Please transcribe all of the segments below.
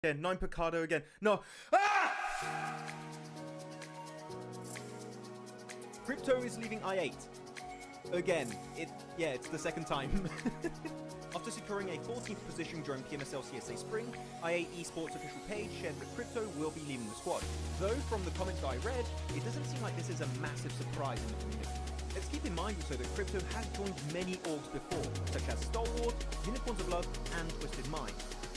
again. 9 Picado again. No. Ah! Crypto is leaving I8. Again. It's the second time. After securing a 14th position during PMSL CSA Spring, I8 Esports official page shared that Crypto will be leaving the squad. Though, from the comments I read, it doesn't seem like this is a massive surprise in the community. Let's keep in mind also that Crypto has joined many orgs before, such as Stalwart, Unicorns of Blood, and Twisted Mind.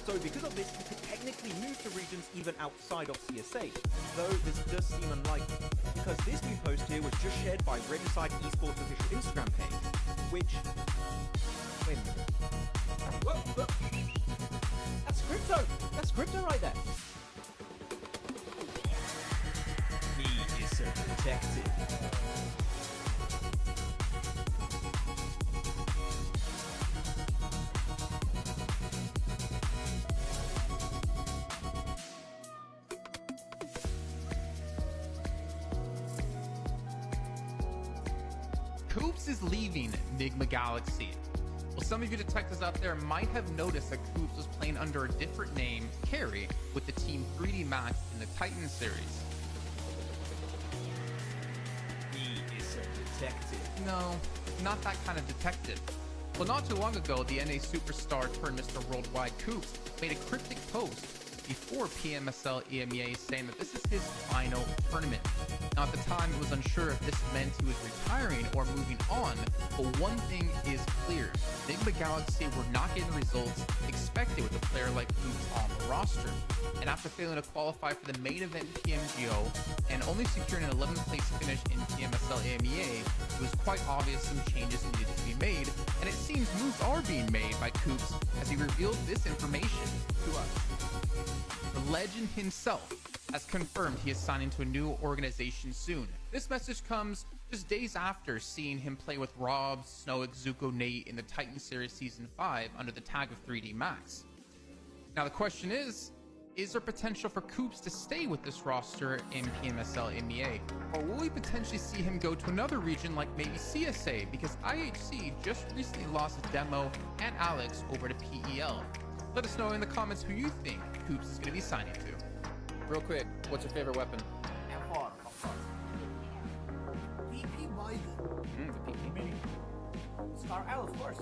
So because of this, he could technically move to regions even outside of CSA, though this does seem unlikely, because this new post here was just shared by Regicide Esports official Instagram page, which... Wait a minute. Whoa. That's Crypto! That's Crypto right there! Me is so protected. Koops is leaving Enigma Galaxy. Well, some of you detectives out there might have noticed that Koops was playing under a different name, Carry, with the team 3D Max in the Titan series. Me is so detective. No, not that kind of detective. Well, not too long ago, the NA superstar turned Mr. Worldwide Koops made a cryptic post before PMSL EMEA saying that this is his final tournament. Now, at the time, it was unsure if this meant he was retiring or moving on, but one thing is clear. Enigma Galaxy were not getting the results expected with a player like Koops on the roster. And after failing to qualify for the main event PMGO and only securing an 11th place finish in PMSL EMEA, it was quite obvious some changes needed to be made, and it seems moves are being made by Koops as he revealed this information to us. The legend himself has confirmed he is signing to a new organization soon. This message comes just days after seeing him play with Rob, Snow, Zuko, Nate in the Titan Series Season 5 under the tag of 3D Max. Now the question is there potential for Koops to stay with this roster in PMSL EMEA? Or will we potentially see him go to another region like maybe CSA, because IHC just recently lost Demo and Alex over to PEL? Let us know in the comments who you think Koops is going to be signing to. Real quick, what's your favorite weapon? M4, of course. PP Biden. The PP. Star L, of course.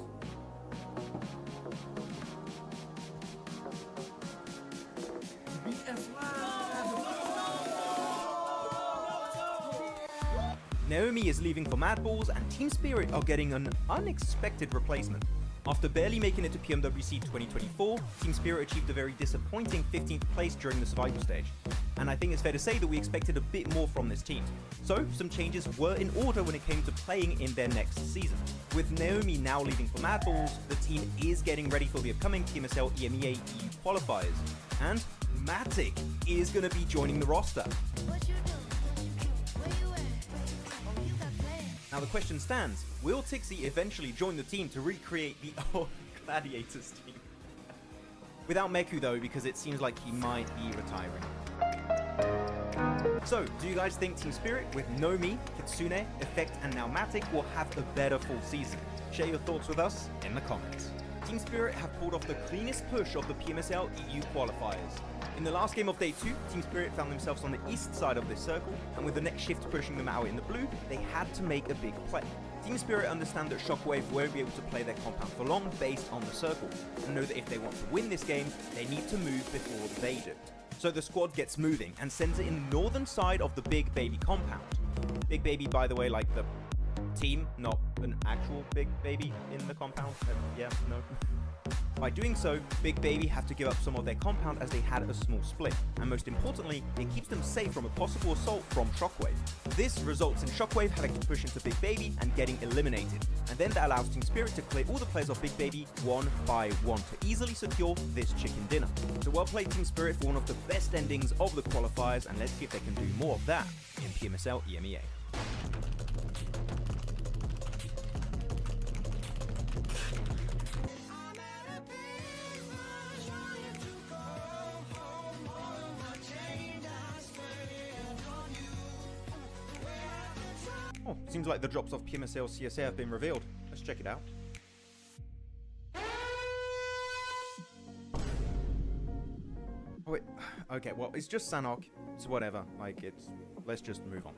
Naomi is leaving for Mad Balls, and Team Spirit are getting an unexpected replacement. After barely making it to PMWC 2024, Team Spirit achieved a very disappointing 15th place during the survival stage. And I think it's fair to say that we expected a bit more from this team. So, some changes were in order when it came to playing in their next season. With Naomi now leaving for Mad Balls, the team is getting ready for the upcoming PMSL EMEA EU qualifiers. And Matic is going to be joining the roster. Now the question stands, will Tixie eventually join the team to recreate the old Gladiators team? Without Meku though, because it seems like he might be retiring. So, do you guys think Team Spirit with Nomi, Kitsune, Effect and now Matic will have a better full season? Share your thoughts with us in the comments. Team Spirit have pulled off the cleanest push of the PMSL EU qualifiers. In the last game of Day 2, Team Spirit found themselves on the east side of this circle, and with the next shift pushing them out in the blue, they had to make a big play. Team Spirit understand that Shockwave won't be able to play their compound for long based on the circle, and know that if they want to win this game, they need to move before they do. So the squad gets moving and sends it in the northern side of the Big Baby compound. Big Baby, by the way, like the team, not an actual Big Baby in the compound. Yeah, no. By doing so, Big Baby have to give up some of their compound as they had a small split, and most importantly, it keeps them safe from a possible assault from Shockwave. This results in Shockwave having to push into Big Baby and getting eliminated, and then that allows Team Spirit to clear all the players of Big Baby one by one to easily secure this chicken dinner. So well played Team Spirit for one of the best endings of the qualifiers, and let's see if they can do more of that in PMSL EMEA. Oh, seems like the drops of PMSL CSA have been revealed. Let's check it out. Oh, Wait, okay, well, it's just Sanhok. It's whatever. Like, it's... Let's just move on.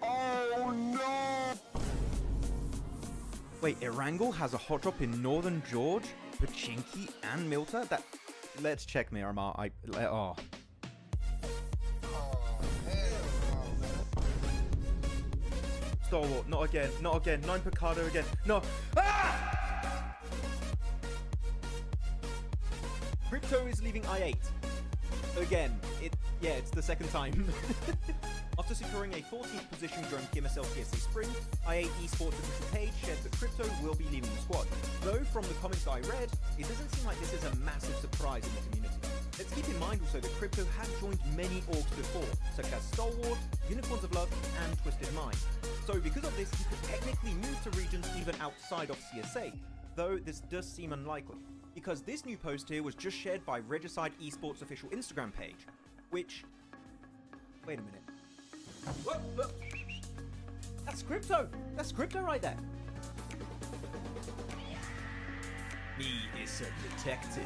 Oh, no! Wait, Erangel has a hot drop in Northern George, Pachinki, and Muerte? That... Let's check Miramar. Oh. Stalwart, not again, not again. 9 Picardo again. No. Ah! Crypto is leaving I8. Again. It's the second time. After securing a 14th position during PMSL CSA Spring, I8 Esports official page shared that Crypto will be leaving the squad. Though, from the comments I read, it doesn't seem like this is a massive surprise in the community. Let's keep in mind also that Crypto has joined many orgs before, such as Stalwart, Unicorns of Love, and Twisted Mind. So because of this, he could technically move to regions even outside of CSA, though this does seem unlikely, because this new post here was just shared by Regicide Esports official Instagram page, which... Wait a minute. Whoa, look! That's Crypto! That's Crypto right there! Me is a detective.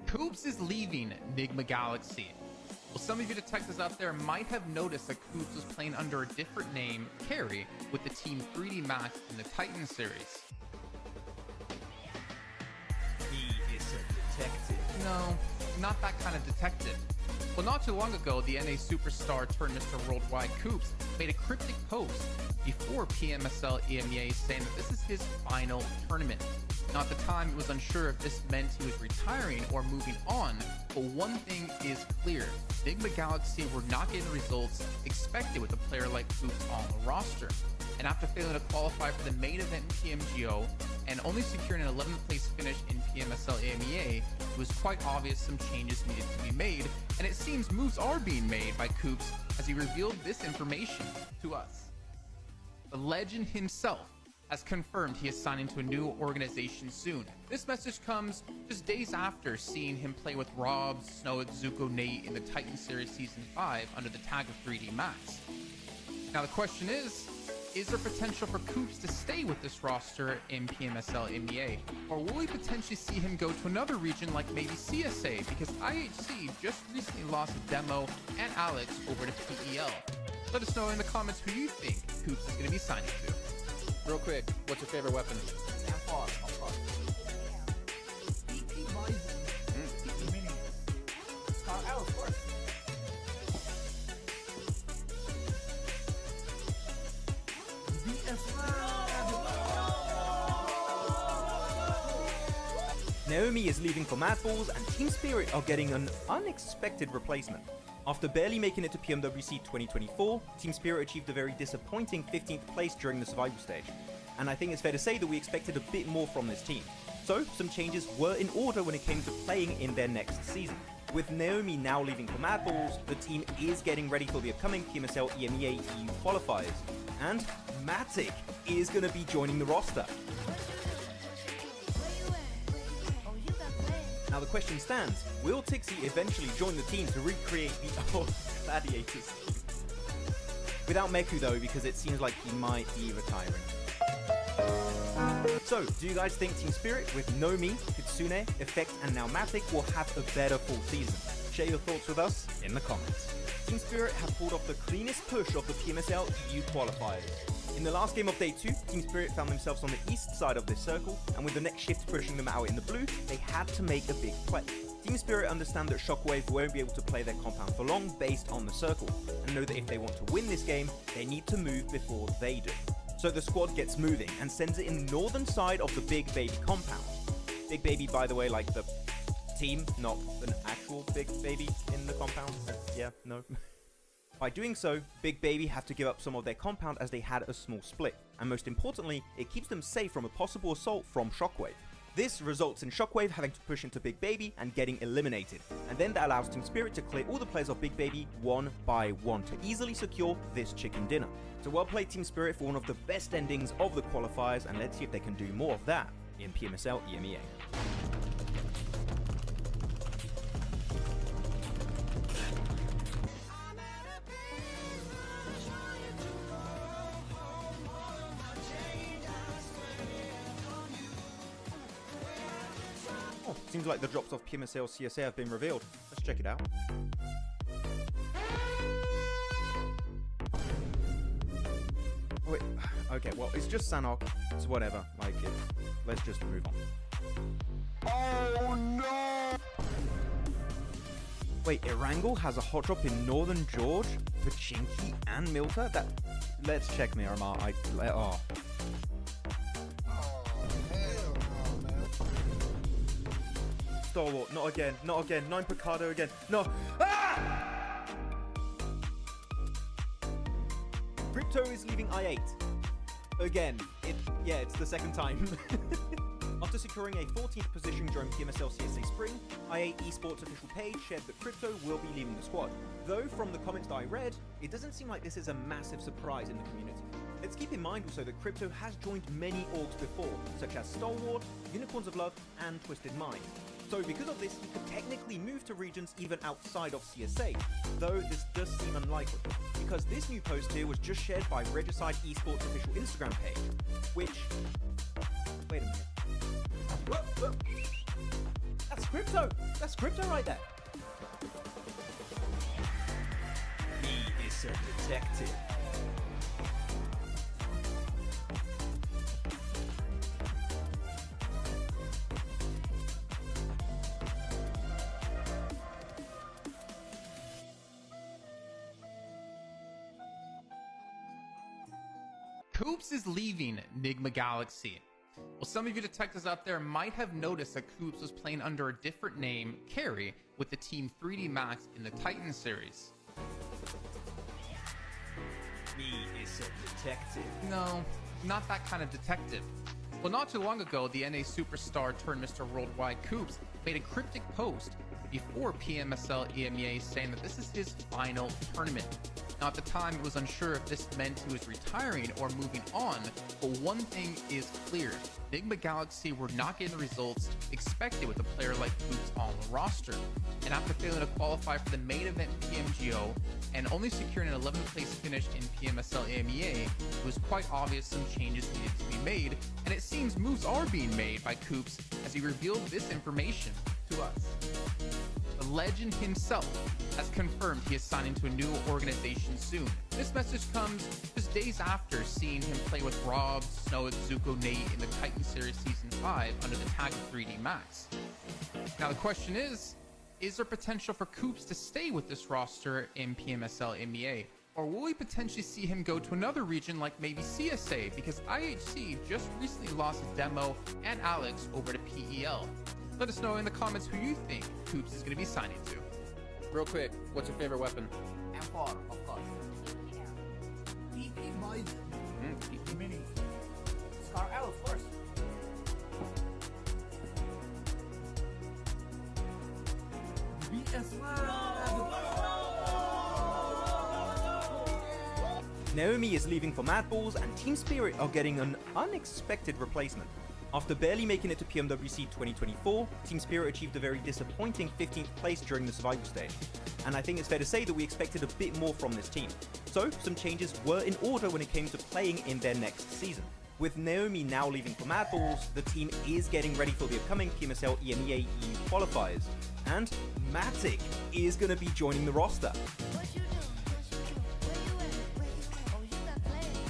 Koops is leaving Enigma Galaxy. Well, some of you detectives out there might have noticed that Koops was playing under a different name, Carry, with the Team 3D Max in the Titan series. He is a detective. No, not that kind of detective. Well, not too long ago, the NA superstar turned Mr. Worldwide Koops made a cryptic post before PMSL EMEA saying that this is his final tournament. Now, at the time, it was unsure if this meant he was retiring or moving on, but one thing is clear. Enigma Galaxy were not getting the results expected with a player like Koops on the roster. And after failing to qualify for the main event in PMGO and only securing an 11th place finish in PMSL EMEA, it was quite obvious some changes needed to be made, and it seems moves are being made by Koops as he revealed this information to us. The legend himself has confirmed he is signing to a new organization soon. This message comes just days after seeing him play with Rob, Snow, Zuko, Nate in the Titan Series Season 5 under the tag of 3D Max. Now the question is there potential for Koops to stay with this roster in PMSL MEA? Or will we potentially see him go to another region like maybe CSA? Because IHC just recently lost Demo and Alex over to PEL. Let us know in the comments who you think Koops is going to be signing to. Real quick, what's your favorite weapon? Scar L, of course. Naomi is leaving for Mad Balls, and Team Spirit are getting an unexpected replacement. After barely making it to PMWC 2024, Team Spirit achieved a very disappointing 15th place during the survival stage. And I think it's fair to say that we expected a bit more from this team. So, some changes were in order when it came to playing in their next season. With Naomi now leaving for Mad Balls, the team is getting ready for the upcoming PMSL EMEA EU qualifiers. And Matic is going to be joining the roster. Now the question stands, will Tixie eventually join the team to recreate the old Gladiators? Without Meku though, because it seems like he might be retiring. So, do you guys think Team Spirit with Nomi, Kitsune, Effect and now Matic will have a better full season? Share your thoughts with us in the comments. Team Spirit have pulled off the cleanest push of the PMSL EU qualifiers. In the last game of Day 2, Team Spirit found themselves on the east side of this circle, and with the next shift pushing them out in the blue, they had to make a big play. Team Spirit understand that Shockwave won't be able to play their compound for long based on the circle, and know that if they want to win this game, they need to move before they do. So the squad gets moving and sends it in the northern side of the Big Baby compound. Big Baby, by the way, like the team, not an actual Big Baby in the compound. Yeah, no. By doing so, Big Baby have to give up some of their compound as they had a small split, and most importantly, it keeps them safe from a possible assault from Shockwave. This results in Shockwave having to push into Big Baby and getting eliminated, and then that allows Team Spirit to clear all the players of Big Baby one by one to easily secure this chicken dinner. So well played Team Spirit for one of the best endings of the qualifiers, and let's see if they can do more of that in PMSL EMEA. Seems like the drops of PMSL CSA have been revealed. Let's check it out. Wait, okay, well, it's just Sanhok. It's whatever. Like, let's just move on. Oh no! Wait, Erangel has a hot drop in Northern George, Pachinki, and Muerte? Let's check Miramar. Oh. Stalwart, not again, not again. 9 Picado again. No. Ah! Crypto is leaving I8. Again. It's the second time. After securing a 14th position during PMSL CSA Spring, I8 Esports official page shared that Crypto will be leaving the squad. Though from the comments that I read, it doesn't seem like this is a massive surprise in the community. Let's keep in mind also that Crypto has joined many orgs before, such as Stalwart, Unicorns of Love, and Twisted Mind. So because of this, he could technically move to regions even outside of CSA, though this does seem unlikely, because this new post here was just shared by Regicide Esports official Instagram page, which... Wait a minute. Whoa. That's Crypto! That's Crypto right there! He is a detective. Koops is leaving Enigma Galaxy. Well, some of you detectives out there might have noticed that Koops was playing under a different name, Carry, with the team 3D Max in the Titan series. Me is a detective. No, not that kind of detective. Well, not too long ago, the NA superstar turned Mr. Worldwide Koops made a cryptic post before PMSL EMEA saying that this is his final tournament. Now, at the time, it was unsure if this meant he was retiring or moving on, but one thing is clear. Enigma Galaxy were not getting the results expected with a player like Koops on the roster. And after failing to qualify for the main event PMGO and only securing an 11th place finish in PMSL EMEA, it was quite obvious some changes needed to be made, and it seems moves are being made by Koops as he revealed this information to us. The legend himself has confirmed he is signing to a new organization soon. This message comes just days after seeing him play with Rob, Snow, Zuko, Nate in the Titan Series Season 5 under the tag of 3D Max. Now the question is there potential for Koops to stay with this roster in PMSL MEA? Or will we potentially see him go to another region like maybe CSA, because IHC just recently lost Demo and Alex over to PEL? Let us know in the comments who you think Koops is going to be signing to. Real quick, what's your favorite weapon? M4, of course. PP Poison. PP Mini. Scar L, of course. Naomi is leaving for Mad Balls, and Team Spirit are getting an unexpected replacement. After barely making it to PMWC 2024, Team Spirit achieved a very disappointing 15th place during the survival stage. And I think it's fair to say that we expected a bit more from this team. So, some changes were in order when it came to playing in their next season. With Naomi now leaving for Mad Balls, the team is getting ready for the upcoming PMSL EMEA EU qualifiers. And Matic is going to be joining the roster.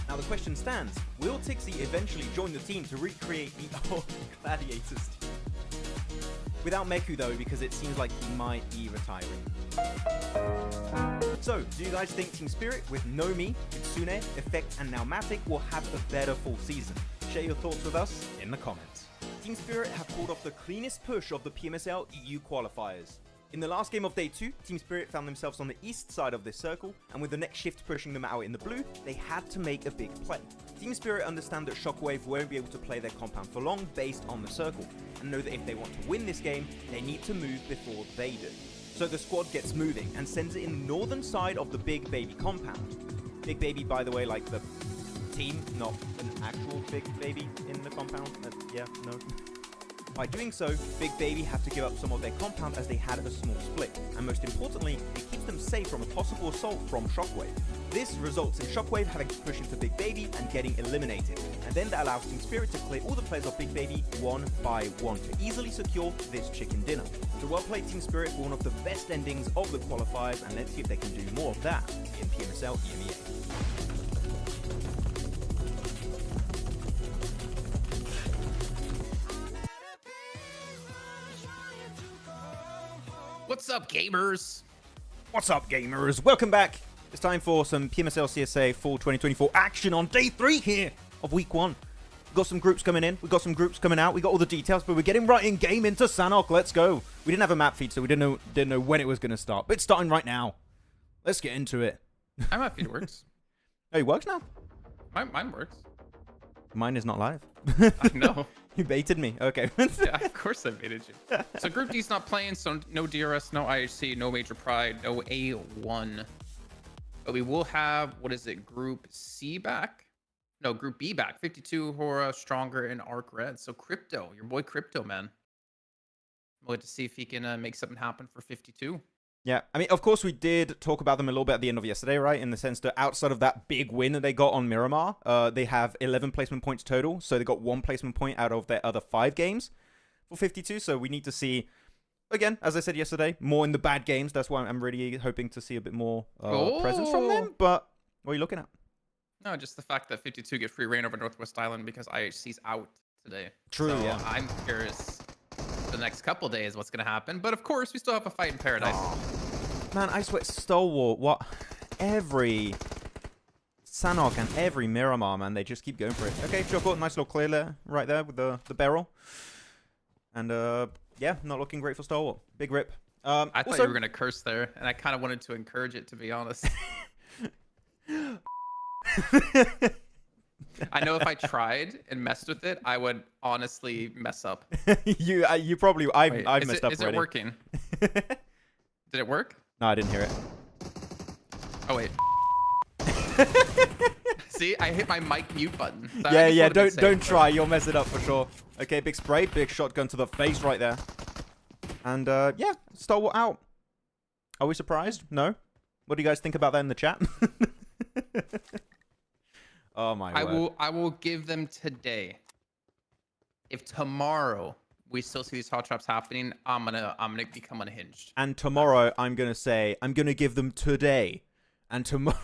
Now the question stands, will Tixie eventually join the team to recreate the old Gladiators team? Without Meku though, because it seems like he might be retiring. So, do you guys think Team Spirit with Nomi, Kitsune, Effect and now Matic will have a better full season? Share your thoughts with us in the comments. Team Spirit have pulled off the cleanest push of the PMSL EU qualifiers. In the last game of Day 2, Team Spirit found themselves on the east side of this circle, and with the next shift pushing them out in the blue, they had to make a big play. Team Spirit understand that Shockwave won't be able to play their compound for long based on the circle, and know that if they want to win this game, they need to move before they do. So the squad gets moving and sends it in the northern side of the Big Baby compound. Big Baby, by the way, like the team, not an actual Big Baby in the compound. Yeah, no. By doing so, Big Baby have to give up some of their compound as they had a small split, and most importantly, it keeps them safe from a possible assault from Shockwave. This results in Shockwave having to push into Big Baby and getting eliminated, and then that allows Team Spirit to clear all the players of Big Baby one by one to easily secure this chicken dinner. So well played Team Spirit for one of the best endings of the qualifiers, and let's see if they can do more of that in PMSL EMEA. What's up, gamers? What's up, gamers? Welcome back. It's time for some PMSL CSA Fall 2024 action on day 3 here of week 1. We've got some groups coming in, we've got some groups coming out, we got all the details, but we're getting right in game into Sanhok. Let's go. We didn't have a map feed, so we didn't know when it was going to start, but it's starting right now. Let's get into it. My map feed works. Oh, it works now? Mine works. Mine is not live. I know. You baited me. Okay. Yeah, of course I baited you. So Group D's not playing, so no DRS, no IHC, no Major Pride, no A1. But we will have, what is it, Group C back? No, Group B back. 52, Hora, Stronger, and Arc Red. So Crypto, your boy Crypto, man. We'll wait to see if he can make something happen for 52. Yeah, I mean, of course, we did talk about them a little bit at the end of yesterday, right? In the sense that outside of that big win that they got on Miramar, they have 11 placement points total. So they got 1 placement point out of their other 5 games for 52. So we need to see, again, as I said yesterday, more in the bad games. That's why I'm really hoping to see a bit more presence from them. But what are you looking at? No, just the fact that 52 get free reign over Northwest Island because IHC's out today. True, so yeah. I'm curious the next couple days what's going to happen. But of course, we still have a fight in paradise. Oh. Man, I swear, Stalwart, what? Every Sanhok and every Miramar, man, they just keep going for it. Okay, sure, nice little clear there, right there with the barrel. And, yeah, not looking great for Stalwart. Big rip. I thought you were going to curse there, and I kind of wanted to encourage it, to be honest. I know if I tried and messed with it, I would honestly mess up. you probably, I've messed up already. Is it working? Did it work? No, I didn't hear it. Oh, wait. See, I hit my mic mute button. So yeah, don't try. You'll mess it up for sure. Okay, big spray, big shotgun to the face right there. And, yeah, Stalwart out. Are we surprised? No? What do you guys think about that in the chat? Oh, my word. I will give them today. If tomorrow we still see these hot traps happening, I'm gonna become unhinged. And tomorrow I'm gonna say I'm gonna give them today, and tomorrow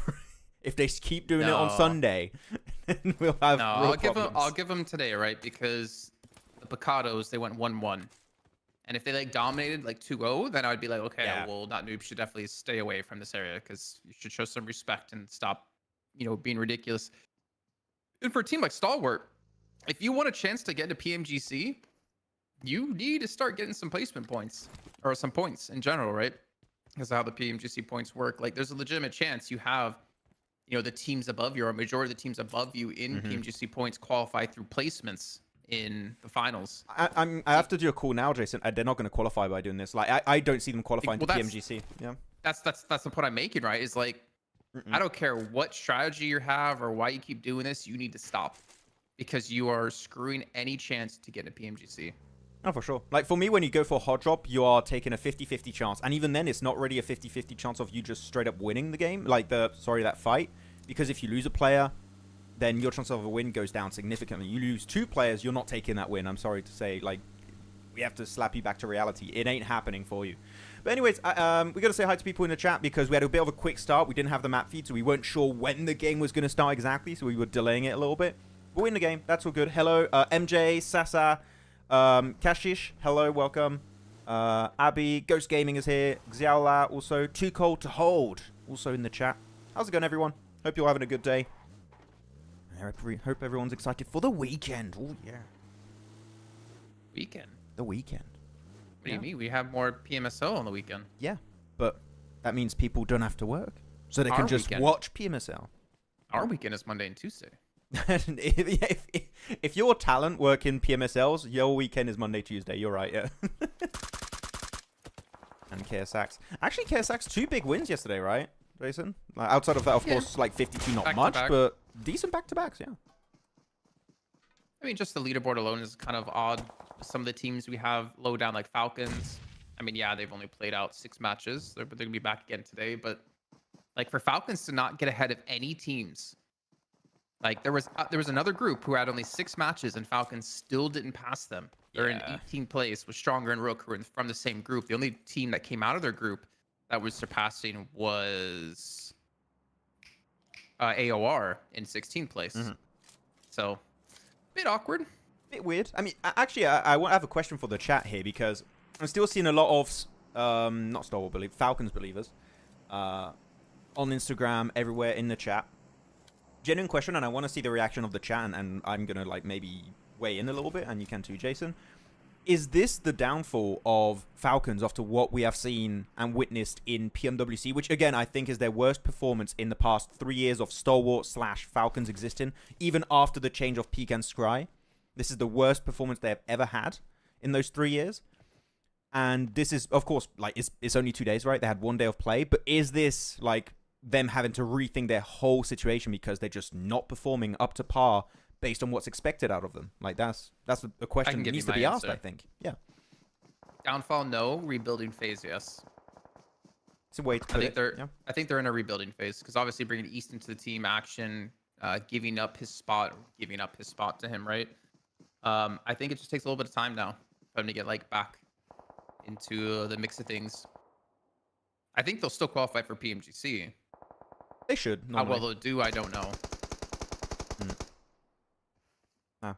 if they keep doing it on Sunday, then we'll have real problems. I'll give them today, right? Because the Picados, they went 1-1, and if they like dominated like 2-0, then I'd be like, okay, yeah. well, not noob should definitely stay away from this area because you should show some respect and stop, being ridiculous. And for a team like Stalwart, if you want a chance to get into PMGC, you need to start getting some placement points or some points in general, right? Because of how the PMGC points work. Like, there's a legitimate chance you have, the teams above you or a majority of the teams above you in PMGC points qualify through placements in the finals. I have to do a call now, Jason. They're not going to qualify by doing this. Like, I don't see them qualifying to PMGC. Yeah. That's the point I'm making, right? Is like, I don't care what strategy you have or why you keep doing this, you need to stop because you are screwing any chance to get a PMGC. Oh, for sure. Like, for me, when you go for a hot drop, you are taking a 50-50 chance. And even then, it's not really a 50-50 chance of you just straight up winning the game. Like, that fight. Because if you lose a player, then your chance of a win goes down significantly. You lose 2 players, you're not taking that win. I'm sorry to say. Like, we have to slap you back to reality. It ain't happening for you. But anyways, we got to say hi to people in the chat because we had a bit of a quick start. We didn't have the map feed, so we weren't sure when the game was going to start exactly. So we were delaying it a little bit. But we're in the game. That's all good. Hello, MJ, Sasa, Kashish, hello, welcome. Abby, Ghost Gaming is here. Xiaola, also. Too Cold to Hold, also in the chat. How's it going, everyone? Hope you're having a good day. I hope everyone's excited for the weekend. Oh, yeah. Weekend? The weekend. What do you mean? We have more PMSL on the weekend. Yeah, but that means people don't have to work. So they can just watch PMSL. Our weekend is Monday and Tuesday. if your talent work in PMSLs, your weekend is Monday, Tuesday. You're right, yeah. And KSX. Actually, KSX, 2 big wins yesterday, right, Jason? Like, outside of that, of course, like 52, not much, but decent back-to-backs, yeah. I mean, just the leaderboard alone is kind of odd. some of the teams we have low down, like Falcons. I mean, yeah, they've only played out 6 matches, but they're going to be back again today. But like for Falcons to not get ahead of any teams, like there was another group who had only 6 matches and Falcons still didn't pass them. They're in 18th place with Stronger and Rook, who are from the same group. The only team that came out of their group that was surpassing was AOR in 16th place. So, bit awkward. Bit weird. I mean, actually, I have a question for the chat here because I'm still seeing a lot of not Star Wars Falcons believers on Instagram, everywhere in the chat. Genuine question, and I want to see the reaction of the chat, and I'm gonna like maybe weigh in a little bit, and you can too, Jason. Is this the downfall of Falcons after what we have seen and witnessed in PMWC, which again I think is their worst performance in the past 3 years of Stalwart / Falcons existing, even after the change of Peak and Scry? This is the worst performance they have ever had in those 3 years. And this is, of course, like it's only 2 days, right? They had 1 day of play, but is this like them having to rethink their whole situation because they're just not performing up to par based on what's expected out of them? Like that's a question that needs to be asked, I think. Yeah. Downfall, no. Rebuilding phase, yes. It's a way to put it. I think they're in a rebuilding phase because obviously bringing East into the team action, giving up his spot to him, right? I think it just takes a little bit of time now for him to get like back into the mix of things. I think they'll still qualify for PMGC. They should. How well they'll do, I don't know.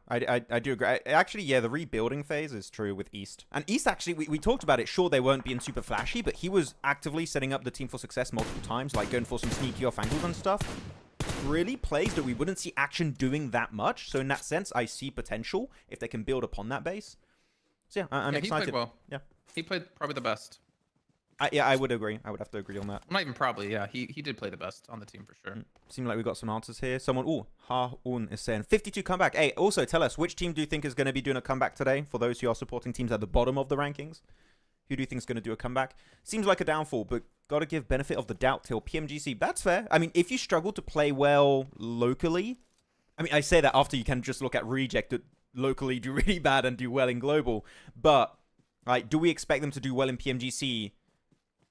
I do agree. Actually, yeah, the rebuilding phase is true with East. And East, actually, we talked about it. Sure, they weren't being super flashy, but he was actively setting up the team for success multiple times, like going for some sneaky off angles and stuff. Really plays that we wouldn't see action doing that much. So in that sense, I see potential if they can build upon that base. So yeah, I'm excited. He played well. Yeah. He played probably the best. Yeah, I would agree. I would have to agree on that. Not even probably, yeah. He did play the best on the team for sure. Seems like we got some answers here. Someone, Ha-Un is saying 52 comeback. Hey, also tell us, which team do you think is going to be doing a comeback today? For those who are supporting teams at the bottom of the rankings, who do you think is going to do a comeback? Seems like a downfall, but got to give benefit of the doubt till PMGC. That's fair. I mean, if you struggle to play well locally, I mean, I say that after you can just look at Reject that locally do really bad and do well in global. But, right, do we expect them to do well in PMGC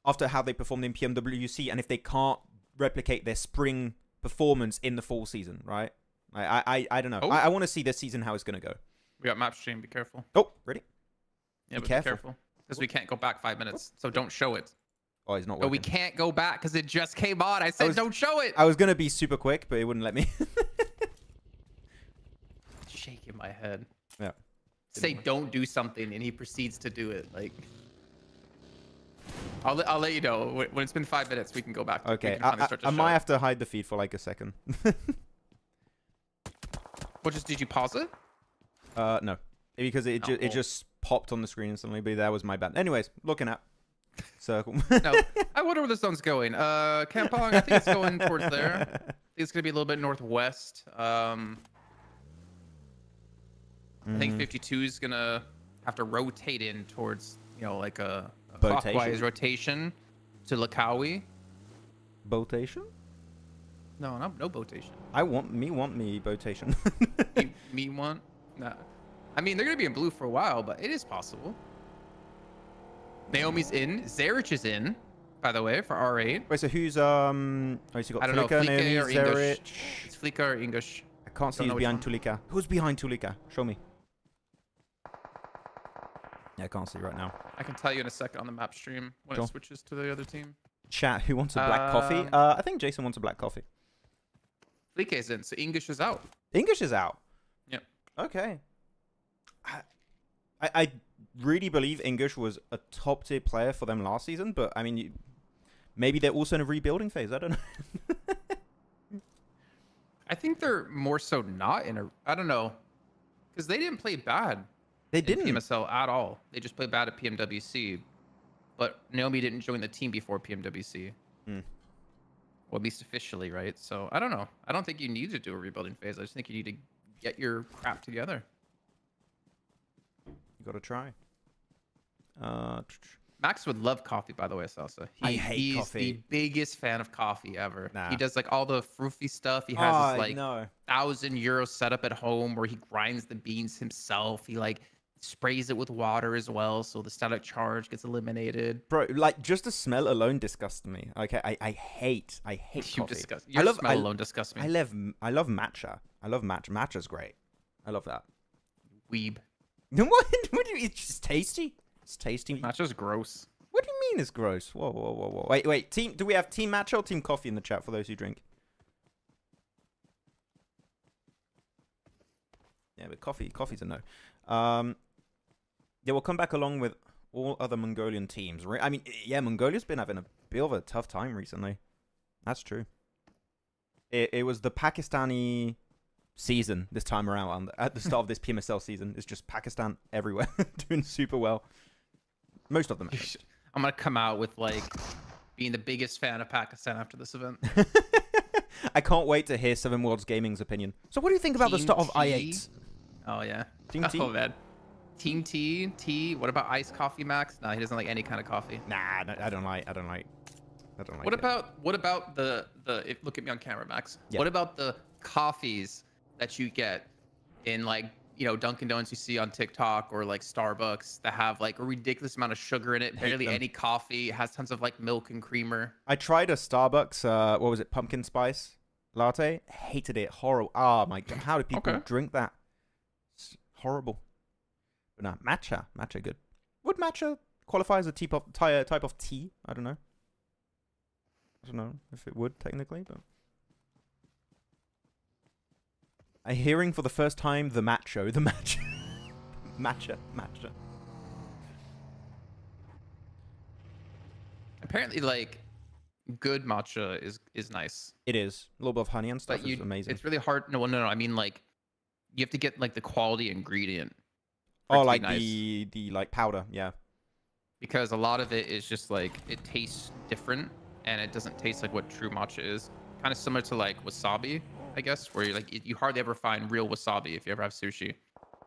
after how they performed in PMWC, and if they can't replicate their spring performance in the fall season, right? I don't know. Oh. I want to see this season how it's going to go. We got map stream. Be careful. Oh, ready? Yeah, be careful. Because we can't go back 5 minutes, so don't show it. Oh, he's not working. But we can't go back because it just came on. I said don't show it. I was going to be super quick, but it wouldn't let me. Shaking my head. Yeah. Say don't do something, and he proceeds to do it. Like, I'll let you know when it's been 5 minutes. We can go back. Okay, I might have to hide the feed for like a second. Did you pause it? No, because it just popped on the screen instantly. But that was my bad. Anyways, looking at circle. No, I wonder where this zone's going. Kampong, I think it's going towards there. I think it's gonna be a little bit northwest. I think 52 is gonna have to rotate in towards like a clockwise rotation to Lakawi. Botation? No, no botation. Want me botation. me want? Nah. I mean, they're gonna be in blue for a while, but it is possible. Naomi's in. Zarich is in, by the way, for R8. Wait, so who's so you got I don't know, Tulika, Flika Naomi, or Zarich. English. It's Flika or English. I can't see who's behind Tulika. Who's behind Tulika? Show me. Yeah, I can't see right now. I can tell you in a second on the map stream when it switches to the other team. Chat, who wants a black coffee? I think Jason wants a black coffee. Flika is in, so English is out. English is out? Yep. Okay. I really believe English was a top tier player for them last season, but I mean, maybe they're also in a rebuilding phase. I don't know. I think they're more so not in a. I don't know, because they didn't play bad. They didn't PMSL at all. They just played bad at PMWC, but Naomi didn't join the team before PMWC. Well, at least officially, right? So I don't know. I don't think you need to do a rebuilding phase. I just think you need to get your crap together. You got to try. Max would love coffee, by the way, Salsa. I hate coffee. He's the biggest fan of coffee ever. Nah. He does like all the froofy stuff. He has this like €1,000 setup at home where he grinds the beans himself. He like sprays it with water as well, so the static charge gets eliminated. Bro, like, just the smell alone disgusts me. Okay, I hate You coffee. disgust. Your smell alone disgusts me. I love matcha. I love matcha. Matcha's great. I love that. Weeb. What do you? It's just tasty. It's tasty. Matcha's gross. What do you mean it's gross? Whoa. Wait. Team, do we have team matcha or team coffee in the chat for those who drink? Yeah, but coffee's a no. Yeah, we'll come back along with all other Mongolian teams. I mean, yeah, Mongolia's been having a bit of a tough time recently. That's true. It was the Pakistani season this time around. At the start of this PMSL season, it's just Pakistan everywhere doing super well. Most of them. I'm gonna come out with like being the biggest fan of Pakistan after this event. I can't wait to hear Seven Worlds Gaming's opinion. So what do you think about the start of I8? Oh yeah. Team T? Oh man. Team T. What about iced coffee, Max? No, he doesn't like any kind of coffee. Nah, I don't like What about the look at me on camera, Max. Yeah. What about the coffees that you get in like, you know, Dunkin' Donuts you see on TikTok or like Starbucks that have like a ridiculous amount of sugar in it, barely any coffee, it has tons of like milk and creamer. I tried a Starbucks, what was it, pumpkin spice latte? Hated it. Horrible. Oh my god, how do people drink that? It's horrible. But nah, matcha good. Would matcha qualify as a type of tea? I don't know if it would technically, but I'm hearing for the first time the matcha. matcha. Apparently, like, good matcha is nice. It is a little bit of honey and stuff. Is amazing. It's really hard. No. I mean, like, you have to get like the quality ingredient. Oh, like the like powder, yeah. Because a lot of it is just like it tastes different, and it doesn't taste like what true matcha is. Kind of similar to like wasabi, I guess, where you're like you hardly ever find real wasabi if you ever have sushi.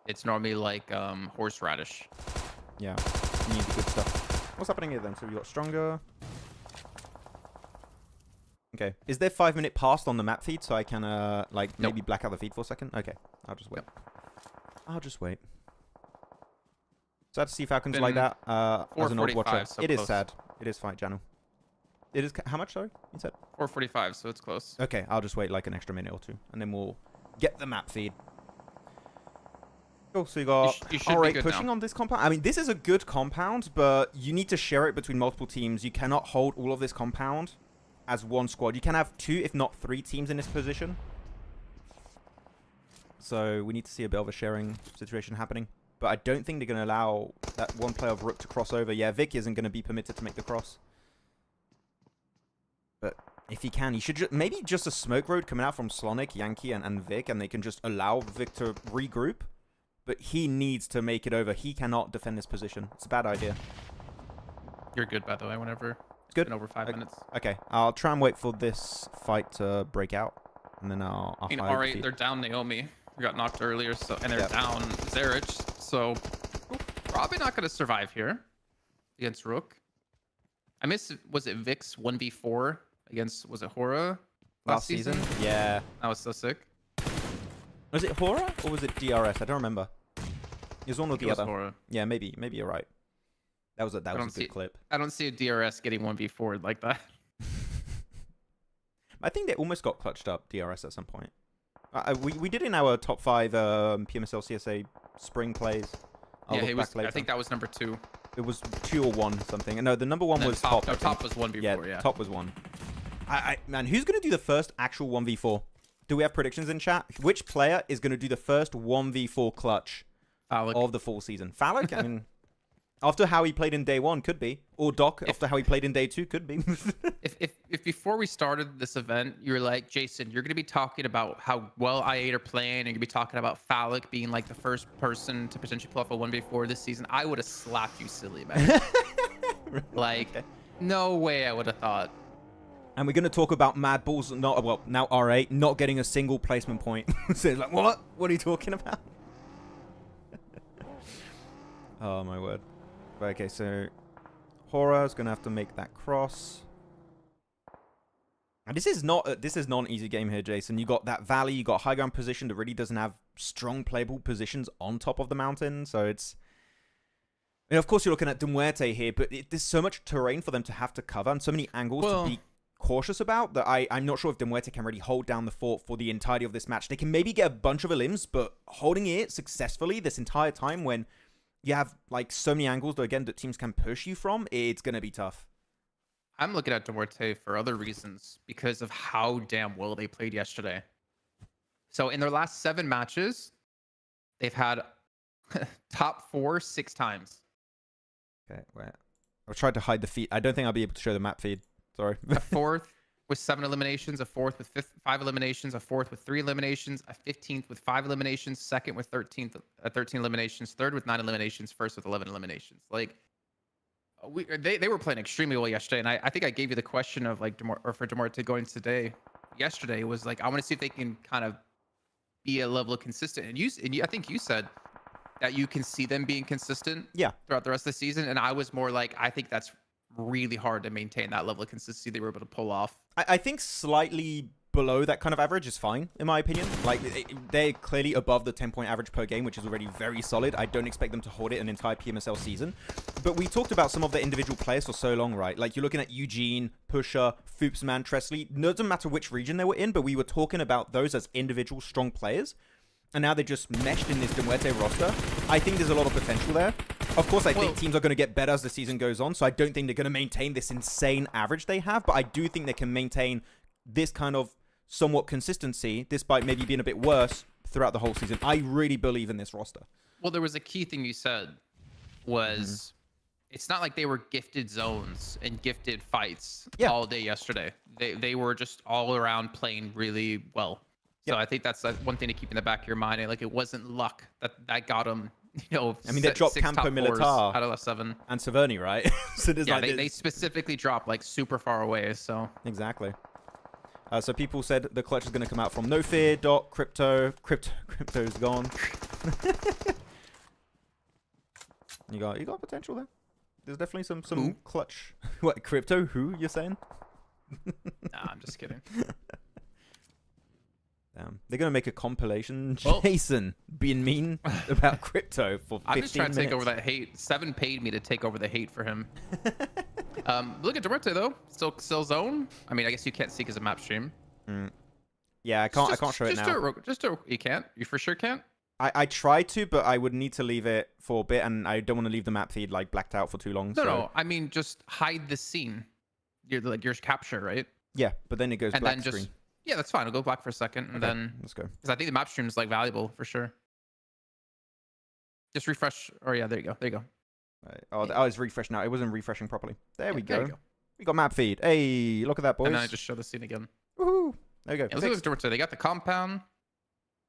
It's normally like horseradish. Yeah, you need the good stuff. What's happening here then? So we got stronger. Okay, is there 5-minute past on the map feed so I can like maybe black out the feed for a second? Okay, I'll just wait. I'll just wait. Sad to see Falcons like that as an old watcher. So it is sad. It is fine, Janu. It is how much? Sorry, you said 4:45, so it's close. Okay, I'll just wait like an extra minute or two, and then we'll get the map feed. Cool. So you got R8 pushing on this compound. I mean, this is a good compound, but you need to share it between multiple teams. You cannot hold all of this compound as one squad. You can have 2, if not 3 teams in this position. So we need to see a bit of a sharing situation happening. But I don't think they're going to allow that one player of Rook to cross over. Yeah, Vic isn't going to be permitted to make the cross. But if he can, he should maybe just a smoke road coming out from Slonik, Yankee, and Vic, and they can just allow Vic to regroup. But he needs to make it over. He cannot defend this position. It's a bad idea. You're good, by the way, whenever it's good. Been over 5 minutes. Okay, I'll try and wait for this fight to break out, and then I'll I mean, R8, they're down Naomi. We got knocked earlier, so and they're down Zerich, so probably not going to survive here against Rook. I missed, was it Vic's 1v4 against, was it Hora last season? Yeah. That was so sick. Was it Hora or was it DRS? I don't remember. It was one or the other. Hora. Yeah, maybe you're right. That was a good clip. I don't see a DRS getting 1v4 like that. I think they almost got clutched up, DRS, at some point. We did in our top 5 PMSL CSA spring plays. Yeah, it was, I think that was number 2. It was 2 or 1 something. No, the number 1 was top. No, top was 1v4, yeah. Top was 1. Man, who's going to do the first actual 1v4? Do we have predictions in chat? Which player is going to do the first 1v4 clutch of the full season? Falak? I mean, after how he played in day 1, could be. Or Doc, after how he played in day 2, could be. if before we started this event, you were like, Jason, you're going to be talking about how well I8 are playing, and you're going to be talking about Falak being like the first person to potentially pull off a 1v4 this season, I would have slapped you silly, man. Like, no way I would have thought. And we're going to talk about Mad Balls, now R8, not getting a single placement point. So it's like, what? What are you talking about? Oh, my word. Okay, so Hora's going to have to make that cross. And this is not an easy game here, Jason. You got that valley, you got high ground position that really doesn't have strong playable positions on top of the mountain. So it's And of course, you're looking at Muerte here, but there's so much terrain for them to have to cover and so many angles to be cautious about that I'm not sure if Muerte can really hold down the fort for the entirety of this match. They can maybe get a bunch of elims, but holding it successfully this entire time when you have like so many angles that, again, that teams can push you from, it's going to be tough. I'm looking at Muerte for other reasons because of how damn well they played yesterday. So in their last 7 matches, they've had top 4 6 times. Okay, wait. I've tried to hide the feed. I don't think I'll be able to show the map feed. Sorry. A 4th with 7 eliminations, a 4th with 5 eliminations, a 4th with 3 eliminations, a 15th with 5 eliminations, 2nd with 13 eliminations, 3rd with 9 eliminations, 1st with 11 eliminations. Like, they were playing extremely well yesterday, and I think I gave you the question of like for Muerte going today. Yesterday was like, I want to see if they can kind of be a level of consistent. And you, I think you said that you can see them being consistent throughout the rest of the season. And I was more like, I think that's really hard to maintain that level of consistency they were able to pull off. I think slightly below that kind of average is fine, in my opinion. Like, they're clearly above the 10-point average per game, which is already very solid. I don't expect them to hold it an entire PMSL season. But we talked about some of the individual players for so long, right? Like, you're looking at Eugene, Pusher, Foopsman, Tresley. No, it doesn't matter which region they were in, but we were talking about those as individual strong players. And now they're just meshed in this Muerte roster. I think there's a lot of potential there. Of course, I think teams are going to get better as the season goes on, so I don't think they're going to maintain this insane average they have, but I do think they can maintain this kind of somewhat consistency, despite maybe being a bit worse throughout the whole season. I really believe in this roster. Well, there was a key thing you said was it's not like they were gifted zones and gifted fights all day yesterday. They were just all around playing really well. So I think that's one thing to keep in the back of your mind. And like, it wasn't luck that got them, you know. I mean, they dropped Campo Militar out of last 7 and Severny, right? So there's they specifically dropped like super far away. So exactly. So people said the clutch is going to come out from No Fear, Dot, Crypto's gone. you got potential there. There's definitely some clutch. What, Crypto? Who you're saying? Nah, I'm just kidding. They're going to make a compilation. Jason being mean about Crypto for 15 I'm just trying to take minutes. over that hate. 7 paid me to take over the hate for him. Look at Muerte though. Still zone. I mean, I guess you can't see because of map stream. Yeah, I can't show it now. You can't. You for sure can't. I tried to, but I would need to leave it for a bit, and I don't want to leave the map feed like blacked out for too long. No. I mean, just hide the scene. Your capture, right? Yeah, but then it goes black screen. Yeah, that's fine. I'll go black for a second, and then let's go. Because I think the map stream is like valuable for sure. Just refresh. Oh yeah, there you go. There you go. Right. Oh, I was refreshed now. It wasn't refreshing properly. There we go. There you go. We got map feed. Hey, look at that, boys. And then I just show the scene again. Woohoo! There you go. Yeah, let's look at They got the compound.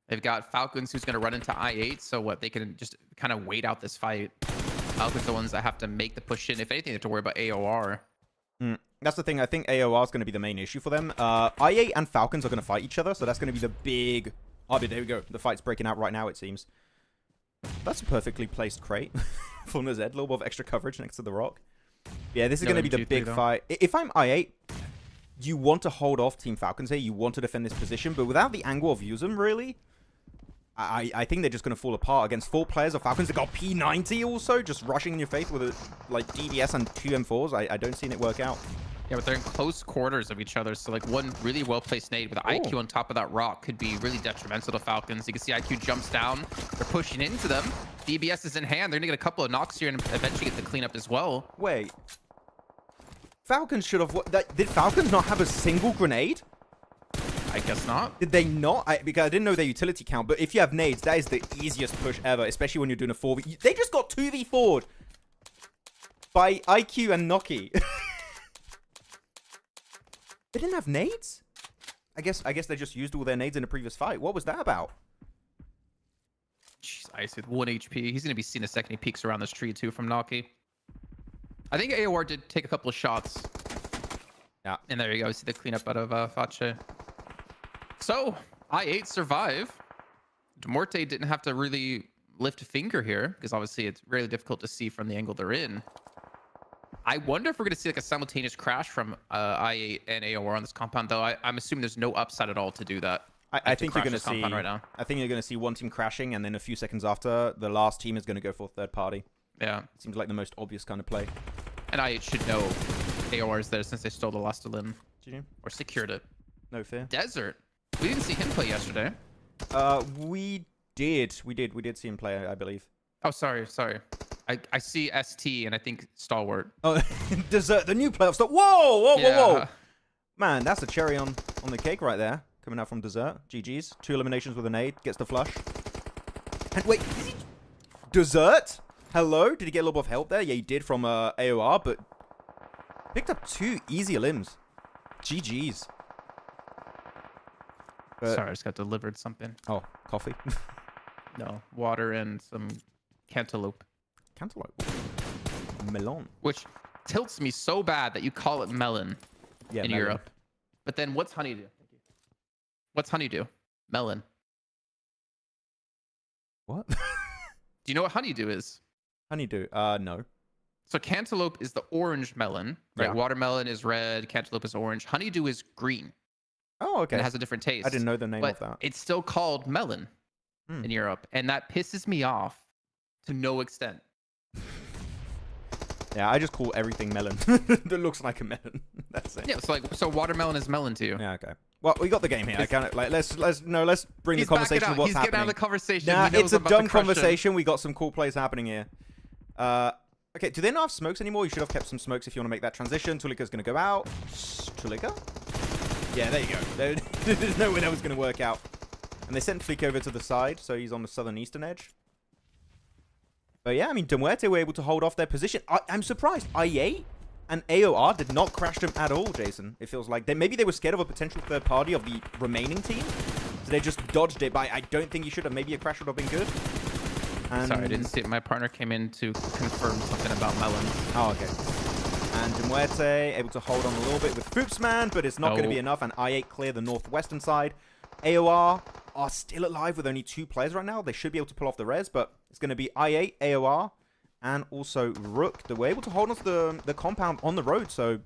They've got Falcons, who's going to run into I8. So what? They can just kind of wait out this fight. Falcons are the ones that have to make the push in. If anything, they have to worry about AOR. That's the thing. I think AOR is going to be the main issue for them. I8 and Falcons are going to fight each other, so that's going to be the big... Oh, there we go. The fight's breaking out right now, it seems. That's a perfectly placed crate for Nazed. A little bit of extra coverage next to the rock. Yeah, this is going to be the big fight. If I'm I8, you want to hold off Team Falcons here. You want to defend this position, but without the angle of Yuzum, really... I think they're just going to fall apart against 4 players of Falcons. They got P90 also, just rushing in your face with like DBS and 2 M4s. I don't see it work out. Yeah, but they're in close quarters of each other. So like one really well-placed nade with IQ on top of that rock could be really detrimental to Falcons. You can see IQ jumps down. They're pushing into them. DBS is in hand. They're going to get a couple of knocks here and eventually get the cleanup as well. Wait. Falcons should have... Did Falcons not have a single grenade? I guess not. Did they not? Because I didn't know their utility count, but if you have nades, that is the easiest push ever, especially when you're doing a 4v. They just got 2v4'd by IQ and Noki. They didn't have nades? I guess they just used all their nades in a previous fight. What was that about? Jeez, Ice with 1 HP. He's going to be seeing a second he peeks around this tree too from Noki. I think AOR did take a couple of shots. Yeah. And there you go. See the cleanup out of Fache. So, I8 survive. Muerte didn't have to really lift a finger here, because obviously it's really difficult to see from the angle they're in. I wonder if we're going to see like a simultaneous crash from I8 and AOR on this compound, though. I'm assuming there's no upside at all to do that. I think you're going to see... Right now. I think you're going to see one team crashing, and then a few seconds after, the last team is going to go for third party. Yeah. Seems like the most obvious kind of play. And I should know AOR's there since they stole the last limb. Did you? Or secured it. No fear. Desert. We didn't see him play yesterday. We did see him play, I believe. Oh, sorry. I see ST and I think Stalwart. Oh, Desert, the new playoff start. Whoa! Yeah. Man, that's a cherry on the cake right there. Coming out from Desert. GG's. 2 eliminations with a nade. Gets the flush. And wait, is he... Desert? Hello? Did he get a little bit of help there? Yeah, he did from AOR, but picked up 2 easy limbs. GG's. But... Sorry, I just got delivered something. Oh, coffee. No, water and some cantaloupe. Cantaloupe. Melon. Which tilts me so bad that you call it melon Yeah, in melon. Europe. But then what's honeydew? Thank you. What's honeydew? Melon. What? Do you know what honeydew is? Honeydew. No. So cantaloupe is the orange melon, right? Yeah. Watermelon is red, cantaloupe is orange. Honeydew is green. Oh, okay. And it has a different taste. I didn't know the name but of that. it's still called melon in Europe. And that pisses me off to no extent. Yeah, I just call everything melon that looks like a melon. That's it. Yeah, so watermelon is melon to you. Yeah, okay. Well, we got the game here. I kind of like let's bring the He's backing conversation out. to what's He's happening. getting out of the conversation. Nah, He knows it's a about the dumb crushing. conversation. We got some cool plays happening here. Okay, do they not have smokes anymore? You should have kept some smokes if you want to make that transition. Tulika's going to go out. Tulika? Yeah, there you go. There's no way that was going to work out. And they sent Fleek over to the side, so he's on the southern eastern edge. But yeah, I mean, Muerte were able to hold off their position. I'm surprised. IA and AOR did not crash them at all, Jason. It feels like maybe they were scared of a potential third party of the remaining team. So they just dodged it, but I don't think you should have. Maybe a crash would have been good. And... Sorry, I didn't see it. My partner came in to confirm something about melons. Oh, okay. And Muerte able to hold on a little bit with Foopsman, but it's not going to be enough. And I8 clear the northwestern side. AOR are still alive with only 2 players right now. They should be able to pull off the res, but it's going to be I8, AOR, and also Rook. They were able to hold on to the compound on the road, so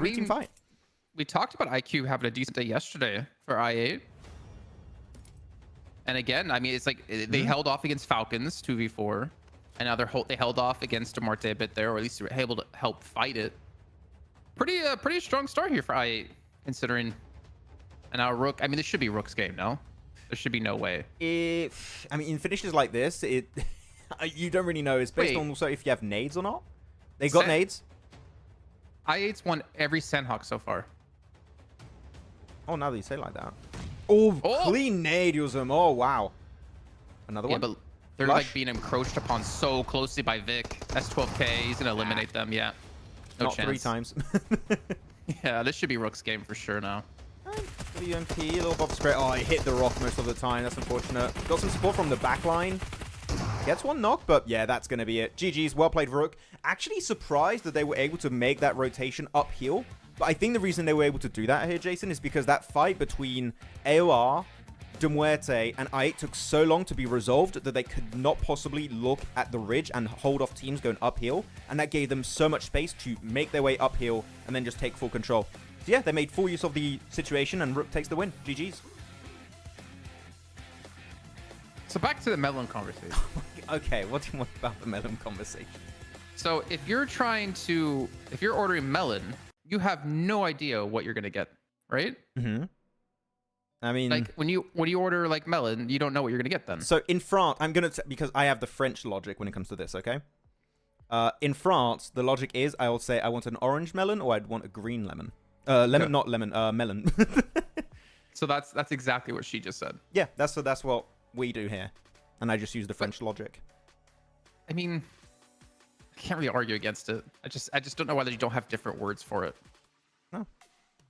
team fight. We talked about IQ having a decent day yesterday for I8. And again, I mean, it's like they held off against Falcons 2v4, and now they held off against Muerte a bit there, or at least they were able to help fight it. Pretty strong start here for I8, considering. And now Rook. I mean, this should be Rook's game, no? There should be no way. I mean, in finishes like this, you don't really know. It's based on also if you have nades or not. They got nades. I8's won every Sanhok so far. Oh, now that you say it like that. Oh, clean nade, Yuzum. Oh, wow. Another one? Yeah, but they're like being encroached upon so closely by Vic. That's 12k. He's going to eliminate them. Yeah. No Not chance. 3 times. Yeah, this should be Rook's game for sure now. UMP, a little Bob Scrape. Oh, he hit the rock most of the time. That's unfortunate. Got some support from the back line. Gets one knock, but yeah, that's going to be it. GG's, well played, Rook. Actually surprised that they were able to make that rotation uphill. But I think the reason they were able to do that here, Jason, is because that fight between AOR, Muerte, and I8 took so long to be resolved that they could not possibly look at the ridge and hold off teams going uphill. And that gave them so much space to make their way uphill and then just take full control. So yeah, they made full use of the situation and Rook takes the win. GG's. So back to the melon conversation. Okay, what do you want about the melon conversation? So if you're ordering melon, you have no idea what you're gonna get, right? Mm-hmm. I mean, like when you order like melon, you don't know what you're gonna get then. So in France, because I have the French logic when it comes to this, okay? In France, the logic is I will say I want an orange melon or I'd want a green lemon. Lemon, not lemon, melon. So that's exactly what she just said. Yeah, that's what we do here. And I just use the French logic. I mean, I can't really argue against it. I just don't know why you don't have different words for it. No.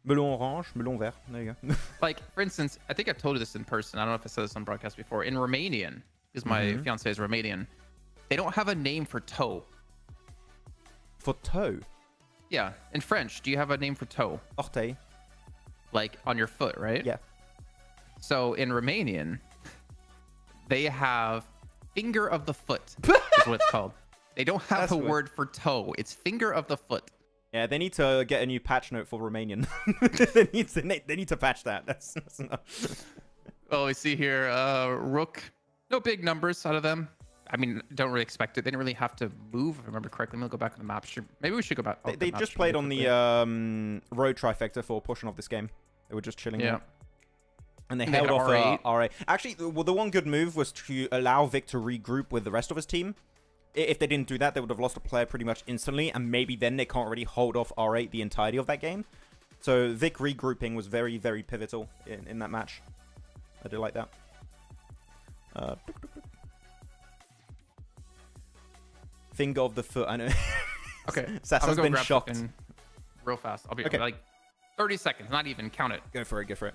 Melon orange, melon vert. There you go. Like, for instance, I think I've told you this in person. I don't know if I said this on broadcast before. In Romanian, because my fiance is Romanian, they don't have a name for toe. For toe? Yeah. In French, do you have a name for toe? Orteil. Like on your foot, right? Yeah. So in Romanian, they have finger of the foot is what it's called. They don't have a word for toe. It's finger of the foot. Yeah, they need to get a new patch note for Romanian. they need to patch that. That's enough. Oh, we see here, Rook. No big numbers out of them. I mean, don't really expect it. They didn't really have to move, if I remember correctly. We'll go back to the map stream. Maybe we should go back. They just played on the road trifecta for a portion of this game. They were just chilling there. And they held off R8. Actually, well, the one good move was to allow Vic to regroup with the rest of his team. If they didn't do that, they would have lost a player pretty much instantly, and maybe then they can't really hold off R8 the entirety of that game. So Vic regrouping was very, very pivotal in that match. I do like that. Finger of the foot, I know. Okay. Sassa's been shocked. Real fast. I'll be okay. like 30 seconds, not even. Count it. Go for it, go for it.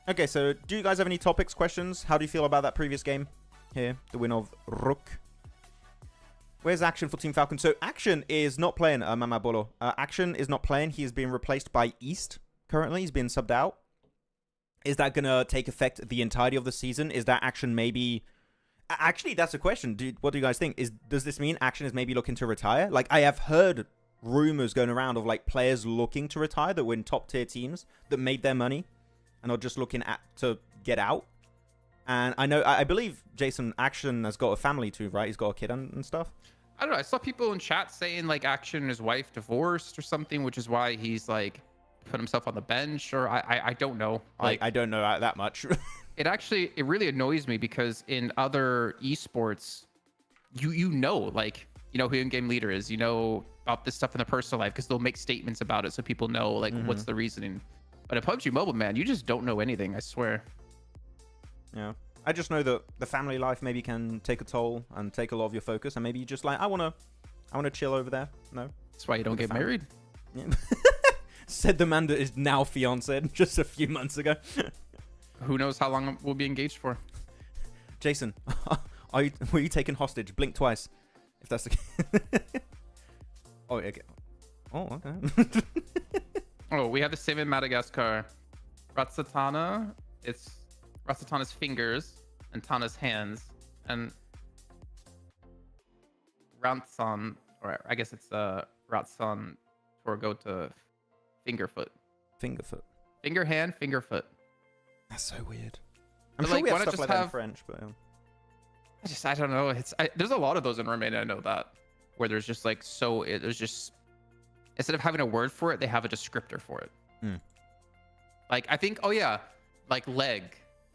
Okay, so do you guys have any topics, questions? How do you feel about that previous game? Here, the win of Rook. Where's Action for Team Falcon? So Action is not playing, Mama Bolo. Action is not playing. He is being replaced by East currently. He's being subbed out. Is that going to take effect the entirety of the season? Is that Action maybe... Actually, that's a question. What do you guys think? Does this mean Action is maybe looking to retire? Like, I have heard rumors going around of, like, players looking to retire that were in top-tier teams that made their money and are just looking to get out. And I believe Jason Action has got a family too, right? He's got a kid and stuff. I don't know. I saw people in chat saying like Action and his wife divorced or something, which is why he's like put himself on the bench. Or I don't know. Like I don't know that much. It really annoys me because in other esports, you know who in-game leader is, you know about this stuff in the personal life because they'll make statements about it so people know like what's the reasoning. But in PUBG Mobile, man, you just don't know anything. I swear. Yeah, I just know that the family life maybe can take a toll and take a lot of your focus, and maybe you just like I wanna chill over there. No, that's why you don't get married. Yeah. Said the man that is now fiancé just a few months ago. Who knows how long we'll be engaged for? Jason, were you taken hostage? Blink twice, if that's the case. Oh, okay. Oh, okay. Oh, we have the same in Madagascar. Ratsatana. It's Ratsatana's fingers and Tana's hands, and Rantsan, or I guess it's Ratsan Torgota Fingerfoot. Fingerfoot. Finger hand, fingerfoot. That's so weird. I'm but sure like, we have why not stuff just like that in have French, but I don't know. There's a lot of those in Romania. I know that where there's just like there's just instead of having a word for it, they have a descriptor for it. Like I think, oh yeah, like leg.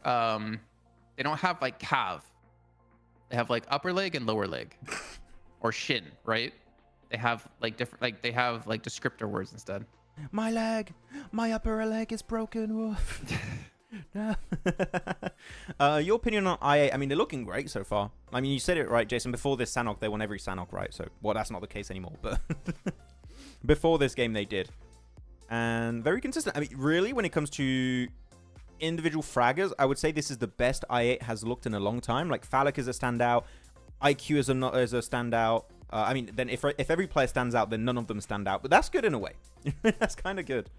They don't have like calf. They have like upper leg and lower leg, or shin, right? They have like different, like they have like descriptor words instead. My leg, my upper leg is broken. No. Your opinion on IA? I mean, they're looking great so far. I mean, you said it right, Jason. Before this Sanhok, they won every Sanhok, right? So, well, that's not the case anymore. But before this game, they did, and very consistent. I mean, really, when it comes to individual fraggers, I would say this is the best I8 has looked in a long time. Like Phallic is a standout, IQ is a standout. I mean, then if every player stands out, then none of them stand out. But that's good in a way. That's kind of good.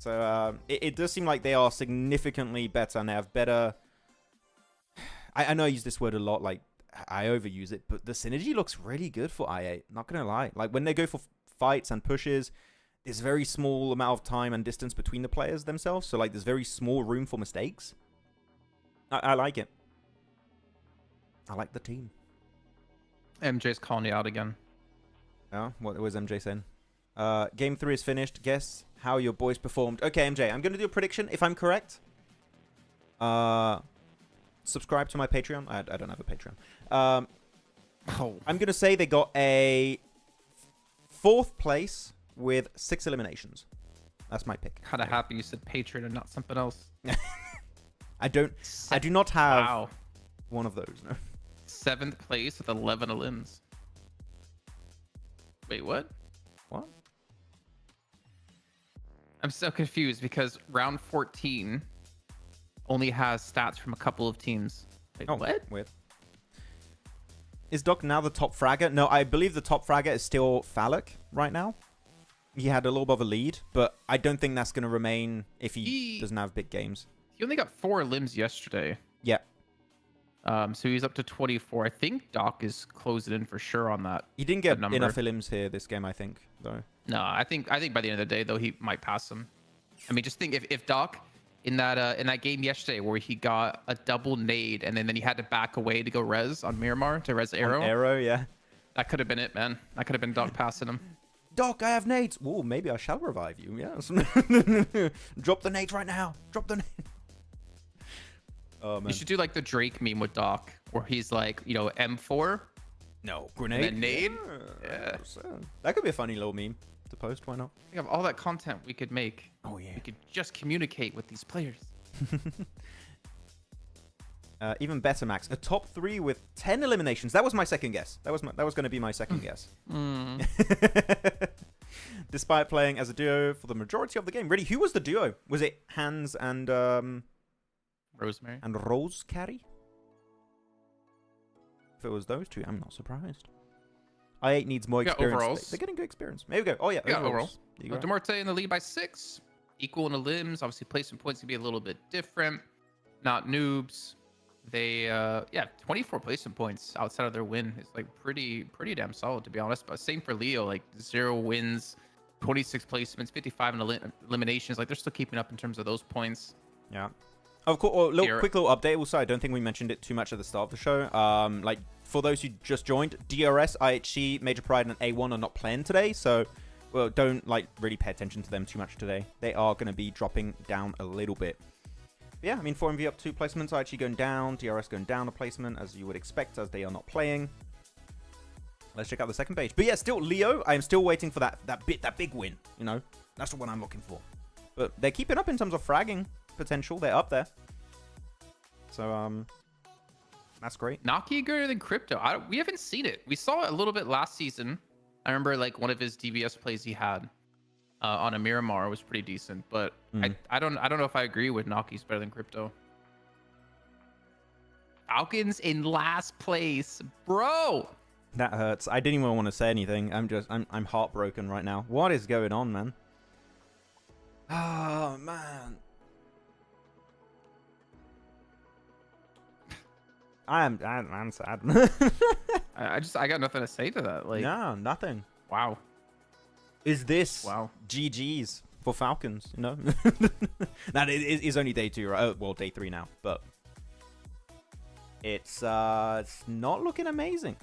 So it does seem like they are significantly better and they have better... I know I use this word a lot, like I overuse it, but the synergy looks really good for I8. Not going to lie. Like when they go for fights and pushes, there's very small amount of time and distance between the players themselves. So like there's very small room for mistakes. I like it. I like the team. MJ's calling you out again. Oh, what was MJ saying? Game 3 is finished. Guess how your boys performed. Okay, MJ, I'm going to do a prediction. If I'm correct, subscribe to my Patreon. I don't have a Patreon. I'm going to say they got a 4th place with 6 eliminations. That's my pick. Kind of happy you said Patreon and not something else. I do not have one of those. No. 7th place with 11 elims. Wait, what? What? I'm so confused because round 14 only has stats from a couple of teams. Wait, what? Weird. Is Doc now the top fragger? No, I believe the top fragger is still Phallic right now. He had a little bit of a lead, but I don't think that's going to remain if he doesn't have big games. He only got 4 limbs yesterday. Yeah. So he's up to 24. I think Doc is closing in for sure on that. He didn't get enough limbs here this game, I think, though. No, I think by the end of the day, though, he might pass him. I mean, just think if Doc in that game yesterday where he got a double nade and then he had to back away to go res on Miramar to res Arrow. Arrow, yeah. That could have been it, man. That could have been Doc passing him. Doc, I have nades. Ooh, maybe I shall revive you. Yes. Drop the nades right now. Drop the nade. Oh, man. You should do like the Drake meme with Doc, where he's like, you know, M4. No, grenade. And then nade. Yeah. That could be a funny little meme to post. Why not? Think of all that content we could make. Oh, yeah. We could just communicate with these players. Even better, Max. A top 3 with 10 eliminations. That was my second guess. That was going to be my second guess. Despite playing as a duo for the majority of the game. Really, who was the duo? Was it Hans and Rosemary and Rose Carry? If it was those two, I'm not surprised. I8 needs more experience. Overalls. They're getting good experience. There we go. Oh yeah, overalls. You go. Muerte in the lead by 6. Equal in the limbs. Obviously, placement points can be a little bit different. Not noobs. They 24 placement points outside of their win. It's like pretty damn solid, to be honest. But same for Leo, like 0 wins, 26 placements, 55 in eliminations. Like they're still keeping up in terms of those points. Yeah. Of course, quick little update. Also, I don't think we mentioned it too much at the start of the show. Like for those who just joined, DRS, IHC, Major Pride, and A1 are not playing today, so don't like really pay attention to them too much today. They are going to be dropping down a little bit. But yeah, I mean 4MV up 2 placements, IHC going down, DRS going down a placement as you would expect, as they are not playing. Let's check out the second page. But yeah, still Leo. I am still waiting for that big win. You know, that's the one I'm looking for. But they're keeping up in terms of fragging potential. They're up there. So that's great. Naki greater than Crypto. We haven't seen it. We saw it a little bit last season. I remember like one of his DVS plays he had on a Miramar was pretty decent, but I don't know if I agree with Naki's better than Crypto. Falcons in last place, bro. That hurts. I didn't even want to say anything. I'm heartbroken right now. What is going on, man? Oh man. I'm sad. I got nothing to say to that. Like, no, nothing. Wow. Is this wow GG's for Falcons? You know, that is only day 2, right? Well, day 3 now, but it's not looking amazing.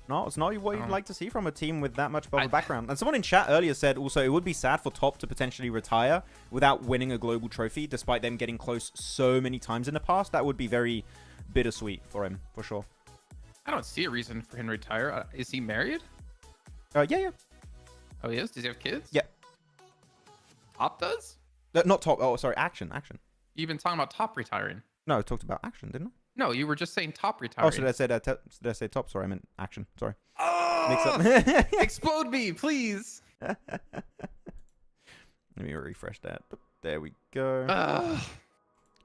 No, it's not what you'd like to see from a team with that much of a background. And someone in chat earlier said also it would be sad for Top to potentially retire without winning a global trophy, despite them getting close so many times in the past. That would be very bittersweet for him, for sure. I don't see a reason for him to retire. Is he married? Yeah. Oh, he is? Does he have kids? Yeah. Top does? Not Top. Oh, sorry. Action. You've been talking about Top retiring. No, I talked about Action, didn't I? No, you were just saying Top retiring. Oh, so did I say Top? Sorry, I meant Action. Sorry. Oh! Mix up. Explode me, please. Let me refresh that. There we go.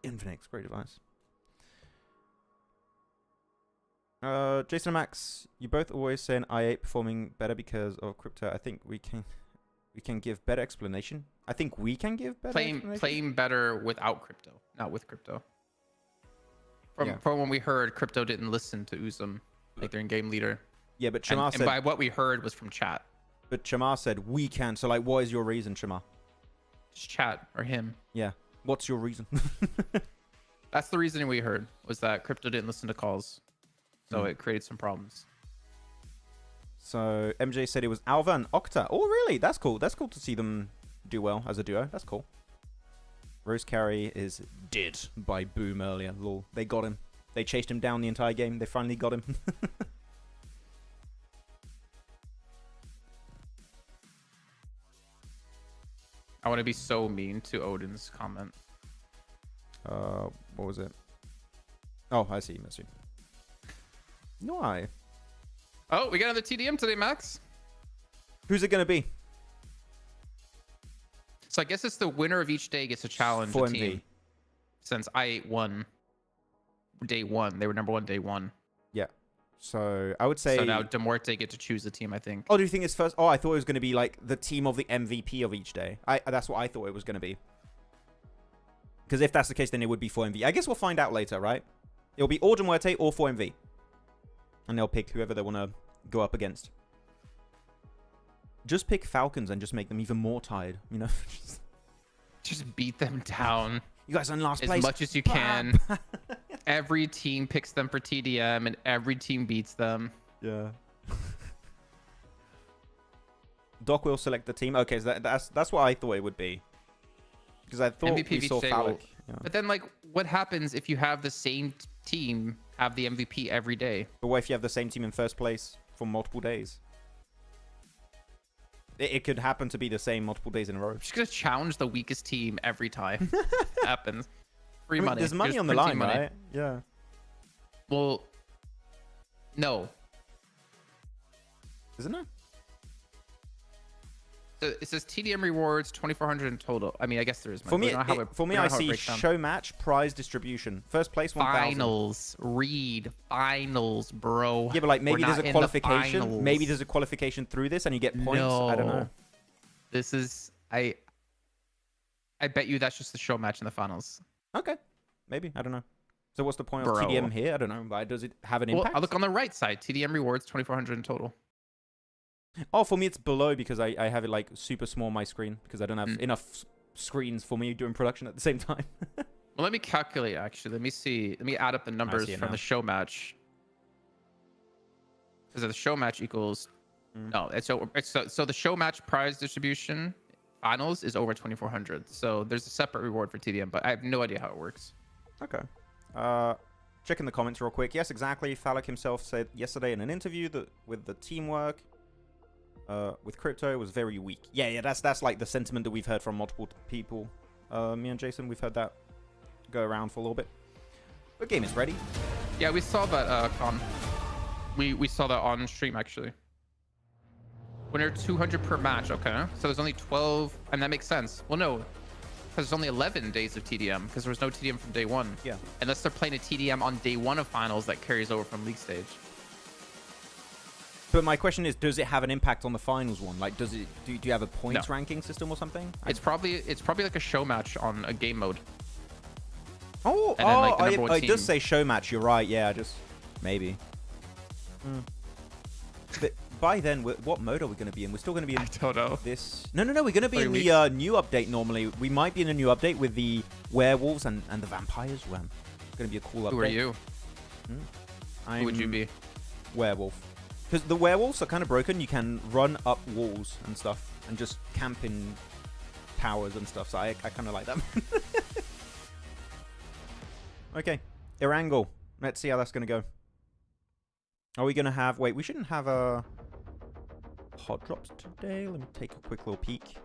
Infinix, great device. Jason and Max, you both always say an i8 performing better because of Crypto. I think we can give better explanation. I think we can give better explanation. Playing better without Crypto, not with Crypto. From when we heard, Crypto didn't listen to Uzum, like their in-game leader. Yeah, but Shamar said... And by what we heard was from chat. But Shamar said, we can. So, like, what is your reason, Shamar? Just chat, or him. Yeah. What's your reason? That's the reasoning we heard, was that Crypto didn't listen to calls. So it created some problems. So, MJ said it was Alva and Octa. Oh, really? That's cool. That's cool to see them do well as a duo. That's cool. Rose Carey is dead by Boom earlier. Lol. They got him. They chased him down the entire game. They finally got him. I want to be so mean to Odin's comment. What was it? Oh, I see. No, Oh, we got another TDM today, Max. Who's it going to be? So I guess it's the winner of each day gets a challenge a team. Since I8 won day 1. They were number 1 day 1. Yeah. So I would say... So now Muerte get to choose the team, I think. Oh, do you think it's first? Oh, I thought it was going to be like the team of the MVP of each day. That's what I thought it was going to be. Because if that's the case, then it would be 4MV. I guess we'll find out later, right? It'll be or Muerte or 4MV. And they'll pick whoever they want to go up against. Just pick Falcons and just make them even more tired, you know? Just beat them down You guys are in last as place. much as you can. Every team picks them for TDM, and every team beats them. Yeah. Doc will select the team. Okay, so that's what I thought it would be. Because I thought MVP we saw VJ Phallic. will- Yeah. But then, like, what happens if you have the same team have the MVP every day? But what if you have the same team in first place for multiple days? It could happen to be the same multiple days in a row. You're just gonna challenge the weakest team every time. Happens. Free I mean, money. there's money You're on the printing line, money. right? Yeah. Well, no. Isn't it? So it says TDM rewards 2,400 in total. I mean, I guess there is money. For me, We don't know how it- for me, we don't I know how it see breaks down. show match prize distribution. First place 1,000. Finals. Read finals, bro. Yeah, but like maybe We're there's not a in the qualification. finals. Maybe there's a qualification through this, and you get points. I don't know. No. This is I bet you that's just the show match in the finals. Okay, maybe I don't know. So what's the point Bro. of TDM here? I don't know. Why does it have an Well, impact? I look on the right side. TDM rewards 2,400 in total. Oh, for me it's below because I have it like super small on my screen because I don't have Mm. enough screens for me doing production at the same time. Well, let me calculate actually. Let me see. Let me add up the numbers see it from now. the show match. Because the show match equals no, so the show match prize distribution finals is over 2,400. So there's a separate reward for TDM, but I have no idea how it works. Okay. Checking the comments real quick. Yes, exactly. Phallic himself said yesterday in an interview that with the teamwork with crypto was very weak. Yeah, that's like the sentiment that we've heard from multiple people. Me and Jason, we've heard that go around for a little bit. The game is ready. Yeah, we saw that on we saw that on stream actually. Winner 200 per match. Okay, so there's only 12, and that makes sense. Well, no, because there's only 11 days of TDM because there was no TDM from day one. Yeah. Unless they're playing a TDM on day one of finals that carries over from league stage. But my question is, does it have an impact on the finals one? Like, does it? Do you have a points No. ranking system or something? It's probably like a show match on a game mode. Oh, And then, like, the number one it does team. say show match. You're right. Yeah, just maybe. But by then, what mode are we going to be in? We're still going to be in don't know. this. No. We're going to be 3 in weeks. the new update. Normally, we might be in a new update with the werewolves and the vampires. It's going to be a cool update. Who are you? I'm Who would you be? werewolf. Because the werewolves are kind of broken. You can run up walls and stuff and just camp in towers and stuff. So I kind of like that. Okay, Erangel. Let's see how that's going to go. Are we going to have... Wait, we shouldn't have hot drops today. Let me take a quick little peek.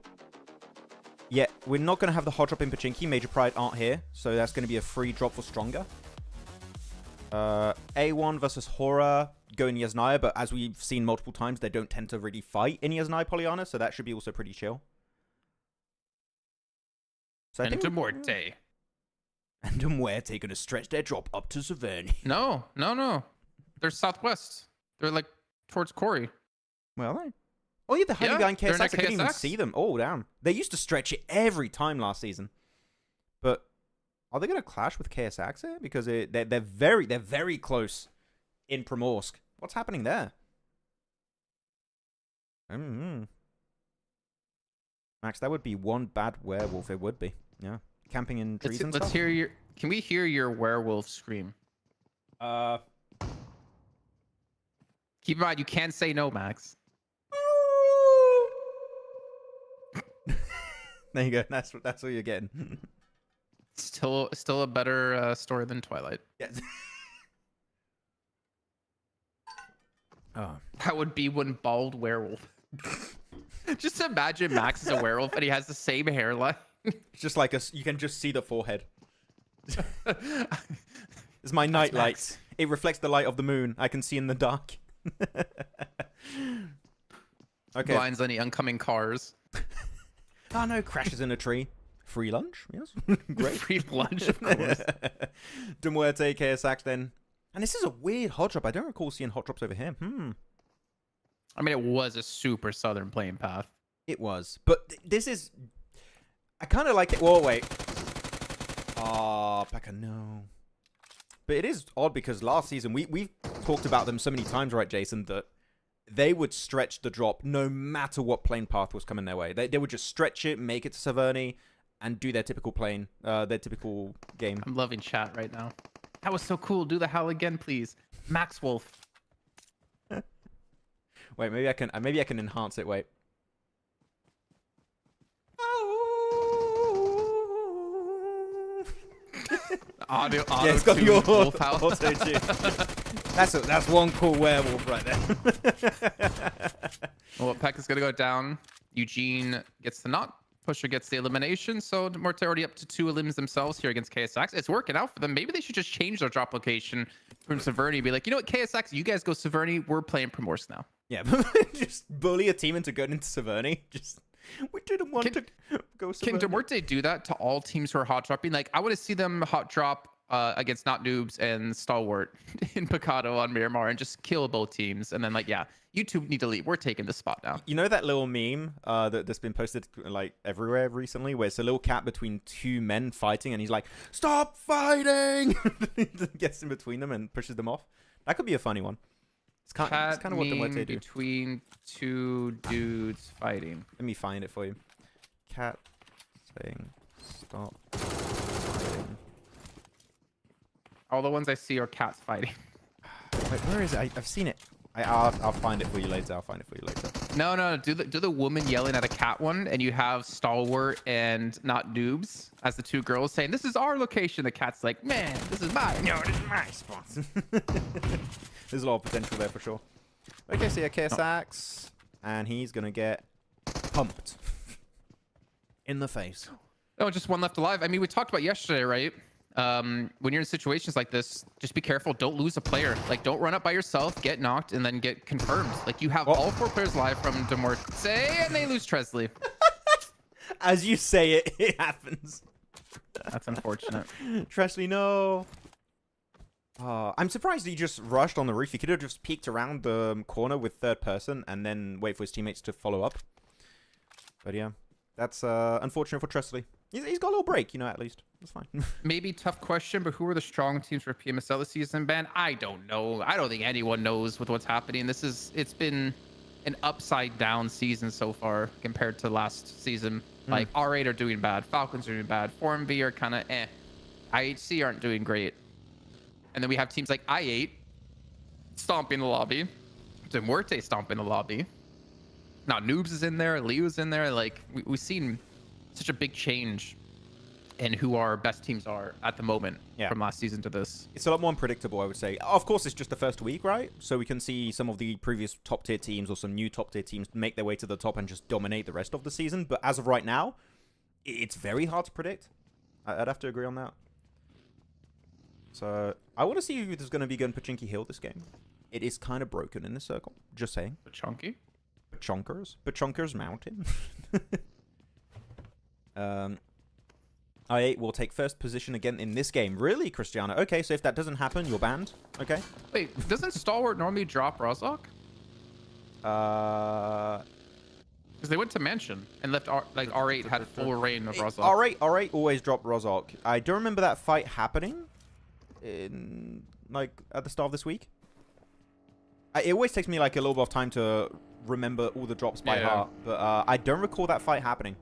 Yeah, we're not going to have the hot drop in Pachinki. Major Pride aren't here. So that's going to be a free drop for Stronger. A1 versus Horror go in Yasnaya, but as we've seen multiple times, they don't tend to really fight in Yasnaya Polyana, so that should be also pretty chill. So And to Muerte. And Muerte going to stretch their drop up to Saverni. No. They're southwest. They're like towards Corey. Well, they... Oh, yeah, the Honey Yeah, Guy and they're KSX, in I couldn't even KSX. see them. Oh, damn. They used to stretch it every time last season. But are they going to clash with KSX here? Because they're very close in Primorsk. What's happening there? Max, that would be one bad werewolf. It would be. Yeah. Camping in trees and Let's stuff. hear your. Can we hear your werewolf scream? Keep in mind, you can't say no, Max. There you go. That's what you're getting. Still a better story than Twilight. Yes. Oh. That would be one bald werewolf. Just imagine Max is a werewolf and he has the same hairline. It's just like you can just see the forehead. It's my night light. Max. It reflects the light of the moon. I can see in the dark. Okay. Blinds any oncoming cars. Oh no, crashes in a tree. Free lunch? Yes. Great. Free lunch, of course. De Muerte, KSX then. And this is a weird hot drop. I don't recall seeing hot drops over here. I mean, it was a super southern playing path. It was. But this is... I kind of like it. Whoa, wait. Oh, Becca, no. But it is odd because last season, we've talked about them so many times, right, Jason, that they would stretch the drop no matter what playing path was coming their way. They would just stretch it, make it to Saverni, and do their typical their typical game. I'm loving chat right now. That was so cool. Do the howl again, please. Max Wolf. Wait, maybe I can enhance it. Wait. Auto Yeah, it's got your wolf howl. auto-tune. That's one cool werewolf right there. Well, Peck is gonna go down. Eugene gets the knock. Pusher gets the elimination. So Muerte already up to 2 elims themselves here against KSX. It's working out for them. Maybe they should just change their drop location from Severny. Be like, you know what, KSX, you guys go Severny. We're playing Primorsk now. Yeah, just bully a team into going into Severny. We didn't want to go Severny. Can Muerte do that to all teams who are hot dropping? Like, I want to see them hot drop against Not Noobs and Stalwart in Picado on Miramar and just kill both teams. And then, like, yeah, you two need to leave. We're taking this spot now. You know that little meme that's been posted like everywhere recently, where it's a little cat between 2 men fighting, and he's like, "Stop fighting!" Gets in between them and pushes them off. That could be a funny one. It's kind of what the Muerte do. Between 2 dudes fighting. Let me find it for you. Cat saying, "Stop fighting." All the ones I see are cats fighting. Wait, where is it? I've seen it. I'll find it for you later. No. Do the woman yelling at a cat one, and you have Stalwart and Not Noobs as the 2 girls saying, "This is our location." The cat's like, "Man, this is mine." No, this is my spot. There's a lot of potential there for sure. Okay, so yeah, KSX, and he's gonna get pumped in the face. Oh, just 1 left alive. I mean, we talked about yesterday, right? When you're in situations like this, just be careful. Don't lose a player. Like, don't run up by yourself, get knocked, and then get confirmed. Like, you have all 4 players live from Demorte, and they lose Tresley. As you say it, it happens. That's unfortunate. Tresley, no. I'm surprised he just rushed on the roof. He could have just peeked around the corner with 3rd person and then wait for his teammates to follow up. But yeah, that's unfortunate for Tresley. He's got a little break, you know, at least. That's fine. Maybe tough question, but who are the strong teams for PMSL this season, Ben? I don't know. I don't think anyone knows with what's happening. It's been an upside down season so far compared to last season. Like, R8 are doing bad. Falcons are doing bad. 4MV are kind of eh. IHC aren't doing great. And then we have teams like I8 stomping the lobby. Muerte stomping the lobby. Now Noobs is in there. Leo's in there. Like, we've seen such a big change in who our best teams are at the moment from last season to this. It's a lot more unpredictable, I would say. Of course, it's just the first week, right? So we can see some of the previous top-tier teams or some new top-tier teams make their way to the top and just dominate the rest of the season. But as of right now, it's very hard to predict. I'd have to agree on that. So I want to see who's going to be going Pachinki Hill this game. It is kind of broken in this circle. Just saying. Pachonky? Pachonker's Mountain. I8 will take 1st position again in this game. Really, Cristiano? Okay, so if that doesn't happen, you're banned. Okay. Wait, doesn't Stalwart normally drop Rozok? Because they went to Mansion and left R8 had full reign of Rozok. R8 always dropped Rozok. I do remember that fight happening in at the start of this week. It always takes me like a little bit of time to remember all the drops by heart, but I don't recall that fight happening.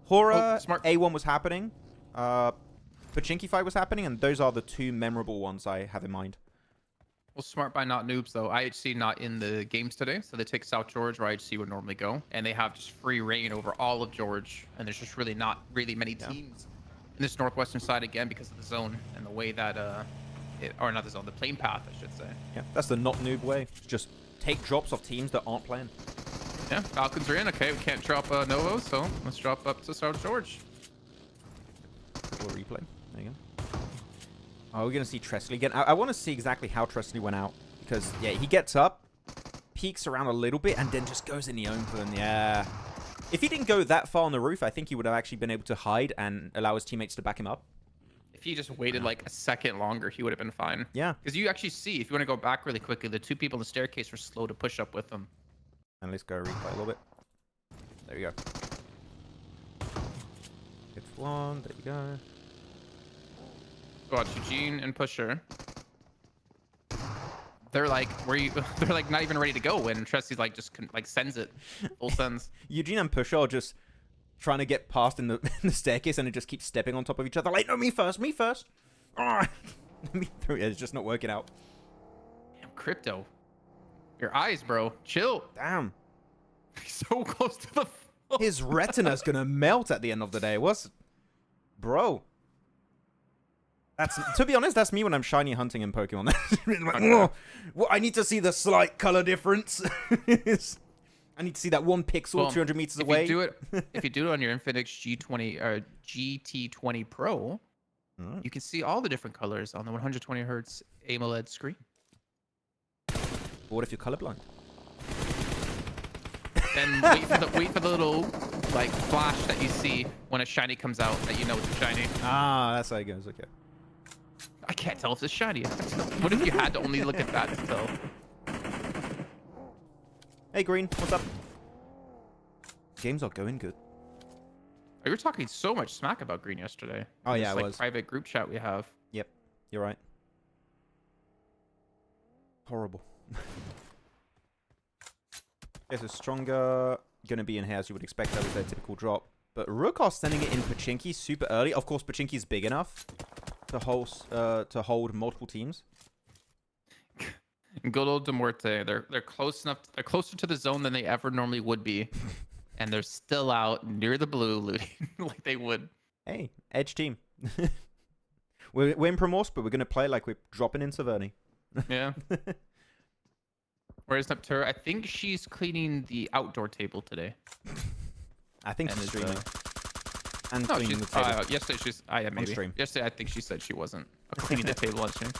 Horror A1 was happening. Pachinki fight was happening, and those are the 2 memorable ones I have in mind. Well, smart by Not Noobs, though. IHC not in the games today, so they take South George, where IHC would normally go, and they have just free reign over all of George, and there's just really not many teams in this northwestern side, again, because of the zone and the way that, or not the zone, the playing path, I should say. Yeah, that's the not noob way. Just take drops off teams that aren't playing. Yeah, Falcons are in. Okay, we can't drop Novo, so let's drop up to South George. Little replay. There you go. Oh, we're going to see Tresley again. I want to see exactly how Tresley went out. Because, yeah, he gets up, peeks around a little bit, and then just goes in the open. Yeah. If he didn't go that far on the roof, I think he would have actually been able to hide and allow his teammates to back him up. If he just waited like a second longer, he would have been fine. Yeah. Because you actually see, if you want to go back really quickly, the 2 people on the staircase were slow to push up with him. And let's go replay a little bit. There we go. Hit 1. There you go. Watch Eugene and Pusher. They're like, they're like not even ready to go when Tresley's like just like sends it full sends. Eugene and Pusher are just trying to get past in the, in the staircase, and it just keeps stepping on top of each other. Like, no, me first, me first. Me through. Yeah, it's just not working out. Damn, Crypto. Your eyes, bro. Chill. Damn. He's so close to the floor. His retina's gonna melt at the end of the day. Bro. That's, to be honest, that's me when I'm shiny hunting in Pokemon. Like, Okay. well, I need to see the slight color difference. I need to see that one pixel Well, 200 meters away. If you do it on your Infinix G20 or GT20 Pro, you can see all the different colors on the 120 hertz AMOLED screen. But what if you're colorblind? Then wait for the little like flash that you see when a shiny comes out that you know it's a shiny. Ah, that's how it goes. Okay. I can't tell if it's shiny. What if you had to only look at that to tell? Hey, Green, what's up? Games are going good. Oh, you were talking so much smack about Green yesterday. Oh, In yeah, this, I like, was. private group chat we have. Yep, you're right. Horrible. Okay, so Stronger gonna be in here as you would expect. That was their typical drop. But Rook are sending it in Pachinki super early. Of course, Pachinki is big enough to hold multiple teams. Good old Muerte. They're close enough. They're closer to the zone than they ever normally would be, and they're still out near the blue looting like they would. Hey, edge team. we're in Primorsk, but we're gonna play like we're dropping in Saverny. Yeah. Where's Neptune? I think she's cleaning the outdoor table today. I think And she's is, streaming. And No, cleaning she's. the table. Yesterday she's. Yeah, maybe. stream. Yesterday I think she said she wasn't cleaning the table on stream.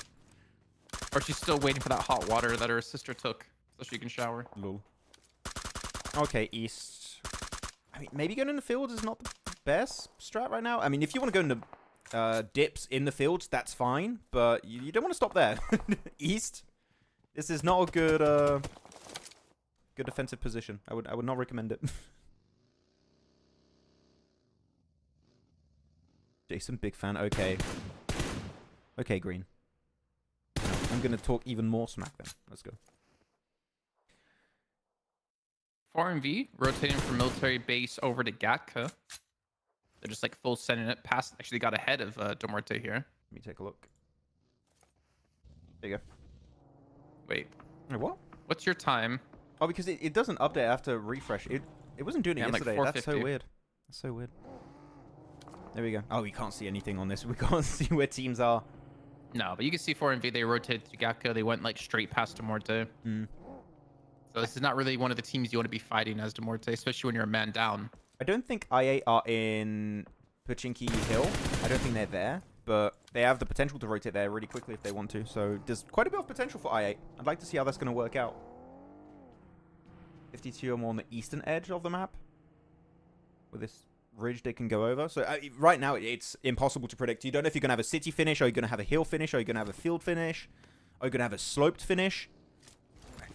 Or she's still waiting for that hot water that her sister took so she can shower. Lol. Okay, East. I mean, maybe going in the fields is not the best strat right now. I mean, if you want to go into dips in the fields, that's fine. But you don't want to stop there. East. This is not a good good defensive position. I would not recommend it. Jason, big fan. Okay. Okay, Green. I'm going to talk even more smack then. Let's go. 4MV rotating from military base over to Gatka. They're just like full sending it past. Actually, got ahead of Muerte here. Let me take a look. There you go. Wait, Wait, what? what's your time? Oh, because it doesn't update after refresh. It wasn't doing it Yeah, like yesterday. That's so 450. weird. That's so weird. There we go. Oh, we can't see anything on this. We can't see where teams are. No, but you can see 4MV. They rotated to Gatka. They went like straight past Muerte. Mm. So this is not really one of the teams you want to be fighting as Muerte, especially when you're a man down. I don't think IA are in Pachinki Hill. I don't think they're there, but they have the potential to rotate there really quickly if they want to. So there's quite a bit of potential for IA. I'd like to see how that's going to work out. 52 are more on the eastern edge of the map, with this ridge they can go over. So right now it's impossible to predict. You don't know if you're going to have a city finish, or you're going to have a hill finish, or you're going to have a field finish, or you're going to have a sloped finish.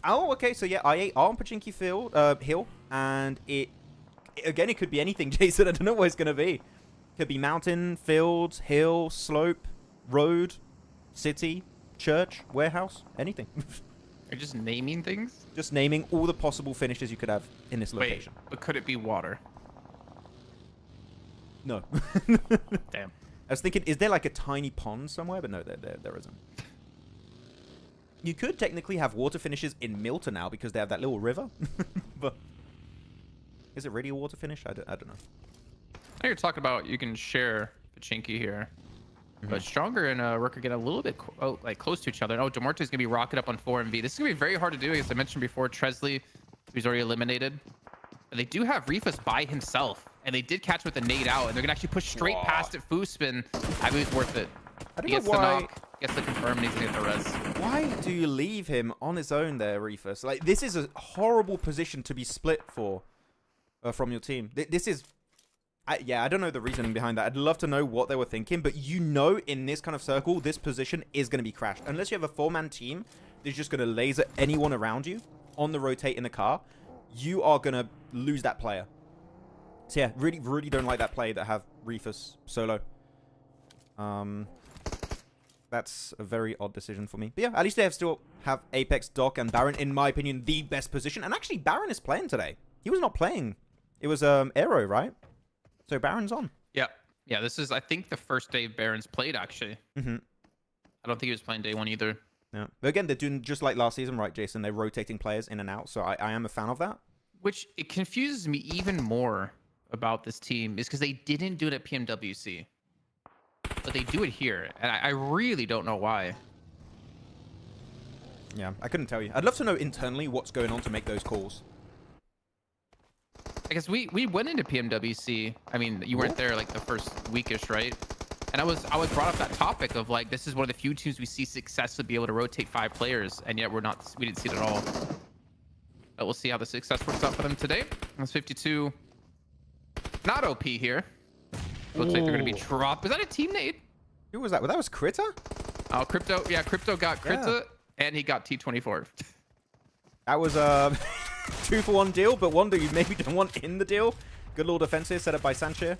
Oh, okay. So yeah, IA are on Pachinki hill, and again, it could be anything, Jason. I don't know what it's going to be. Could be mountain, fields, hill, slope, road, city, church, warehouse, anything. You're just naming things? Just naming all the possible finishes you could have in this Wait, location. but could it be water? No. Damn. I was thinking, is there like a tiny pond somewhere? But no, there isn't. You could technically have water finishes in Milton now because they have that little river. But is it really a water finish? I don't know. Now you're talking about you can share Pachinki here. But Stronger and Rook are getting a little bit close to each other. Oh, Muerte is going to be rocketed up on 4MV. This is going to be very hard to do, as I mentioned before. Tresley, who's already eliminated. But they do have Rifus by himself. And they did catch with a nade out. And they're going to actually push straight past it. Foo spin. I mean, it's worth it. I don't He know gets the why. knock, gets the confirm, and he's going to get the res. Why do you leave him on his own there, Rifus? Like, this is a horrible position to be split for from your team. This is... yeah, I don't know the reasoning behind that. I'd love to know what they were thinking, but you know in this kind of circle, this position is going to be crashed. Unless you have a 4-man team that's just going to laser anyone around you on the rotate in the car, you are going to lose that player. So yeah, really, really don't like that play that have Rifus solo. That's a very odd decision for me. But yeah, at least they still have Apex, Doc, and Baron, in my opinion, the best position. And actually, Baron is playing today. He was not playing. It was Aero, right? So Baron's on. Yeah. Yeah, this is, I think, the first day Baron's played, actually. Mm-hmm. I don't think he was playing day one either. Yeah. But again, they're doing just like last season, right, Jason? They're rotating players in and out. So I am a fan of that. Which, it confuses me even more about this team is because they didn't do it at PMWC. But they do it here. And I really don't know why. Yeah, I couldn't tell you. I'd love to know internally what's going on to make those calls. I guess we went into PMWC. I mean, you weren't there like the first weekish, right? And I was brought up that topic of like, this is one of the few teams we see successfully be able to rotate 5 players, and yet we didn't see it at all. But we'll see how the success works out for them today. That's 52. Not OP here. Looks like they're gonna be dropped. Is that a team nade? Who was that? Well, that was Critter? Oh, Crypto. Yeah, Crypto got Critta, and he got T24. That was a 2-for-1 deal, but one that you maybe don't want in the deal. Good little defensive set up by Sanchez.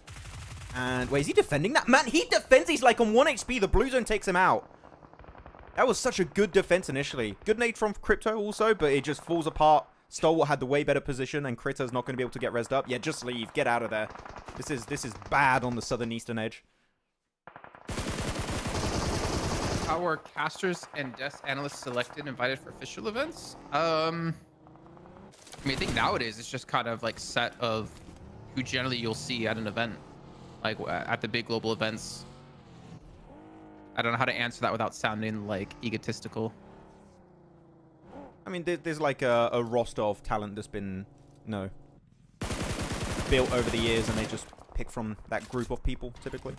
And wait, is he defending that? Man, he defends. He's like on 1 HP. The blue zone takes him out. That was such a good defense initially. Good nade from Crypto also, but it just falls apart. Stalwart had the way better position, and Critter's not going to be able to get rezzed up. Yeah, just leave. Get out of there. This is bad on the southern eastern edge. How were casters and desk analysts selected, invited for official events? I mean, I think nowadays it's just kind of like set of who generally you'll see at an event, like at the big global events. I don't know how to answer that without sounding like egotistical. I mean, there's like a roster of talent that's been, you know, built over the years, and they just pick from that group of people, typically.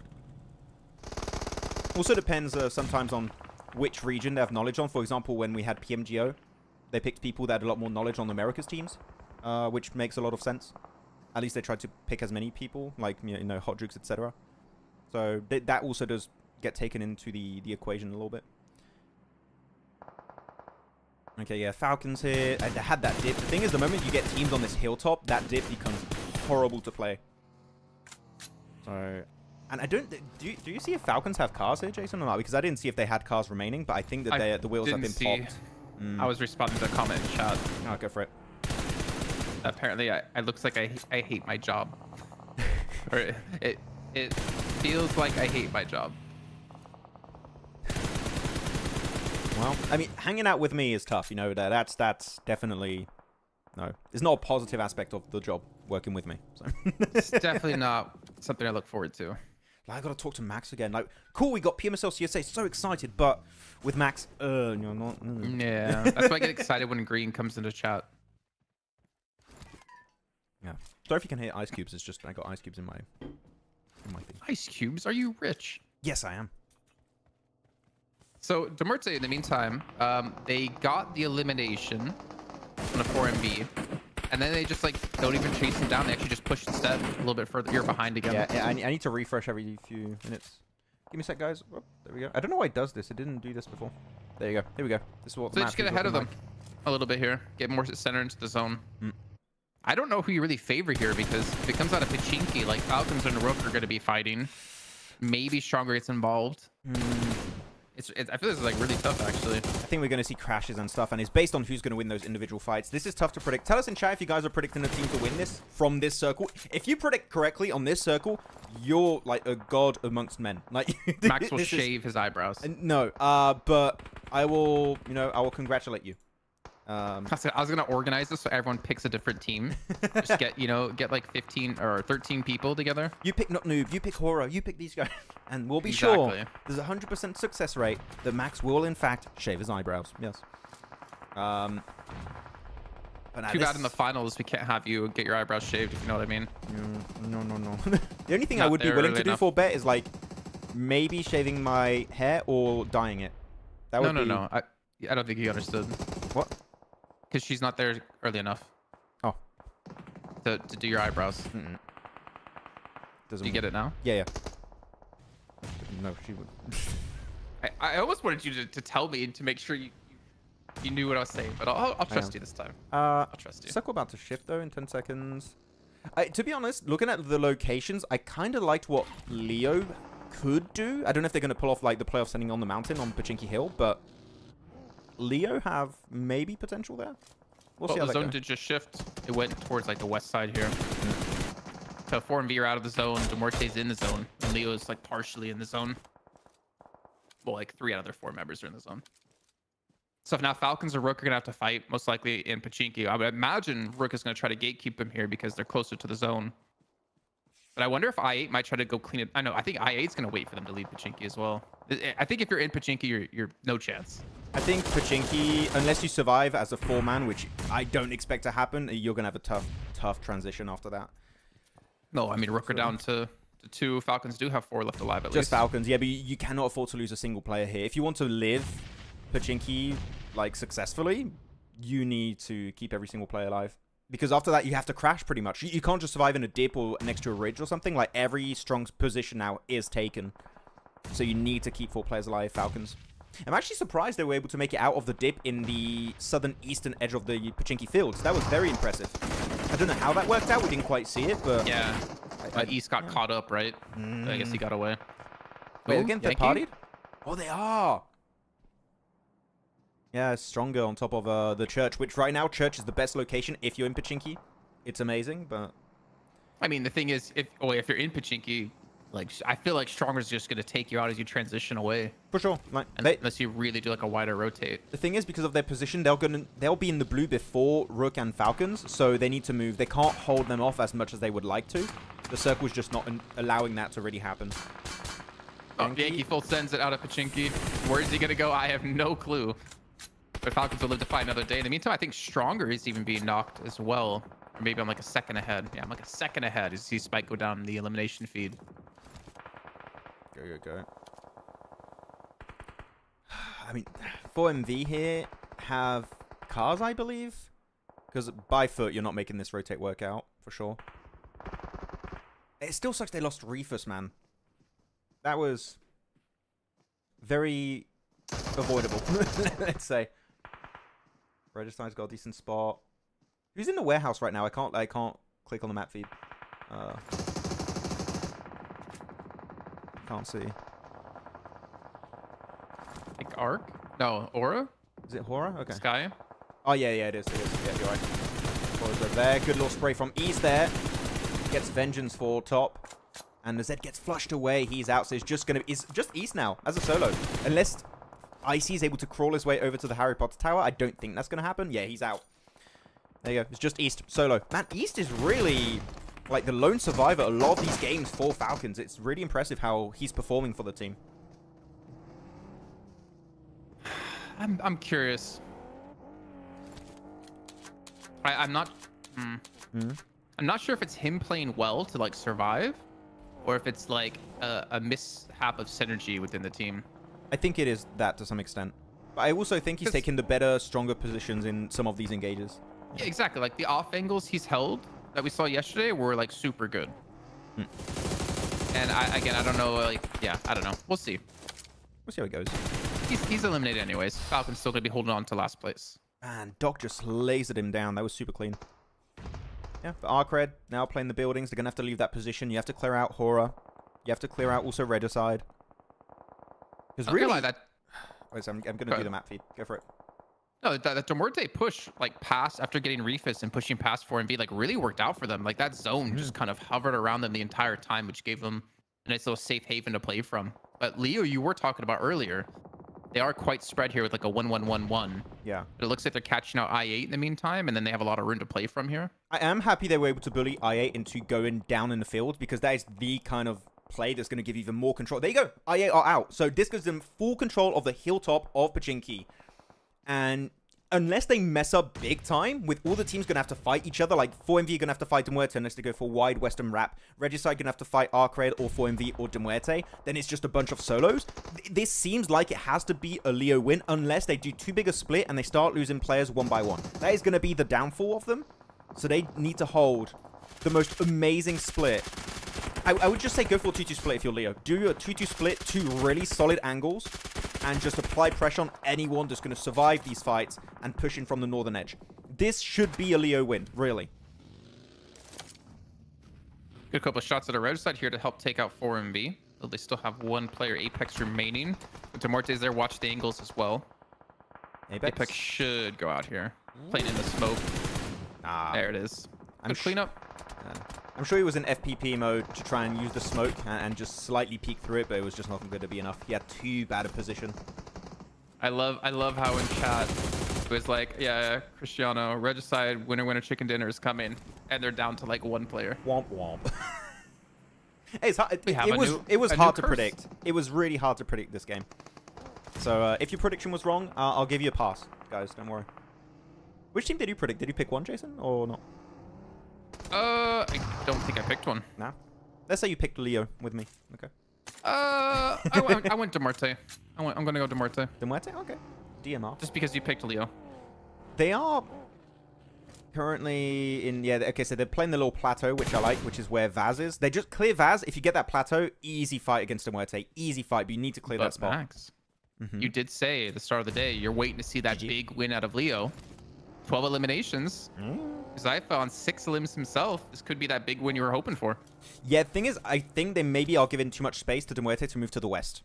Also depends sometimes on which region they have knowledge on. For example, when we had PMGO, they picked people that had a lot more knowledge on America's teams, which makes a lot of sense. At least they tried to pick as many people, like, you know, Hot Jukes, etc. So that also does get taken into the equation a little bit. Okay, yeah, Falcons here. They had that dip. The thing is, the moment you get teams on this hilltop, that dip becomes horrible to play. So, and I don't... Do you see if Falcons have cars here, Jason, or not? Because I didn't see if they had cars remaining, but I think that the wheels have been popped. I was responding to a comment in chat. Oh, go for it. Apparently, it looks like I hate my job. Or it feels like I hate my job. Well, I mean, hanging out with me is tough, you know. That's definitely... No. It's not a positive aspect of the job, working with me. So. It's definitely not something I look forward to. I gotta talk to Max again. Like, cool, we got PMSL CSA, so excited, but with Max, you're not... Yeah, that's why I get excited when Green comes into chat. Yeah. Sorry if you can hear ice cubes, it's just I got ice cubes in my thing. Ice cubes? Are you rich? Yes, I am. So, Muerte, in the meantime, they got the elimination on a 4MB, and then they just, like, don't even chase him down. They actually just push instead a little bit further. You're behind again. Yeah, I need to refresh every few minutes. Give me a sec, guys. Oh, there we go. I don't know why it does this. It didn't do this before. There you go. Here we go. This is what So just get ahead of them a little bit here. Get more center into the zone. I don't know who you really favor here, because if it comes out of Pachinki, like, Falcons and Rook are going to be fighting. Maybe Stronger gets involved. I feel this is like really tough, actually. I think we're going to see crashes and stuff, and it's based on who's going to win those individual fights. This is tough to predict. Tell us in chat if you guys are predicting a team to win this from this circle. If you predict correctly on this circle, you're like a god amongst men. Like Max will shave his eyebrows. No, but I will, I will congratulate you. I was gonna organize this so everyone picks a different team. Just get like 15 or 13 people together. You pick Not Noob, you pick Horror, you pick these guys, and we'll be sure there's a 100% success rate that Max will in fact shave his eyebrows. Yes. But too bad in the finals we can't have you get your eyebrows shaved, if you know what I mean. No. The only thing I would be willing to do for bet is like maybe shaving my hair or dyeing it. That would No. I don't think you understood. What? Because she's not there early enough. Oh. To do your eyebrows. Do you get it now? Yeah. No, she would. I almost wanted you to tell me to make sure you knew what I was saying, but I'll trust you this time. I'll trust you. Circle about to shift though in 10 seconds. To be honest, looking at the locations, I kind of liked what Leo could do. I don't know if they're going to pull off like the playoff sending on the mountain on Pachinki Hill, but Leo have maybe potential there. We'll see how the that zone goes. did just shift. It went towards like the west side here. So 4MV are out of the zone. Muerte's in the zone. And Leo is like partially in the zone. Well, like 3 out of their 4 members are in the zone. So if now Falcons or Rook are going to have to fight, most likely in Pachinki. I would imagine Rook is going to try to gatekeep them here because they're closer to the zone. But I wonder if I8 might try to go clean it. I know. I think I8's going to wait for them to leave Pachinki as well. I think if you're in Pachinki, you're no chance. I think Pachinki, unless you survive as a 4-man, which I don't expect to happen, you're going to have a tough transition after that. No, I mean, Rook are down to 2. Falcons do have 4 left alive at least. Just Falcons, yeah, but you cannot afford to lose a single player here. If you want to live Pachinki, like, successfully, you need to keep every single player alive. Because after that, you have to crash pretty much. You can't just survive in a dip or next to a ridge or something. Like, every strong position now is taken. So you need to keep 4 players alive, Falcons. I'm actually surprised they were able to make it out of the dip in the southern eastern edge of the Pachinki fields. That was very impressive. I don't know how that worked out. We didn't quite see it, but... Yeah. East got caught up, right? I guess he got away. Wait, again, they're partied? Oh, they are! Yeah, stronger on top of the church, which right now, church is the best location if you're in Pachinki. It's amazing, but... I mean, the thing is, if you're in Pachinki, like, I feel like Stronger's just going to take you out as you transition away. For sure. Like, unless you really do, like, a wider rotate. The thing is, because of their position, they'll be in the blue before Rook and Falcons, so they need to move. They can't hold them off as much as they would like to. The circle's just not allowing that to really happen. Oh, Yankee full sends it out of Pachinki. Where is he going to go? I have no clue. But Falcons will live to fight another day. In the meantime, I think Stronger is even being knocked as well. Or maybe I'm like a second ahead. Yeah, I'm like a second ahead as you see Spike go down in the elimination feed. Go. I mean, 4MV here have cars, I believe. Because by foot, you're not making this rotate work out, for sure. It still sucks they lost Reefus, man. That was very avoidable, let's say. Register's got a decent spot. Who's in the warehouse right now? I can't click on the map feed. Can't see. Like Arc? No, Aura? Is it Hora? Okay. Sky? Oh, yeah, it is. Yeah, you're right. Hora's over there. Good little spray from East there. Gets Vengeance for top. And the Zed gets flushed away. He's out, so it's just East now as a solo. Unless Icy is able to crawl his way over to the Harry Potter Tower. I don't think that's going to happen. Yeah, he's out. There you go. It's just East solo. Man, East is really... like the lone survivor a lot of these games for Falcons. It's really impressive how he's performing for the team. I'm curious. I'm not I'm not sure if it's him playing well to like survive or if it's like a mishap of synergy within the team. I think it is that to some extent. But I also think he's taking the better, stronger positions in some of these engages. Yeah, exactly. Like the off angles he's held that we saw yesterday were like super good. And I don't know, like, yeah, I don't know. We'll see. We'll see how it goes. He's eliminated anyways. Falcon's still gonna be holding on to last place. Man, Doc just lasered him down. That was super clean. Yeah, but Arcred now playing the buildings. They're gonna have to leave that position. You have to clear out Hora. You have to clear out also Regicide. Because really, like that. Wait, so I'm gonna do the map feed. Go for it. No, that Muerte push, like, past after getting Refus and pushing past 4MV, like, really worked out for them. Like, that zone just kind of hovered around them the entire time, which gave them a nice little safe haven to play from. But Leo, you were talking about earlier, they are quite spread here with, like, a 1-1-1-1. Yeah. But it looks like they're catching out I8 in the meantime, and then they have a lot of room to play from here. I am happy they were able to bully I8 into going down in the field, because that is the kind of play that's going to give even more control. There you go. I8 are out. So this gives them full control of the hilltop of Pachinki. And unless they mess up big time, with all the teams going to have to fight each other, like 4MV are going to have to fight Muerte unless they go for wide western wrap. Regicide going to have to fight Arcred or 4MV or Muerte. Then it's just a bunch of solos. This seems like it has to be a Leo win unless they do too big a split and they start losing players one by one. That is going to be the downfall of them. So they need to hold the most amazing split. I would just say go for a 2-2 split if you're Leo. Do a 2-2 split, 2 really solid angles, and just apply pressure on anyone that's going to survive these fights and push in from the northern edge. This should be a Leo win, really. Good couple of shots at a red side here to help take out 4MV. Though they still have one player, Apex, remaining. But Muerte's there, watch the angles as well. Apex should go out here. Playing in the smoke. There it is. Good cleanup. I'm sure he was in FPP mode to try and use the smoke and just slightly peek through it, but it was just not going to be enough. He had too bad a position. I love how in chat it was like, yeah, Cristiano, Regicide, winner chicken dinner is coming, and they're down to like 1 player. Womp womp. Hey, it's hard. It was a hard new to curse. predict. It was really hard to predict this game. So if your prediction was wrong, I'll give you a pass, guys. Don't worry. Which team did you predict? Did you pick one, Jason, or not? I don't think I picked one. Nah. Let's say you picked Leo with me. Okay. I went to Muerte. I'm gonna go to Muerte. The Muerte? Okay. DMR. Just because you picked Leo. They are currently in... Yeah, okay, so they're playing the little plateau, which I like, which is where Vaz is. They just clear Vaz. If you get that plateau, easy fight against the Muerte. Easy fight, but you need to clear that spot. Max, you did say at the start of the day, you're waiting to see that big win out of Leo. 12 eliminations. Zypha on 6 elims himself. This could be that big win you were hoping for. Yeah, the thing is, I think they maybe are giving too much space to the Muerte to move to the west.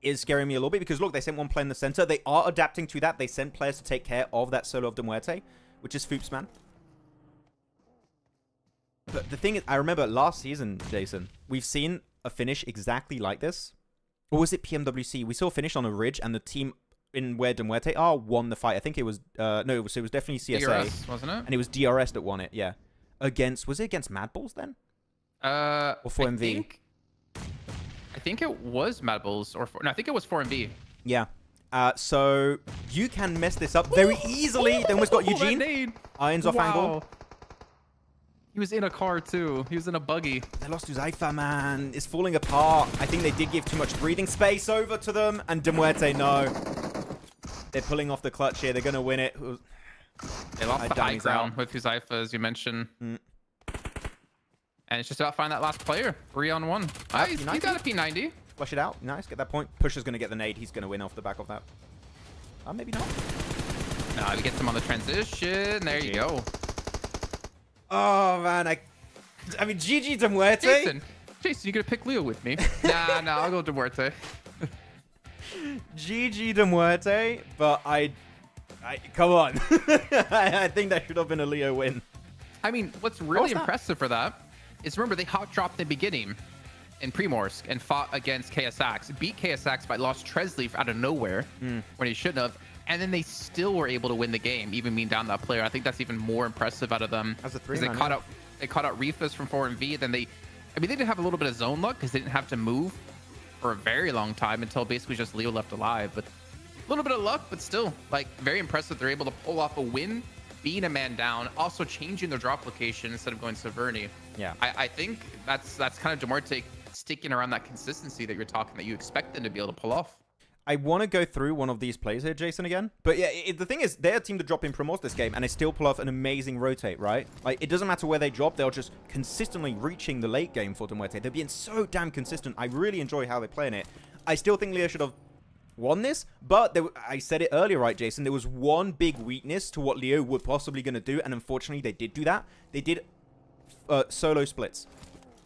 Is scaring me a little bit because, look, they sent one player in the center. They are adapting to that. They sent players to take care of that solo of the Muerte, which is Foopsman. But the thing is, I remember last season, Jason, we've seen a finish exactly like this. Or was it PMWC? We saw a finish on a ridge and the team in where the Muerte are won the fight. I think it was, no, it was definitely CSA. DRS, wasn't it? And it was DRS that won it, yeah. Was it against Mad Bulls then? Or 4MV? I think it was Mad Bulls, no, I think it was 4MV. Yeah. So you can mess this up very easily. They almost got Eugene. Irons off angle. He was in a car too. He was in a buggy. They lost to Zypha, man. It's falling apart. I think they did give too much breathing space over to them. And De Muerte, no. They're pulling off the clutch here. They're going to win it. They lost the high ground with Zypha, as you mentioned. And it's just about finding that last player. 3-on-1. He's got a P90. Flush it out. Nice. Get that point. Pusher's going to get the nade. He's going to win off the back of that. Maybe not. No, he gets him on the transition. There you go. Oh, man. I mean, GG De Muerte. Jason, you gonna pick Leo with me? Nah, I'll go De Muerte. GG De Muerte, but I come on. I think that should have been a Leo win. I mean, what's really impressive for that is, remember, they hot dropped the beginning in Primorsk and fought against KSX, beat KSX, but lost Tresleaf out of nowhere when he shouldn't have. And then they still were able to win the game, even being down that player. I think that's even more impressive out of them. As a 3-man, they caught out Rifas from 4MV. Then they did have a little bit of zone luck because they didn't have to move for a very long time until basically just Leo left alive. But a little bit of luck, but still, like, very impressive. They're able to pull off a win, being a man down, also changing their drop location instead of going Severny. Yeah, I think that's kind of De Muerte sticking around that consistency that you're talking, that you expect them to be able to pull off. I want to go through one of these plays here, Jason, again. But yeah, the thing is, they're a team to drop in Primorsk this game, and they still pull off an amazing rotate, right? Like, it doesn't matter where they drop, they're just consistently reaching the late game for De Muerte. They're being so damn consistent. I really enjoy how they're playing it. I still think Leo should have won this, but I said it earlier, right, Jason? There was one big weakness to what Leo were possibly going to do, and unfortunately, they did do that. They did solo splits.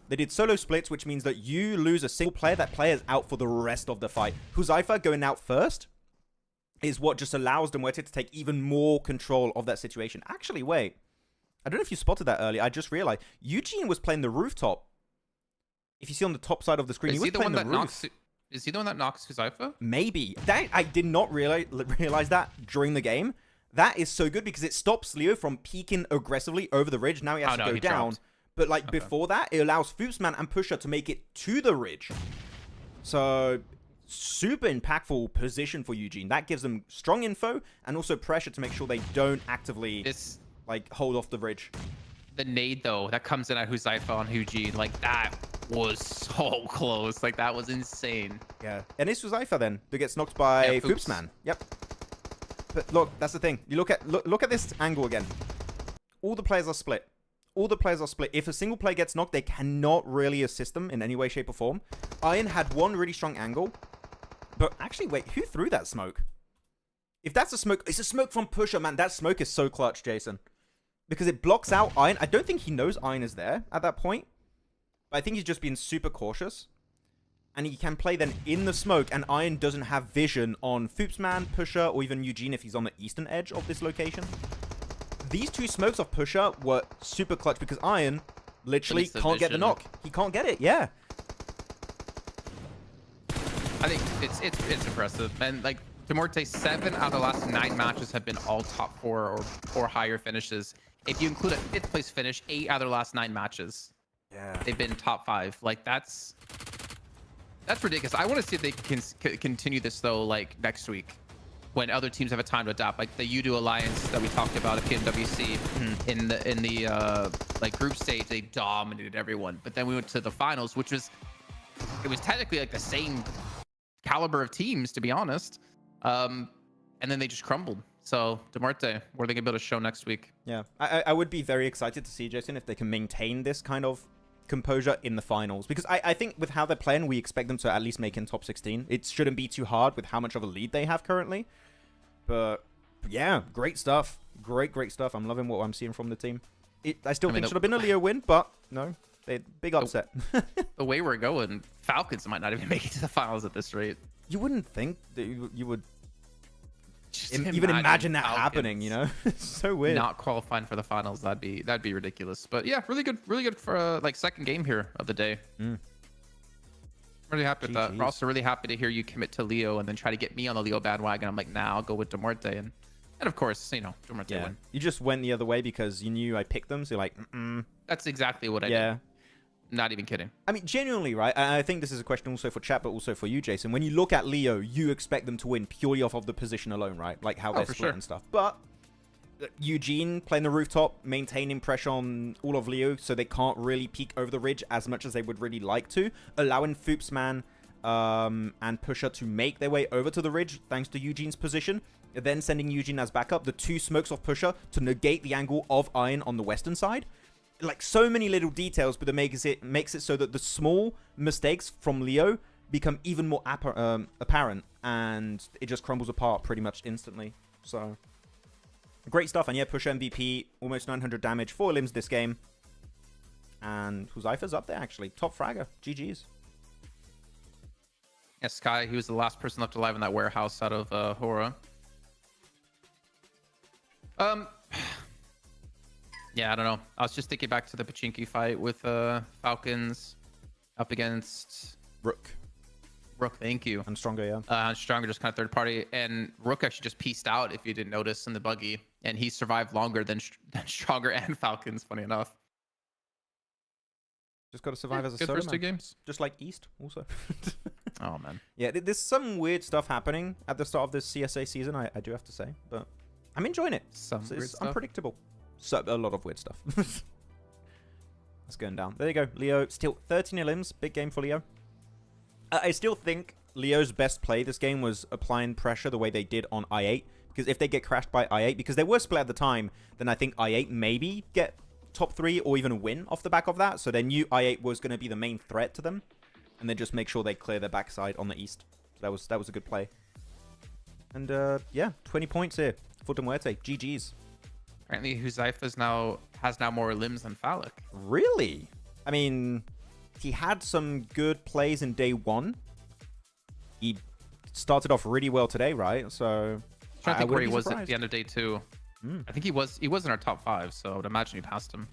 They did solo splits, which means that you lose a single player. That player is out for the rest of the fight. Huzaifa going out first is what just allows De Muerte to take even more control of that situation. Actually, wait. I don't know if you spotted that earlier. I just realized Eugene was playing the rooftop. If you see on the top side of the screen, he was playing the roof. Is he the one that knocks Huzaifa? Maybe. I did not realize that during the game. That is so good because it stops Leo from peeking aggressively over the ridge. Now he has to go down. Dropped. But, like, before that, it allows Foopsman and Pusher to make it to the ridge. So, super impactful position for Eugene. That gives them strong info and also pressure to make sure they don't actively, hold off the ridge. The nade, though, that comes in at Huzaifa on Eugene. Like, that was so close. Like, that was insane. Yeah. And it's Huzaifa, then, that gets knocked by Foopsman. Yep. But, look, that's the thing. You look at this angle again. All the players are split. All the players are split. If a single player gets knocked, they cannot really assist them in any way, shape, or form. Iron had one really strong angle. But actually, wait, who threw that smoke? If that's a smoke, it's a smoke from Pusher, man. That smoke is so clutch, Jason. Because it blocks out Iron. I don't think he knows Iron is there at that point. But I think he's just being super cautious. And he can play then in the smoke, and Iron doesn't have vision on Foopsman, Pusher, or even Eugene if he's on the eastern edge of this location. these two smokes off Pusher were super clutch because Iron literally Release the can't get the vision. knock. He can't get it. Yeah. I think it's impressive. And like Muerte, 7 out of the last 9 matches have been all top 4 or higher finishes. If you include a 5th place finish, 8 out of the last 9 matches, Yeah. they've been top 5. Like that's ridiculous. I want to see if they can continue this though, like next week, when other teams have a time to adapt. Like the UDO Alliance that we talked about at PMWC in the like group stage, they dominated everyone. But then we went to the finals, which was technically like the same caliber of teams, to be honest. And then they just crumbled. So Muerte, what are they gonna be able to show next week? Yeah, I would be very excited to see, Jason, if they can maintain this kind of composure in the finals. Because I think with how they're playing, we expect them to at least make in top 16. It shouldn't be too hard with how much of a lead they have currently. But yeah, great stuff. Great stuff. I'm loving what I'm seeing from the team. I still think it should have been a Leo win, but no, big upset. The way we're going, Falcons might not even make it to the finals at this rate. You wouldn't think that you would Just even imagine that Falcons happening, you know? It's so weird. not qualifying for the finals. That'd be ridiculous. But yeah, really good for like second game here of the day. Really happy with that. We're also really happy to hear you commit to Leo and then try to get me on the Leo bandwagon. I'm like, nah, I'll go with Muerte, and of course, you know, Muerte Yeah. win. You just went the other way because you knew I picked them, so you're like, That's exactly what I yeah. did. Not even kidding. I mean, genuinely, right? And I think this is a question also for chat, but also for you, Jason. When you look at Leo, you expect them to win purely off of the position alone, right? Like how they're for split sure. and stuff. But Eugene playing the rooftop, maintaining pressure on all of Leo, so they can't really peek over the ridge as much as they would really like to, allowing Foopsman and Pusher to make their way over to the ridge thanks to Eugene's position, then sending Eugene as backup, the 2 smokes off Pusher to negate the angle of Iron on the western side. Like so many little details, but it makes it so that the small mistakes from Leo become even more apparent, and it just crumbles apart pretty much instantly. So great stuff. And yeah, Pusher MVP, almost 900 damage, 4 limbs this game, and Huzaifa's up there actually, top fragger. GG's. Yeah, Sky, he was the last person left alive in that warehouse out of Hora. Yeah, I don't know. I was just thinking back to the Pachinki fight with Falcons up against Rook. Thank you. And Stronger, yeah. And Stronger just kind of third party. And Rook actually just pieced out, if you didn't notice, in the buggy. And he survived longer than Stronger and Falcons, funny enough. Just got to survive as a Good solo first 2 man. games. Just like East, also. Oh, man. Yeah, there's some weird stuff happening at the start of this CSA season, I do have to say. But I'm enjoying it. Some It's weird stuff. unpredictable. So, a lot of weird stuff. It's going down. There you go. Leo, still 13 limbs. Big game for Leo. I still think Leo's best play this game was applying pressure the way they did on I8. Because if they get crashed by I8, because they were split at the time, then I think I8 maybe get top 3 or even a win off the back of that. So they knew I8 was going to be the main threat to them. And then just make sure they clear their backside on the east. So that was a good play. And yeah, 20 points here for Muerte. GG's. Apparently, Huzaifa has now more limbs than Phallic. Really? I mean, he had some good plays in day 1. He started off really well today, right? So I'm trying to think where he was at surprised. the end of day 2. I think he was in our top 5, so I would imagine you passed him.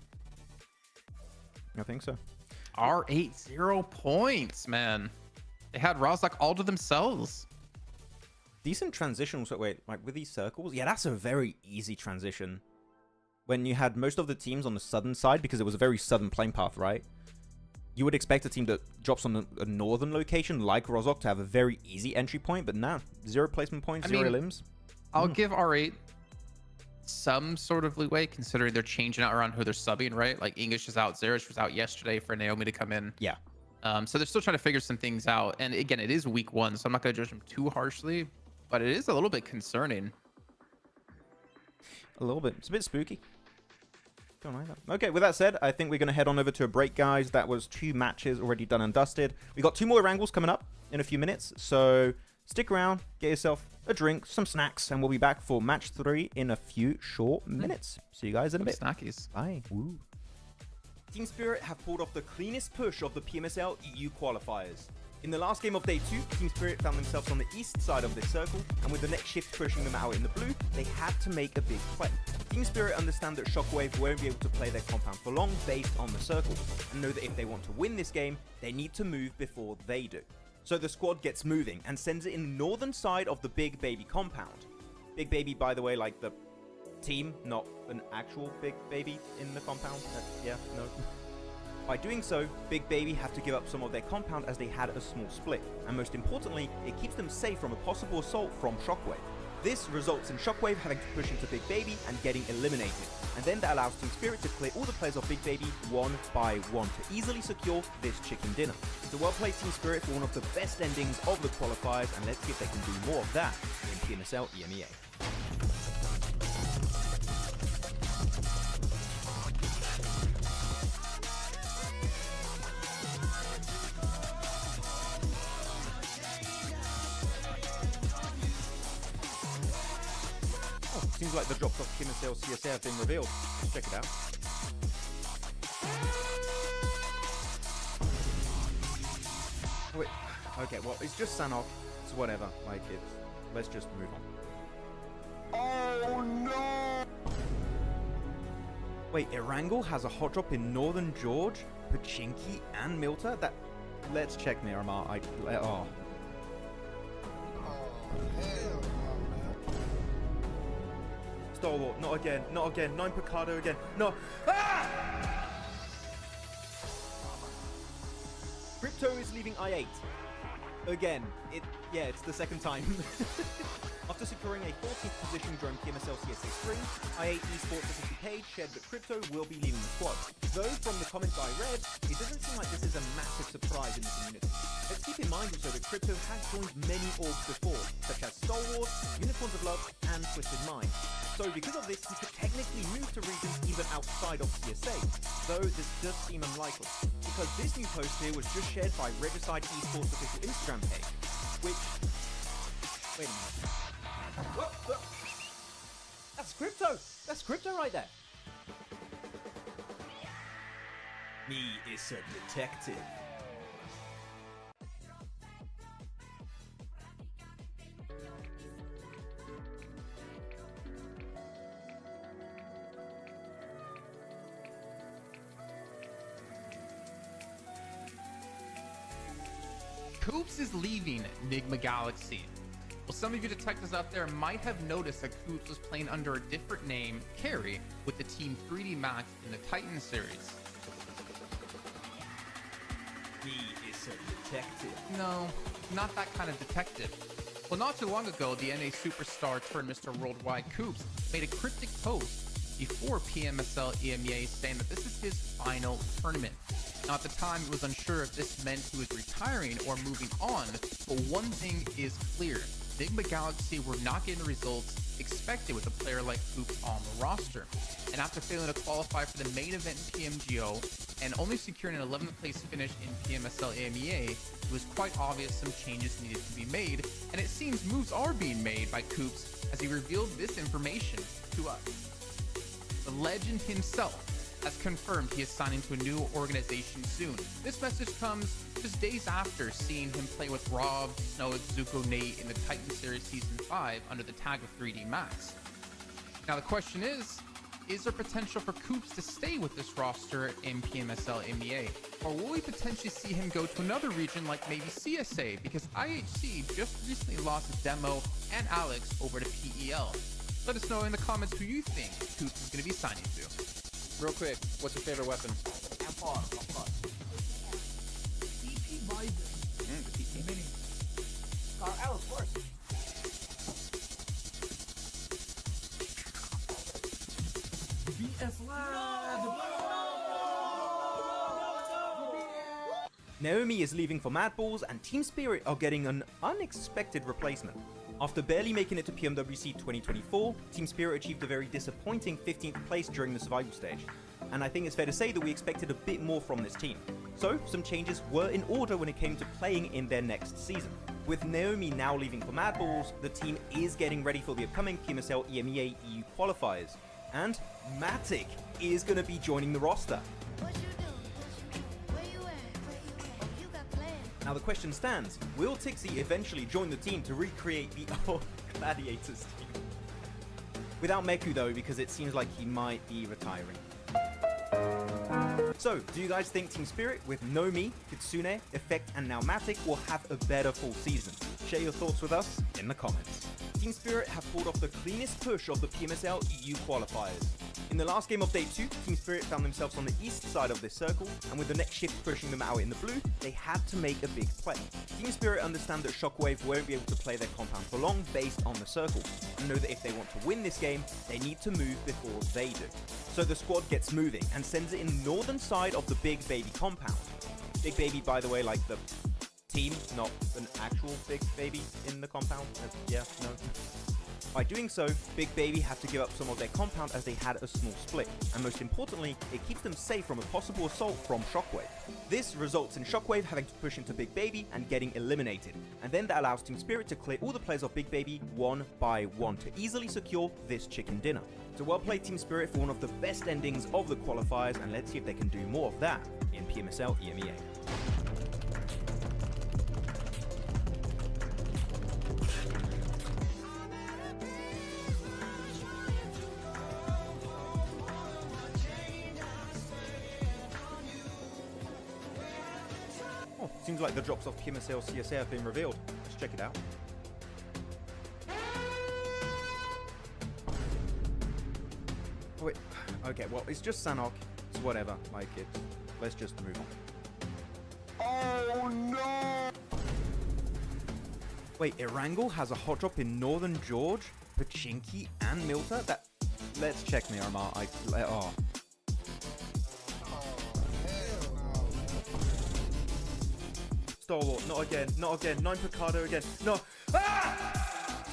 I think so. R8 0 points, man. They had Rozak all to themselves. Decent transition. So wait, like with these circles? Yeah, that's a very easy transition. When you had most of the teams on the southern side, because it was a very southern plane path, right? You would expect a team that drops on a northern location like Rozok to have a very easy entry point, but nah, 0 placement points, 0 limbs. I'll give R8 some sort of leeway, considering they're changing out around who they're subbing, right? Like English is out, Zerish was out yesterday for Naomi to come in. Yeah. So they're still trying to figure some things out. And again, it is week 1, so I'm not going to judge them too harshly, but it is a little bit concerning. A little bit. It's a bit spooky. Don't like that. Okay, with that said, I think we're going to head on over to a break, guys. That was 2 matches already done and dusted. We got 2 more Erangels coming up in a few minutes, so stick around, get yourself a drink, some snacks, and we'll be back for match 3 in a few short minutes. See you guys in a bit. Snackies. Bye. Woo. Team Spirit have pulled off the cleanest push of the PMSL EU qualifiers. In the last game of day 2, Team Spirit found themselves on the east side of this circle, and with the next shift pushing them out in the blue, they had to make a big play. Team Spirit understand that Shockwave won't be able to play their compound for long based on the circle, and know that if they want to win this game, they need to move before they do. So the squad gets moving and sends it in the northern side of the Big Baby compound. Big Baby, by the way, like the team, not an actual Big Baby in the compound. Yeah, no. By doing so, Big Baby have to give up some of their compound as they had a small split, and most importantly, it keeps them safe from a possible assault from Shockwave. This results in Shockwave having to push into Big Baby and getting eliminated, and then that allows Team Spirit to clear all the players of Big Baby one by one to easily secure this chicken dinner. So well played Team Spirit for one of the best endings of the qualifiers, and let's see if they can do more of that in PMSL EMEA. Seems like the drops of PMSL CSA have been revealed. Let's check it out. Wait, okay, well, it's just Sanhok. It's whatever. Like, let's just move on. Oh no! Wait, Erangel has a hot drop in Northern George, Pachinki, and Muerte? Let's check Miramar. Oh. Stalwart, not again, not again. 9 Picardo again. No. Ah! Crypto is leaving I8. Again. It's the second time. After securing a 14th position during PMSL CSA Spring, I8 Esports official page shared that Crypto will be leaving the squad. Though from the comments I read, it doesn't seem like this is a massive surprise in the community. Let's keep in mind also that Crypto has joined many orgs before, such as Stalwart, Unicorns of Love, and Twisted Mind. So because of this, he could technically move to regions even outside of CSA, though this does seem unlikely, because this new post here was just shared by Regicide Esports official Instagram page, which... Wait a minute. What? That's Crypto! That's Crypto right there! Me is a detective. Coops is leaving Enigma Galaxy. Well, some of you detectives out there might have noticed that Coops was playing under a different name, Carry, with the Team 3D Max in the Titan series. He is a detective. No, not that kind of detective. Well, not too long ago, the NA superstar turned Mr. Worldwide Coops made a cryptic post before PMSL EMEA saying that this is his final tournament. Now, at the time, it was unsure if this meant he was retiring or moving on, but one thing is clear. Enigma Galaxy were not getting the results expected with a player like Coops on the roster. And after failing to qualify for the main event in PMGO and only securing an 11th place finish in PMSL EMEA, it was quite obvious some changes needed to be made, and it seems moves are being made by Coops as he revealed this information to us. The legend himself has confirmed he is signing to a new organization soon. This message comes just days after seeing him play with Rob, Snow, Zuko, Nate in the Titan Series Season 5 under the tag of 3D Max. Now the question is there potential for Coops to stay with this roster in PMSL EMEA? Or will we potentially see him go to another region like maybe CSA, because IHC just recently lost Demo and Alex over to PEL. Let us know in the comments who you think Coops is going to be signing to. Real quick, what's your favorite weapon? M4, of course. TP Biden. The TP. Mini. Scar L, of course. VS Lab. Naomi is leaving for Mad Balls, and Team Spirit are getting an unexpected replacement. After barely making it to PMWC 2024, Team Spirit achieved a very disappointing 15th place during the survival stage, and I think it's fair to say that we expected a bit more from this team. So, some changes were in order when it came to playing in their next season. With Naomi now leaving for Mad Balls, the team is getting ready for the upcoming PMSL EMEA EU qualifiers, and Matic is going to be joining the roster. Now the question stands, will Tixie eventually join the team to recreate the old Gladiators team? Without Meku though, because it seems like he might be retiring. So, do you guys think Team Spirit with Nomi, Kitsune, Effect, and Pneumatic will have a better full season? Share your thoughts with us in the comments. Team Spirit have pulled off the cleanest push of the PMSL EU qualifiers. In the last game of Day 2, Team Spirit found themselves on the east side of this circle, and with the next shift pushing them out in the blue, they had to make a big play. Team Spirit understand that Shockwave won't be able to play their compound for long based on the circle, and know that if they want to win this game, they need to move before they do. So the squad gets moving and sends it in the northern side of the Big Baby compound. Big Baby, by the way, like the team, not an actual Big Baby in the compound. Yeah, no. By doing so, Big Baby have to give up some of their compound as they had a small split, and most importantly, it keeps them safe from a possible assault from Shockwave. This results in Shockwave having to push into Big Baby and getting eliminated, and then that allows Team Spirit to clear all the players of Big Baby one by one to easily secure this chicken dinner. So well played Team Spirit for one of the best endings of the qualifiers, and let's see if they can do more of that in PMSL EMEA. Seems like the drops of PMSL CSA have been revealed. Let's check it out. Oh, wait. Okay, well, it's just Sanhok. It's whatever. Like it. Let's just move on. Oh no! Wait, Erangel has a hot drop in Northern George, Pachinki, and Muerte? That. Let's check Miramar. Oh. Stalwart, not again, not again. 9 Picado again. No. Ah!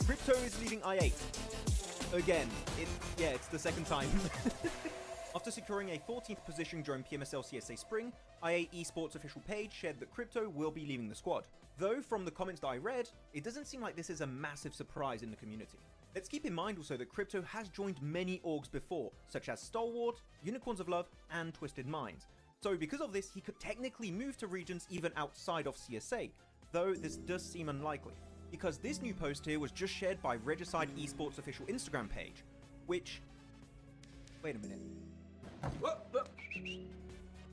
Crypto is leaving I8. Again. It's the second time. After securing a 14th position during PMSL CSA Spring, IA Esports official page shared that Crypto will be leaving the squad. Though, from the comments that I read, it doesn't seem like this is a massive surprise in the community. Let's keep in mind also that Crypto has joined many orgs before, such as Stalwart, Unicorns of Love, and Twisted Minds. So because of this, he could technically move to regions even outside of CSA, though this does seem unlikely, because this new post here was just shared by Regicide Esports official Instagram page, which... Wait a minute. Whoa, whoa.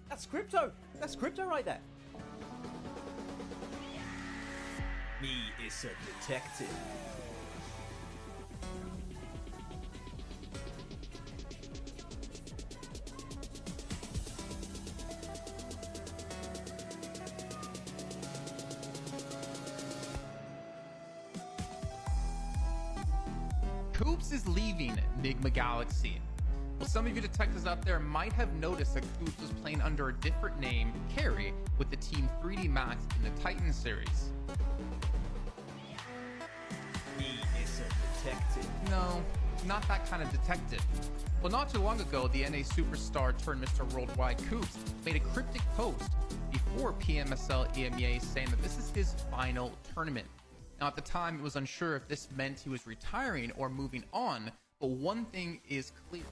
That's Crypto! That's Crypto right there! Me is a detective. Coops is leaving Enigma Galaxy. Well, some of you detectives out there might have noticed that Coops was playing under a different name, Carry, with the Team 3D Max in the Titan series. Me is a detective. No, not that kind of detective. Well, not too long ago, the NA superstar turned Mr. Worldwide Coops made a cryptic post before PMSL EMEA saying that this is his final tournament. Now, at the time, it was unsure if this meant he was retiring or moving on, but one thing is clear.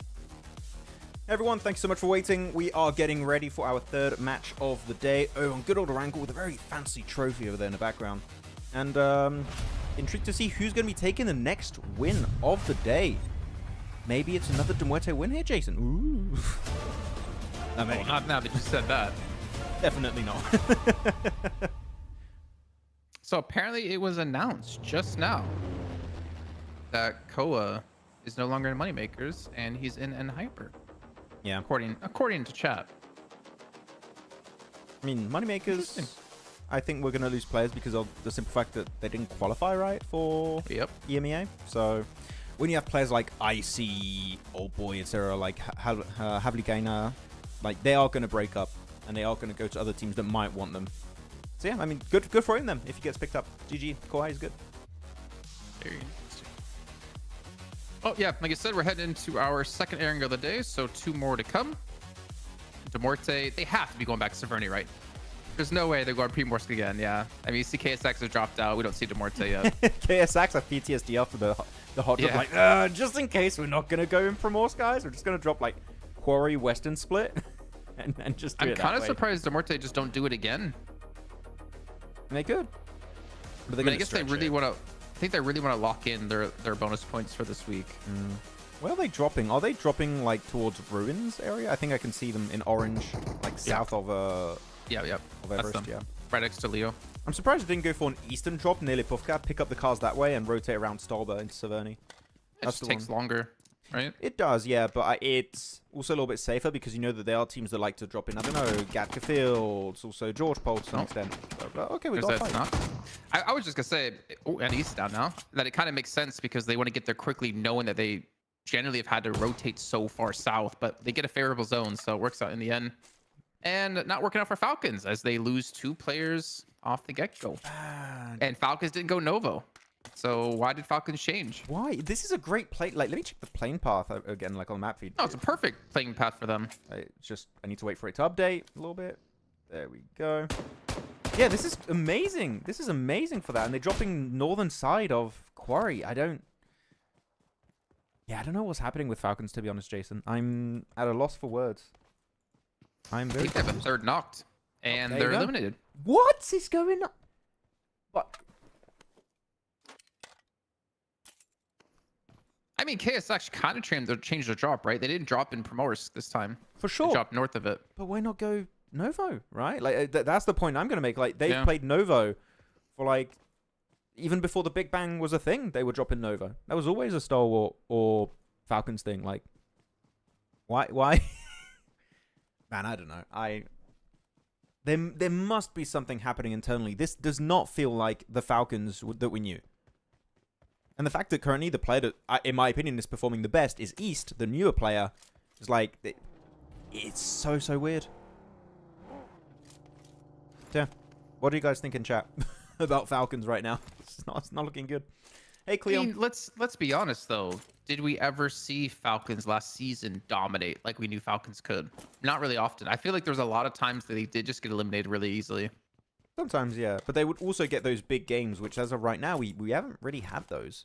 Everyone, thanks so much for waiting. We are getting ready for our third match of the day. Oh, and good old Erangel with a very fancy trophy over there in the background. And intrigued to see who's going to be taking the next win of the day. Maybe it's another Muerte win here, Jason. Ooh. Oh, not now that you said that. Definitely not. So apparently it was announced just now that Koa is no longer in Moneymakers and he's in Hyper. Yeah. According to chat. I mean, Moneymakers, I think we're going to lose players because of the simple fact that they didn't qualify right for EMEA. So when you have players like Icy, Old Boy, etc., like Havligaina, like they are going to break up and they are going to go to other teams that might want them. So yeah, I mean, good for him then if he gets picked up. GG, Kawhi is good. Very interesting. Oh yeah, like I said, we're heading into our second Erangel of the day, so 2 more to come. To Muerte, they have to be going back to Severny, right? There's no way they're going Primorsk again, yeah. I mean, you see KSX has dropped out. We don't see Muerte yet. KSX have PTSD after the hot drop, like, just in case we're not going to go in Primorsk, guys. We're just going to drop, like, Quarry Western Split and just do it that way. I'm kind of surprised Muerte just don't do it again. And they could. But I guess they really want to... I think they really want to lock in their bonus points for this week. Where are they dropping? Are they dropping like towards Ruins area? I think I can see them in orange, like south of Yeah. of That's Everest. them. Yeah. Right next to Leo. I'm surprised it didn't go for an eastern drop near Lipovka, pick up the cars that way, and rotate around Stolba into Severny. It just takes longer, right? It does, yeah, but it's also a little bit safer because you know that there are teams that like to drop in, I don't know, Gatka Fields, also George Pole to some extent. But, okay, we got There's that fight. Sanhok. I was just going to say, and he's down now, that it kind of makes sense because they want to get there quickly knowing that they generally have had to rotate so far south, but they get a favorable zone, so it works out in the end. And not working out for Falcons as they lose 2 players off the get-go. And Falcons didn't go Novo. So why did Falcons change? Why? This is a great play. Like, let me check the plane path again, like on the map feed. No, it's a perfect playing path for them. I need to wait for it to update a little bit. There we go. Yeah, this is amazing. This is amazing for that. And they're dropping northern side of Quarry. I don't know what's happening with Falcons, to be honest, Jason. I'm at a loss for words. I'm I very think they have a third knocked. And there you they're go. eliminated. What is going on? What? I mean, KSX kind of changed their drop, right? They didn't drop in Primorsk this time. For They sure. dropped north of it. But why not go Novo, right? Like that's the point I'm going to make. Like they Yeah. played Novo for like even before the Big Bang was a thing. They were dropping Novo. That was always a Stalwart or Falcons thing. Like why? Man, I don't know. There must be something happening internally. This does not feel like the Falcons that we knew. And the fact that currently the player that, in my opinion, is performing the best is East, the newer player, is like, it's so weird. Yeah. What do you guys think in chat about Falcons right now? It's not looking good. Hey, Cleo. I mean, let's be honest though. Did we ever see Falcons last season dominate like we knew Falcons could? Not really often. I feel like there was a lot of times that they did just get eliminated really easily. Sometimes, yeah. But they would also get those big games, which as of right now, we haven't really had those.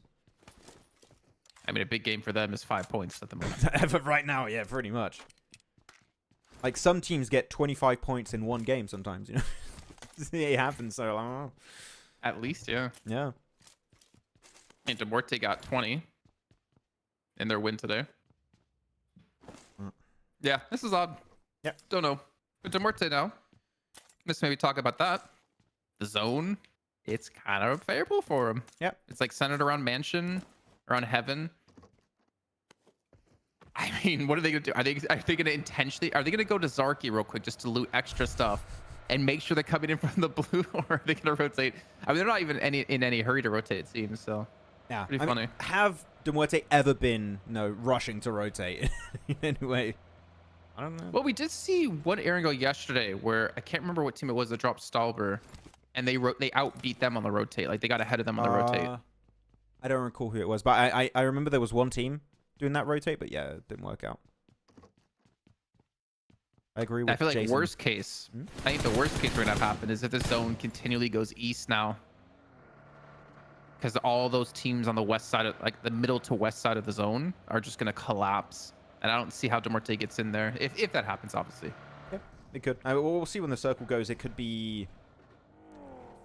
I mean, a big game for them is 5 points at the moment. As of right now, yeah, pretty much. Like, some teams get 25 points in one game sometimes, you know? It happens, so, I don't know. At least, yeah. Yeah. And Muerte got 20 in their win today. Yeah, this is odd. Yeah. Don't know. But Muerte now. Let's maybe talk about that. The zone, it's kind of favorable for him. Yeah. It's like centered around Mansion, around Heaven. I mean, what are they going to do? Are they going to intentionally... Are they going to go to Zarki real quick just to loot extra stuff and make sure they're coming in from the blue? Or are they going to rotate? I mean, they're not even in any hurry to rotate, it seems, so... Yeah. Pretty I funny. mean, have Muerte ever been, rushing to rotate in any way? I don't know. Well, we did see one Erangel yesterday where I can't remember what team it was that dropped Stalber, and they outbeat them on the rotate. Like, they got ahead of them on the rotate. I don't recall who it was, but I remember there was one team doing that rotate, but yeah, it didn't work out. I agree with I feel like Jason. worst case, I think the worst case we're going to have happen is if the zone continually goes east now. Because all those teams on the west side, of, like the middle to west side of the zone, are just going to collapse. And I don't see how Muerte gets in there, if that happens, obviously. Yeah, it could. We'll see when the circle goes. It could be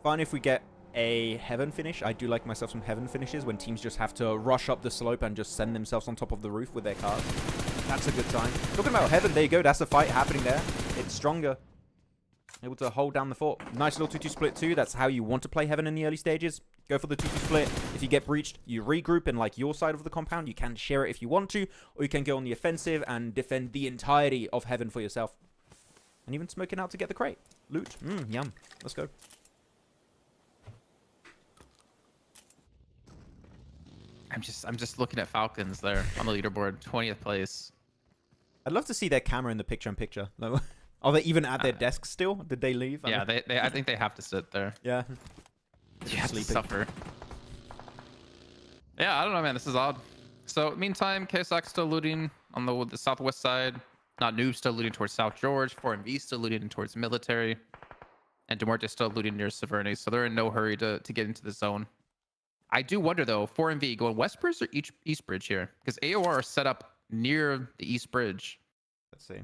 fun if we get a Heaven finish. I do like myself some Heaven finishes when teams just have to rush up the slope and just send themselves on top of the roof with their cars. That's a good time. Talking about Heaven, there you go. That's a fight happening there. It's stronger. Able to hold down the fort. Nice little 2-2 split too. That's how you want to play Heaven in the early stages. Go for the 2-2 split. If you get breached, you regroup in like your side of the compound. You can share it if you want to, or you can go on the offensive and defend the entirety of Heaven for yourself. And even smoking out to get the crate. Loot. Yum. Let's go. I'm just looking at Falcons there on the leaderboard, 20th place. I'd love to see their camera in the picture-in-picture. Are they even at their desks still? Did they leave? Yeah, I think they have to sit there. Yeah. You have to Sleeping. suffer. Yeah, I don't know, man. This is odd. So, meantime, KSX still looting on the southwest side. Not Noob still looting towards South George. 4MV still looting towards military. And Muerte still looting near Severny. So they're in no hurry to get into the zone. I do wonder, though, 4MV going West Bridge or East Bridge here? Because AOR are set up near the East Bridge. Let's see.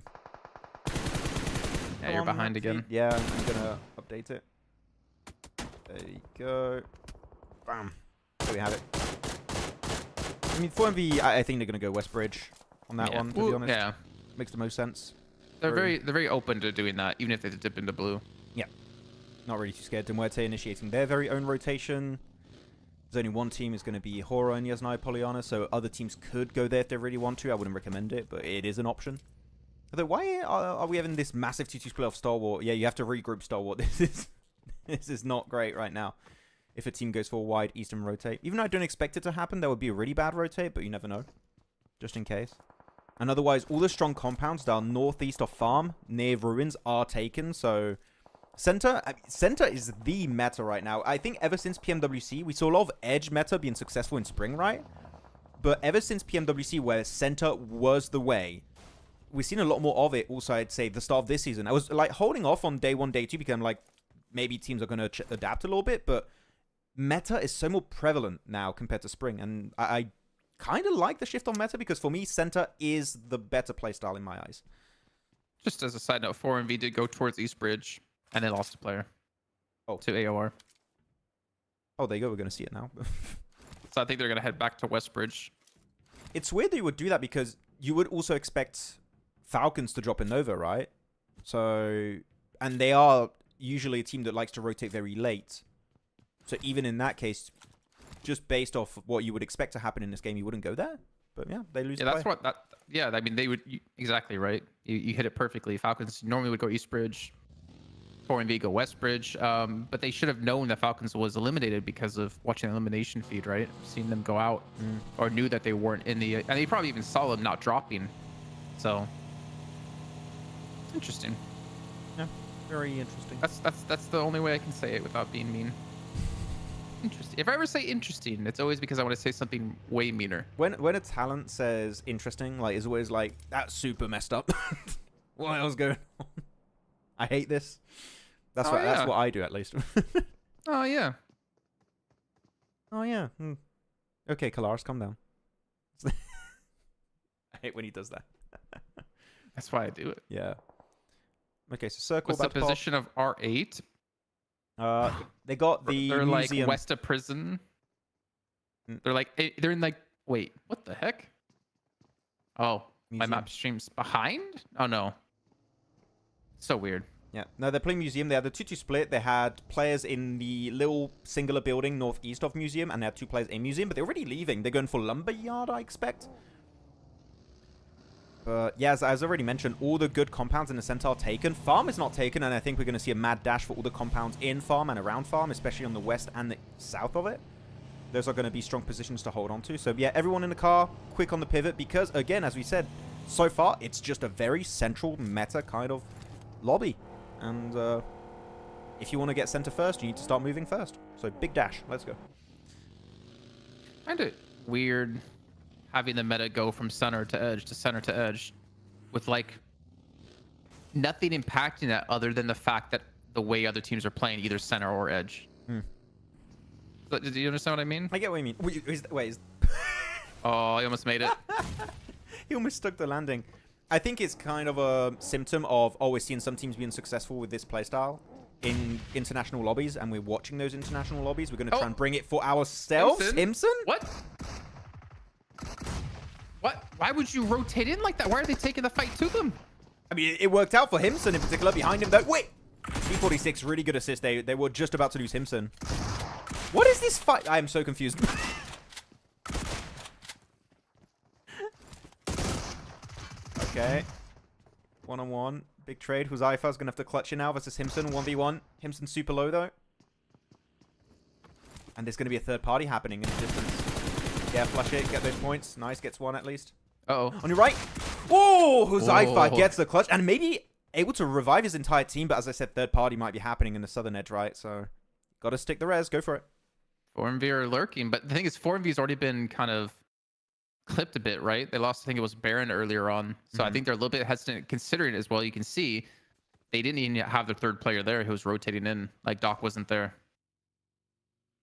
Yeah, you're behind again. Yeah, I'm going to update it. There you go. Bam. There we have it. I mean, 4MV, I think they're going to go West Bridge on that one, to be honest. Yeah. Makes the most sense. They're very open to doing that, even if they dip into blue. Yeah. Not really too scared. Muerte initiating their very own rotation. There's only one team is going to be Horror and Yasnai Polyana, so other teams could go there if they really want to. I wouldn't recommend it, but it is an option. Although, why are we having this massive 2-2 split off Star Wars? Yeah, you have to regroup Star Wars. This is not great right now. If a team goes for a wide eastern rotate. Even though I don't expect it to happen, that would be a really bad rotate, but you never know. Just in case. And otherwise, all the strong compounds that are northeast of farm, near ruins, are taken, so... Center is the meta right now. I think ever since PMWC, we saw a lot of edge meta being successful in spring, right? But ever since PMWC, where center was the way, we've seen a lot more of it. Also, I'd say the start of this season. I was like holding off on day 1, day 2 because I'm like, maybe teams are going to adapt a little bit, but meta is so more prevalent now compared to spring. And I kind of like the shift on meta because for me, center is the better playstyle in my eyes. Just as a side note, 4MV did go towards East Bridge, and they lost a player. Oh. To AOR. Oh, there you go. We're going to see it now. So I think they're going to head back to West Bridge. It's weird that you would do that because you would also expect Falcons to drop in Nova, right? So, and they are usually a team that likes to rotate very late. So even in that case, just based off what you would expect to happen in this game, you wouldn't go there. But yeah, they lose. Yeah, that's what that. Yeah, I mean they would exactly right. You hit it perfectly. Falcons normally would go East Bridge. 4MV go West Bridge, but they should have known that Falcons was eliminated because of watching the elimination feed, right? Seeing them go out, or knew that they weren't in the, and they probably even saw them not dropping. So it's interesting. Yeah, very interesting. That's the only way I can say it without being mean. Interesting. If I ever say interesting, it's always because I want to say something way meaner. When a talent says interesting, like it's always like that's super messed up. What else going on? I hate this. That's that's what I do at least. Oh yeah. Oh yeah. Okay, Kalaris, calm down. I hate when he does that. That's why I do it. Yeah. Okay, so circle. What's the position of R8? They got the They're museum. like west of prison. They're like they're in like wait, what the heck? Oh, my map stream's behind? Oh no. So weird. Yeah. No, they're playing museum. They had the 2-2 split. They had players in the little singular building northeast of museum, and they had 2 players in museum, but they're already leaving. They're going for lumberyard, I expect. But yeah, as I already mentioned, all the good compounds in the center are taken. Farm is not taken, and I think we're going to see a mad dash for all the compounds in farm and around farm, especially on the west and the south of it. Those are going to be strong positions to hold on to. So yeah, everyone in the car, quick on the pivot, because again, as we said, so far, it's just a very central meta kind of lobby. And if you want to get center first, you need to start moving first. So big dash. Let's go. Kind of weird having the meta go from center to edge to center to edge with like nothing impacting that other than the fact that the way other teams are playing either center or edge. So, do you understand what I mean? I get what you mean. Wait. Oh, he almost made it. He almost stuck the landing. I think it's kind of a symptom of, we're seeing some teams being successful with this playstyle in international lobbies, and we're watching those international lobbies. We're going to try and bring it for ourselves. Himson? What? What? Why would you rotate in like that? Why are they taking the fight to them? I mean, it worked out for Himson in particular. Behind him, though. Wait! B46, really good assist. They were just about to lose Himson. What is this fight? I am so confused. Okay. 1-on-1. Big trade. Huzaifa's going to have to clutch it now versus Himson. 1v1. Himson's super low, though. And there's going to be a third party happening in the distance. Yeah, flush it. Get those points. Nice. Gets one at least. Uh-oh. On your right. Oh, Huzaifa gets the clutch. And maybe able to revive his entire team. But as I said, third party might be happening in the southern edge, right? So, got to stick the res. Go for it. 4MV are lurking. But the thing is, 4MV's already been kind of clipped a bit, right? They lost, I think it was Baron earlier on. So I think they're a little bit hesitant considering it as well. You can see they didn't even have their third player there who was rotating in. Like Doc wasn't there.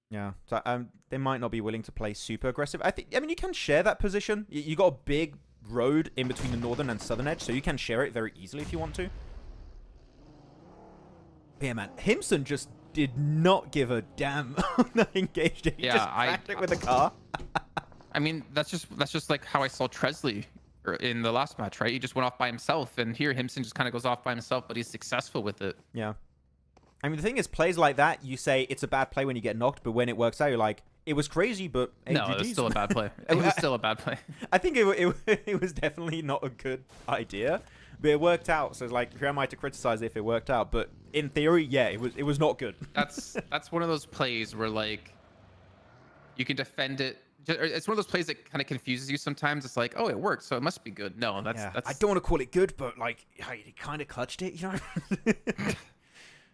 Yeah, so they might not be willing to play super aggressive. I mean, you can share that position. You got a big road in between the northern and southern edge, so you can share it very easily if you want to. But yeah, man, Himson just did not give a damn on engaged. He Yeah, just cracked it with a car. I mean, that's just like how I saw Tresley in the last match, right? He just went off by himself, and here Himson just kind of goes off by himself, but he's successful with it. Yeah. I mean, the thing is, plays like that, you say it's a bad play when you get knocked, but when it works out, you're like, it was crazy, but hey, No, it was GG's. still a bad play. It was still a bad play. I think it was definitely not a good idea, but it worked out. So it's like, who am I to criticize if it worked out? But in theory, yeah, it was not good. That's one of those plays where like you can defend it. It's one of those plays that kind of confuses you sometimes. It's like, oh, it worked, so it must be good. No, that's I don't want to call it good, but like, he kind of clutched it, you know.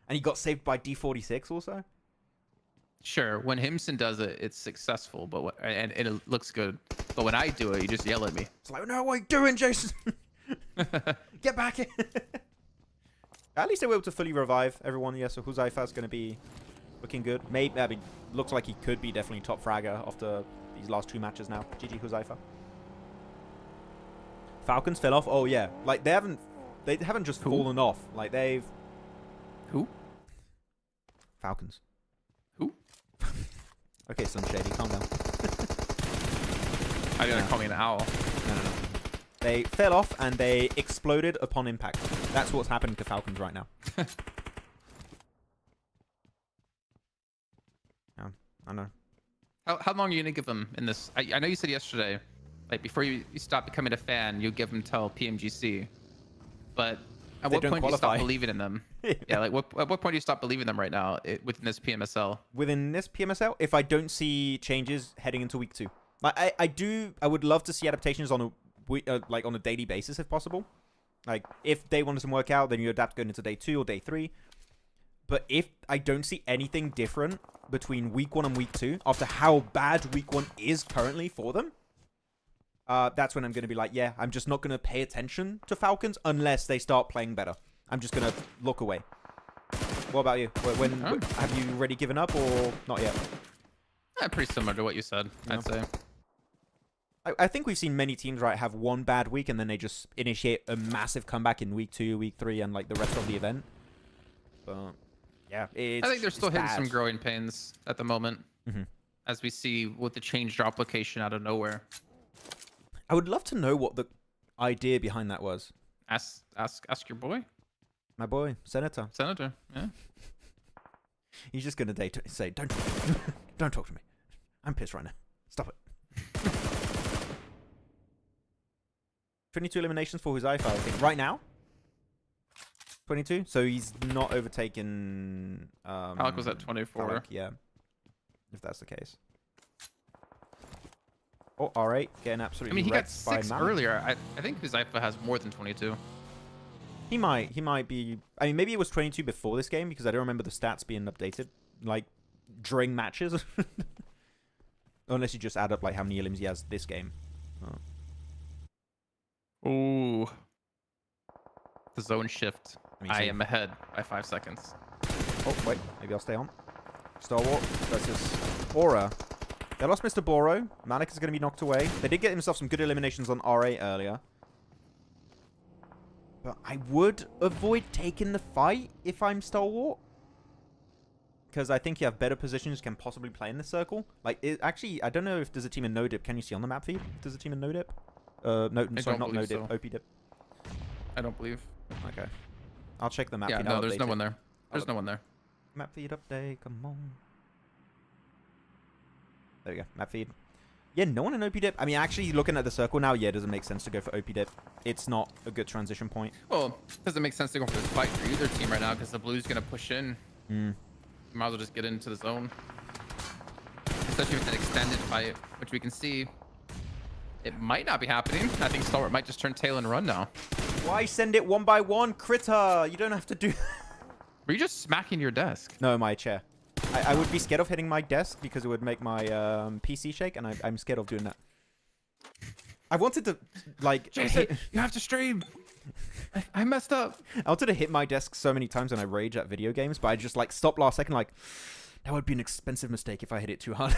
And he got saved by D46 also. Sure. When Himson does it, it's successful, but and it looks good. But when I do it, you just yell at me. It's like, no, what are you doing, Jason? Get back in. At least they were able to fully revive everyone. Yeah, so Huzaifa's going to be looking good. Maybe, I mean, looks like he could be definitely top fragger after these last 2 matches now. GG Huzaifa. Falcons fell off. Oh yeah, like they haven't just fallen off. Like they've. Who? Falcons. Who? Okay, Sunshady, calm down. I didn't call me an owl. No. They fell off and they exploded upon impact. That's what's happening to Falcons right now. Yeah, I know. How long are you gonna give them in this? I know you said yesterday, like before you stop becoming a fan, you'll give them till PMGC. But at what point do you stop believing in them? Yeah, like at what point do you stop believing them right now within this PMSL? Within this PMSL, if I don't see changes heading into week 2, like I would love to see adaptations on a daily basis if possible. Like if day 1 doesn't work out, then you adapt going into day 2 or day 3. But if I don't see anything different between week 1 and week 2, after how bad week 1 is currently for them, that's when I'm going to be like, yeah, I'm just not going to pay attention to Falcons unless they start playing better. I'm just going to look away. What about you? Have you already given up or not yet? Yeah, pretty similar to what you said, I'd say. I think we've seen many teams, right, have one bad week and then they just initiate a massive comeback in week 2, week 3, and like the rest of the event. But yeah, I think they're still hitting some growing pains at the moment, mm-hmm. as we see with the change drop location out of nowhere. I would love to know what the idea behind that was. Ask your boy. My boy, Senator. Yeah. He's just gonna say, "Don't talk to me. I'm pissed right now. Stop it." 22 eliminations for Huzaifa, I think. Right now? 22? So he's not overtaken... Alec was at 24. Alec, yeah. If that's the case. Oh, R8 getting absolutely I mean, he got wrecked by 6 Matt. earlier. I think Huzaifa has more than 22. He might be... I mean, maybe it was 22 before this game, because I don't remember the stats being updated, like, during matches. Unless you just add up, like, how many elims he has this game. Oh. Ooh. The zone shift. I see. am ahead by 5 seconds. Oh, wait. Maybe I'll stay on. Star Wars versus Aura. They lost Mr. Barraud. Malik is going to be knocked away. They did get himself some good eliminations on RA earlier. But I would avoid taking the fight if I'm Stalwart. Because I think you have better positions you can possibly play in this circle. Like, actually, I don't know if there's a team in no dip. Can you see on the map feed if there's a team in no dip? No, sorry, not no dip. So. OP dip. I don't believe. Okay. I'll check the map Yeah, feed. no, there's no one there. There's no one there. Map feed update, come on. There we go, map feed. Yeah, no one in OP dip. I mean, actually, looking at the circle now, yeah, it doesn't make sense to go for OP dip. It's not a good transition point. Well, it doesn't make sense to go for this fight for either team right now because the blue's going to push in. Mm. You might as well just get into the zone. Especially with an extended fight, which we can see it might not be happening. I think Stalwart might just turn tail and run now. Why send it one by one, critter? You don't have to do... Were you just smacking your desk? No, my chair. I would be scared of hitting my desk because it would make my PC shake, and I'm scared of doing that. I wanted to, like... Jason, you have to stream. I messed up. I wanted to hit my desk so many times when I rage at video games, but I just, like, stopped last second, like... That would be an expensive mistake if I hit it too hard.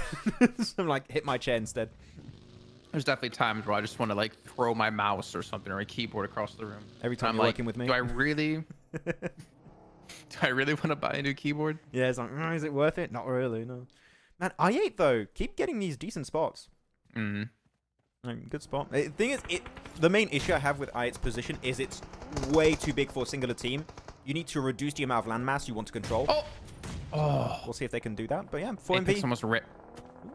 So I'm like, hit my chair instead. There's definitely times where I just want to, like, throw my mouse or something or a keyboard across the room. Every time I'm you're like, working with me. do I really... I really want to buy a new keyboard? Yeah, it's like, is it worth it? Not really, no. Man, I8 though, keep getting these decent spots. Good spot. The thing is, the main issue I have with I8's position is it's way too big for a singular team. You need to reduce the amount of landmass you want to control. Oh. We'll see if they can do that. But yeah, Apex 4MV. almost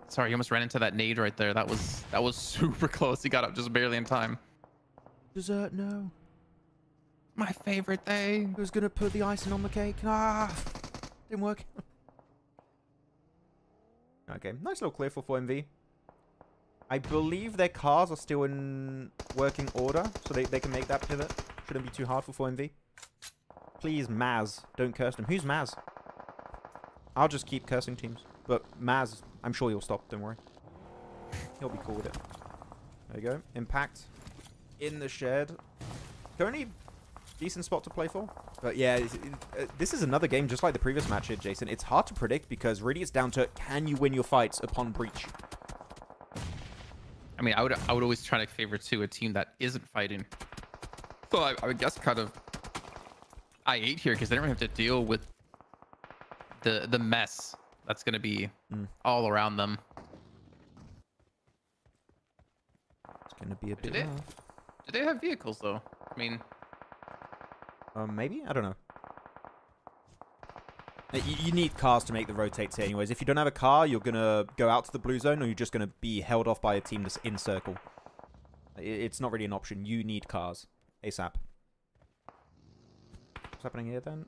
Sorry, you almost ran into that nade right there. That was super close. He got up just barely in time. Dessert, no. My favorite thing. Who's gonna put the icing on the cake? Ah, didn't work. Okay, nice little clear for 4MV. I believe their cars are still in working order, so they can make that pivot. Shouldn't be too hard for 4MV. Please, Maz, don't curse them. Who's Maz? I'll just keep cursing teams. But Maz, I'm sure he'll stop, don't worry. He'll be cool with it. There you go. Impact in the shed. Currently, decent spot to play for. But yeah, this is another game just like the previous match here, Jason. It's hard to predict because really it's down to can you win your fights upon breach. I mean, I would always try to favor a team that isn't fighting. So I would guess kind of I8 here because they don't have to deal with the mess that's going to be all around them. It's going to be a bit rough. Do they have vehicles though? I mean, maybe? I don't know. You need cars to make the rotates here anyways. If you don't have a car, you're going to go out to the blue zone or you're just going to be held off by a team that's in circle. It's not really an option. You need cars. ASAP. What's happening here then?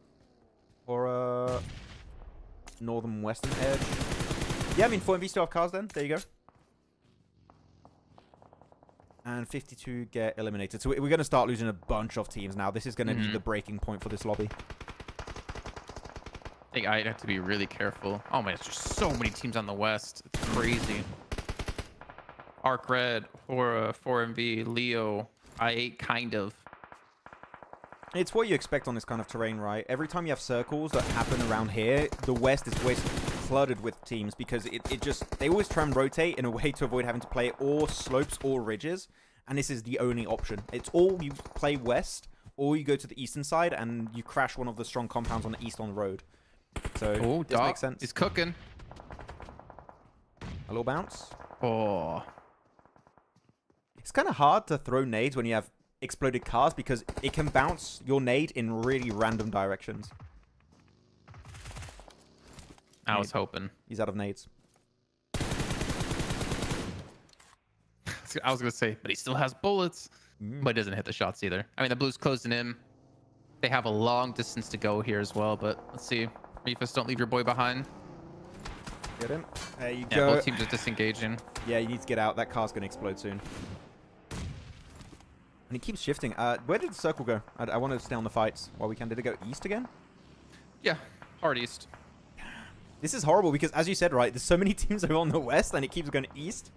Or northern western edge. Yeah, I mean 4MV still have cars then. There you go. And 52 get eliminated. So we're going to start losing a bunch of teams now. This is going to be the breaking point for this lobby. I think I'd have to be really careful. Oh man, it's just so many teams on the west. It's crazy. Arc Red, Hora, 4MV, Leo, I8 kind of. It's what you expect on this kind of terrain, right? Every time you have circles that happen around here, the west is always flooded with teams because they always try and rotate in a way to avoid having to play or slopes or ridges. And this is the only option. It's all you play west or you go to the eastern side and you crash one of the strong compounds on the east on the road. So this makes sense. He's cooking. A little bounce. Oh. It's kind of hard to throw nades when you have exploded cars because it can bounce your nade in really random directions. I was hoping. He's out of nades. I was going to say, but he still has bullets. But he doesn't hit the shots either. I mean, the blue's closing in. They have a long distance to go here as well, but let's see. Reefus, don't leave your boy behind. Get him. There you Yeah, go. both teams are disengaging. Yeah, you need to get out. That car's going to explode soon. And he keeps shifting. Where did the circle go? I want to stay on the fights while we can. Did it go east again? Yeah, hard east. This is horrible because, as you said, right, there's so many teams over on the west and it keeps going east.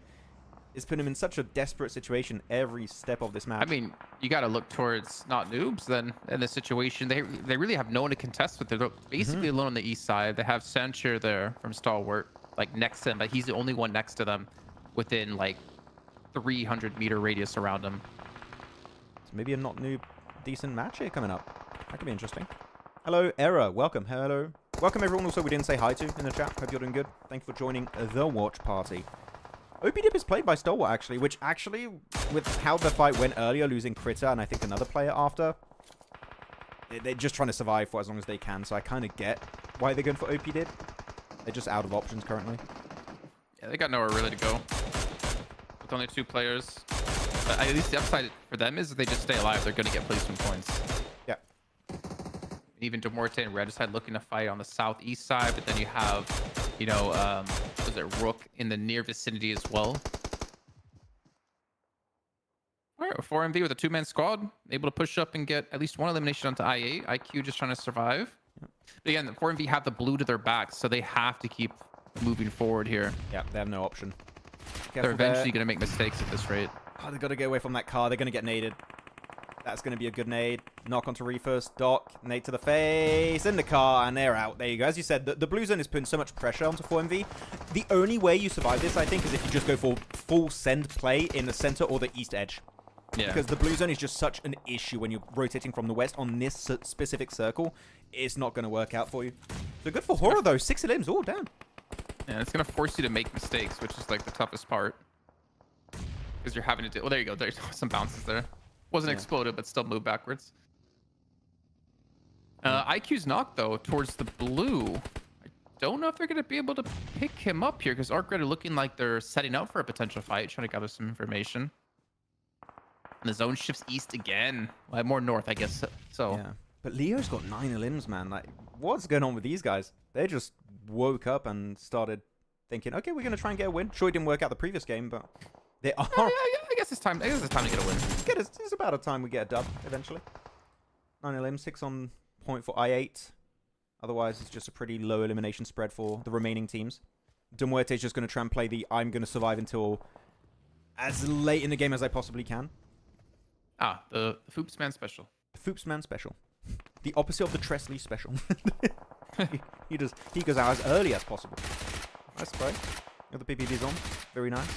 It's put him in such a desperate situation every step of this match. I mean, you got to look towards not noobs then in this situation. They really have no one to contest with. They're basically alone on the east side. They have Sancher there from Stalwart, like next to them, but he's the only one next to them within like 300-meter radius around him. So maybe a not noob decent match here coming up. That could be interesting. Hello, Era. Welcome. Hello. Welcome, everyone. Also, we didn't say hi to in the chat. Hope you're doing good. Thank you for joining the watch party. OP Dip is played by Stalwart, actually, which actually, with how the fight went earlier, losing Critter and I think another player after, they're just trying to survive for as long as they can, so I kind of get why they're going for OP Dip. They're just out of options currently. Yeah, they got nowhere really to go. With only 2 players. But at least the upside for them is if they just stay alive, they're going to get placement points. Yeah. Even Muerte and Red side looking to fight on the southeast side, but then you have, you know, was it Rook in the near vicinity as well. All right, 4MV with a 2-man squad, able to push up and get at least 1 elimination onto I8. IQ just trying to survive. But again, the 4MV have the blue to their backs, so they have to keep moving forward here. Yeah, they have no option. They're eventually going to make mistakes at this rate. Oh, they've got to get away from that car. They're going to get naded. That's going to be a good nade. Knock onto Reefus. Doc. Nade to the face. In the car. And they're out. There you go. As you said, the blue zone is putting so much pressure onto 4MV. The only way you survive this, I think, is if you just go for full send play in the center or the east edge. Yeah. Because the blue zone is just such an issue when you're rotating from the west on this specific circle. It's not going to work out for you. So good for Horror, though. 6 limbs. Oh, damn. Yeah, it's going to force you to make mistakes, which is like the toughest part. Because you're having to do... Well, there you go. There's some bounces there. Wasn't exploded, but still moved backwards. IQ's knocked, though, towards the blue. I don't know if they're going to be able to pick him up here, because Arcred are looking like they're setting up for a potential fight, trying to gather some information. And the zone shifts east again. Well, more north, I guess. So Yeah. But Leo's got 9 limbs, man. Like, what's going on with these guys? They just woke up and started thinking, okay, we're going to try and get a win. Sure, it didn't work out the previous game, but they are... yeah, I guess it's time. I guess it's time to get a win. It's about a time we get a dub, eventually. 9 limbs, 6 on point for I8. Otherwise, it's just a pretty low elimination spread for the remaining teams. Muerte is just going to try and play the I'm going to survive until as late in the game as I possibly can. Ah, the Foopsman special. Foopsman special. The opposite of the Tresley special. he goes out as early as possible. Nice spray. Got the PPBs on. Very nice.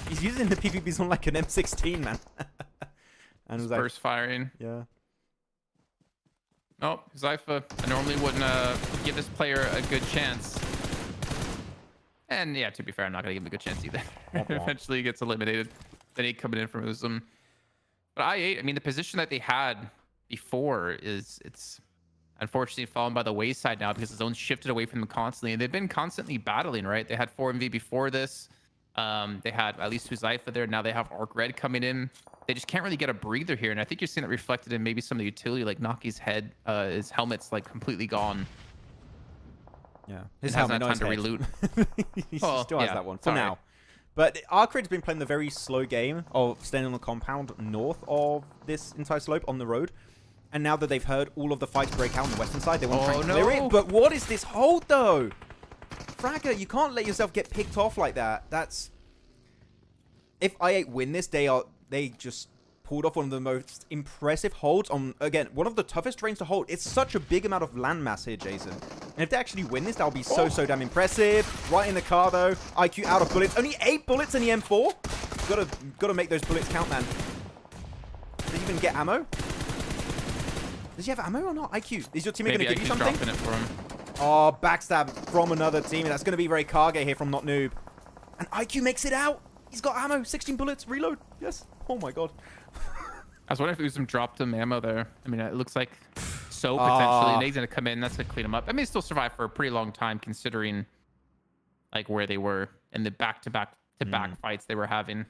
He's using the PPBs on like an M16, man. And it was like, Burst firing. yeah. Oh, Zypha. I normally wouldn't give this player a good chance. And yeah, to be fair, I'm not going to give him a good chance either. Eventually he gets eliminated. Then he coming in from Uzum. But I8, I mean, the position that they had before it's unfortunately fallen by the wayside now because the zone's shifted away from them constantly. And they've been constantly battling, right? They had 4MV before this. They had at least 2 Zypha there. Now they have Arc Red coming in. They just can't really get a breather here. And I think you're seeing it reflected in maybe some of the utility, like Naki's head, his helmet's like completely gone. Yeah. His helmet hasn't had time to reloot. He still has that one for sorry. now. But Arcrade's been playing the very slow game of staying on the compound north of this entire slope on the road. And now that they've heard all of the fights break out on the western side, they want to try and clear it. But what is this hold, though? Fragger, you can't let yourself get picked off like that. That's... If I8 win this, they just pulled off one of the most impressive holds on, again, one of the toughest terrains to hold. It's such a big amount of landmass here, Jason. And if they actually win this, that'll be so damn impressive. Right in the car, though. IQ out of bullets. Only 8 bullets in the M4. Gotta make those bullets count, man. Does he even get ammo? Does he have ammo or not? IQ, is your teammate going to give you something? Dropping it for him. Oh, backstab from another team. That's going to be very Kage here from Not Noob. And IQ makes it out. He's got ammo. 16 bullets. Reload. Yes. Oh, my God. I was wondering if Uzum dropped him ammo there. I mean, it looks like so potentially. And he's going to come in. That's going to clean him up. I mean, he still survived for a pretty long time considering like where they were in the back-to-back fights they were having.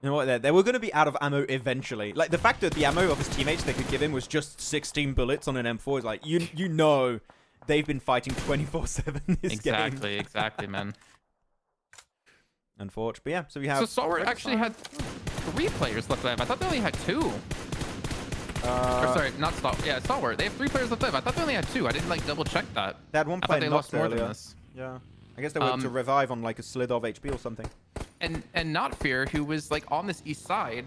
You know what? They were going to be out of ammo eventually. Like, the fact that the ammo of his teammates they could give him was just 16 bullets on an M4 is like, you know they've been fighting 24/7 this game. Exactly, man. Unfortunate. But yeah, so we have... So Stalwart actually had 3 players left alive. I thought they only had 2. Or sorry, not Stalwart. Yeah, Stalwart. They have 3 players left alive. I thought they only had 2. I didn't like double check that. They had one I thought player they knocked lost more earlier. than this. Yeah. I guess they were to revive on like a slither of HP or something. And Not Fear, who was like on this east side,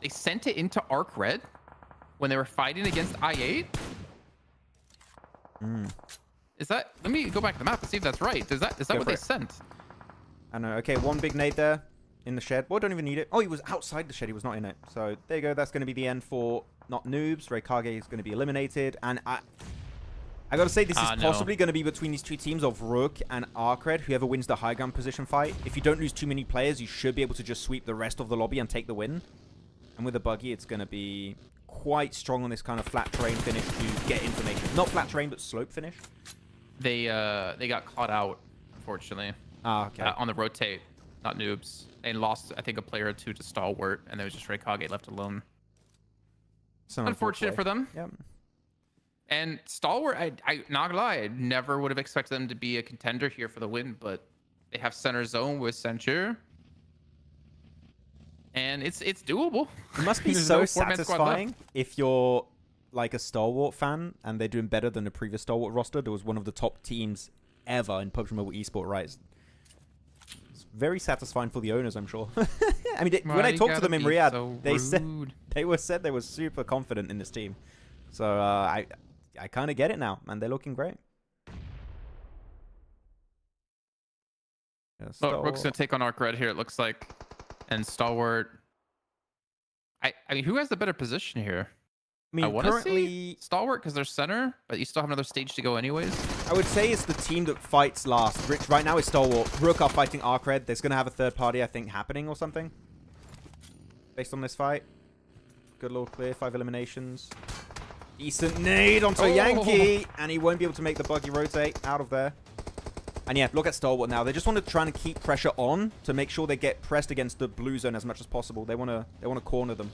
they sent it into Arc Red when they were fighting against I8. Is that? Let me go back to the map and see if that's right. Is that what they sent? I know. Okay, one big nade there in the shed. Well, don't even need it. Oh, he was outside the shed. He was not in it. So there you go. That's going to be the end for Not Noobs. Reikage is going to be eliminated. And I got to say, this is possibly going to be between these 2 teams of Rook and Arcred. Whoever wins the high ground position fight. If you don't lose too many players, you should be able to just sweep the rest of the lobby and take the win. And with a buggy, it's going to be quite strong on this kind of flat terrain finish to get information. Not flat terrain, but slope finish. They got caught out, unfortunately. Ah, okay. On the rotate, Not Noobs, and lost I think a player or 2 to Stalwart, and there was just Reikage left alone. Unfortunate for them. Yep. And Stalwart, I not gonna lie, I never would have expected them to be a contender here for the win, but they have center zone with Censure. And it's doable. It must be so satisfying if you're like a Stalwart fan and they're doing better than the previous Stalwart roster. There was one of the top teams ever in PUBG Mobile Esports, right? It's very satisfying for the owners, I'm sure. I mean, when I talked to them in Riyadh, so they said they were super confident in this team. So I kind of get it now, and they're looking great. Yeah, Rook's gonna take on Arc Red here. It looks like And Stalwart. I mean, who has the better position here? I mean, want to currently, see Stalwart because they're center, but you still have another stage to go anyways. I would say it's the team that fights last. Rich right now is Stalwart. Rook are fighting Arcred. There's going to have a third party, I think, happening or something. Based on this fight. Good little clear. 5 eliminations. Decent nade onto Yankee. And he won't be able to make the buggy rotate out of there. And yeah, look at Stalwart now. They just want to try and keep pressure on to make sure they get pressed against the blue zone as much as possible. They want to corner them.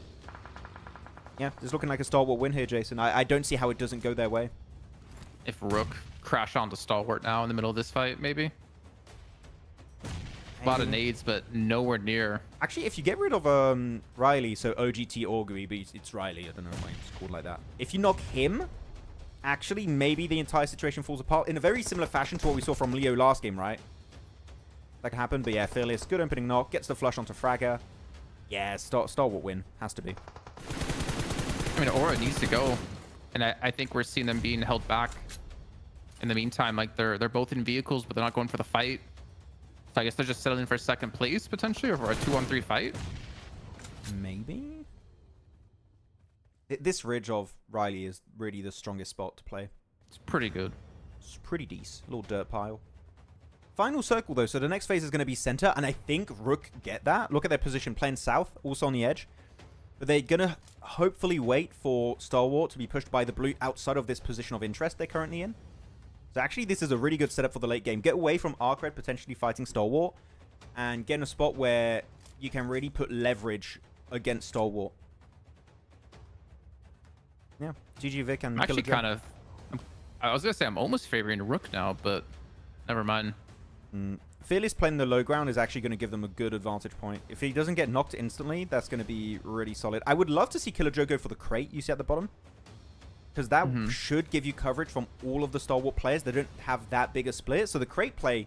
Yeah, it's looking like a Stalwart win here, Jason. I don't see how it doesn't go their way. If Rook crash onto Stalwart now in the middle of this fight, maybe. A lot of nades, but nowhere near. Actually, if you get rid of Riley, so OGT Augury, but it's Riley, I don't know why it's called like that. If you knock him, actually, maybe the entire situation falls apart in a very similar fashion to what we saw from Leo last game, right? That can happen, but yeah, Fearless, good opening knock, gets the flush onto Fragger. Yeah, Stalwart win, has to be. I mean, Aura needs to go, and I think we're seeing them being held back. In the meantime, like they're both in vehicles, but they're not going for the fight. So I guess they're just settling for second place potentially, or for a 2-on-3 fight. Maybe. This ridge of Riley is really the strongest spot to play. It's pretty good. It's pretty decent. A little dirt pile. Final circle though, so the next phase is going to be center, and I think Rook get that. Look at their position, playing south, also on the edge. But they're going to hopefully wait for Stalwart to be pushed by the blue outside of this position of interest they're currently in. So actually, this is a really good setup for the late game. Get away from Arcred potentially fighting Stalwart and get in a spot where you can really put leverage against Stalwart. Yeah, GG Vic and I'm actually kind of... I was going to say I'm almost favoring Rook now, but never mind. Fearless playing the low ground is actually going to give them a good advantage point. If he doesn't get knocked instantly, that's going to be really solid. I would love to see Killer Joe go for the crate you see at the bottom. Because that should give you coverage from all of the Stalwart players. They don't have that big a split. So the crate play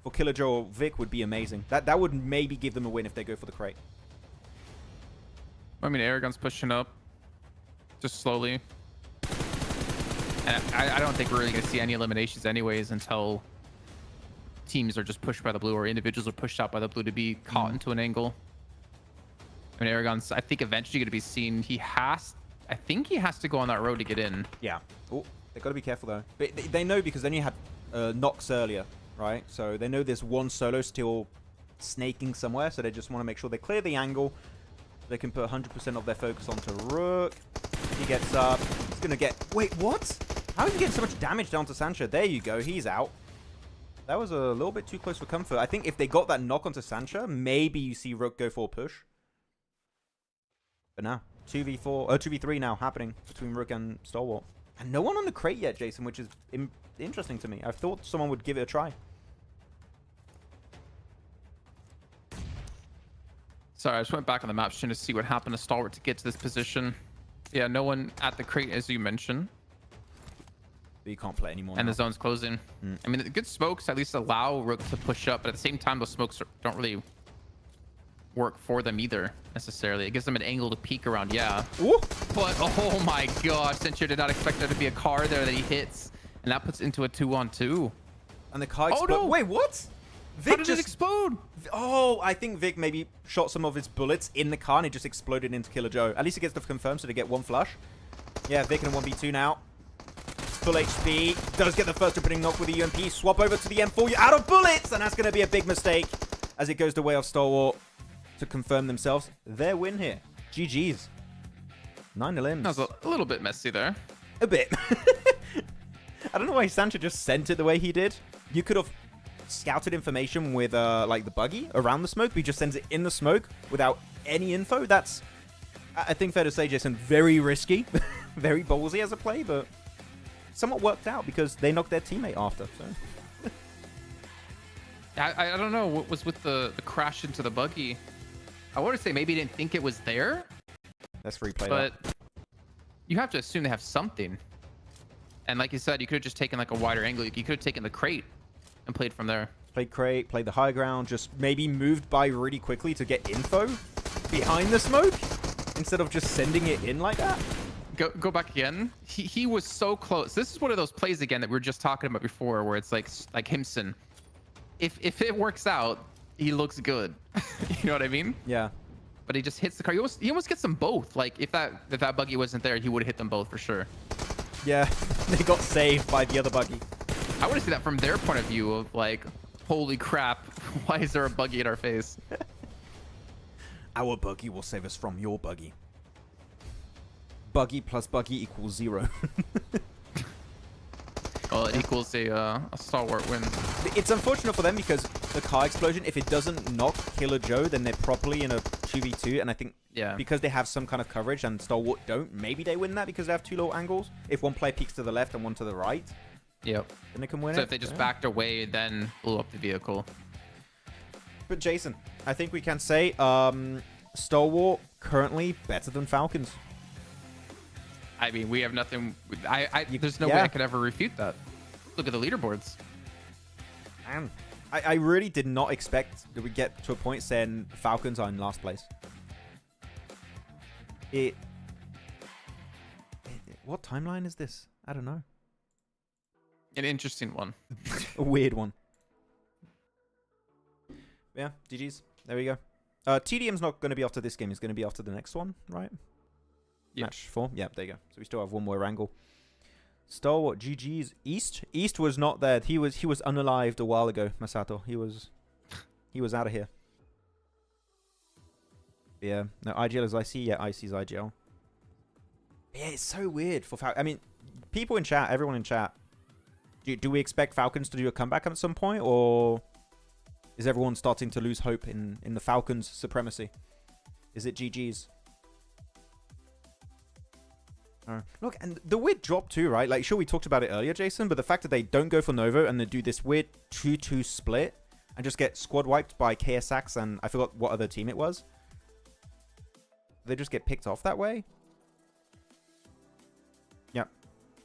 for Killer Joe or Vic would be amazing. That would maybe give them a win if they go for the crate. I mean, Aragon's pushing up. Just slowly. And I don't think we're really going to see any eliminations anyways until teams are just pushed by the blue or individuals are pushed out by the blue to be caught into an angle. I mean, Aragon's, I think, eventually going to be seen. I think he has to go on that road to get in. Yeah. Oh, they've got to be careful, though. But they know because then you had knocks earlier, right? So they know there's one solo still snaking somewhere, so they just want to make sure they clear the angle. They can put 100% of their focus onto Rook. He gets up. He's going to get... Wait, what? How is he getting so much damage down to Sancho? There you go. He's out. That was a little bit too close for comfort. I think if they got that knock onto Sancho, maybe you see Rook go for a push. But now, 2v3 now happening between Rook and Stalwart. And no one on the crate yet, Jason, which is interesting to me. I thought someone would give it a try. Sorry, I just went back on the map trying to see what happened to Stalwart to get to this position. Yeah, no one at the crate, as you mentioned. But you can't play anymore And now. the zone's closing. I mean, the good smokes at least allow Rook to push up, but at the same time, those smokes don't really work for them either, necessarily. It gives them an angle to peek around, yeah. Ooh. But, oh my god, Sencho did not expect there to be a car there that he hits. And that puts into a 2-on-2. And the car exploded. no. Wait, what? How did it explode? Oh, I think Vic maybe shot some of his bullets in the car and it just exploded into Killer Joe. At least it gets the confirmed, so they get one flush. Yeah, Vic in a 1v2 now. Full HP. Does get the first opening knock with the UMP. Swap over to the M4. You're out of bullets! And that's going to be a big mistake as it goes the way of Stalwart to confirm themselves their win here. GG's. 9 elims. That was a little bit messy there. A bit. I don't know why Sancho just sent it the way he did. You could have scouted information with like the buggy around the smoke, but he just sends it in the smoke without any info. That's, I think, fair to say, Jason, very risky. Very ballsy as a play, but somewhat worked out because they knocked their teammate after. So I don't know what was with the crash into the buggy. I want to say maybe he didn't think it was there. Let's replay but that. You have to assume they have something. And like you said, you could have just taken like a wider angle. You could have taken the crate and played from there. Played crate, played the high ground, just maybe moved by really quickly to get info behind the smoke instead of just sending it in like that. Go back again. He was so close. This is one of those plays again that we were just talking about before, where it's like Himson. If it works out, he looks good. You know what I mean? Yeah. But he just hits the car. He almost gets them both. Like if that buggy wasn't there, he would have hit them both for sure. Yeah. They got saved by the other buggy. I want to see that from their point of view of like, holy crap, why is there a buggy in our face? Our buggy will save us from your buggy. Buggy plus buggy equals 0. Well, it equals a stalwart win. It's unfortunate for them because the car explosion, if it doesn't knock Killer Joe, then they're properly in a 2v2. And I think because they have some kind of coverage and Stalwart don't, maybe they win that because they have 2 low angles. If one player peeks to the left and one to the right, yep, then they can win it. So if they just backed away, then blew up the vehicle. But Jason, I think we can say Stalwart currently better than Falcons. I mean, we have nothing. There's no way I could ever refute that. Look at the leaderboards. Man, I really did not expect that we get to a point saying Falcons are in last place. What timeline is this? I don't know. An interesting one. A weird one. Yeah, GG's. There we go. TDM's not going to be after this game. It's going to be after the next one, right? Yep. Match 4. Yeah, there you go. So we still have one more Erangel. Stalwart, GG's. East was not there. He was unalived a while ago, Masato. He was out of here. Yeah. No, IGL is IC. Yeah, IC is IGL. Yeah, it's so weird for Falcons. I mean, people in chat, everyone in chat, do we expect Falcons to do a comeback at some point, or is everyone starting to lose hope in the Falcons' supremacy? Is it GG's? Look, and the weird drop too, right? Like, sure, we talked about it earlier, Jason, but the fact that they don't go for Novo and they do this weird 2-2 split and just get squad wiped by KSX and I forgot what other team it was. They just get picked off that way? Yeah.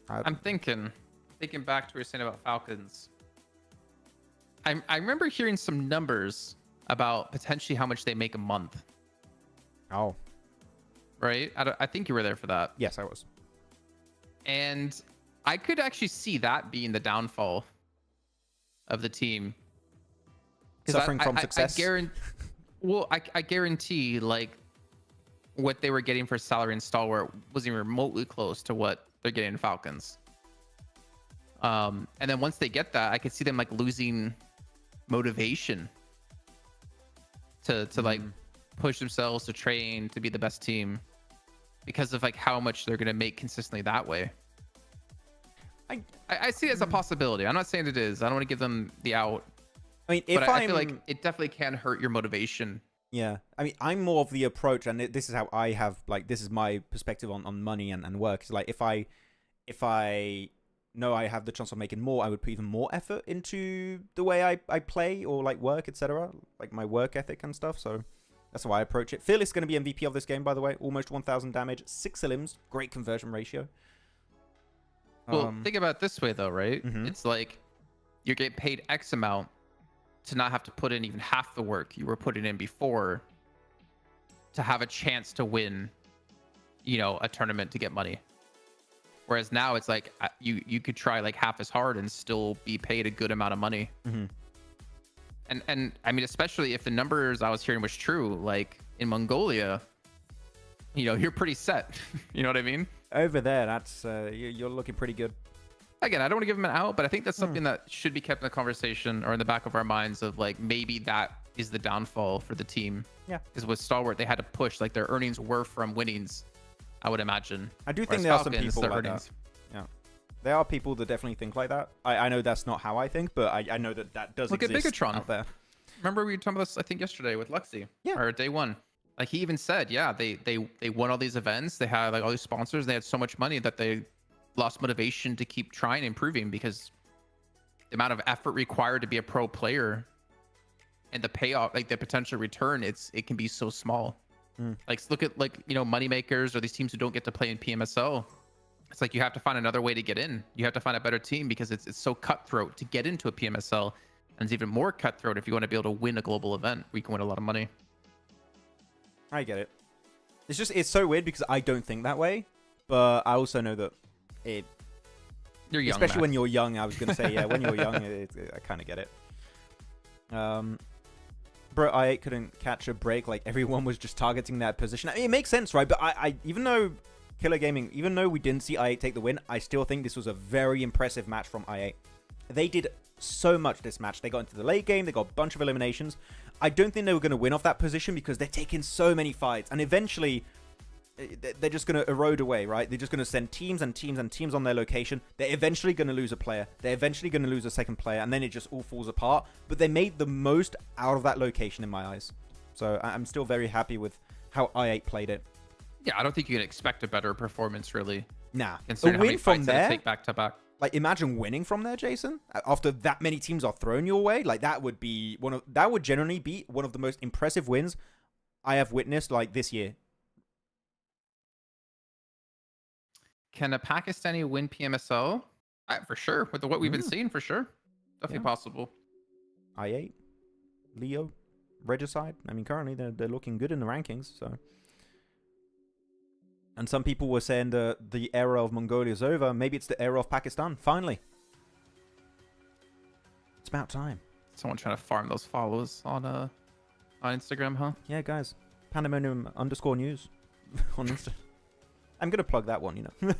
I'm thinking back to what you were saying about Falcons. I remember hearing some numbers about potentially how much they make a month. Oh. Right? I think you were there for that. Yes, I was. And I could actually see that being the downfall of the team. Suffering from success. I guarantee, like, what they were getting for salary and Stalwart wasn't even remotely close to what they're getting in Falcons. And then once they get that, I could see them like losing motivation to like push themselves to train to be the best team because of like how much they're going to make consistently that way. I see it as a possibility. I'm not saying it is. I don't want to give them the out. I mean, I feel like it definitely can hurt your motivation. Yeah. I mean, I'm more of the approach, and this is how I have, like, this is my perspective on money and work. It's like, if I know I have the chance of making more, I would put even more effort into the way I play or like work, etc. Like my work ethic and stuff. So that's how I approach it. Fearless is going to be MVP of this game, by the way. Almost 1,000 damage, 6 elims, great conversion ratio. Well, think about it this way, though, right? It's like you're getting paid X amount to not have to put in even half the work you were putting in before to have a chance to win, you know, a tournament to get money. Whereas now it's like you could try like half as hard and still be paid a good amount of money. And I mean, especially if the numbers I was hearing was true, like in Mongolia, you know, you're pretty set. You know what I mean? Over there, that's you're looking pretty good. Again, I don't want to give them an out, but I think that's something that should be kept in the conversation or in the back of our minds of like maybe that is the downfall for the team. Yeah. Because with Stalwart, they had to push, like their earnings were from winnings, I would imagine. I do think there are some people like that. Yeah. There are people that definitely think like that. I know that's not how I think, but I know that does exist. Look at Bigatron out there. Remember we were talking about this, I think, yesterday with Luxy. Yeah. Or day one. Like he even said, yeah, they won all these events. They had like all these sponsors. They had so much money that they lost motivation to keep trying and improving because the amount of effort required to be a pro player and the payoff, like the potential return, it can be so small. Like look at like, you know, money makers or these teams who don't get to play in PMSL. It's like you have to find another way to get in. You have to find a better team because it's so cutthroat to get into a PMSL, and it's even more cutthroat if you want to be able to win a global event where you can win a lot of money. I get it. It's so weird because I don't think that way, but I also know that you're young, especially when you're young. I was gonna say, yeah, when you're young, I kind of get it. bro, I8 couldn't catch a break. Like, everyone was just targeting that position. I mean, it makes sense, right? But I even though Killer Gaming, even though we didn't see I8 take the win, I still think this was a very impressive match from I8. They did so much this match. They got into the late game. They got a bunch of eliminations. I don't think they were going to win off that position because they're taking so many fights. And eventually, they're just going to erode away, right? They're just going to send teams and teams and teams on their location. They're eventually going to lose a player. They're eventually going to lose a second player. And then it just all falls apart. But they made the most out of that location in my eyes. So I'm still very happy with how I8 played it. Yeah, I don't think you can expect a better performance, really. Nah. Considering A how many win from fights that there, take back to back. like, imagine winning from there, Jason. After that many teams are thrown your way, like, that would be that would generally be one of the most impressive wins I have witnessed, like, this year. Can a Pakistani win PMSL? For sure. With what we've been seeing, for sure. Definitely possible. I8, Leo, Regicide. I mean, currently they're looking good in the rankings. So, and some people were saying the era of Mongolia is over. Maybe it's the era of Pakistan. Finally, it's about time. Someone trying to farm those follows on Instagram, huh? Yeah, guys. Pandemonium_news on Insta. I'm gonna plug that one, you know.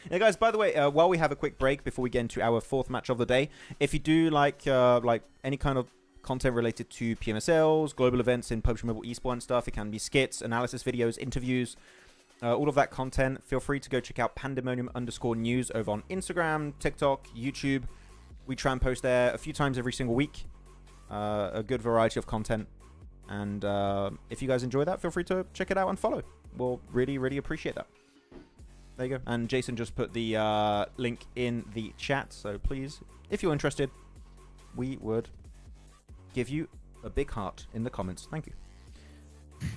Yeah, guys. By the way, while we have a quick break before we get into our fourth match of the day, if you do like any kind of content related to PMSLs, global events in PUBG Mobile Esports and stuff, it can be skits, analysis videos, interviews, all of that content. Feel free to go check out Pandemonium_news over on Instagram, TikTok, YouTube. We try and post there a few times every single week. A good variety of content. And if you guys enjoy that, feel free to check it out and follow. We'll really, really appreciate that. There you go. And Jason just put the link in the chat. So please, if you're interested, we would give you a big heart in the comments. Thank you. You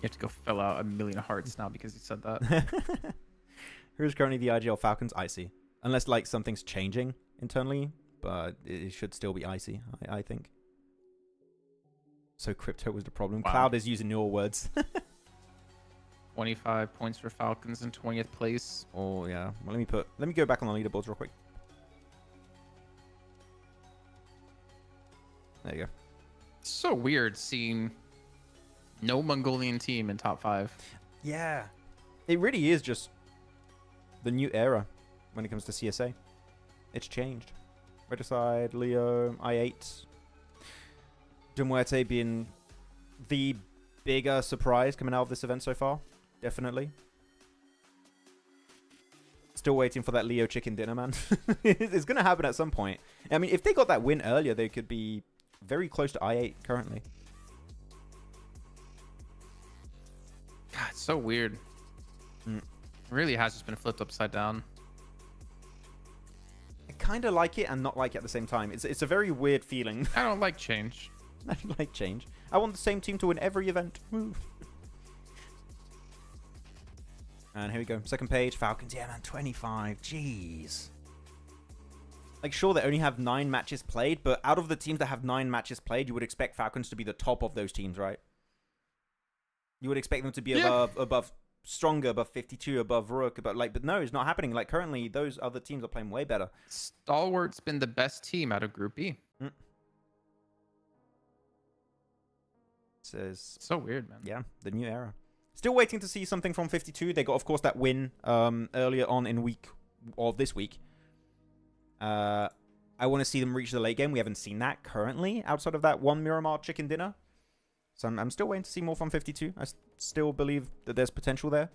have to go fill out 1 million hearts now because you said that. Who's currently the IGL Falcons? Icy. Unless, like, something's changing internally. But it should still be Icy, I think. So crypto was the problem. Wow. Cloud is using your words. 25 points for Falcons in 20th place. Oh, yeah. Well, let me go back on the leaderboards real quick. There you go. So weird seeing no Mongolian team in top 5. Yeah. It really is just the new era when it comes to CSA. It's changed. Regicide, Leo, I8. Muerte being the bigger surprise coming out of this event so far. Definitely. Still waiting for that Leo chicken dinner, man. It's going to happen at some point. I mean, if they got that win earlier, they could be very close to I8 currently. God, it's so weird. It really has just been flipped upside down. I kind of like it and not like it at the same time. It's a very weird feeling. I don't like change. I don't like change. I want the same team to win every event. Woo. And here we go. Second page. Falcons. Yeah, man. 25. Jeez. Like, sure, they only have 9 matches played, but out of the teams that have 9 matches played, you would expect Falcons to be the top of those teams, right? You would expect them to be above stronger, above 52, above Rook, but no, it's not happening. Like, currently, those other teams are playing way better. Stalwart's been the best team out of Group B. Says so weird, man. Yeah, the new era. Still waiting to see something from 52. They got, of course, that win earlier on in this week. I want to see them reach the late game. We haven't seen that currently outside of that one Miramar chicken dinner. So I'm still waiting to see more from 52. I still believe that there's potential there.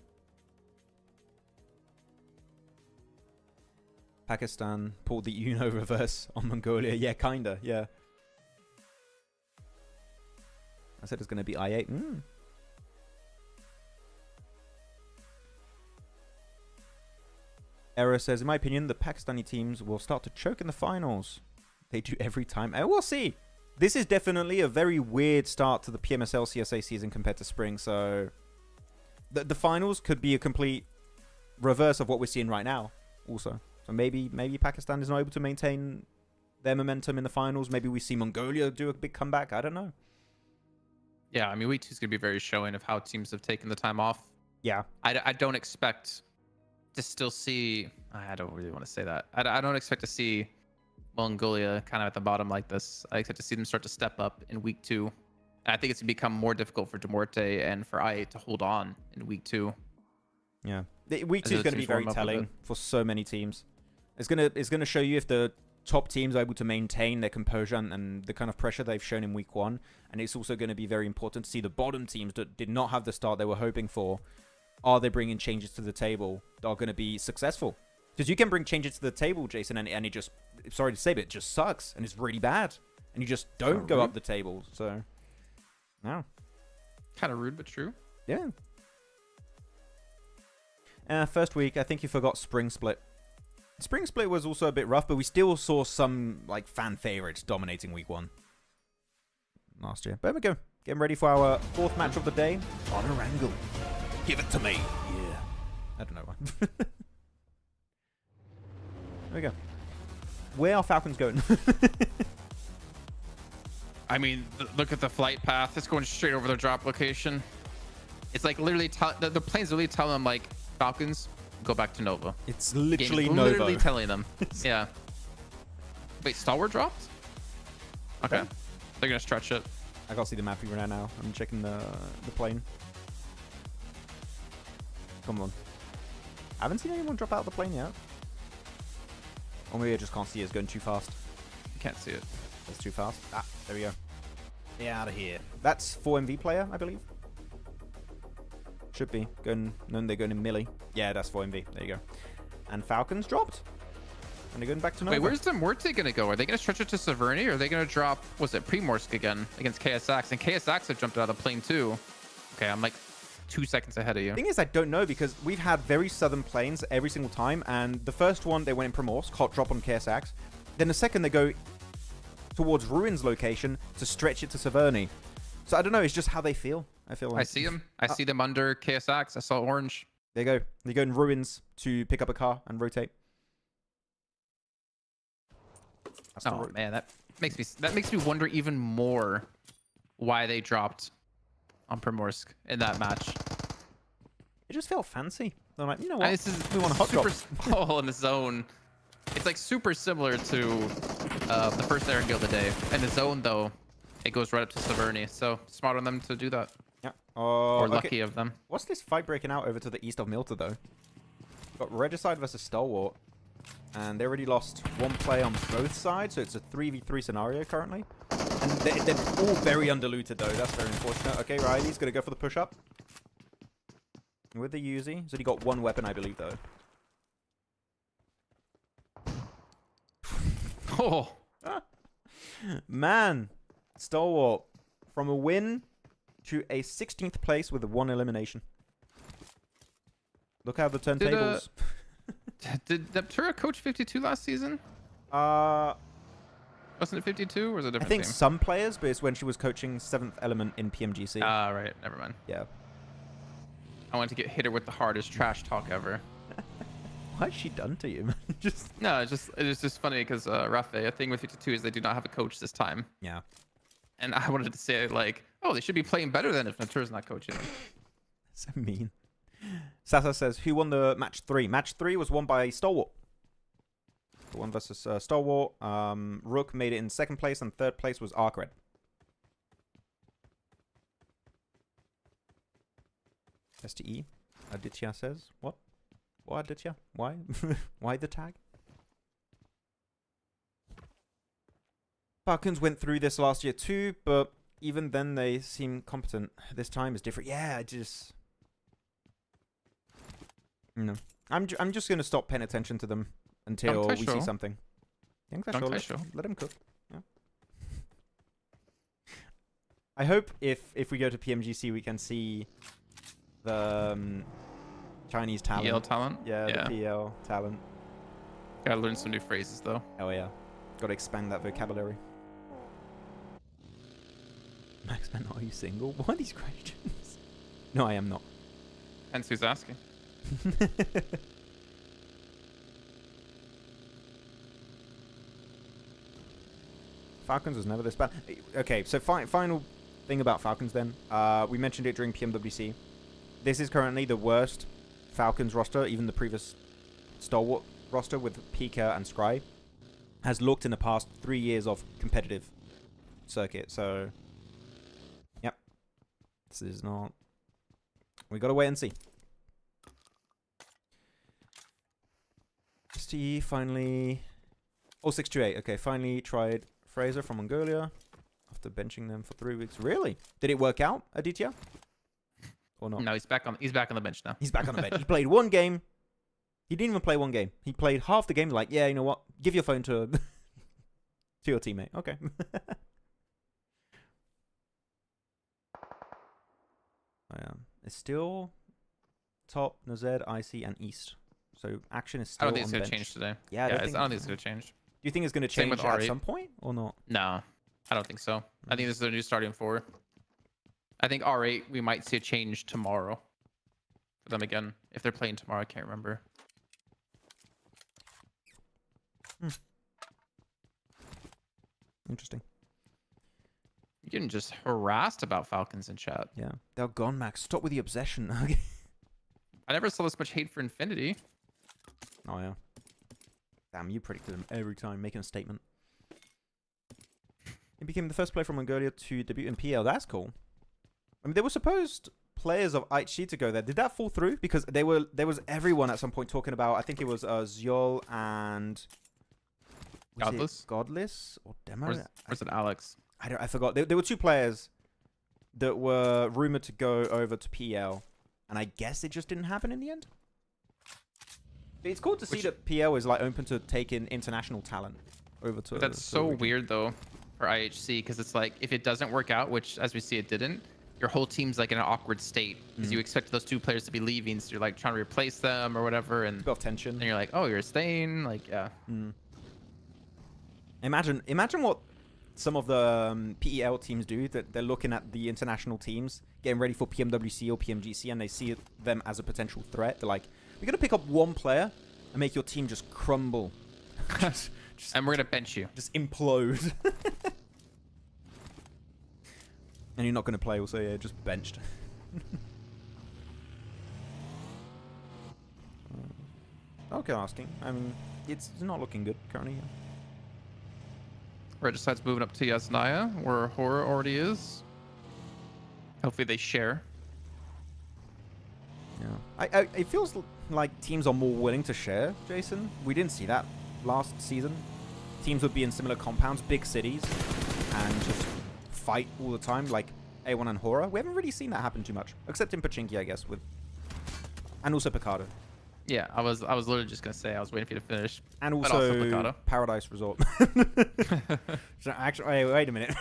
Pakistan pulled the Uno reverse on Mongolia. Yeah, kinda. Yeah. I said it's going to be I8. Era says, in my opinion, the Pakistani teams will start to choke in the finals. They do every time. And we'll see. This is definitely a very weird start to the PMSL CSA season compared to spring. So the finals could be a complete reverse of what we're seeing right now also. So maybe Pakistan is not able to maintain their momentum in the finals. Maybe we see Mongolia do a big comeback. I don't know. Yeah, I mean, week 2 is going to be very showing of how teams have taken the time off. Yeah. I don't expect to still see... I don't really want to say that. I don't expect to see Mongolia kind of at the bottom like this. I expect to see them start to step up in week 2. And I think it's going to become more difficult for Muerte and for I8 to hold on in week 2. Yeah. Week 2 is As going to be teams warm very up a telling bit. for so many teams. It's gonna show you if the top teams are able to maintain their composure and the kind of pressure they've shown in week 1. And it's also going to be very important to see the bottom teams that did not have the start they were hoping for. Are they bringing changes to the table that are going to be successful? Because you can bring changes to the table, Jason, and it just, sorry to say, but it just sucks. And it's really bad. And you just don't go up the table. So, no. Kind of rude, but true. Yeah. First week, I think you forgot Spring Split. Spring Split was also a bit rough, but we still saw some like fan favorites dominating week 1 last year. But there we go. Getting ready for our 4th match of the day on Erangel. Give it to me. Yeah. I don't know why. There we go. Where are Falcons going? I mean, look at the flight path. It's going straight over their drop location. It's like literally the plane's literally telling them like, Falcons, go back to Nova. It's literally Game's Nova. literally telling them. Yeah. Wait, Stalwart dropped? Okay. They're gonna stretch it. I can't see the map even now. I'm checking the plane. Come on. I haven't seen anyone drop out of the plane yet. Or maybe I just can't see it. It's going too fast. You can't see it. It's too fast. Ah, there we go. Get out of here. That's 4MV player, I believe. Should be. Going, no, they're going in Millie. Yeah, that's 4MV. There you go. And Falcons dropped. And they're going back to Nova. Wait, where's the Muerte gonna go? Are they gonna stretch it to Severny, or are they gonna drop, was it Primorsk again against KSX? And KSX have jumped out of the plane too. Okay, I'm like 2 seconds ahead of you. The thing is, I don't know, because we've had very southern planes every single time, and the first one they went in Primorsk, hot drop on KSX. Then the second they go towards Ruins location to stretch it to Severny. So I don't know, it's just how they feel. I feel like I see them. I see them under KSX. I saw orange. there you go. They go in Ruins to pick up a car and rotate. That's the Oh man, that makes me wonder even more why they dropped on Primorsk in that match. It just felt fancy. They're like, you know what? And this is we want a hot super drop. in the zone. It's like super similar to the first Erangel of the day. In the zone though, it goes right up to Severny. So smart on them to do that. Yeah. Or lucky of them. What's this fight breaking out over to the east of Muerte though? Got Regicide versus Stalwart. And they already lost one play on both sides, so it's a 3v3 scenario currently. And they're all very undiluted though. That's very unfortunate. Okay, Riley's going to go for the push-up. With the Uzi. So he got one weapon, I believe, though. Oh. Man. Stalwart. From a win to a 16th place with 1 elimination. Look how the turntables... Did Neptura coach 52 last season? Wasn't it 52 or was it a I different think team? some players, but it's when she was coaching 7th Element in PMGC. Ah, right. Never mind. Yeah. I wanted to get hit her with the hardest trash talk ever. What has she done to you, man? Just... No, it's just funny because Rafe, a thing with 52 is they do not have a coach this time. Yeah. And I wanted to say like, oh, they should be playing better than if Natura's not coaching them. So mean. Sasa says, who won the match 3? Match 3 was won by Stalwart. The 1 versus Stalwart. Rook made it in 2nd place, and 3rd place was Arcred. STE. Aditya says, what? What, Aditya? Why? Why the tag? Falcons went through this last year too, but even then they seem competent. This time is different. Yeah, I just... No. I'm just going to stop paying attention to them until we see something. Let him cook. Yeah. I hope if we go to PMGC, we can see the Chinese talent. PL talent? Yeah, the PL talent. Gotta learn some new phrases, though. Oh, yeah. Got to expand that vocabulary. Maxman, are you single? What are these questions? No, I am not. Hence who's asking. Falcons was never this bad. Okay, so final thing about Falcons then. We mentioned it during PMWC. This is currently the worst Falcons roster, even the previous Stalwart roster with Pika and Scry. has looked in the past 3 years of competitive circuit. So, yep. This is not... We got to wait and see. STE finally... Oh, 628. Okay, finally tried Fraser from Mongolia after benching them for 3 weeks. Really? Did it work out, Aditya? Or not? No, he's back on the bench now. He's back on the bench. He played one game. He didn't even play one game. He played half the game. Like, yeah, you know what? Give your phone to to your teammate. Okay. It's still top, Nazed, IC, and East. So action is I still don't think it's on going to bench. change today. Yeah, I don't think it's going to change. Do you think it's going to Same change with at R8. some point or not? No, I don't think so. I think this is their new starting 4. I think R8, we might see a change tomorrow for them again. If they're playing tomorrow, I can't remember. Interesting. You're getting just harassed about Falcons in chat. Yeah. They're gone, Max. Stop with the obsession. Okay. I never saw this much hate for Infinity. Oh, yeah. Damn, you predicted him every time, making a statement. He became the first player from Mongolia to debut in PL. That's cool. I mean, there were supposed players of Aichi to go there. Did that fall through? Because there was everyone at some point talking about, I think it was Zyol and... Godless? Godless? Or Demo? Where's it Alex? I forgot. There were 2 players that were rumored to go over to PL. And I guess it just didn't happen in the end. It's cool to see that PL is like open to taking international talent over to... That's so weird though for IHC, because it's like if it doesn't work out, which as we see it didn't, your whole team's like in an awkward state because you expect those 2 players to be leaving, so you're like trying to replace them or whatever, and Bit of tension. and you're like, oh, you're staying, like, yeah. Imagine what some of the PEL teams do. That they're looking at the international teams getting ready for PMWC or PMGC, and they see them as a potential threat. They're like, we're gonna pick up one player and make your team just crumble, And we're gonna bench you. just implode. And you're not gonna play. Also, yeah, just benched. Okay, asking. I mean, it's not looking good currently. Yeah. Regicide's moving up to Yasnaya, where Horror already is. Hopefully they share. Yeah. It feels like teams are more willing to share, Jason. We didn't see that last season. Teams would be in similar compounds, big cities, and just fight all the time, like A1 and Horror. We haven't really seen that happen too much, except in Pachinki, I guess, and also Picado. Yeah, I was literally just gonna say I was waiting for you to finish. And But also, Picado. Paradise Resort. So actually, wait a minute.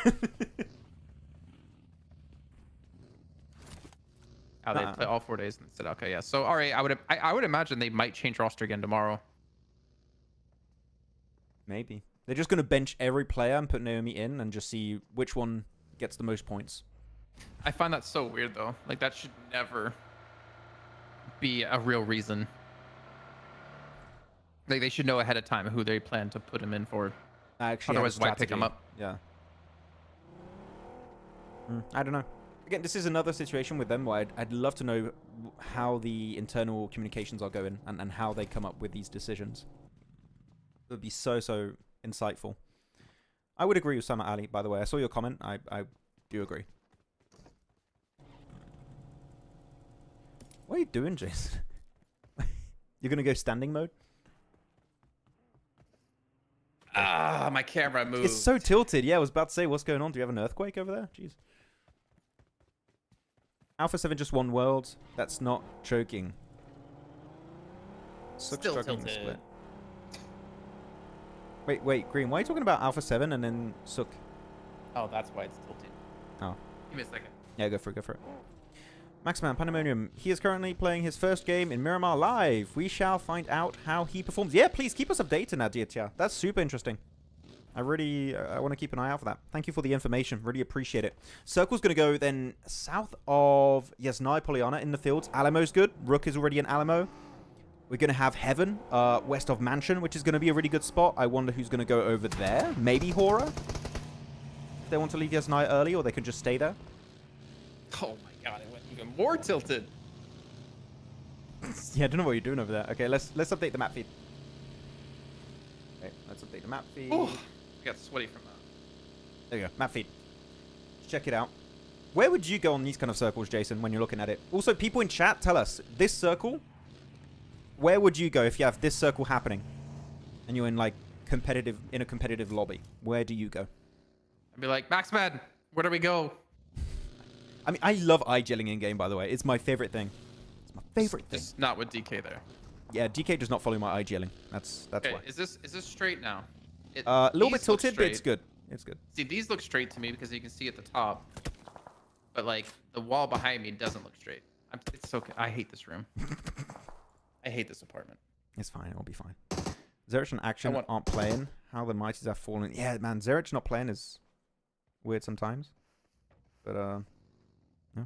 Oh, they play all 4 days instead. Okay, yeah. So, all right, I would imagine they might change roster again tomorrow. Maybe. They're just going to bench every player and put Naomi in and just see which one gets the most points. I find that so weird, though. Like, that should never be a real reason. Like, they should know ahead of time who they plan to put him in for. Actually, Otherwise, why pick him up? Yeah. I don't know. Again, this is another situation with them where I'd love to know how the internal communications are going and how they come up with these decisions. It would be so insightful. I would agree with Sama Ali, by the way. I saw your comment. I do agree. What are you doing, Jason? You're going to go standing mode? Ah, my camera moved. It's so tilted. Yeah, I was about to say, what's going on? Do you have an earthquake over there? Jeez. Alpha 7 just won Worlds. That's not choking. Still tilted. Wait, Green. Why are you talking about Alpha 7 and then Sook? Oh, that's why it's tilted. Oh. Give me a second. Yeah, go for it. Maxman, Pandemonium. He is currently playing his first game in Miramar live. We shall find out how he performs. Yeah, please keep us updated, Aditya. That's super interesting. I want to keep an eye out for that. Thank you for the information. Really appreciate it. Circle's going to go then south of Yasnaya Polyana in the fields. Alamo's good. Rook is already in Alamo. We're going to have Heaven west of Mansion, which is going to be a really good spot. I wonder who's going to go over there. Maybe Horror? If they want to leave Yasnaya early, or they could just stay there. Oh my god, it went even more tilted. Yeah, I don't know what you're doing over there. Okay, let's update the map feed. Okay, Let's update the map feed. Ooh, I got sweaty from that. There you go, map feed. Check it out. Where would you go on these kind of circles, Jason, when you're looking at it? Also, people in chat, tell us, this circle, where would you go if you have this circle happening and you're in like a competitive lobby? Where do you go? I'd be like, Maxman, where do we go? I mean, I love eye-gelling in game, by the way. It's my favorite thing. It's my favorite thing. Just not with DK there. Yeah, DK does not follow my eye-gelling. That's Okay, why. is this straight now? A little bit These look tilted, but it's straight. good. It's good. See, these look straight to me because you can see at the top. But like the wall behind me doesn't look straight. It's so. I hate this room. I hate this apartment. It's fine. It'll be fine. Zerich and Action want- aren't playing. How the Mighties have fallen. Yeah, man. Zerich not playing is weird sometimes. But, yeah.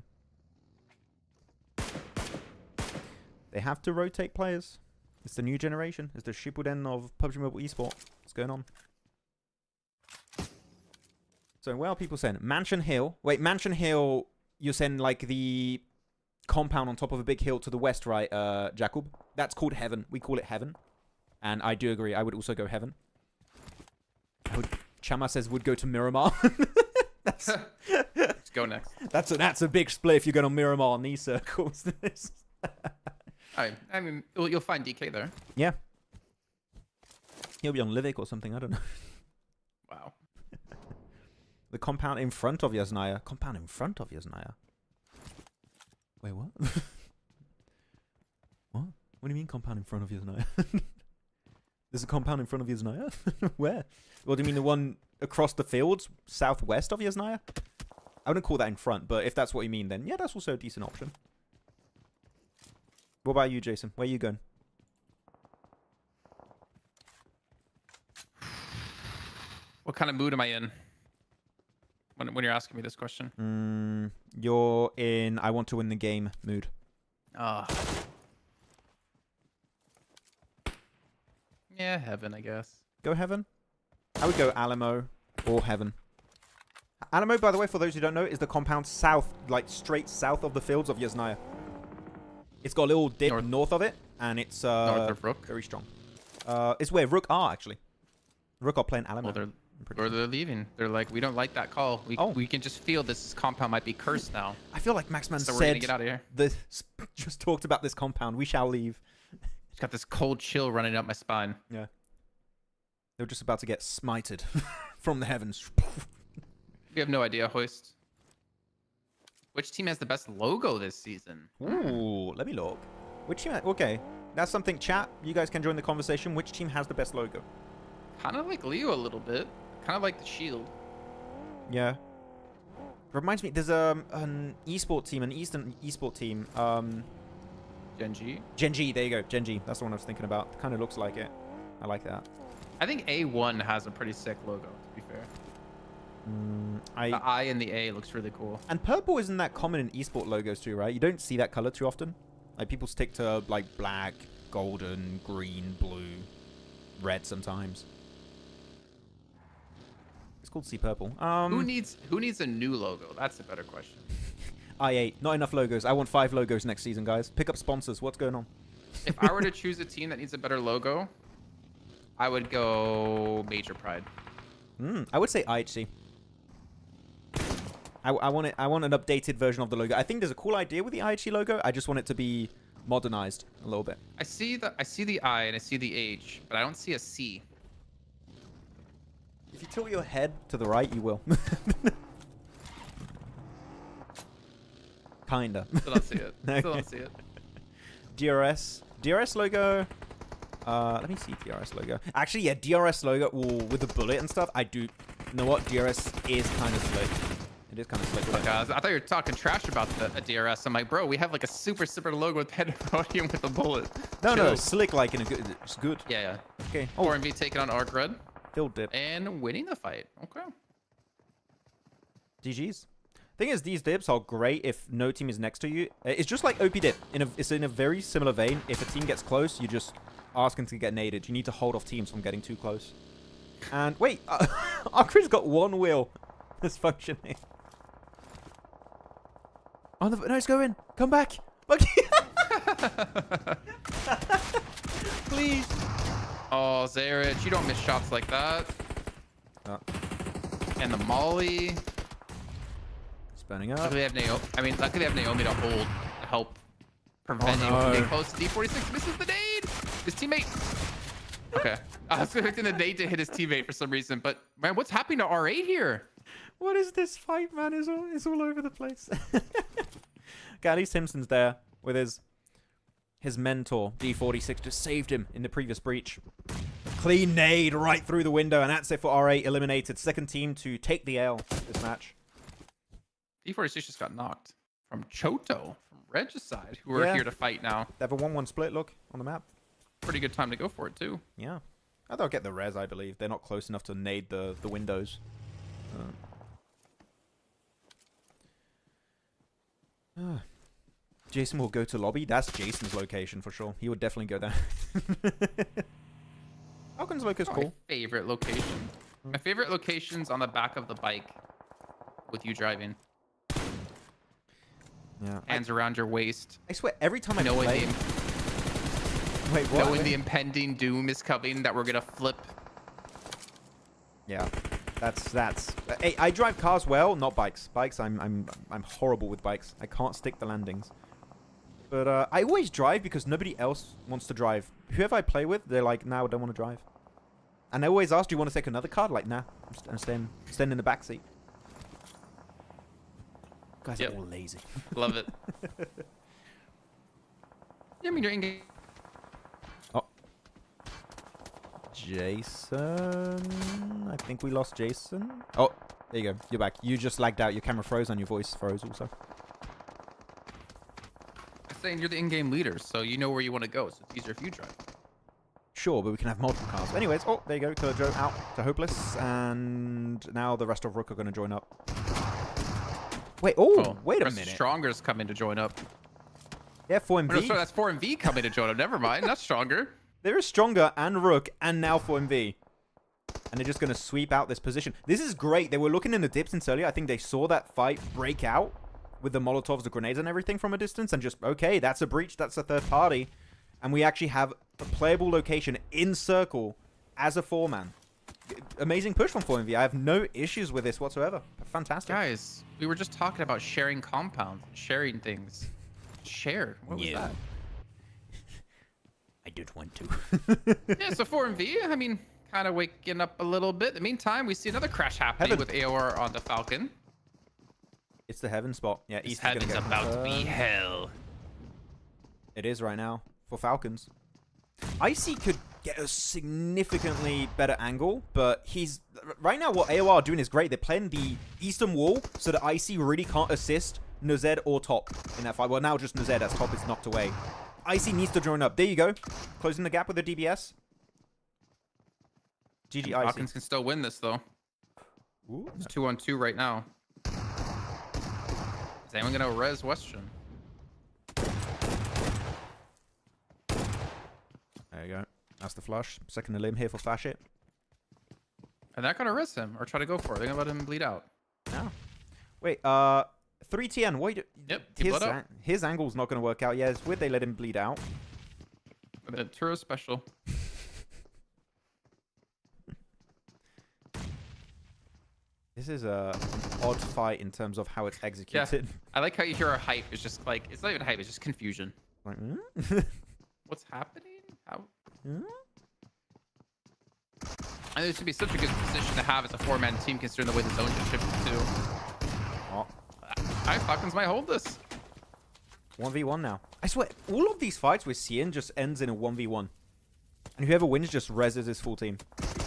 They have to rotate players. It's the new generation. It's the Shippuden of PUBG Mobile Esport. What's going on? So, where are people saying? Mansion Hill. Wait, Mansion Hill, you're saying like the compound on top of a big hill to the west, right, Jacob? That's called Heaven. We call it Heaven. And I do agree. I would also go Heaven. Chama says would go to Miramar. Let's go next. That's a big split if you're going on Miramar on these circles. I mean, you'll find DK there. Yeah. He'll be on Livik or something. I don't know. Wow. The compound in front of Yasnaya. Compound in front of Yasnaya. Wait, what? What? What do you mean compound in front of Yasnaya? There's a compound in front of Yasnaya? Where? Well, do you mean the one across the fields, southwest of Yasnaya? I wouldn't call that in front, but if that's what you mean, then yeah, that's also a decent option. What about you, Jason? Where are you going? What kind of mood am I in? When you're asking me this question? You're in I want to win the game mood. Yeah, Heaven, I guess. Go Heaven? I would go Alamo or Heaven. Alamo, by the way, for those who don't know, is the compound south, like straight south of the fields of Yasnaya. It's got a little dip north of it, and it's North of Rook. very strong. It's where Rook are, actually. Rook are playing Alamo. Well, they're leaving. They're like, we don't like that call. We can just feel this compound might be cursed now. I feel like Maxman So we're said gonna get out of here. just talked about this compound. We shall leave. It's got this cold chill running up my spine. Yeah. They're just about to get smited from the heavens. We have no idea, Hoist. Which team has the best logo this season? Ooh, let me look. Which team? Okay, that's something. Chat, you guys can join the conversation. Which team has the best logo? Kind of like Leo a little bit. Kind of like the Shield. Yeah. Reminds me, there's an esport team, an Eastern esport team. Genji. Genji, there you go. Genji, that's the one I was thinking about. Kind of looks like it. I like that. I think A1 has a pretty sick logo, to be fair. The I and the A looks really cool. And purple isn't that common in esport logos too, right? You don't see that color too often. Like people stick to like black, golden, green, blue, red sometimes. It's called Sea Purple. Who needs a new logo? That's a better question. I8. Not enough logos. I want 5 logos next season, guys. Pick up sponsors. What's going on? If I were to choose a team that needs a better logo, I would go Major Pride. I would say IHC. I want an updated version of the logo. I think there's a cool idea with the IHC logo. I just want it to be modernized a little bit. I see the I and I see the H, but I don't see a C. If you tilt your head to the right, you will. Kinda. Still don't see it. No. Still don't see it. DRS logo. Let me see DRS logo. Actually, yeah, DRS logo. Ooh, with the bullet and stuff. I do. You know what? DRS is kind of slick. It is kind of slick. Oh, guys, I thought you were talking trash about a DRS. I'm like, bro, we have like a super logo with pandemonium with a bullet. No, Chill. no, slick like in a good. It's good. Yeah. Okay. Oh. 4MV taking on Arc Red Field dip. and winning the fight. Okay. GG's. Thing is, these dips are great if no team is next to you. It's just like OP dip. It's in a very similar vein. If a team gets close, you just ask them to get naded. You need to hold off teams from getting too close. And wait, Arcrid's got one wheel that's functioning. Oh, no, it's going. Come back. Please. Oh, Zarich, you don't miss shots like that. And the Molly. Spinning up. Luckily they have Naomi. I mean, luckily they have Naomi to hold to help prevent anyone from getting close. D46 misses the nade. His teammate. Okay. I was expecting the nade to hit his teammate for some reason, but man, what's happening to R8 here? What is this fight, man? It's all over the place. Gally Simpson's there with his mentor, D46, just saved him in the previous breach. Clean nade right through the window, and that's it for R8, eliminated. Second team to take the L this match. D46 just got knocked from Choto, from Regicide, who are here to fight now. They have a 1-1 split, look, on the map. Pretty good time to go for it, too. Yeah. Oh, they'll get the res, I believe. They're not close enough to nade the windows. Jason will go to lobby. That's Jason's location for sure. He would definitely go there. Falcon's location's cool. My favorite location. My favorite location's on the back of the bike with you driving. Yeah. Hands around your waist. I swear, every time I play... Wait, what? Knowing the impending doom is coming, that we're gonna flip. Yeah. That's. Hey, I drive cars well, not bikes. Bikes, I'm horrible with bikes. I can't stick the landings. But I always drive because nobody else wants to drive. Whoever I play with, they're like, "Nah, I don't want to drive." And they always ask, "Do you want to take another car?" Like, nah, I'm staying in the back seat. Guys are all lazy. Love it. Yeah, I mean, you're in game. Oh. Jason. I think we lost Jason. Oh, there you go. You're back. You just lagged out. Your camera froze and your voice froze also. I'm saying you're the in-game leader, so you know where you want to go, so it's easier if you drive. Sure, but we can have multiple cars. Anyways, oh, there you go. Killer Joe out to Hopeless. And now the rest of Rook are going to join up. Wait, wait a minute. Stronger's coming to join up. Yeah, 4MV. Oh, no, sorry, that's 4MV coming to join up. Never mind. That's Stronger. There is Stronger and Rook and now 4MV. And they're just going to sweep out this position. This is great. They were looking in the distance earlier. I think they saw that fight break out with the Molotovs, the grenades and everything from a distance. And just, okay, that's a breach. That's a third party. And we actually have a playable location in circle as a 4-man. Amazing push from 4MV. I have no issues with this whatsoever. Fantastic. Guys, we were just talking about sharing compounds, sharing things. Share. What was that? I did want to. Yeah, so 4MV, I mean, kind of waking up a little bit. In the meantime, we see another crash happening with AOR on the Falcon. It's the heaven spot. Yeah, East Heaven's about to be hell. It is right now for Falcons. Icy could get a significantly better angle, but he's... Right now, what AOR are doing is great. They're playing the eastern wall so that Icy really can't assist Nozed or Top in that fight. Well, now just Nozed as Top is knocked away. Icy needs to join up. There you go. Closing the gap with the DBS. GG Icy. Falcons can still win this, though. Ooh. It's 2-on-2 right now. Is anyone going to res Western? There you go. That's the flush. Second the limb here for Flash It. Are they not going to res him or try to go for it? They're going to let him bleed out. No. Wait, 3TN. Wait. Yep, his angle's not going to work out. Yeah, it's weird they let him bleed out. The Turo special. This is an odd fight in terms of how it's executed. Yeah. I like how you hear our hype. It's just like, it's not even hype, it's just confusion. Like, What's happening? How? And this should be such a good position to have as a 4-man team considering the way the zone just shifted too. Oh. Falcons might hold this. 1v1 now. I swear, all of these fights we're seeing just ends in a 1v1. And whoever wins just reses his full team.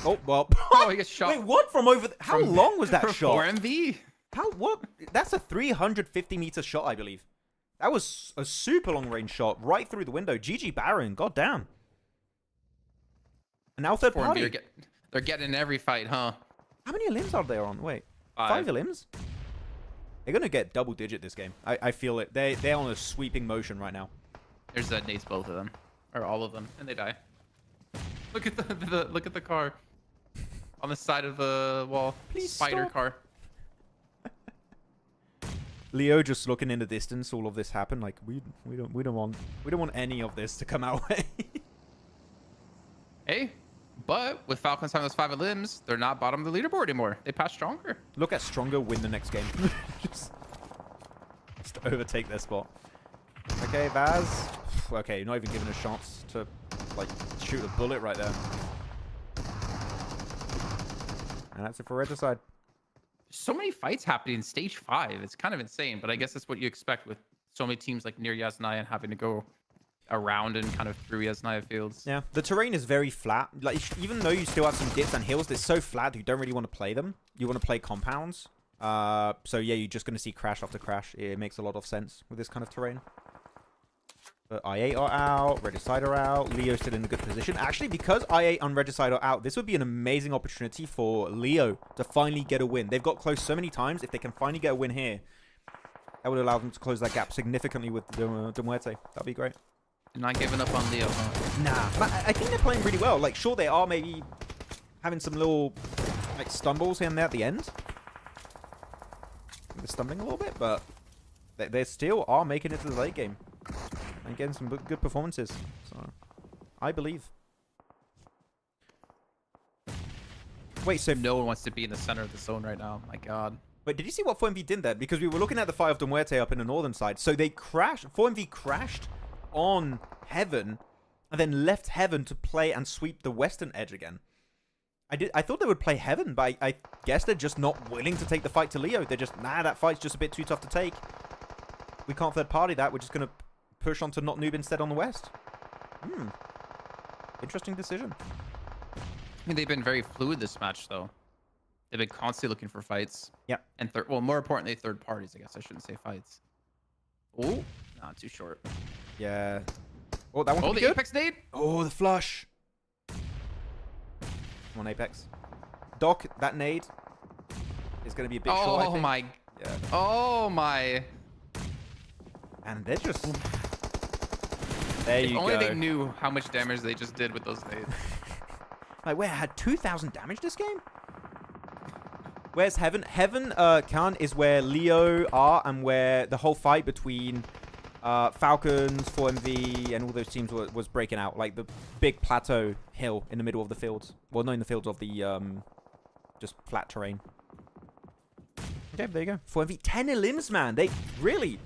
Oh, well. Oh, he gets shot. Wait, what? From over... How long was that shot? 4MV. How? What? That's a 350-meter shot, I believe. That was a super long-range shot right through the window. GG Baron. God damn. And now third party. They're getting in every fight, huh? How many limbs are there on? Wait. 5 limbs? They're going to get double-digit this game. I feel it. They're on a sweeping motion right now. There's nades both of them. Or all of them. And they die. Look at the look at the car. On the side of the wall. Please Spider stop. car. Leo just looking in the distance, all of this happened. Like we don't want any of this to come our way. Hey, But with Falcons having those 5 limbs, they're not bottom of the leaderboard anymore. They pass stronger. Look at Stronger win the next game. just overtake their spot. Okay, Vaz. Okay, not even given a chance to like shoot a bullet right there. And that's it for Regicide. So many fights happening in stage 5. It's kind of insane, but I guess that's what you expect with so many teams like near Yasnaya and having to go around and kind of through Yasnaya fields. Yeah, the terrain is very flat. Like, even though you still have some dips and hills, it's so flat you don't really want to play them. You want to play compounds. So yeah, you're just going to see crash after crash. It makes a lot of sense with this kind of terrain. But I8 are out, Regicide are out, Leo's still in a good position. Actually, because I8 and Regicide are out, this would be an amazing opportunity for Leo to finally get a win. They've got close so many times. If they can finally get a win here, that would allow them to close that gap significantly with the Muerte. That'd be great. Not giving up on Leo, huh? Nah, but I think they're playing really well. Like, sure, they are maybe having some little like stumbles here and there at the end. They're stumbling a little bit, but they still are making it to the late game and getting some good performances. So, I believe. Wait, so No one wants to be in the center of the zone right now. My God. wait, did you see what 4MV did there? Because we were looking at the fight of the Muerte up in the northern side. So they crashed. 4MV crashed on Heaven and then left Heaven to play and sweep the western edge again. I thought they would play Heaven, but I guess they're just not willing to take the fight to Leo. They're just, nah, that fight's just a bit too tough to take. We can't third party that. We're just going to push on to not noob instead on the west. Interesting decision. I mean, they've been very fluid this match, though. They've been constantly looking for fights. Yep. And well, more importantly, third parties. I guess I shouldn't say fights. Oh, not too short. Yeah. Oh, that one could be the good. Apex nade. Oh, the flush. Come on, Apex. Doc, that nade is going to be a bit short, I Oh think. my. Yeah. Oh my. And they're just... There If you only go. they knew how much damage they just did with those nades. Like, wait, I had 2,000 damage this game? Where's Heaven? Heaven, Khan, is where Leo are and where the whole fight between Falcons, 4MV, and all those teams was breaking out. Like, the big plateau hill in the middle of the fields. Well, not in the fields of the, just flat terrain. Okay, there you go. 4MV, 10 elims, man. They really...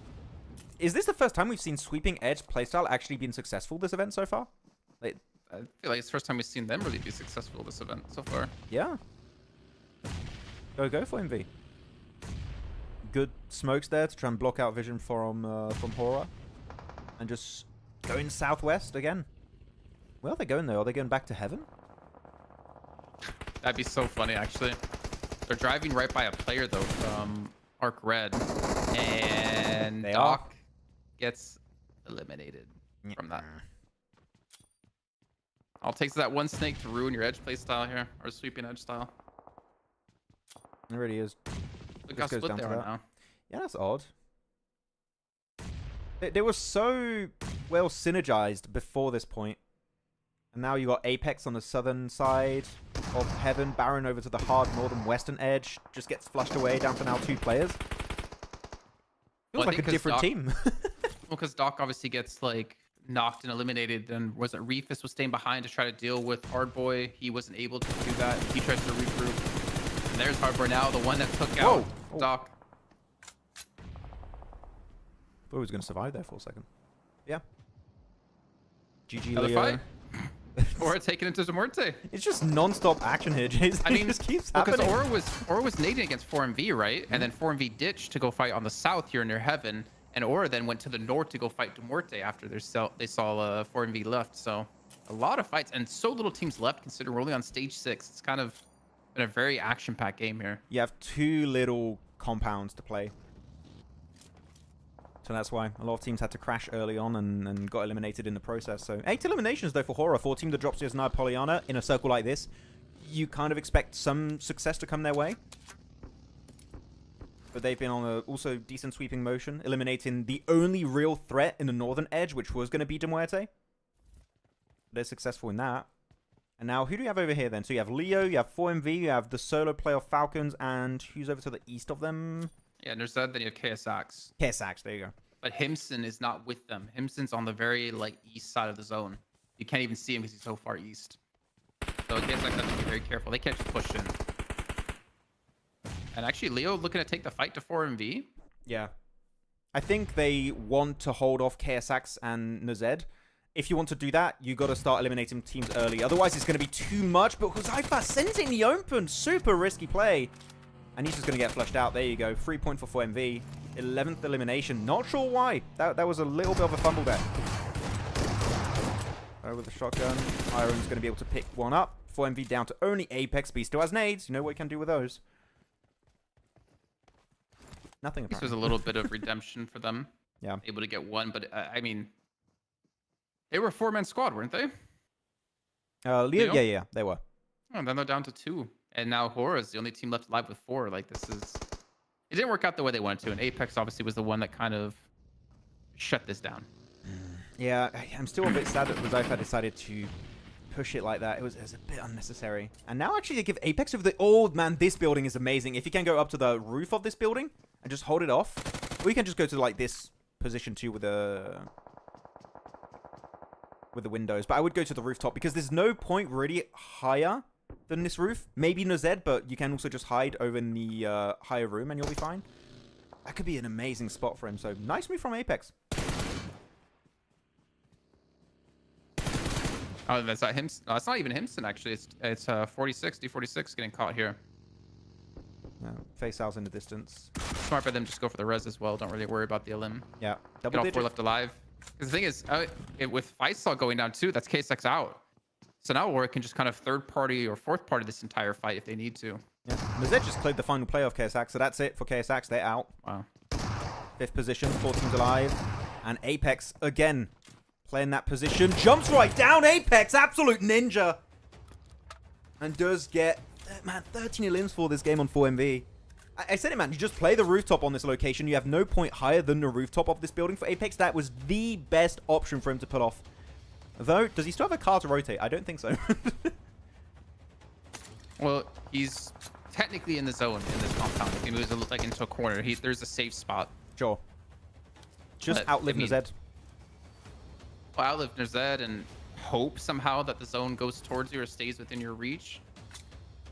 Is this the first time we've seen Sweeping Edge playstyle actually been successful this event so far? Like, I feel like it's the first time we've seen them really be successful this event so far. yeah. Go for MV. Good smokes there to try and block out vision from Horror. And just going southwest again. Where are they going though? Are they going back to Heaven? That'd be so funny, actually. They're driving right by a player, though, from Arc Red. And They Doc gets eliminated from that. All it takes is that one snake to ruin your edge play style here, or sweeping edge style. It really is. Look how goes split down they to are that. now. Yeah, that's odd. They were so well synergized before this point. And now you got Apex on the southern side of Heaven. Baron over to the hard northern western edge. Just gets flushed away down to now 2 players. Feels Well, I like a think 'cause different Doc- team. Well, because Doc obviously gets, like, knocked and eliminated, and wasn't Reefus was staying behind to try to deal with Hardboy. He wasn't able to do that. He tries to regroup. And there's Hardboy now, the one that took out Oh. Doc. Thought he was going to survive there for a second. Yeah. GG Another Leo. fight? Or taking it to Muerte. It's just non-stop action here, Jason. I mean, it just keeps because happening. Aura was nading against 4MV, right? And then 4MV ditched to go fight on the south here near Heaven. And Aura then went to the north to go fight Muerte after they saw 4MV left. So a lot of fights and so little teams left considering we're only on stage 6. It's kind of been a very action-packed game here. You have 2 little compounds to play. So that's why a lot of teams had to crash early on and got eliminated in the process. So 8 eliminations though for Horror. For a team that drops to Yasnaya Polyana in a circle like this, you kind of expect some success to come their way. But they've been on a also decent sweeping motion, eliminating the only real threat in the northern edge, which was going to be Muerte. They're successful in that. And now, who do you have over here then? So you have Leo, you have 4MV, you have the solo play of Falcons, and who's over to the east of them? Yeah, and there's that, then you have KSX. KSX, there you go. But Himson is not with them. Himson's on the very, like, east side of the zone. You can't even see him because he's so far east. though. KSX have to be very careful. They can't just push in. And actually, Leo looking to take the fight to 4MV. Yeah. I think they want to hold off KSX and Nazed. If you want to do that, you got to start eliminating teams early. Otherwise, it's going to be too much. But Huzaifa sends it in the open. Super risky play. And he's just going to get flushed out. There you go. 3 point for 4MV. 11th elimination. Not sure why. That was a little bit of a fumble there. With the shotgun. Iron's going to be able to pick one up. 4MV down to only Apex. But he still has nades. You know what he can do with those. Nothing apparently. This was a little bit of redemption for them. Yeah. Able to get one. But, I mean, they were a 4-man squad, weren't they? Leo? Yeah, they were. Oh, and then they're down to 2. And now Horror is the only team left alive with 4. Like, this is... It didn't work out the way they wanted to. And Apex, obviously, was the one that kind of shut this down. Yeah, I'm still a bit sad that Huzaifa decided to push it like that. It was a bit unnecessary. And now actually they give Apex over the... Oh, man, this building is amazing. If you can go up to the roof of this building and just hold it off. Or you can just go to, like, this position, too, with the windows. But I would go to the rooftop because there's no point really higher than this roof. Maybe Nazed, but you can also just hide over in the higher room and you'll be fine. That could be an amazing spot for him. So, nice move from Apex. Oh, that's not him. No, it's not even Himson, actually. It's 46, D46 getting caught here. Face outs in the distance. Smart by them just go for the res as well. Don't really worry about the elim. Yeah. Get all 4 left alive. Because the thing is, with Faisal going down too, that's KSX out. So now Warwick can just kind of third party or fourth party this entire fight if they need to. Yeah. Nazed just cleared the final play of KSX, so that's it for KSX. They're out. Wow. 5th position, 4 teams alive. And Apex, again, playing that position. Jumps right down. Apex, absolute ninja. And does get, man, 13 elims for this game on 4MV. I said it, man. You just play the rooftop on this location. You have no point higher than the rooftop of this building for Apex. That was the best option for him to pull off. Though, does he still have a car to rotate? I don't think so. Well, he's technically in the zone in this compound. If he moves like into a corner, there's a safe spot. Sure. Just But, outlive I mean, Nazed. Well, outlive Nazed and hope somehow that the zone goes towards you or stays within your reach.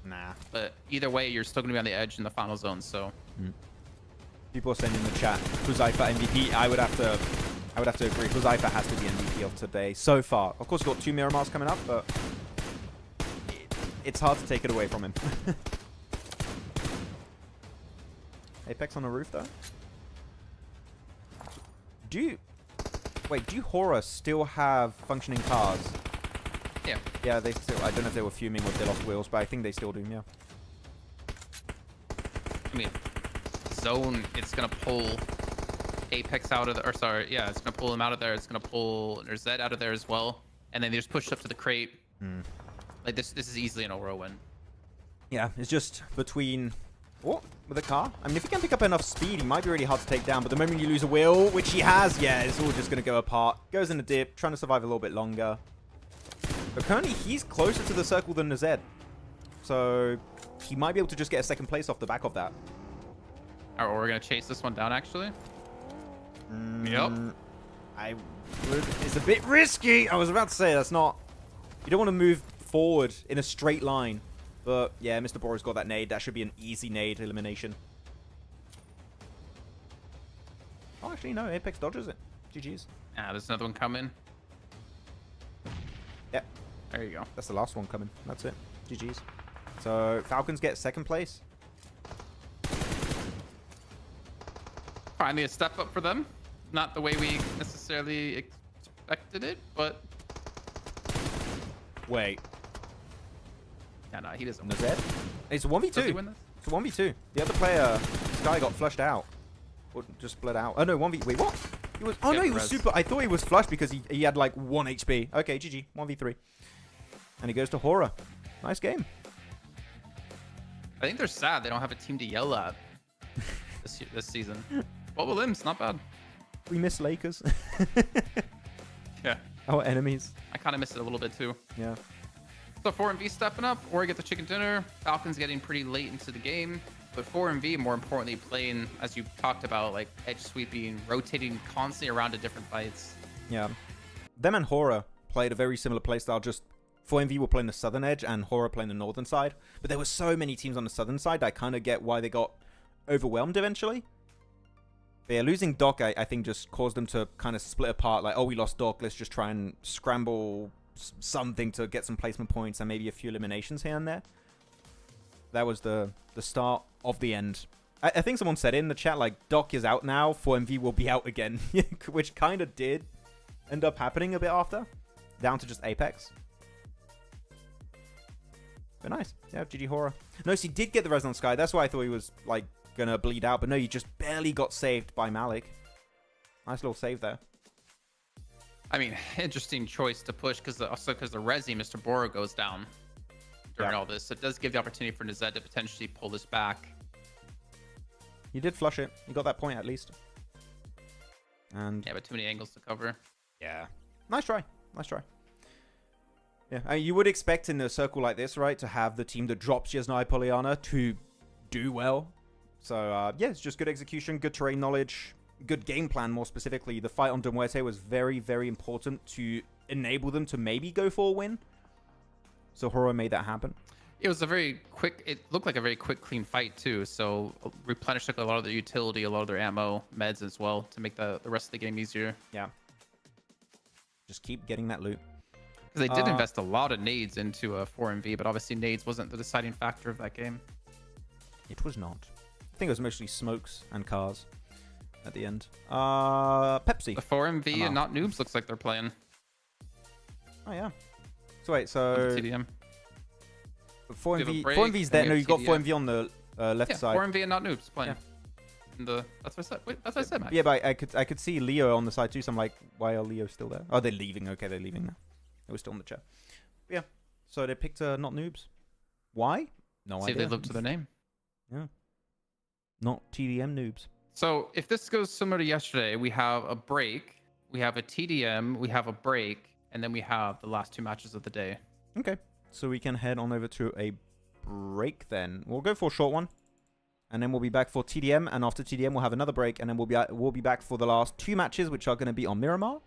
Nah. But either way, you're still going to be on the edge in the final zone, so... People are saying in the chat, Huzaifa MVP. I would have to agree. Huzaifa has to be MVP of today so far. Of course, we've got 2 Miramars coming up, but it's hard to take it away from him. Apex on the roof, though. Do Horror still have functioning cars? Yeah. Yeah, they still... I don't know if they were fuming with they lost wheels, but I think they still do, yeah. I mean, zone, it's going to pull Apex out of the... Or sorry, yeah, it's going to pull him out of there. It's going to pull Zed out of there as well. And then they just push up to the crate. Like, this is easily an Oro win. Yeah, it's just between... What? With a car? I mean, if he can pick up enough speed, he might be really hard to take down. But the moment you lose a wheel, which he has, yeah, it's all just going to go apart. Goes in a dip, trying to survive a little bit longer. But currently, he's closer to the circle than Nazed. So, he might be able to just get a 2nd place off the back of that. Or we're going to chase this one down, actually. Yep. It's a bit risky. I was about to say, that's not... You don't want to move forward in a straight line. But, yeah, Mr. Barraud's got that nade. That should be an easy nade elimination. Oh, actually, no. Apex dodges it. GG's. Ah, there's another one coming. Yep. There you go. That's the last one coming. That's it. GG's. So, Falcons get 2nd place. Finally a step up for them. Not the way we necessarily expected it, but... Wait. Yeah, no, he doesn't. Nazed? It's a 1v2. Does he win this? It's a 1v2. The other player, Sky, got flushed out. Or just bled out. Oh, no, 1v... Wait, what? He was... Oh, no, he was super... I thought he was flushed because he had, like, 1 HP. Okay, GG. 1v3. And he goes to Horror. Nice game. I think they're sad they don't have a team to yell at this season. What will limbs? Not bad. We miss Lakers. Yeah. Our enemies. I kind of miss it a little bit, too. Yeah. So 4MV stepping up, or get the chicken dinner. Falcons getting pretty late into the game. But 4MV, more importantly, playing, as you talked about, like edge sweeping, rotating constantly around to different fights. Yeah. Them and Horror played a very similar playstyle, just 4MV were playing the southern edge and Horror playing the northern side. But there were so many teams on the southern side, I kind of get why they got overwhelmed eventually. But yeah, losing Doc, I think, just caused them to kind of split apart. Like, oh, we lost Doc, let's just try and scramble something to get some placement points and maybe a few eliminations here and there. That was the start of the end. I think someone said in the chat, like, Doc is out now, 4MV will be out again. Which kind of did end up happening a bit after. Down to just Apex. But nice. Yeah, GG Horror. No, so he did get the Resonance Sky. That's why I thought he was, like, gonna bleed out. But no, he just barely got saved by Malik. Nice little save there. I mean, interesting choice to push because the Resi, Mr. Barraud goes down during all this. So it does give the opportunity for Nazed to potentially pull this back. He did flush it. He got that point at least. And yeah, but too many angles to cover. Yeah. Nice try. Nice try. Yeah, I mean, you would expect in a circle like this, right, to have the team that drops Yasnai Polyana to do well. So, yeah, it's just good execution, good terrain knowledge, good game plan, more specifically. The fight on Muerte was very, very important to enable them to maybe go for a win. So Horror made that happen. It was a very quick, it looked like a very quick, clean fight too. So replenished a lot of their utility, a lot of their ammo, meds as well to make the rest of the game easier. Yeah. Just keep getting that loot. Because they did invest a lot of nades into 4MV, but obviously nades wasn't the deciding factor of that game. It was not. I think it was mostly smokes and cars at the end. Pepsi. The 4MV and not noobs looks like they're playing. Oh, yeah. So wait, so... TDM. 4MV's there. No, you got 4MV on the left side. 4MV and not noobs playing. Yeah. That's what I said. Wait, that's what I said, Max. Yeah, but I could see Leo on the side too, so I'm like, why are Leo still there? Oh, they're leaving. Okay, they're leaving now. They were still in the chat. But yeah, so they picked not noobs. Why? No idea. See if they look to their name. Yeah. Not TDM noobs. So if this goes similar to yesterday, we have a break, we have a TDM, we have a break, and then we have the last two matches of the day. Okay. So we can head on over to a break then. We'll go for a short one. And then we'll be back for TDM. And after TDM, we'll have another break. And then we'll be back for the last two matches, which are going to be on Miramar.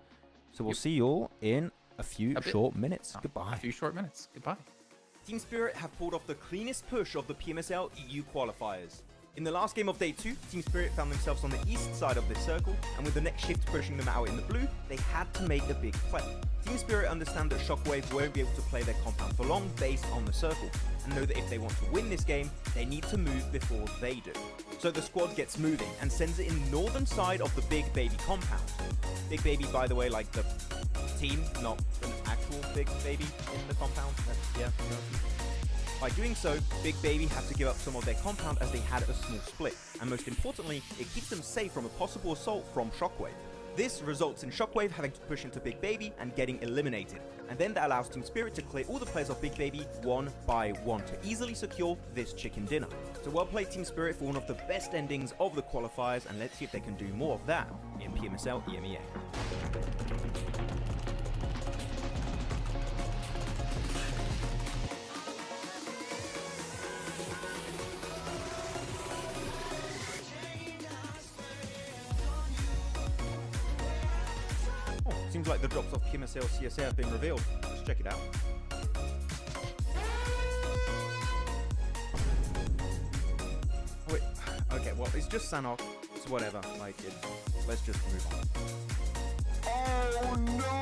So we'll see you all in a few short minutes. Goodbye. A few short minutes. Goodbye. Team Spirit have pulled off the cleanest push of the PMSL EU qualifiers. In the last game of Day 2, Team Spirit found themselves on the east side of this circle, and with the next shift pushing them out in the blue, they had to make a big play. Team Spirit understand that Shockwave won't be able to play their compound for long based on the circle, and know that if they want to win this game, they need to move before they do. So the squad gets moving and sends it in the northern side of the Big Baby compound. Big Baby, by the way, like the team, not an actual Big Baby in the compound. Yeah. By doing so, Big Baby had to give up some of their compound as they had a small split, and most importantly, it keeps them safe from a possible assault from Shockwave. This results in Shockwave having to push into Big Baby and getting eliminated, and then that allows Team Spirit to clear all the players of Big Baby one by one to easily secure this chicken dinner. So well played Team Spirit for one of the best endings of the qualifiers, and let's see if they can do more of that in PMSL EMEA. Seems like the drops of PMSL CSA have been revealed. Let's check it out. Wait, okay, well, it's just Sanhok. It's whatever. Like, let's just move on. Oh, no!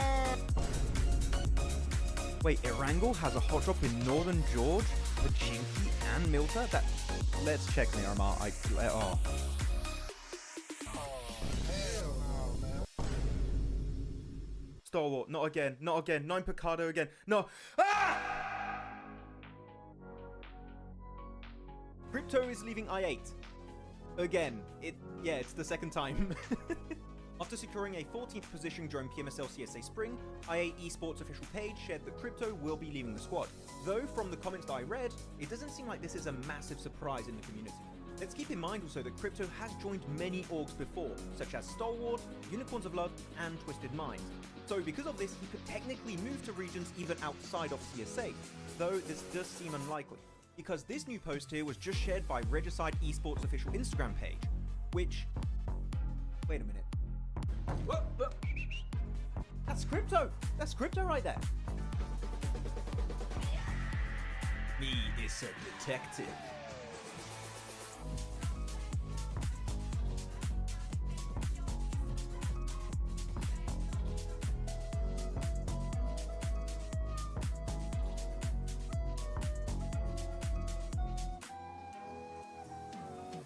Wait, Erangel has a hot drop in Northern George, the Chinky, and Milta? Let's check Miramar. Oh. Stalwart, not again, not again. 9 Picado again. No. Ah! Crypto is leaving I8. Again. It's the second time. After securing a 14th position during PMSL CSA Spring, IA Esports official page shared that Crypto will be leaving the squad. Though, from the comments that I read, it doesn't seem like this is a massive surprise in the community. Let's keep in mind also that Crypto has joined many orgs before, such as Stalwart, Unicorns of Blood, and Twisted Minds. So because of this, he could technically move to regions even outside of CSA, though this does seem unlikely. Because this new post here was just shared by Regicide Esports official Instagram page, which... Wait a minute. Whoa. That's Crypto! That's Crypto right there! is a detective.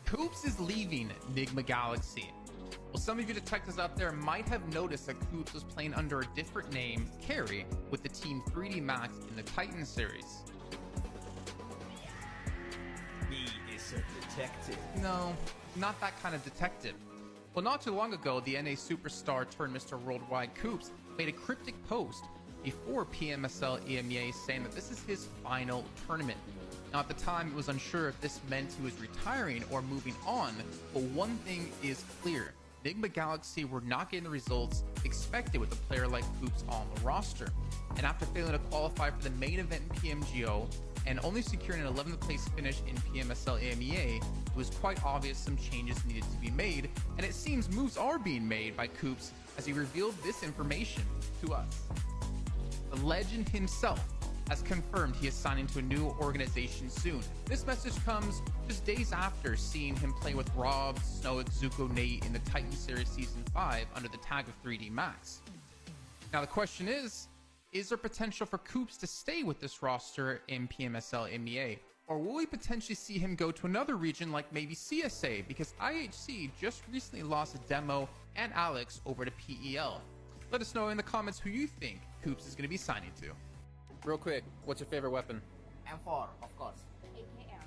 Koops is leaving Enigma Galaxy. Well, some of you detectives out there might have noticed that Koops was playing under a different name, Carry, with the team 3D Max in the Titan series. He is a detective. No, not that kind of detective. Well, not too long ago, the NA superstar turned Mr. Worldwide Koops made a cryptic post before PMSL EMEA saying that this is his final tournament. Now, at the time, it was unsure if this meant he was retiring or moving on, but one thing is clear. Enigma Galaxy were not getting the results expected with a player like Koops on the roster. And after failing to qualify for the main event in PMGO and only securing an 11th place finish in PMSL EMEA, it was quite obvious some changes needed to be made, and it seems moves are being made by Koops as he revealed this information to us. The legend himself has confirmed he is signing to a new organization soon. This message comes just days after seeing him play with Rob, Snowick, Zuko, Nate in the Titan Series Season 5 under the tag of 3D Max. Now the question is there potential for Koops to stay with this roster in PMSL MEA? Or will we potentially see him go to another region like maybe CSA? Because IHC just recently lost Demo and Alex over to PEL. Let us know in the comments who you think Koops is going to be signing to. Real quick, what's your favorite weapon? M4, of course. AKL.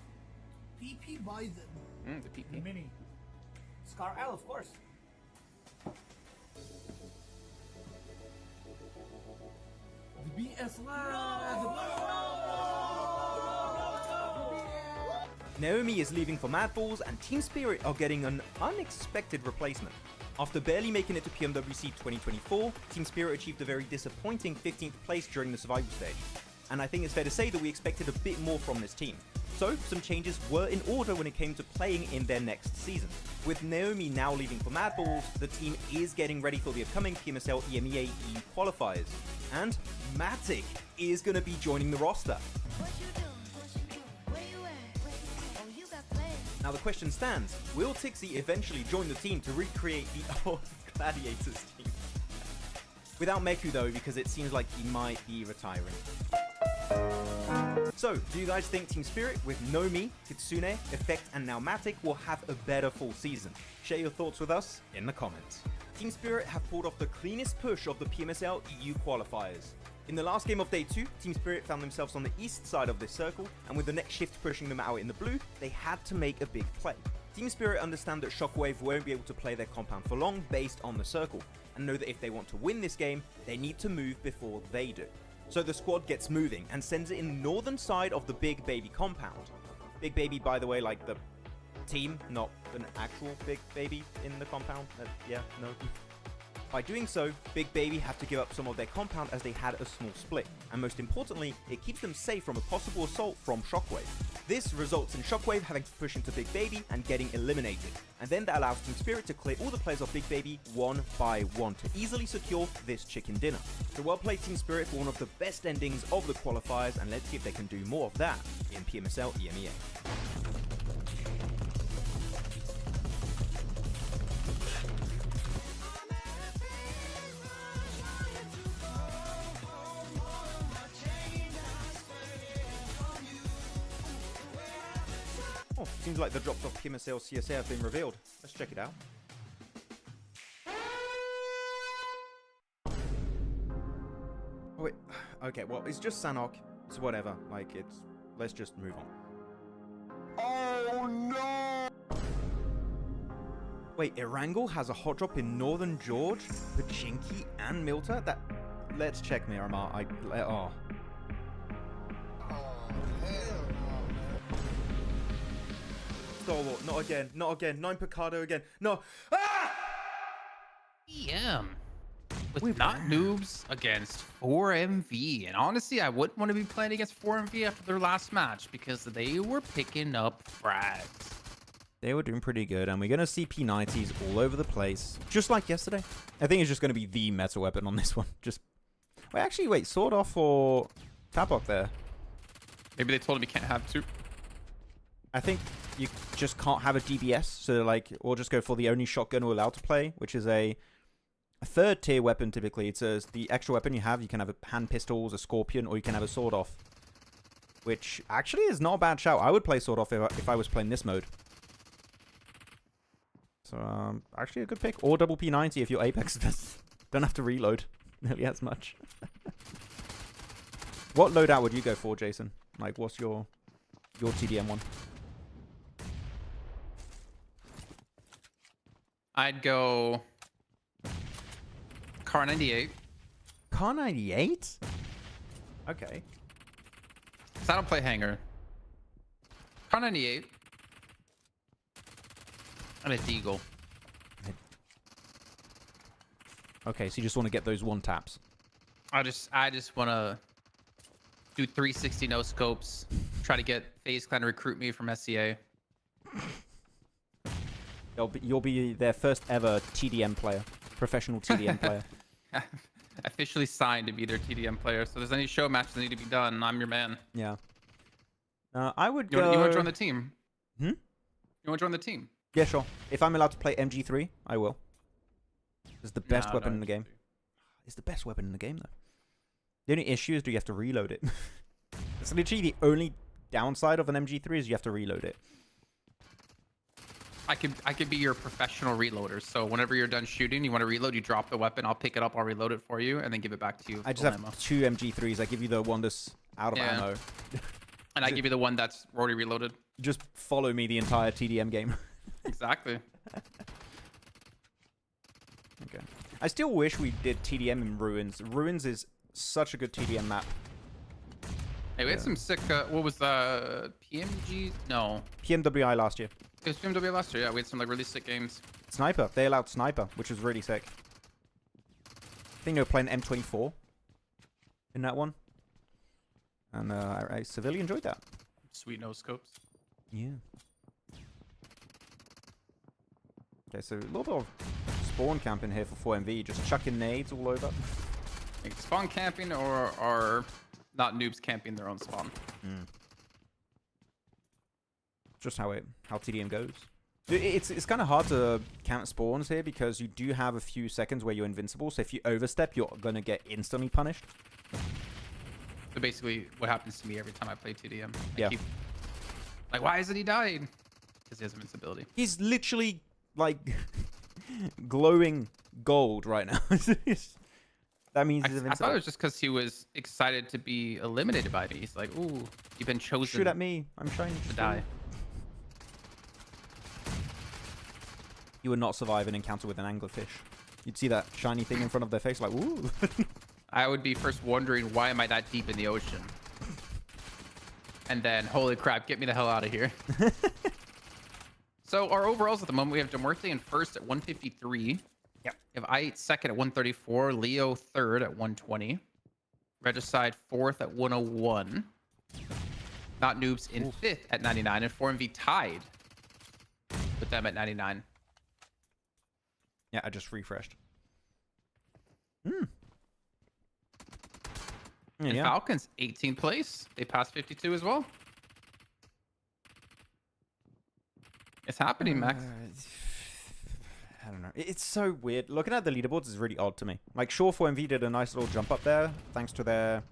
PP Bison. The PP. Mini. Scar L, of course. The BS Naomi is leaving for Mad Balls, and Team Spirit are getting an unexpected replacement. After barely making it to PMWC 2024, Team Spirit achieved a very disappointing 15th place during the survival stage. And I think it's fair to say that we expected a bit more from this team. So, some changes were in order when it came to playing in their next season. With Naomi now leaving for Mad Balls, the team is getting ready for the upcoming PMSL EMEA EU qualifiers. And Matic is going to be joining the roster. What you doing? What you doing? Where you at? Oh, you got plans. Now the question stands, will Tixie eventually join the team to recreate the old Gladiators team? Without Meku though, because it seems like he might be retiring. So, do you guys think Team Spirit with Nomi, Kitsune, Effect and now Matic will have a better full season? Share your thoughts with us in the comments. Team Spirit have pulled off the cleanest push of the PMSL EU qualifiers. In the last game of Day 2, Team Spirit found themselves on the east side of this circle, and with the next shift pushing them out in the blue, they had to make a big play. Team Spirit understand that Shockwave won't be able to play their compound for long based on the circle, and know that if they want to win this game, they need to move before they do. So the squad gets moving and sends it in the northern side of the Big Baby compound. Big Baby, by the way, like the team, not an actual Big Baby in the compound. Yeah, no. By doing so, Big Baby have to give up some of their compound as they had a small split, and most importantly, it keeps them safe from a possible assault from Shockwave. This results in Shockwave having to push into Big Baby and getting eliminated, and then that allows Team Spirit to clear all the players of Big Baby one by one to easily secure this chicken dinner. So well played Team Spirit for one of the best endings of the qualifiers, and let's see if they can do more of that in PMSL EMEA. Oh, seems like the drops of PMSL CSA have been revealed. Let's check it out. Oh wait, okay, well, it's just Sanhok. It's whatever, like, let's just move on. Oh no! Wait, Erangel has a hot drop in Northern George, Pachinki, and Milta? Let's check Miramar. Oh. Stalwart, not again, not again. 9 Picado again. No. Ah! EM. With not noobs against 4MV. And honestly, I wouldn't want to be playing against 4MV after their last match because they were picking up frags. They were doing pretty good, and we're going to see P90s all over the place, just like yesterday. I think it's just going to be the meta weapon on this one. Wait, sword off or Tapok there. Maybe they told him he can't have two. I think you just can't have a DBS, so like, or just go for the only shotgun we're allowed to play, which is a third tier weapon typically. It's the extra weapon you have. You can have a hand pistols, a scorpion, or you can have a sword off, which actually is not a bad shout. I would play sword off if I was playing this mode. So actually a good pick. Or double P90 if you're Apex. Don't have to reload nearly as much. What loadout would you go for, Jason? Like, what's your TDM one? I'd go Car 98. Car 98? Okay. Because I don't play Hanger. Car 98. And a Deagle. Okay, so you just want to get those one taps. I just want to do 360 no scopes. Try to get FaZe Clan to recruit me from SCA. You'll be their first ever TDM player. Professional TDM player. Officially signed to be their TDM player. So if there's any show matches that need to be done, I'm your man. Yeah. I would You go... want to join the team? Hmm? You want to join the team? Yeah, sure. If I'm allowed to play MG3, I will. It's the best weapon in the game. It's the best weapon in the game, though. The only issue is do you have to reload it. It's literally the only downside of an MG3 is you have to reload it. I could be your professional reloader. So whenever you're done shooting, you want to reload, you drop the weapon, I'll pick it up, I'll reload it for you, and then give it back to you. I just have 2 MG3s. I give you the one that's out of ammo. And I give you the one that's already reloaded. Just follow me the entire TDM game. Exactly. Okay. I still wish we did TDM in Ruins. Ruins is such a good TDM map. Hey, we had some sick, what was PMG? No. PMWI last year. It was PMW last year, yeah. We had some like really sick games. Sniper. They allowed Sniper, which was really sick. I think they were playing M24 in that one. And I severely enjoyed that. Sweet no scopes. Yeah. Okay, so a little bit of spawn camping here for 4MV. Just chucking nades all over. Like spawn camping or are not noobs camping their own spawn. Just how TDM goes. It's kind of hard to count spawns here because you do have a few seconds where you're invincible. So if you overstep, you're gonna get instantly punished. So basically, what happens to me every time I play TDM? Yeah. Like, why isn't he dying? Because he has invincibility. He's literally like glowing gold right now. That means he's I invincible. thought it was just because he was excited to be eliminated by me. He's like, ooh, you've been chosen. Shoot at me. I'm trying to die. You would not survive an encounter with an anglerfish. You'd see that shiny thing in front of their face like, ooh. I would be first wondering, why am I that deep in the ocean? And then, holy crap, get me the hell out of here. So our overalls at the moment, we have Muerte in first at 153. Yep. We have I8 second at 134. Leo third at 120. Regicide fourth at 101. Not Noobs in fifth at 99. And 4MV tied with them at 99. Yeah, I just refreshed. And Falcons 18th place. They passed 52 as well. It's happening, Max. I don't know. It's so weird. Looking at the leaderboards is really odd to me. Like, sure, 4MV did a nice little jump up there thanks to their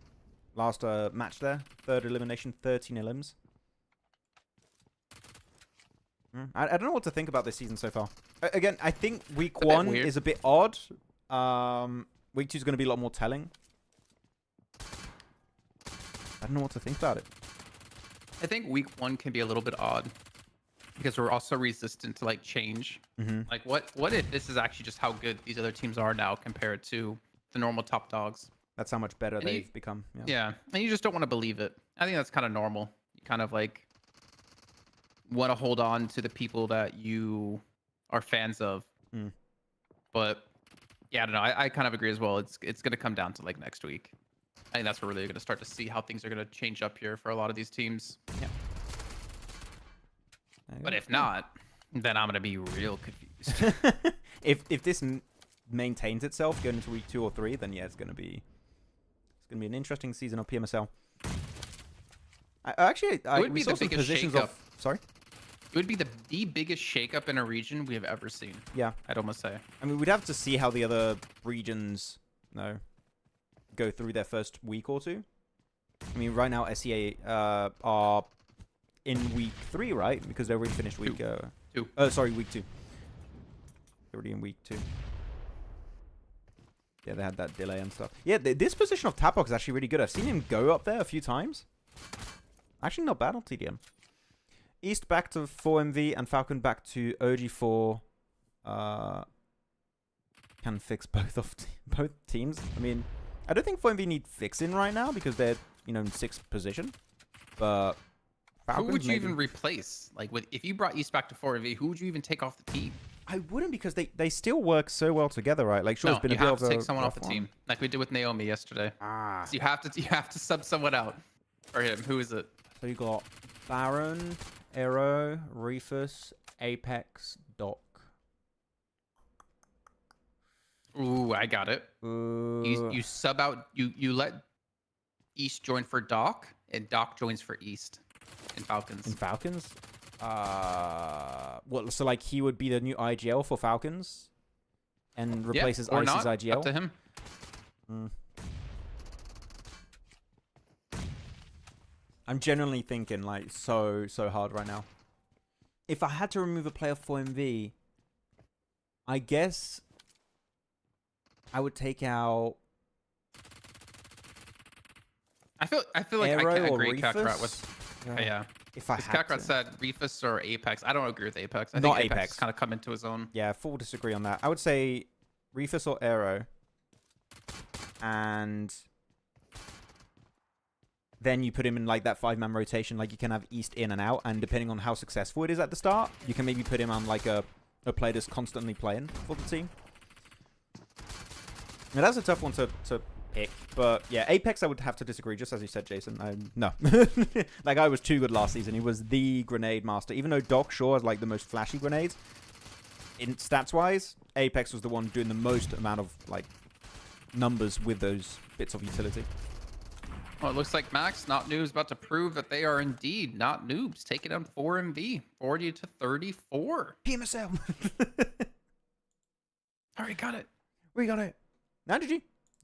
last match there. Third elimination, 13 elims. I don't know what to think about this season so far. Again, I think week 1 is a bit odd. Week 2 is going to be a lot more telling. I don't know what to think about it. I think week 1 can be a little bit odd because we're also resistant to like change. Like what if this is actually just how good these other teams are now compared to the normal top dogs? That's how much better they've become. Yeah, and you just don't want to believe it. I think that's kind of normal. You kind of like want to hold on to the people that you are fans of. But yeah, I don't know. I kind of agree as well. It's going to come down to like next week. I think that's where we're really going to start to see how things are going to change up here for a lot of these teams. Yeah. But if not, then I'm going to be real confused. if this maintains itself going into week 2 or 3, then yeah, it's going to be an interesting season of PMSL. would we be saw the some biggest positions shakeup. of. Sorry. It would be the biggest shakeup in a region we have ever seen. Yeah. I'd almost say. I mean, we'd have to see how the other regions, go through their first week or two. I mean, right now SEA are in week 3, right? Because they already finished week Two. week 2. They're already in week 2. Yeah, they had that delay and stuff. Yeah, this position of Tapok is actually really good. I've seen him go up there a few times. Actually, not bad on TDM. East back to 4MV and Falcon back to OG4. Can fix both teams. I mean, I don't think 4MV need fixing right now because they're, in 6th position. But Falcons, who would you maybe. even replace? Like, if you brought East back to 4MV, who would you even take off the team? I wouldn't because they still work so well together, right? Like, sure, No, it's been you a bit have of to a take someone off rough the one. team, like we did with Naomi yesterday. Ah. So you have to sub someone out for him. Who is it? So you got Baron, Aero, Reefus, Apex, Doc. Ooh, I got it. You sub out. You let East join for Doc, and Doc joins for East in Falcons. In Falcons? Well, so like he would be the new IGL for Falcons and replaces or Ice's not, IGL? up to him. I'm genuinely thinking like so hard right now. If I had to remove a player for MV, I guess I would take out I feel like Aero I can't or agree Reefus? Kakarot with yeah. If I Because had Kakarot to. said Reefus or Apex. I don't agree with Apex. I Not think Apex. kind of come into his own. Yeah, full disagree on that. I would say Reefus or Aero. And then you put him in like that 5-man rotation. Like you can have East in and out. And depending on how successful it is at the start, you can maybe put him on like a player that's constantly playing for the team. Now that's a tough one to pick. But yeah, Apex I would have to disagree, just as you said, Jason. No. That guy was too good last season. He was the grenade master. Even though Doc Shaw has like the most flashy grenades, in stats-wise, Apex was the one doing the most amount of like numbers with those bits of utility. Well, it looks like Max, Not Noobs, about to prove that they are indeed not noobs, taking down 4MV, 40-34. PMSL. All right, got it. We got it. Now, did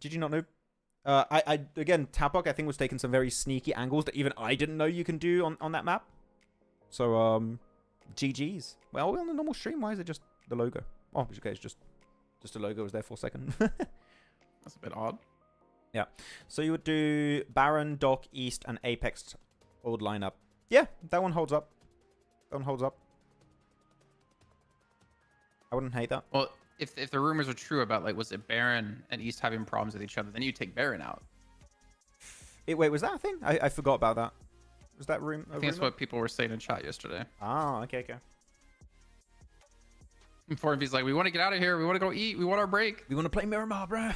you not know? I again, Tapok I think was taking some very sneaky angles that even I didn't know you can do on that map. So GG's. Well, on the normal stream, why is it just the logo? Oh, okay, it's just a logo was there for a second. That's a bit odd. Yeah. So you would do Baron, Doc, East, and Apex old lineup. Yeah, that one holds up. That one holds up. I wouldn't hate that. Well, if the rumors are true about like was it Baron and East having problems with each other, then you take Baron out. Wait, was that a thing? I forgot about that. Was that room? I think that's what people were saying in chat yesterday. Ah, okay. And 4MV's like, we want to get out of here. We want to go eat. We want our break. We want to play Miramar, bro.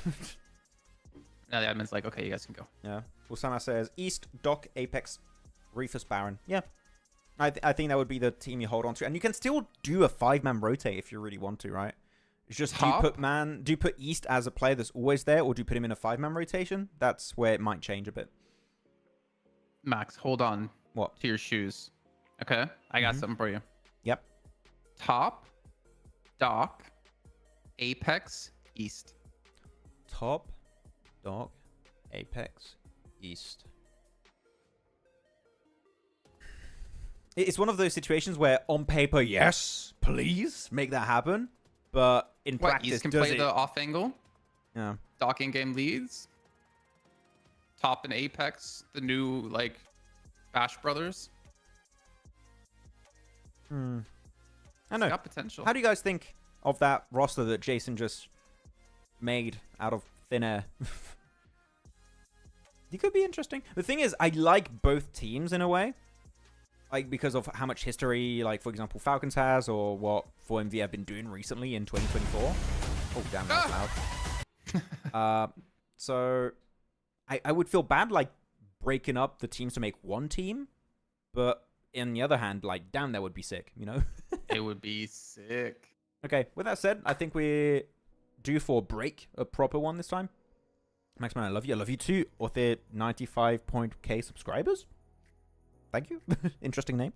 Now the admin's like, okay, you guys can go. Yeah. Usama says East, Doc, Apex, Reefus, Baron. Yeah. I think that would be the team you hold on to. And you can still do a 5-man rotate if you really want to, right? It's just, do you put East as a player that's always there, or do you put him in a 5-man rotation? That's where it might change a bit. Max, hold on. What? To your shoes. Okay? I got something for you. Yep. Top, Doc, Apex, East. Top, Doc, Apex, East. It's one of those situations where on paper, yes, please make that happen. But in practice, East can does play it? the off angle. Yeah. Doc in-game leads. Top and Apex, the new, like, Bash Brothers. I know. Got potential. How do you guys think of that roster that Jason just made out of thin air? It could be interesting. The thing is, I like both teams in a way. Like, because of how much history, like, for example, Falcons has, or what 4MV have been doing recently in 2024. Oh, damn, that's loud. So, I would feel bad, like, breaking up the teams to make one team. But, on the other hand, like, damn, that would be sick, you know? It would be sick. Okay, with that said, I think we're due for a break, a proper one this time. Maxman, I love you. I love you too. Or the 95.k subscribers. Thank you. Interesting name.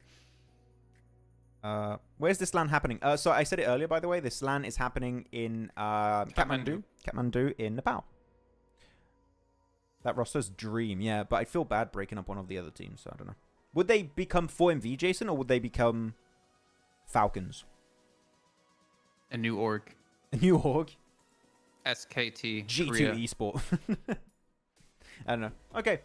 Where's this LAN happening? So I said it earlier, by the way. This LAN is happening in Kathmandu in Nepal. That roster's dream, yeah. But I feel bad breaking up one of the other teams, so I don't know. Would they become 4MV, Jason, or would they become Falcons? A new org. A new org? SKT. G2 Korea. Esport. I don't know. Okay.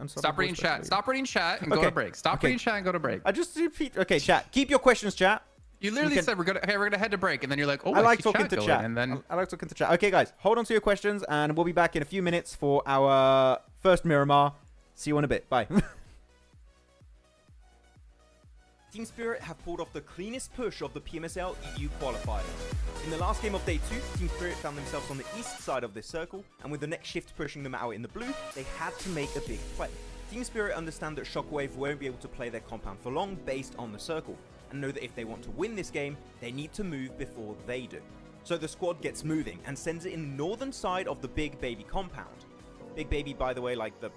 Stop reading chat. Stop reading chat and go to break. Stop reading chat and go to break. I just repeat. Okay, chat. Keep your questions, chat. You literally said we're gonna head to break, and then you're like, oh, I like see talking to going, chat. and then I like talking to chat. Okay, guys, hold on to your questions, and we'll be back in a few minutes for our first Miramar. See you in a bit. Bye. Team Spirit have pulled off the cleanest push of the PMSL EU qualifiers. In the last game of Day 2, Team Spirit found themselves on the east side of this circle, and with the next shift pushing them out in the blue, they had to make a big play. Team Spirit understand that Shockwave won't be able to play their compound for long based on the circle, and know that if they want to win this game, they need to move before they do. So the squad gets moving and sends it in the northern side of the Big Baby compound. Big Baby, by the way, like the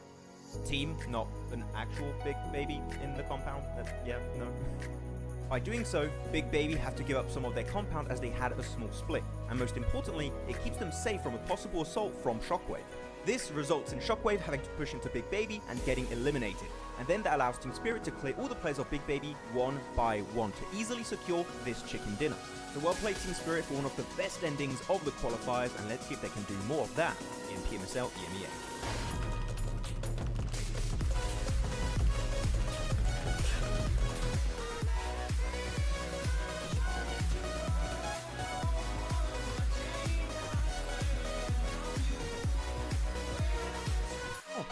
team, not an actual big baby in the compound. Yeah, no. By doing so, Big Baby have to give up some of their compound as they had a small split, and most importantly, it keeps them safe from a possible assault from Shockwave. This results in Shockwave having to push into Big Baby and getting eliminated, and then that allows Team Spirit to clear all the players of Big Baby one by one to easily secure this chicken dinner. So well played Team Spirit for one of the best endings of the qualifiers, and let's see if they can do more of that in PMSL EMEA.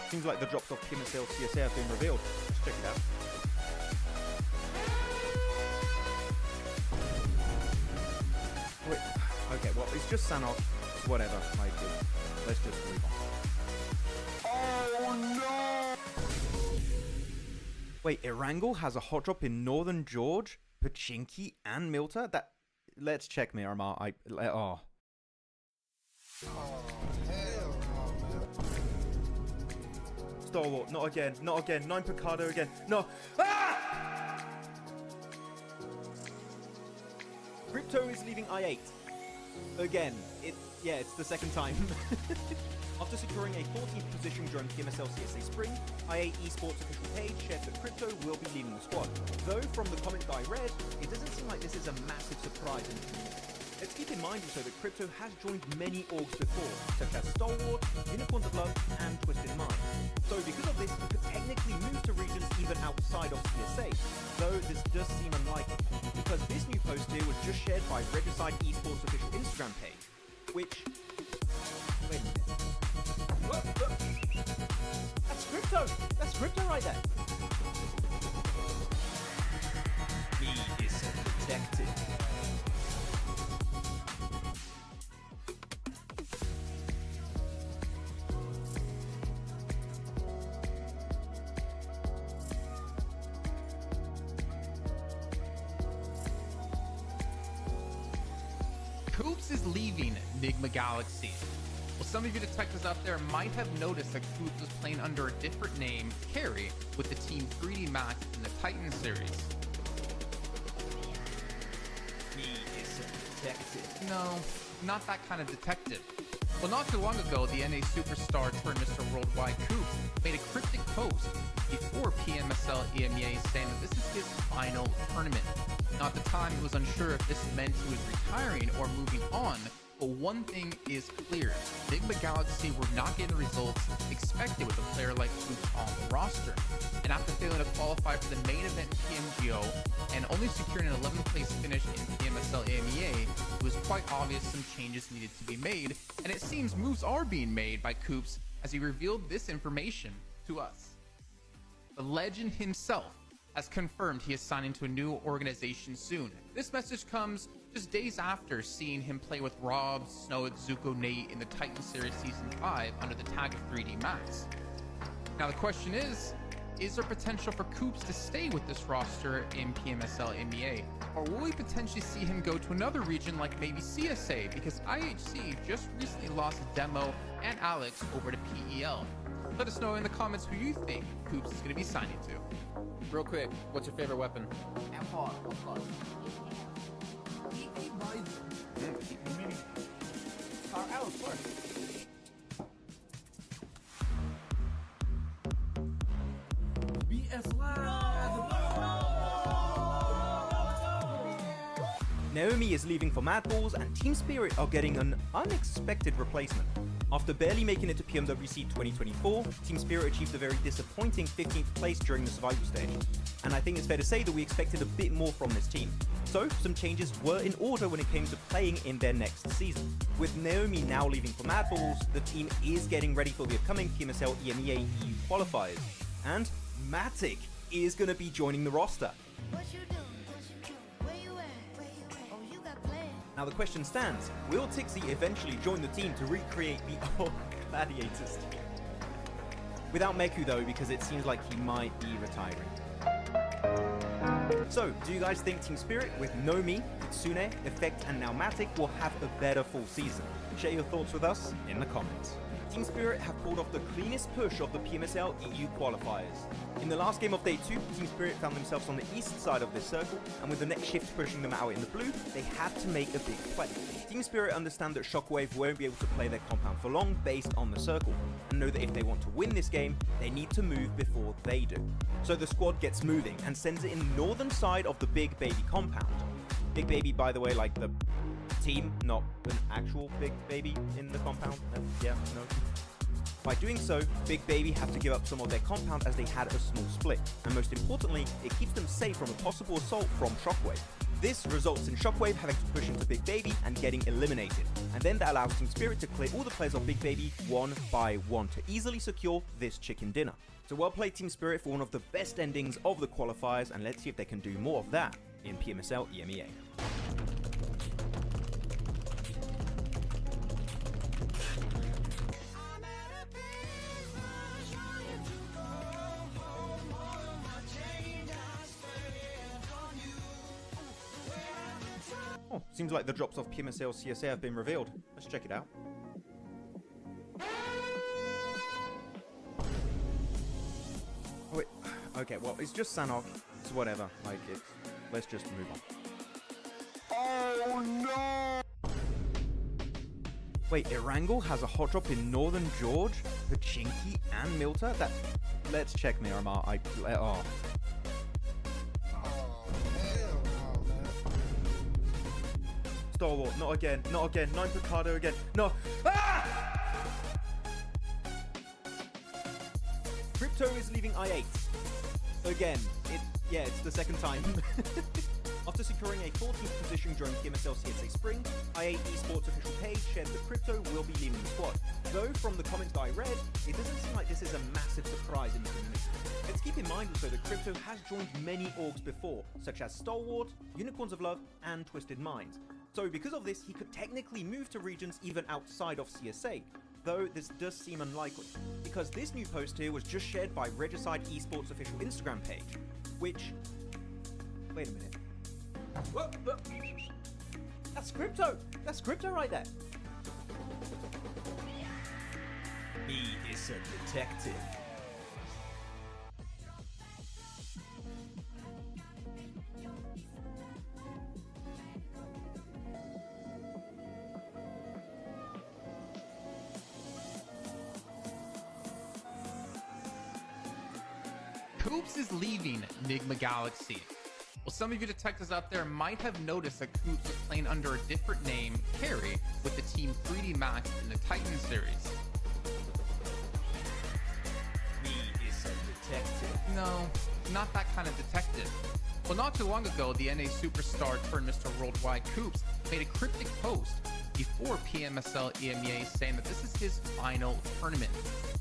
Seems like the drops of PMSL CSA have been revealed. Let's check it out. Wait, okay, well, it's just Sanhok. It's whatever. Like, let's just move on. Oh, no! Wait, Erangel has a hot drop in Northern George, Pachinki, and Milta? That... Let's check Miramar. Oh. Stalwart, not again, not again. 9 Picardo again. No. Ah! Crypto is leaving I8. Again. It's the second time. After securing a 14th position during PMSL CSA Spring, IA Esports official page shared that Crypto will be leaving the squad. Though, from the comments that I read, it doesn't seem like this is a massive surprise in the community. Let's keep in mind also that Crypto has joined many orgs before, such as Stalwart, Unicorns of Love, and Twisted Mind. So because of this, he could technically move to regions even outside of CSA, though this does seem unlikely, because this new post here was just shared by Regicide Esports official Instagram page, which... Wait a minute. Look! That's Crypto! That's Crypto right there! He is protected. Coops is leaving Enigma Galaxy. Well, some of you detectives out there might have noticed that Coops was playing under a different name, Carry, with the Team 3D Max in the Titan series. He is protected. No, not that kind of detective. Well, not too long ago, the NA superstar turned Mr. Worldwide Coops made a cryptic post before PMSL EMEA saying that this is his final tournament. Now, at the time, he was unsure if this meant he was retiring or moving on, but one thing is clear. Enigma Galaxy were not getting the results expected with a player like Coops on the roster. And after failing to qualify for the main event in PMGO and only securing an 11th place finish in PMSL EMEA, it was quite obvious some changes needed to be made, and it seems moves are being made by Coops as he revealed this information to us. The legend himself has confirmed he is signing to a new organization soon. This message comes just days after seeing him play with Rob, Snow, Zuko, Nate in the Titan Series Season 5 under the tag of 3D Max. Now the question is there potential for Coops to stay with this roster in PMSL EMEA? Or will we potentially see him go to another region like maybe CSA, because IHC just recently lost Demo and Alex over to PEL. Let us know in the comments who you think Coops is going to be signing to. Real quick, what's your favorite weapon? M4, of course. PP by them. Scar L, of course. BS Lad. Naomi is leaving for Mad Balls, and Team Spirit are getting an unexpected replacement. After barely making it to PMWC 2024, Team Spirit achieved a very disappointing 15th place during the survival stage. And I think it's fair to say that we expected a bit more from this team. So, some changes were in order when it came to playing in their next season. With Naomi now leaving for Mad Balls, the team is getting ready for the upcoming PMSL EMEA EU qualifiers. And Matic is going to be joining the roster. What you do? Where you at? Oh, you got plans. Now the question stands, will Tixie eventually join the team to recreate the old Gladiators team? Without Meku though, because it seems like he might be retiring. So, do you guys think Team Spirit with Nomi, Kitsune, Effect and now Matic will have a better full season? Share your thoughts with us in the comments. Team Spirit have pulled off the cleanest push of the PMSL EU qualifiers. In the last game of Day 2, Team Spirit found themselves on the east side of this circle, and with the next shift pushing them out in the blue, they had to make a big play. Team Spirit understand that Shockwave won't be able to play their compound for long based on the circle, and know that if they want to win this game, they need to move before they do. So the squad gets moving and sends it in the northern side of the Big Baby compound. Big Baby, by the way, like the team, not an actual Big Baby in the compound. Yeah, no. By doing so, Big Baby have to give up some of their compound as they had a small split, and most importantly, it keeps them safe from a possible assault from Shockwave. This results in Shockwave having to push into Big Baby and getting eliminated, and then that allows Team Spirit to clear all the players of Big Baby one by one to easily secure this chicken dinner. So well played Team Spirit for one of the best endings of the qualifiers, and let's see if they can do more of that in PMSL EMEA. Oh, seems like the drops of PMSL CSA have been revealed. Let's check it out. Oh, wait. Okay, well, it's just Sanhok. It's whatever. Like, it's... Let's just move on. Oh, no! Wait, Erangel has a hot drop in Northern George, Pachinki, and Milta? That... Let's check Miramar. Oh. Stalwart, not again, not again. 9 Picado again. No. Ah! Crypto is leaving I8. Again. It's the second time. After securing a 14th position during PMSL CSA Spring, I8 Esports official page shared that Crypto will be leaving the squad. Though, from the comments that I read, it doesn't seem like this is a massive surprise in the community. Let's keep in mind also that Crypto has joined many orgs before, such as Stalwart, Unicorns of Love, and Twisted Minds. So because of this, he could technically move to regions even outside of CSA, though this does seem unlikely, because this new post here was just shared by Regicide Esports official Instagram page, which... Wait a minute. Whoa, whoa. That's Crypto! That's Crypto right there! He is a detective. Coops is leaving Enigma Galaxy. Well, some of you detectives out there might have noticed that Coops was playing under a different name, Carry, with the team 3D Max in the Titan series. He is a detective. No, not that kind of detective. Well, not too long ago, the NA superstar turned Mr. Worldwide Coops made a cryptic post before PMSL EMEA saying that this is his final tournament.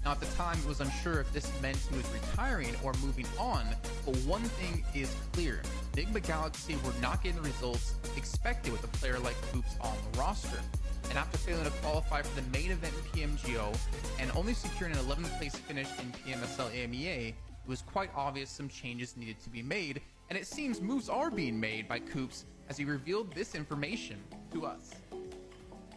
Now, at the time, it was unsure if this meant he was retiring or moving on, but one thing is clear. Enigma Galaxy were not getting the results expected with a player like Coops on the roster. And after failing to qualify for the main event in PMGO and only securing an 11th place finish in PMSL EMEA, it was quite obvious some changes needed to be made, and it seems moves are being made by Coops as he revealed this information to us.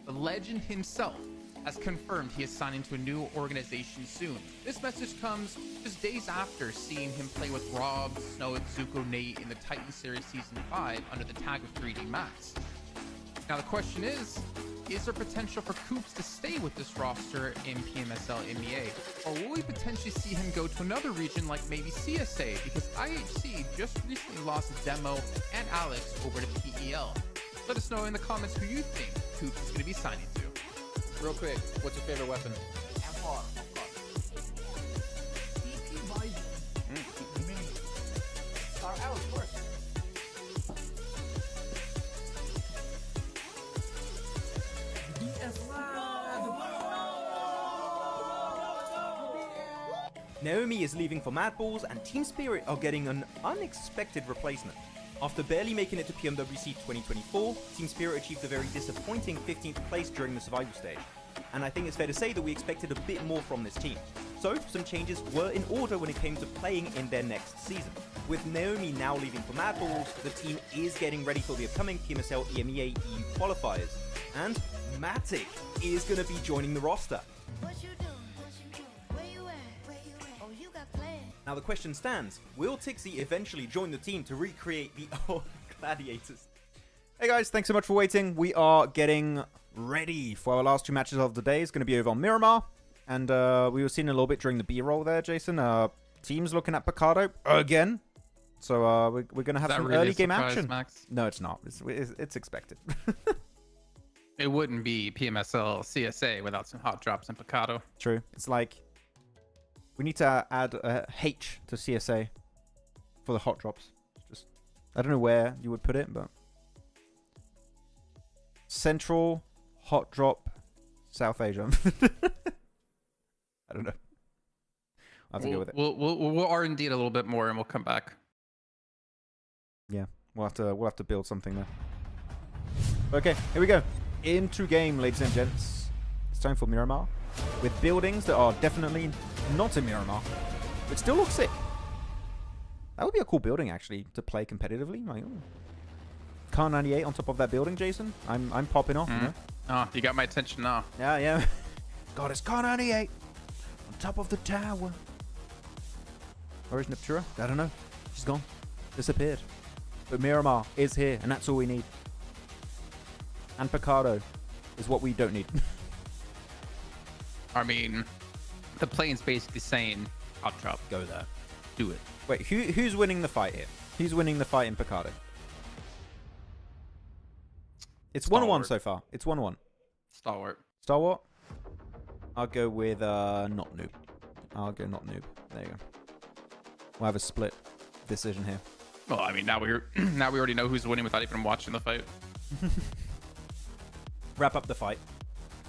The legend himself has confirmed he is signing to a new organization soon. This message comes just days after seeing him play with Rob, Snow, Zuko, Nate in the Titan Series Season 5 under the tag of 3D Max. Now the question is there potential for Coops to stay with this roster in PMSL MEA? Or will we potentially see him go to another region like maybe CSA? Because IHC just recently lost Demo and Alex over to PEL. Let us know in the comments who you think Coops is going to be signing to. Real quick, what's your favorite weapon? FR, of course. DP Bison. Mini. Star L, of course. Naomi is leaving for Mad Balls, and Team Spirit are getting an unexpected replacement. After barely making it to PMWC 2024, Team Spirit achieved a very disappointing 15th place during the survival stage. And I think it's fair to say that we expected a bit more from this team. So, some changes were in order when it came to playing in their next season. With Naomi now leaving for Mad Balls, the team is getting ready for the upcoming PMSL EMEA EU qualifiers. And Matic is going to be joining the roster. What you doing? What you doing? Where you at? Oh, you got plans. Now the question stands, will Tixie eventually join the team to recreate the old Gladiators? Hey guys, thanks so much for waiting. We are getting ready for our last two matches of the day. It's going to be over on Miramar. And we were seeing a little bit during the B-roll there, Jason. Teams looking at Picardo again. So we're going to have some really early game action. Max? No, it's not. It's expected. It wouldn't be PMSL CSA without some hot drops in Picado. True. It's like we need to add a H to CSA for the hot drops. Just I don't know where you would put it, but Central Hot Drop South Asia. I don't know. I'll have to go with it. We'll R&D it a little bit more and we'll come back. Yeah, we'll have to build something there. Okay, here we go. Into game, ladies and gents. It's time for Miramar. With buildings that are definitely not in Miramar, but still look sick. That would be a cool building, actually, to play competitively. Like, ooh. Car 98 on top of that building, Jason. I'm popping off, you know? Oh, you got my attention now. Yeah. God, it's Car 98 on top of the tower. Where is Neptura? I don't know. She's gone. Disappeared. But Miramar is here, and that's all we need. And Picardo is what we don't need. I mean, the plane's basically saying, hot drop, Go there. do it. Wait, who's winning the fight here? Who's winning the fight in Picardo? It's 1-1 so far. It's 1-1. Stalwart. Stalwart? I'll go with not noob. I'll go not noob. There you go. We'll have a split decision here. Well, I mean, now we already know who's winning without even watching the fight. Wrap up the fight.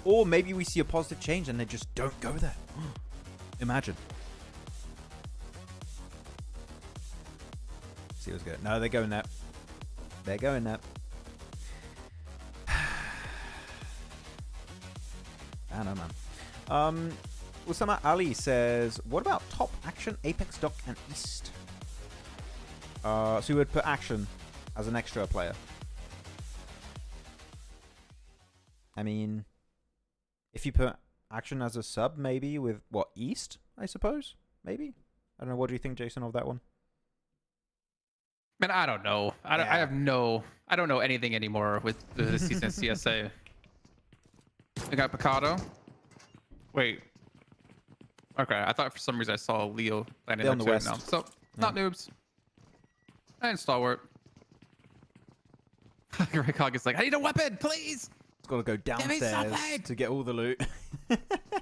Or maybe we see a positive change and they just don't go there. Imagine. See what's good. No, they're going there. They're going there. I don't know, man. Usama Ali says, what about top action, Apex, Doc, and East? So we would put action as an extra player. I mean, if you put action as a sub, maybe with what, East, I suppose? Maybe? I don't know. What do you think, Jason, of that one? Man, I don't know. I don't know anything anymore with the season of CSA. I got Picado. Wait. Okay, I thought for some reason I saw Leo landing They're on there the too. west. No. So, not noobs. And Stalwart. Rickog is like, I need a weapon, please! It's got to go downstairs to get all the loot.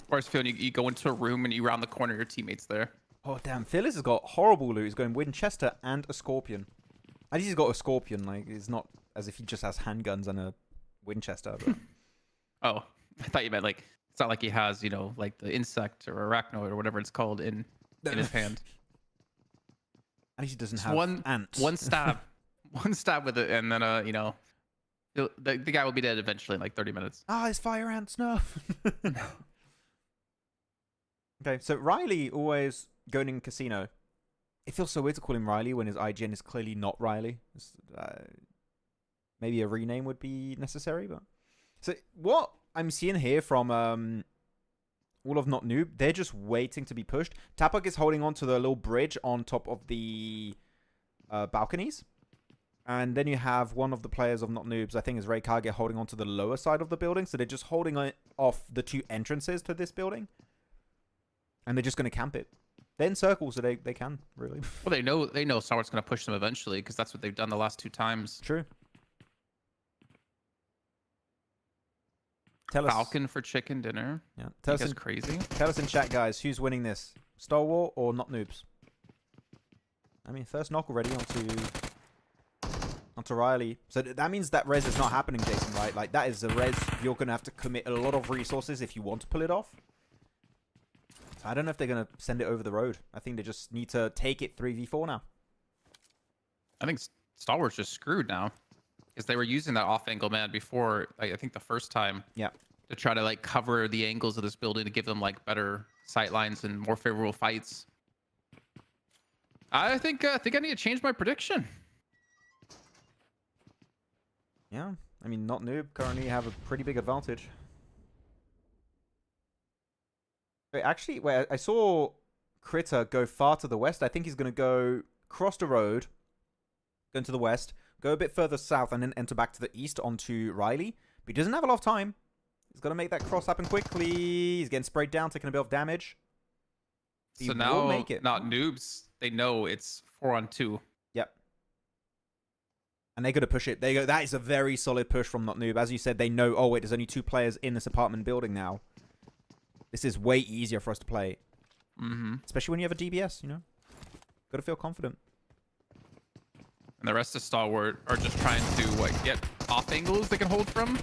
Whereas feeling you go into a room and you round the corner, your teammate's there. Oh, damn. Phyllis has got horrible loot. He's going Winchester and a Scorpion. At least he's got a Scorpion. Like, it's not as if he just has handguns and a Winchester. But... Oh, I thought you meant like, it's not like he has, you know, like the insect or arachnoid or whatever it's called in his hand. At least he doesn't Just have ants. One stab. One stab with it, and then, you know, the guy will be dead eventually in like 30 minutes. Ah, it's fire ants. No. Okay, so Riley always going in casino. It feels so weird to call him Riley when his IGN is clearly not Riley. Maybe a rename would be necessary, but... So, what I'm seeing here from all of Not Noob, they're just waiting to be pushed. Tapak is holding on to the little bridge on top of the balconies. And then you have one of the players of Not Noobs, I think is Ray Kage, holding on to the lower side of the building. So they're just holding off the 2 entrances to this building. And they're just going to camp it. They're in circles, so they can, really. Well, they know Starwart's going to push them eventually because that's what they've done the last 2 times. True. Tell us. Falcon for chicken dinner. Yeah. Tell us crazy. Tell us in chat, guys, who's winning this? Star Wars or Not Noobs? I mean, first knock already onto Riley. So that means that res is not happening, Jason, right? Like, that is a res you're going to have to commit a lot of resources if you want to pull it off. I don't know if they're going to send it over the road. I think they just need to take it 3v4 now. I think Star Wars just screwed now. Because they were using that off-angle man before, I think the first time. Yeah. To try to, like, cover the angles of this building to give them, like, better sight lines and more favorable fights. I think I need to change my prediction. Yeah. I mean, Not Noob currently have a pretty big advantage. Wait, actually, wait, I saw Critter go far to the west. I think he's going to go cross the road, go into the west, go a bit further south, and then enter back to the east onto Riley. But he doesn't have a lot of time. He's got to make that cross happen quickly. He's getting sprayed down, taking a bit of damage. He So will now, make it. Not Noobs, they know it's 4-on-2. Yep. And they're going to push it. They go. That is a very solid push from Not Noob. As you said, they know, oh, wait, there's only 2 players in this apartment building now. This is way easier for us to play. Mm-hmm. Especially when you have a DBS, you know? Got to feel confident. And the rest of Stalwart are just trying to get off angles they can hold from.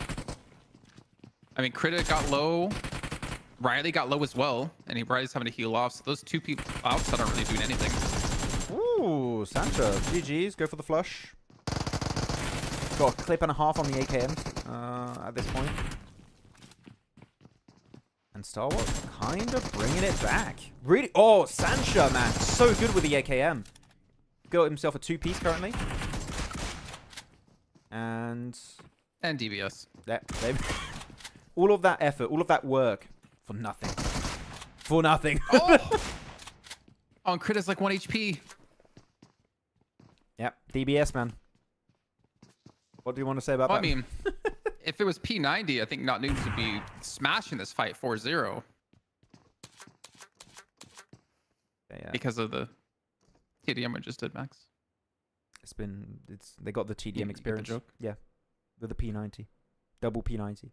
I mean, Krita got low. Riley got low as well. And Riley's having to heal off. So those 2 people outside aren't really doing anything. Ooh, Sancho. GG's. Go for the flush. Got a clip and a half on the AKMs at this point. And Star Wars kind of bringing it back. Really? Oh, Sancho, man. So good with the AKM. Got himself a 2-piece currently. And DBS. all of that effort, all of that work for nothing. For nothing. Oh! On Crit is like 1 HP. Yep, DBS, man. What do you want to say about that? I mean, if it was P90, I think Not Noobs would be smashing this fight 4-0. Yeah. Because of the TDM we just did, Max. They got the TDM You get the experience. joke? Yeah. With the P90. Double P90.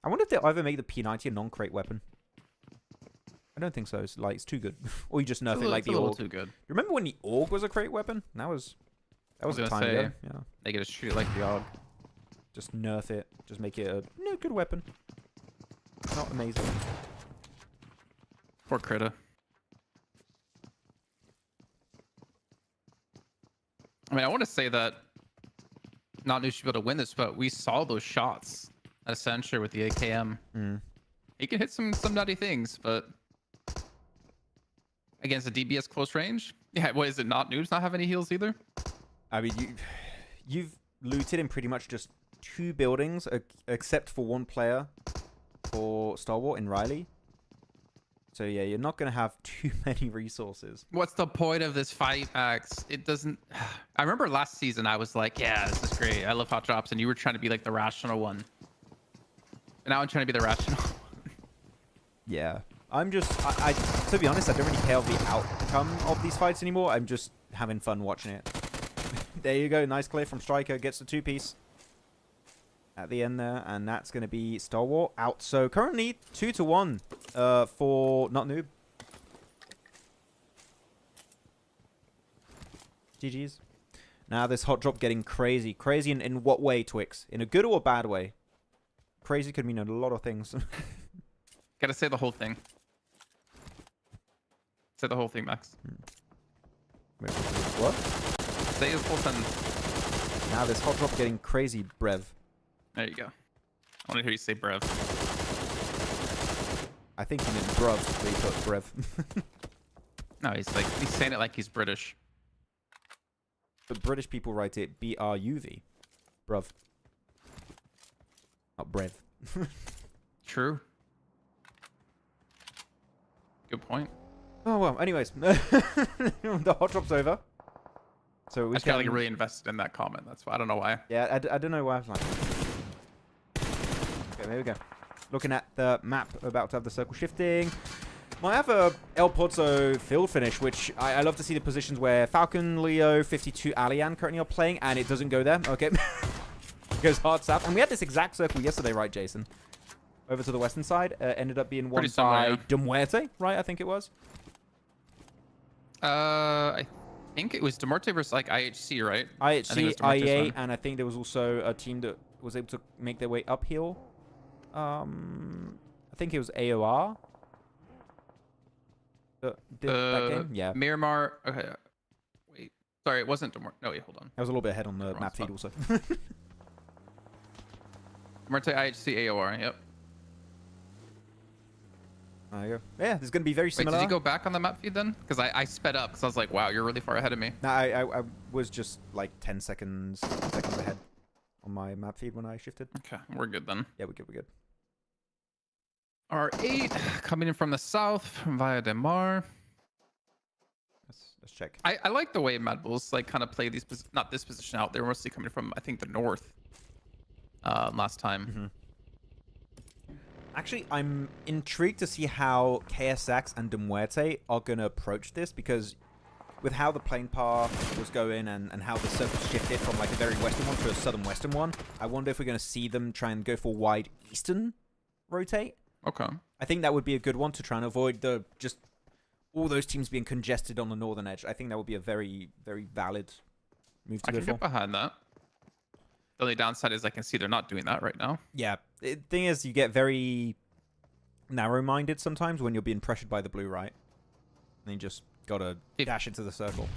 I wonder if they'll ever make the P90 a non-crate weapon. I don't think so. It's too good. Or you just nerf it like the a little AUG. too good. You remember when the AUG was a crate weapon? That was a gonna time say, ago. Yeah. They get to treat it like the AUG. Just nerf it. Just make it a good weapon. Not amazing. Poor Krita. I mean, I want to say that Not Noobs should be able to win this, but we saw those shots at Accenture with the AKM. He can hit some nutty things, but against a DBS close range, yeah. What is it? Not Noobs not have any heals either. I mean, you've looted in pretty much just 2 buildings, except for 1 player for Star Wars in Riley. So yeah, you're not gonna have too many resources. What's the point of this fight, Max? It doesn't. I remember last season I was like, yeah, this is great. I love hot drops, and you were trying to be like the rational one. And now I'm trying to be the rational one. Yeah, I'm just. I to be honest, I don't really care of the outcome of these fights anymore. I'm just having fun watching it. There you go, nice clear from Striker. Gets the 2-piece at the end there, and that's going to be Star Wars out. So currently 2-1 for Not Noob. GG's. Now this hot drop getting crazy. Crazy in what way, Twix? In a good or a bad way? Crazy could mean a lot of things. Gotta say the whole thing. Say the whole thing, Max. Wait, what? Say the whole sentence. Now this hot drop getting crazy, Brev. There you go. I want to hear you say brev. I think he meant bruv, but he put Brev. No, he's saying it like he's British. But British people write it B-R-U-V. Bruv. Not Brev. True. Good point. Oh, well, anyways. The hot drop's over. So I we just got like really invested in that comment. That's why I don't know why. Yeah, I don't know why I was like... Okay, there we go. Looking at the map, about to have the circle shifting. Might have a El Pozo field finish, which I love to see the positions where Falcon, Leo, 52, Alian currently are playing, and it doesn't go there. Okay. It goes hard south. And we had this exact circle yesterday, right, Jason? Over to the western side. Ended up being won by Muerte, right? I think it was. I think it was Muerte versus like IHC, right? IHC, IEA, and I think there was also a team that was able to make their way uphill. I think it was AOR. Did that game? Yeah. Miramar. Okay. Wait. Sorry, it wasn't Muerte. No, wait, hold on. I was a little bit ahead on the map feed also. Muerte, IHC, AOR. Yep. There you go. Yeah, there's going to be very similar. Wait, did you go back on the map feed then? Because I sped up because I was like, wow, you're really far ahead of me. No, I was just like 10 seconds ahead on my map feed when I shifted. Okay, we're good then. Yeah, we're good. We're good. R8 coming in from the south from Via de Mar. Let's check. I like the way Mad Bulls like kind of play these, not this position out. They were mostly coming from, I think, the north last time. Mm-hmm. Actually, I'm intrigued to see how KSX and De Muerte are going to approach this, because with how the plane path was going and how the circle shifted from like a very western one to a southern western one, I wonder if we're going to see them try and go for wide eastern rotate. Okay. I think that would be a good one to try and avoid the just all those teams being congested on the northern edge. I think that would be a very, very valid move to go for. I can get behind that. The only downside is I can see they're not doing that right now. Yeah. The thing is, you get very narrow-minded sometimes when you're being pressured by the blue, right? And you just gotta dash into the circle.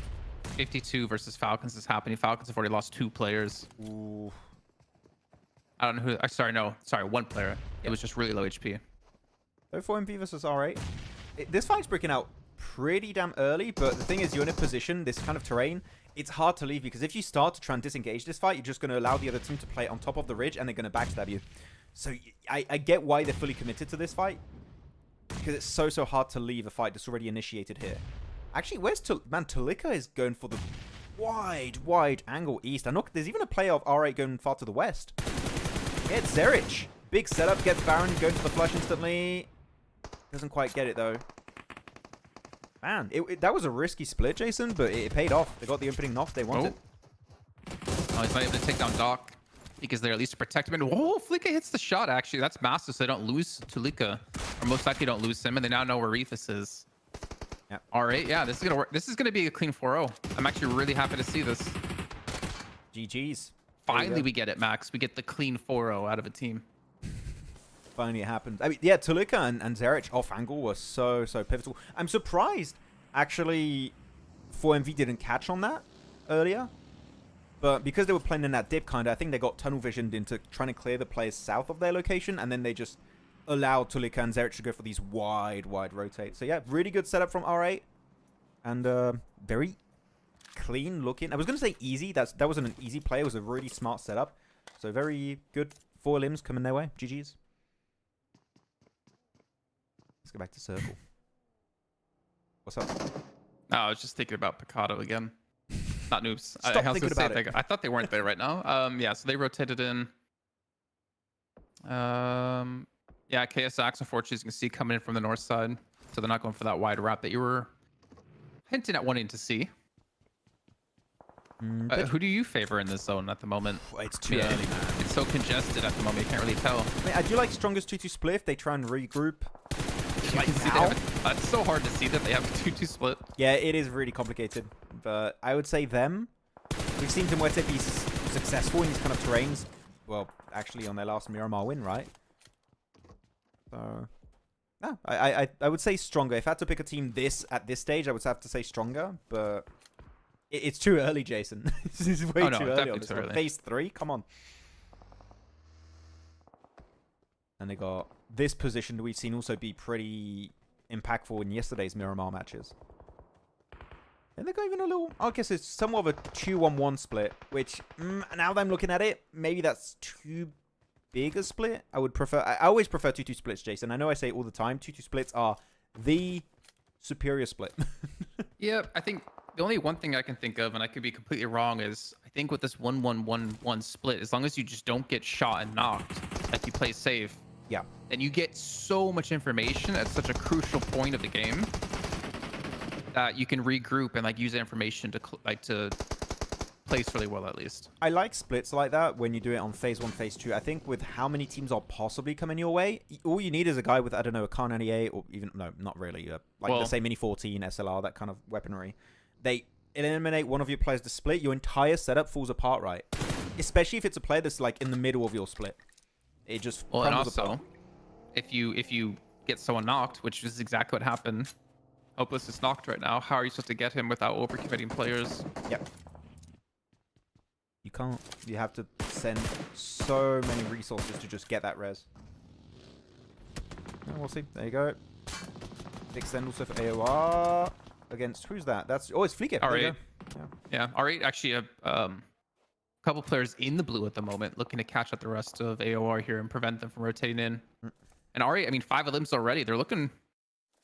52 versus Falcons is happening. Falcons have already lost 2 players. Ooh. I don't know who. Sorry, 1 player. Yep. It was just really low HP. 04MV versus R8. This fight's breaking out pretty damn early, but the thing is, you're in a position, this kind of terrain, it's hard to leave, because if you start to try and disengage this fight, you're just going to allow the other team to play on top of the ridge, and they're going to backstab you. So I get why they're fully committed to this fight, because it's so hard to leave a fight that's already initiated here. Actually, where's man? Talika is going for the wide angle east. And look, there's even a player of R8 going far to the west. Yeah, it's Zerich. Big setup, gets Baron, going to the flush instantly. Doesn't quite get it, though. Man, that was a risky split, Jason, but it paid off. They got the opening knock they wanted. Oh, he's not able to take down Doc because they're at least to protect him. And whoa, Fleeka hits the shot, actually. That's massive, so they don't lose Tulika. Or most likely don't lose him, and they now know where Reefus is. Yeah. R8, yeah, this is gonna work. This is gonna be a clean 4-0. I'm actually really happy to see this. GG's. Finally, we get it, Max. We get the clean 4-0 out of a team. Finally it happened. I mean, yeah, Tulika and Zerich off angle were so pivotal. I'm surprised, actually, 4MV didn't catch on that earlier. But because they were playing in that dip, kind of, I think they got tunnel visioned into trying to clear the players south of their location, and then they just allowed Tulika and Zerich to go for these wide rotates. So yeah, really good setup from R8. And very clean looking. I was going to say easy. That wasn't an easy play. It was a really smart setup. So very good 4 limbs coming their way. GG's. Let's go back to circle. What's up? No, I was just thinking about Picado again. Not noobs. Stop thinking about it. I thought they weren't there right now. Yeah, so they rotated in. Yeah, KSX, unfortunately, as you can see, coming in from the north side. So they're not going for that wide route that you were hinting at wanting to see. Who do you favor in this zone at the moment? It's too early, man. It's so congested at the moment, you can't really tell. I mean, I do like strongest 2-2 split if they try and regroup. Like now. It's so hard to see that they have a 2-2 split. Yeah, it is really complicated. But I would say them. We've seen Muerte be successful in these kind of terrains. Well, actually on their last Miramar win, right? So, no, I would say stronger. If I had to pick a team at this stage, I would have to say stronger. But it's too early, Jason. This is way too early on this one. Phase 3, come on. And they got this position that we've seen also be pretty impactful in yesterday's Miramar matches. And they got even a little... I guess it's somewhat of a 2-1-1 split, which, now that I'm looking at it, maybe that's too bigger split, I would prefer. I always prefer 2-2 splits, Jason. I know I say it all the time. 2-2 splits are the superior split. Yeah, I think the only one thing I can think of, and I could be completely wrong, is I think with this 1-1-1-1 split, as long as you just don't get shot and knocked, like you play safe, Yeah. then you get so much information at such a crucial point of the game that you can regroup and like use that information to to place really well, at least. I like splits like that when you do it on phase 1, phase 2. I think with how many teams are possibly coming your way, all you need is a guy with, I don't know, a Kar 98 or even, no, not really, like let's say Mini 14, SLR, that kind of weaponry. They eliminate one of your players to split, your entire setup falls apart, right? Especially if it's a player that's like in the middle of your split. It just Well, and crumbles also, apart. if you get someone knocked, which is exactly what happened, Hopeless is knocked right now. How are you supposed to get him without overcommitting players? Yep. You can't. You have to send so many resources to just get that res. We'll see. There you go. Extend also for AOR against who's that? That's it's Fleeker. R8. Yeah, R8 actually a couple players in the blue at the moment, looking to catch up the rest of AOR here and prevent them from rotating in. And R8, I mean, 5 limbs already. They're looking.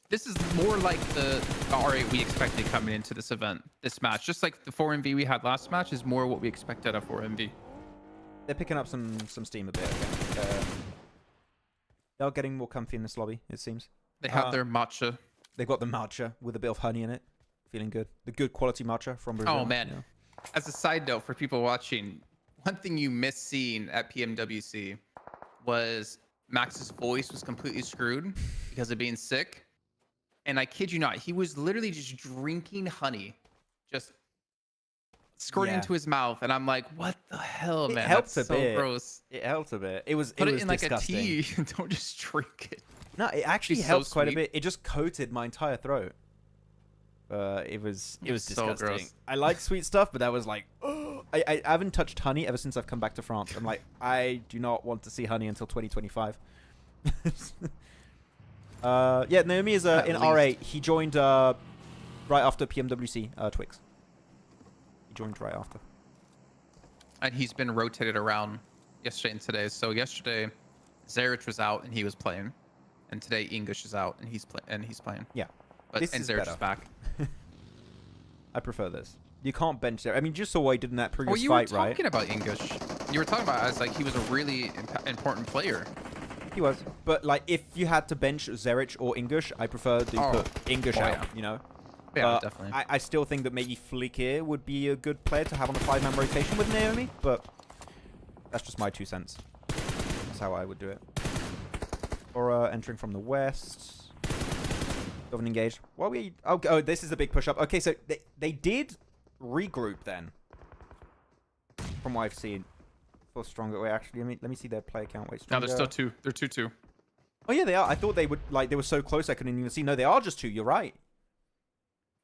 This is more like the R8 we expected coming into this event, this match. Just like the 4MV we had last match is more what we expected of 4MV. They're picking up some steam a bit again. They're getting more comfy in this lobby, it seems. They have their matcha. They've got the matcha with a bit of honey in it. Feeling good. The good quality matcha from Brazil. Oh, man. Yeah. As a side note for people watching, one thing you missed seeing at PMWC was Max's voice was completely screwed because of being sick. And I kid you not, he was literally just drinking honey, just squirting into his mouth. And I'm like, what the hell, man? It helped That's a bit. Gross. It helped a bit. It was Put it was in like disgusting. a tea. Don't just drink it. No, it actually It's helped so quite a sweet. bit. It just coated my entire throat. It was so disgusting. gross. I like sweet stuff, but that was like, oh, I haven't touched honey ever since I've come back to France. I'm like, I do not want to see honey until 2025. Yeah, Naomi is in R8. He joined right after PMWC Twix. He joined right after. And he's been rotated around yesterday and today. So yesterday, Zarich was out and he was playing, and today English is out and he's playing. Yeah, But this and is Zarich better. is back. I prefer this. You can't bench there. I mean, you just saw what he did in that previous Well, you fight, were right? talking about English. You were talking about it as like he was a really important player. He was. But, like, if you had to bench Zerich or English, I prefer to put English out, yeah. you know? Yeah, definitely. I still think that maybe Flickr would be a good player to have on the 5-man rotation with Naomi, but that's just my 2 cents. That's how I would do it. Aura entering from the west. Doesn't engage. What are we... Oh, this is a big push-up. Okay, so they did regroup then. From what I've seen. For stronger. Wait, actually, let me see their play count. Wait, No, stronger. they're still 2. They're 2-2. Oh, yeah, they are. I thought they would... Like, they were so close I couldn't even see. No, they are just 2. You're right.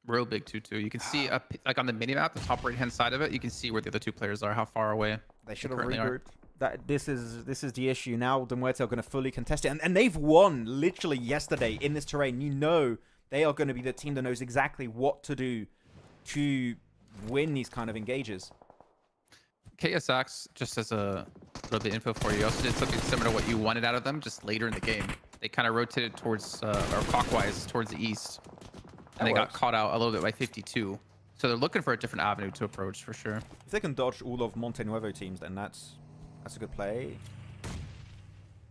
Real big 2-2. You can see up like on the minimap, the top right-hand side of it, you can see where the other 2 players are, how far away They should have currently are. regrouped. This is the issue. Now the Muerte are going to fully contest it. And they've won literally yesterday in this terrain. You know they are going to be the team that knows exactly what to do to win these kind of engages. KSX, just as a little bit of info for you, also did something similar to what you wanted out of them just later in the game. They kind of rotated towards, or clockwise towards the east. And they got caught out a little bit by 52. So they're looking for a different avenue to approach for sure. If they can dodge all of Monte Nuevo teams, then that's a good play.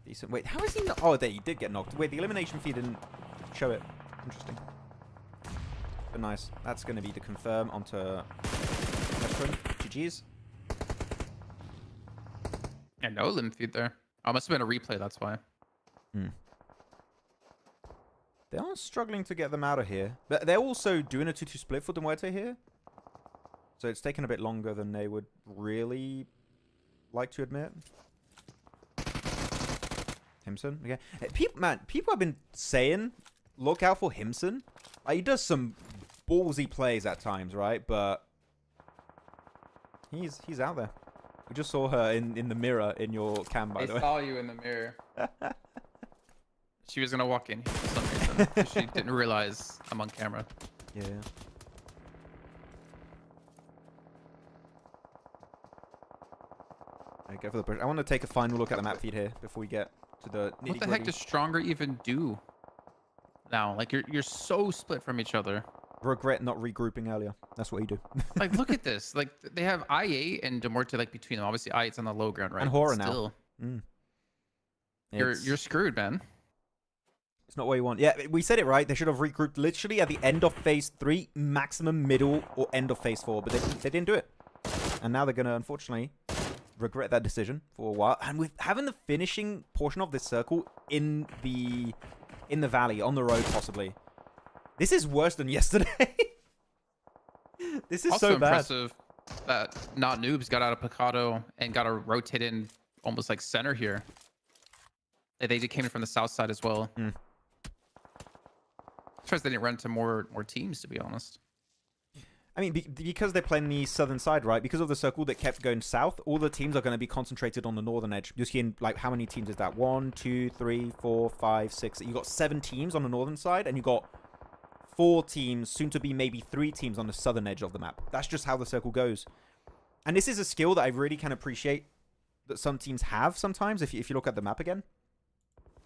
Decent. Wait, how is he not? Oh, there, he did get knocked. Wait, the elimination feed didn't show it. Interesting. But nice. That's going to be the confirm onto Western. GG's. And no limb feed there. Oh, must have been a replay, that's why. They are struggling to get them out of here. But they're also doing a 2-2 split for the Muerte here. So it's taken a bit longer than they would really like to admit. Himson, okay. People have been saying, look out for Himson. Like, he does some ballsy plays at times, right? But he's out there. We just saw her in the mirror in your cam, by the way. I saw you in the mirror. She was going to walk in here for some reason. 'Cause she didn't realize I'm on camera. Yeah. There Yeah, go for the push. I want to take a final look at the map feed here before we get to the nitty-gritty. What the heck does Stronger even do now? Like, you're so split from each other. Regret not regrouping earlier. That's what you do. Like, look at this. Like, they have I8 and Muerte like between them. Obviously, I8's on the low ground, right? And Horror Still, now. Mm. You're screwed, man. It's not what you want. Yeah, we said it right. They should have regrouped literally at the end of phase 3, maximum middle or end of phase 4, but they didn't do it. And now they're going to, unfortunately, regret that decision for a while. And with having the finishing portion of this circle in the valley, on the road possibly. This is worse than yesterday. This is Also so bad. impressive that Not Noobs got out of Picado and got to rotate in almost like center here. They came in from the south side as well. Mm. As far as they didn't run into more teams, to be honest. I mean, because they're playing the southern side, right? Because of the circle that kept going south, all the teams are going to be concentrated on the northern edge. You're seeing, like, how many teams is that? 1, 2, 3, 4, 5, 6. You got 7 teams on the northern side, and you got 4 teams, soon to be maybe 3 teams on the southern edge of the map. That's just how the circle goes. And this is a skill that I really can appreciate that some teams have sometimes, if you look at the map again.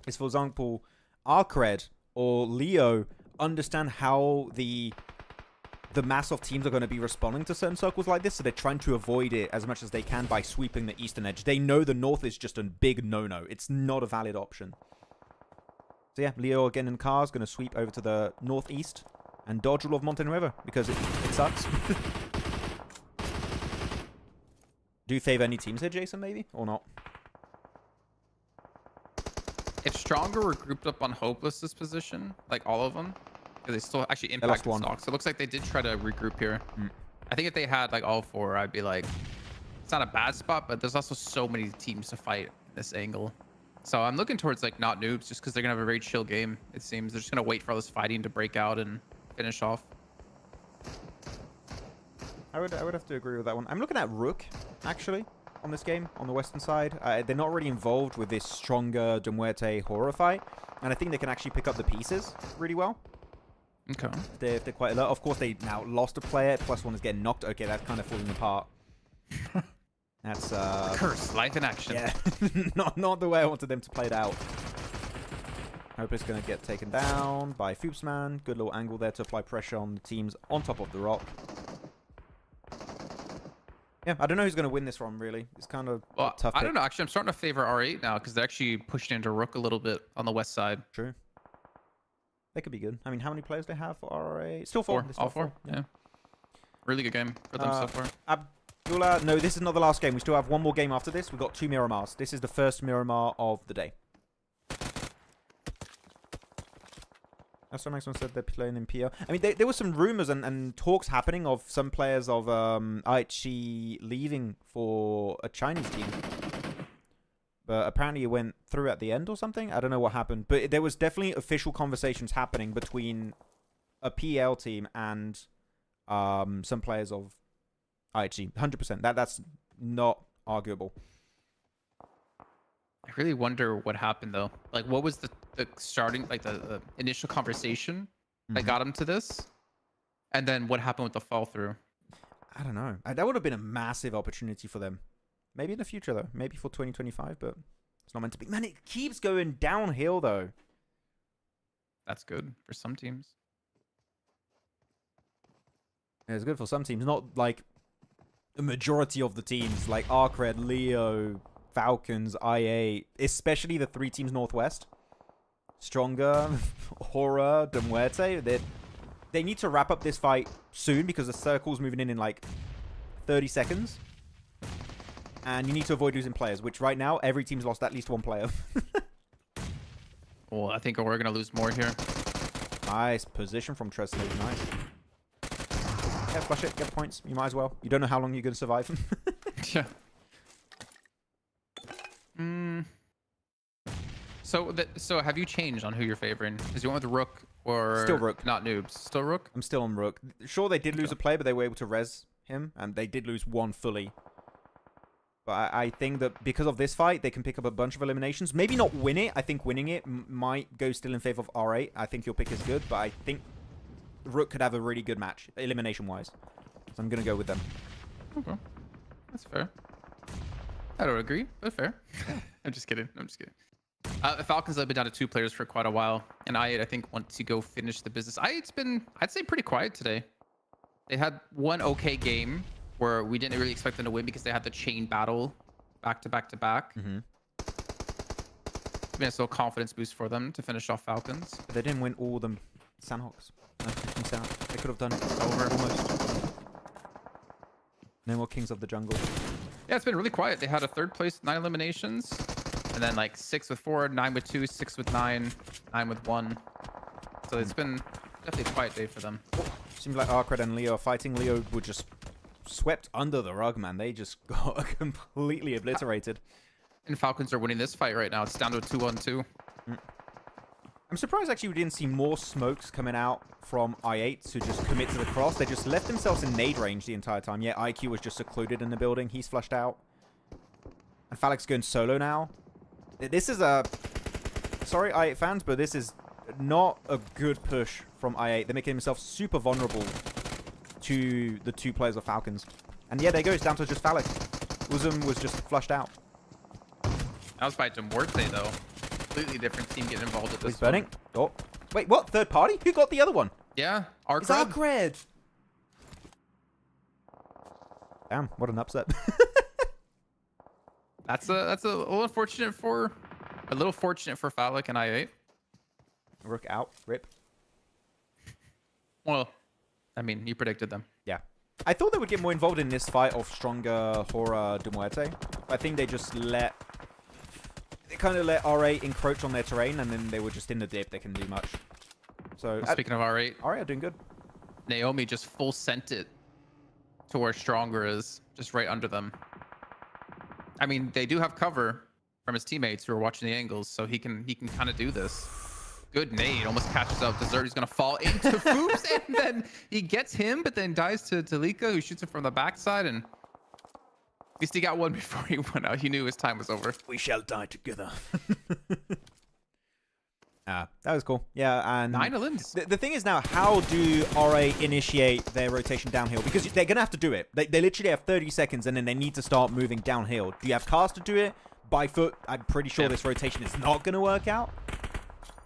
Is, for example, Arcred or Leo understand how the mass of teams are going to be responding to certain circles like this, so they're trying to avoid it as much as they can by sweeping the eastern edge. They know the north is just a big no-no. It's not a valid option. So yeah, Leo again in cars, going to sweep over to the northeast and dodge all of Mountain River because it sucks. Do you favor any teams here, Jason, maybe? Or not? If Stronger were grouped up on Hopeless's position, like all of them, because they still actually impacted stock. So it looks like they did try to regroup here. Mm. I think if they had like all 4, I'd be like, it's not a bad spot, but there's also so many teams to fight in this angle. So I'm looking towards like Not Noobs just because they're going to have a very chill game, it seems. They're just going to wait for all this fighting to break out and finish off. I would have to agree with that one. I'm looking at Rook, actually, on this game, on the western side. They're not really involved with this Stronger de Muerte horror fight, and I think they can actually pick up the pieces really well. Okay. If they're quite alert. Of course, they now lost a player. +1 is getting knocked. Okay, that's kind of falling apart. That's Curse, life in action. Yeah, not the way I wanted them to play it out. Hope it's going to get taken down by Foopsman. Good little angle there to apply pressure on the teams on top of the rock. Yeah, I don't know who's going to win this one, really. It's kind of a tough pick. I don't know. Actually, I'm starting to favor R8 now because they're actually pushing into Rook a little bit on the west side. True. They could be good. I mean, how many players do they have for R8? Still 4. All 4. Yeah. Really good game for them so far. Abdullah, no, this is not the last game. We still have one more game after this. We've got 2 Miramars. This is the first Miramar of the day. That's what Maxman said they're playing in PL. I mean, there were some rumors and talks happening of some players of IHC leaving for a Chinese team. But apparently it went through at the end or something. I don't know what happened. But there was definitely official conversations happening between a PL team and some players of IHC. 100%. That's not arguable. I really wonder what happened though. Like, what was the starting, like the initial conversation that got him to this, and then what happened with the fall through? I don't know. That would have been a massive opportunity for them. Maybe in the future though. Maybe for 2025, but it's not meant to be. Man, it keeps going downhill though. That's good for some teams. Yeah, it's good for some teams. Not like a majority of the teams, like Arcred, Leo, Falcons, IA, especially the 3 teams Northwest. Stronger, Horror, de Muerte. They need to wrap up this fight soon because the circle's moving in like 30 seconds. And you need to avoid losing players, which right now, every team's lost at least 1 player. Well, I think we're going to lose more here. Nice position from Tresley. Nice. Yeah, flush it. Get the points. You might as well. You don't know how long you're going to survive. Yeah. So have you changed on who you're favoring? Because you went with Rook or Still Rook. Not Noobs. Still Rook? I'm still on Rook. Sure, they did lose a player, but they were able to res him, and they did lose 1 fully. But I think that because of this fight, they can pick up a bunch of eliminations. Maybe not win it. I think winning it might go still in favor of R8. I think your pick is good, but I think Rook could have a really good match, elimination-wise. So I'm going to go with them. Okay. That's fair. I don't agree, but fair. I'm just kidding. I'm just kidding. The Falcons have been down to 2 players for quite a while, and I think want to go finish the business. It's been, I'd say, pretty quiet today. They had one okay game where we didn't really expect them to win because they had the chain battle back to back to back. It's been a little confidence boost for them to finish off Falcons. But they didn't win all the Sanhoks. No, they could have done it over almost. No more Kings of the Jungle. Yeah, it's been really quiet. They had a 3rd place, 9 eliminations, and then like 6 with 4, 9 with 2, 6 with 9, 9 with 1. So it's been definitely a quiet day for them. Seems like Arcred and Leo are fighting. Leo were just swept under the rug, man. They just got completely obliterated. And Falcons are winning this fight right now. It's down to a 2-on-2. I'm surprised actually we didn't see more smokes coming out from I8 to just commit to the cross. They just left themselves in nade range the entire time. Yeah, IQ was just secluded in the building. He's flushed out. And Phallic's going solo now. This is a... Sorry, I8 fans, but this is not a good push from I8. They're making themselves super vulnerable to the 2 players of Falcons. And yeah, there goes down to just Phallic. Uzum was just flushed out. That was by Muerte, though. Completely different team getting involved at this. He's burning. Oh, wait, what? Third party? Who got the other one? Yeah, It's Arcred. Damn, what an upset. That's a little unfortunate for Phallic and I8. Rook out. Rip. Well, I mean, you predicted them. Yeah. I thought they would get more involved in this fight of stronger Hora de Muerte. I think they just let... They kind of let R8 encroach on their terrain, and then they were just in the dip. They can do much. So Speaking of R8, R8 are doing good. Naomi just full sent it to where Stronger is, just right under them. I mean, they do have cover from his teammates who are watching the angles, so he can kind of do this. Good nade, almost catches up. Desert, he's gonna fall into Foops, and then he gets him, but then dies to Talika, who shoots him from the backside, and at least he got one before he went out. He knew his time was over. We shall die together. That was cool. Yeah, and 9 elims. The thing is now, how do RA initiate their rotation downhill? Because they're going to have to do it. They literally have 30 seconds, and then they need to start moving downhill. Do you have cars to do it? By foot, I'm pretty sure this rotation is not going to work out.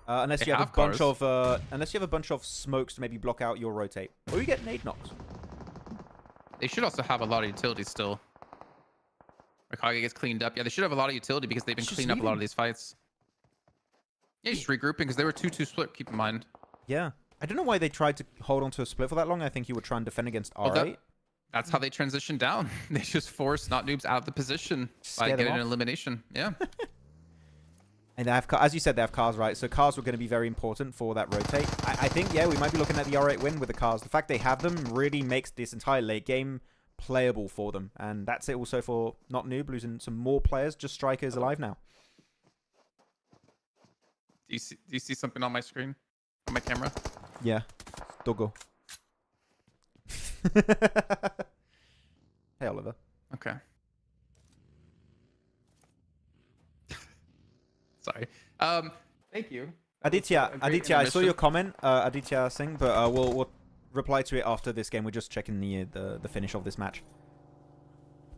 Unless you have a bunch of smokes to maybe block out your rotate. Or you get nade knocks. They should also have a lot of utility still. Rikage gets cleaned up. Yeah, they should have a lot of utility because they've been cleaning up a lot of these fights. Yeah, just regrouping because they were 2-2 split, keep in mind. Yeah. I don't know why they tried to hold on to a split for that long. I think you would try and defend against R8. That's how they transitioned down. They just forced not noobs out of the position by getting an elimination. Yeah. And they have, as you said, they have cars, right? So cars were going to be very important for that rotate. I think, yeah, we might be looking at the R8 win with the cars. The fact they have them really makes this entire late game playable for them. And that's it also for not noob, losing some more players. Just Striker is alive now. Do you see something on my screen? On my camera? Yeah. Doggo. Hey, Oliver. Okay. Sorry. Thank you. Aditya, I saw your comment, Aditya Singh, but we'll reply to it after this game. We're just checking the finish of this match.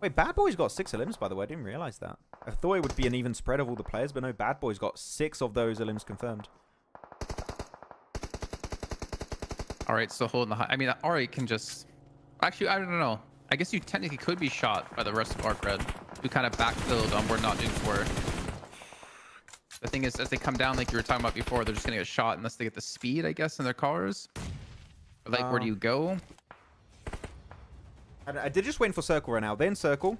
Wait, Bad Boy's got 6 elims, by the way. I didn't realize that. I thought it would be an even spread of all the players, but no, Bad Boy's got 6 of those elims confirmed. All right, so holding the high. I mean, R8 can just... Actually, I don't know. I guess you technically could be shot by the rest of Arcred, who kind of backfilled on we're not doing for. The thing is, as they come down, like you were talking about before, they're just going to get shot unless they get the speed, I guess, in their cars. But, like, where do you go? They're just waiting for circle right now. They're in circle.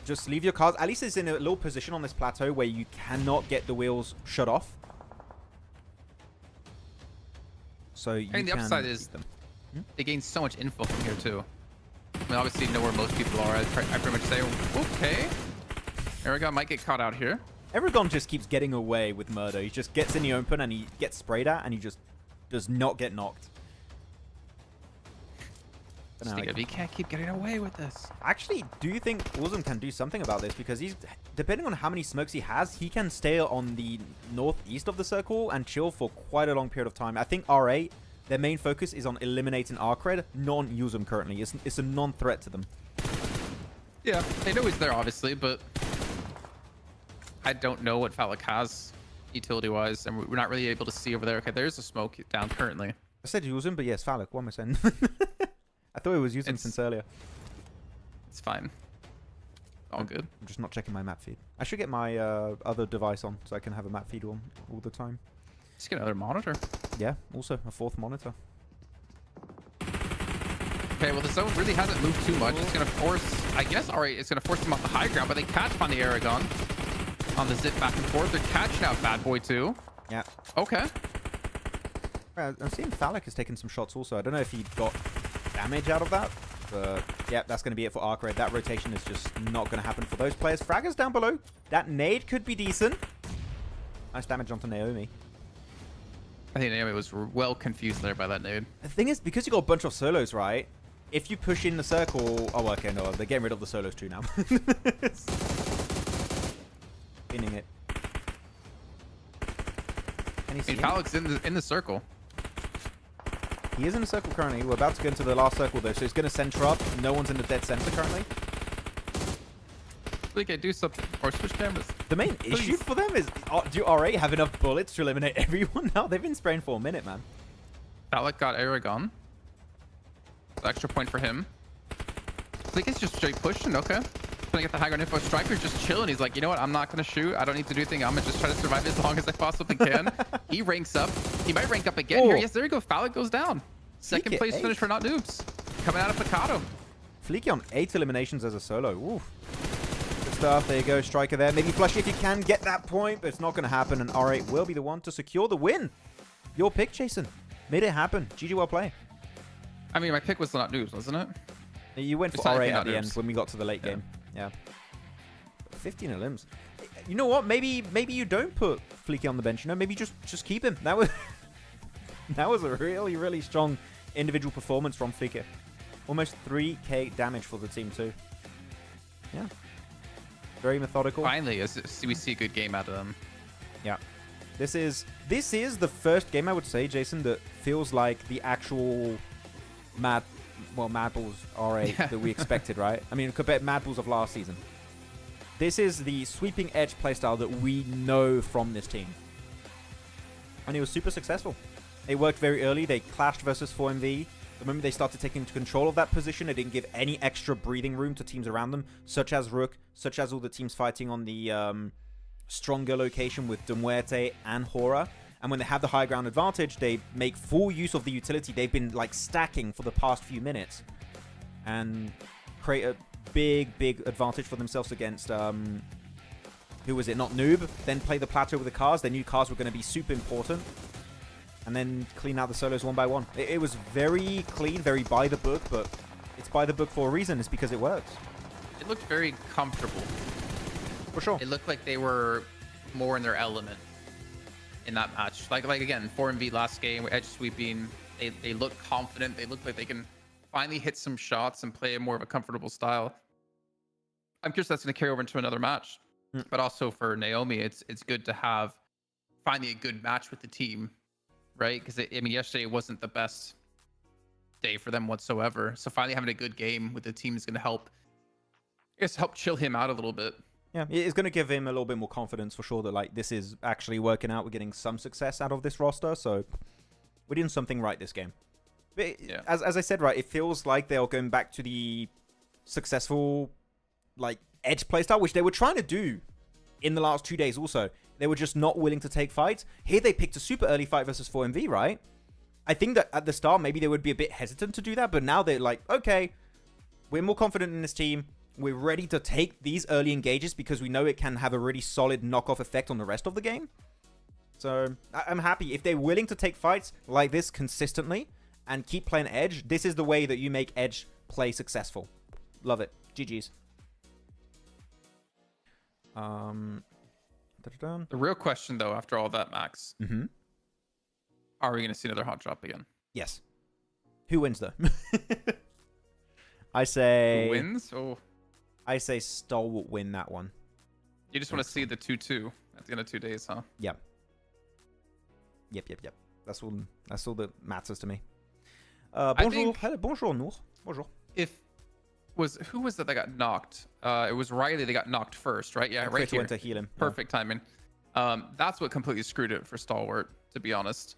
Just leave your cars. At least it's in a little position on this plateau where you cannot get the wheels shut off. So you the upside is they gain so much info from here, too. I mean, obviously, know where most people are. I pretty much say, okay. Erangel might get caught out here. Eragon just keeps getting away with murder. He just gets in the open and he gets sprayed at and he just does not get knocked. He can't keep getting away with this. Actually, do you think Uzum can do something about this? Because he's, depending on how many smokes he has, he can stay on the northeast of the circle and chill for quite a long period of time. I think R8, their main focus is on eliminating Arcred, not on Uzum currently. It's a non-threat to them. Yeah, they know he's there, obviously, but I don't know what Phallic has utility-wise, and we're not really able to see over there. Okay, there's a smoke down currently. I said using, but yes, Phallic. What am I saying? I thought he was using since earlier. It's fine. All good. I'm just not checking my map feed. I should get my other device on so I can have a map feed on all the time. Just get another monitor. Yeah, also a 4th monitor. Okay, well, the zone really hasn't moved too much. It's going to force, I guess, alright, it's going to force them off the high ground, but they catch on the Erangel on the zip back and forth. They're catching out Bad Boy too. Yeah. Okay. I'm seeing Phallic has taken some shots also. I don't know if he got damage out of that. But yeah, that's going to be it for Arc Raid. That rotation is just not going to happen for those players. Fraggers down below. That nade could be decent. Nice damage onto Naomi. I think Naomi was well confused there by that nade. The thing is, because you got a bunch of solos, right? If you push in the circle... Oh, okay, no. They're getting rid of the solos too now. Pinning it. Can you see him? Phallic's in the circle. He is in the circle currently. We're about to go into the last circle, though, so he's going to center up. No one's in the dead center currently. We can do something. Or switch cameras. The main issue for them is, do RA have enough bullets to eliminate everyone now? They've been spraying for a minute, man. Phallic got Erangel. Extra point for him. Flick is just straight pushing. Okay. Trying to get the high ground info. Striker's just chilling. He's like, you know what? I'm not going to shoot. I don't need to do anything. I'm going to just try to survive as long as I possibly can. He ranks up. He might rank up again here. Yes, there you go. Phallic goes down. Second place finish for Not Noobs. Coming out of Picado. Fleeky on 8 eliminations as a solo. Oof. Good stuff. There you go. Striker there. Maybe Flush if you can get that point, but it's not going to happen. And R8 will be the one to secure the win. Your pick, Jason. Made it happen. GG, well play. I mean, my pick was Not Noobs, wasn't it? You went for R8 at the end when we got to the late game. Yeah. 15 elims. You know what? Maybe you don't put Fleeky on the bench. You know, maybe just keep him. That was a really, really strong individual performance from Fleeky. Almost 3k damage for the team too. Yeah. Very methodical. Finally, we see a good game out of them. Yeah. This is the first game, I would say, Jason, that feels like the actual Mad Balls R8 that we expected, right? I mean, compared Mad Balls of last season. This is the sweeping edge playstyle that we know from this team. And it was super successful. It worked very early. They clashed versus 4MV. The moment they started taking control of that position, it didn't give any extra breathing room to teams around them, such as Rook, such as all the teams fighting on the stronger location with Muerte and Hora. And when they have the high ground advantage, they make full use of the utility they've been like stacking for the past few minutes and create a big advantage for themselves against who was it? Not Noob. Then play the plateau with the cars. They knew cars were going to be super important. And then clean out the solos one by one. It was very clean, very by the book, but it's by the book for a reason. It's because it works. It looked very comfortable. For sure. It looked like they were more in their element in that match. Like again, 4MV last game, edge sweeping. They look confident. They look like they can finally hit some shots and play more of a comfortable style. I'm curious that's going to carry over into another match. But also for Naomi, it's good to have finally a good match with the team. Right? Because, I mean, yesterday wasn't the best day for them whatsoever. So finally having a good game with the team is going to help, I guess, help chill him out a little bit. Yeah, it's going to give him a little bit more confidence for sure that, like, this is actually working out. We're getting some success out of this roster. So we're doing something right this game. But yeah. As I said, right, it feels like they are going back to the successful, like, edge playstyle, which they were trying to do in the last 2 days also. They were just not willing to take fights. Here they picked a super early fight versus 4MV, right? I think that at the start, maybe they would be a bit hesitant to do that. But now they're like, okay, we're more confident in this team. We're ready to take these early engages because we know it can have a really solid knockoff effect on the rest of the game. So I'm happy. If they're willing to take fights like this consistently and keep playing edge, this is the way that you make edge play successful. Love it. GG's. The real question, though, after all that, Max, are we going to see another hot drop again? Yes. Who wins, though? I say... Who wins? Oh. I say Stol will win that one. You just want to see the 2-2 at the end of 2 days, huh? Yep. Yep. That's all that matters to me. Bonjour. Hello, bonjour, Noor. Bonjour. If who was it that got knocked? It was Riley that got knocked first, right? Yeah, right Quickly here. went to heal him. Perfect timing. That's what completely screwed it for Stalwart, to be honest.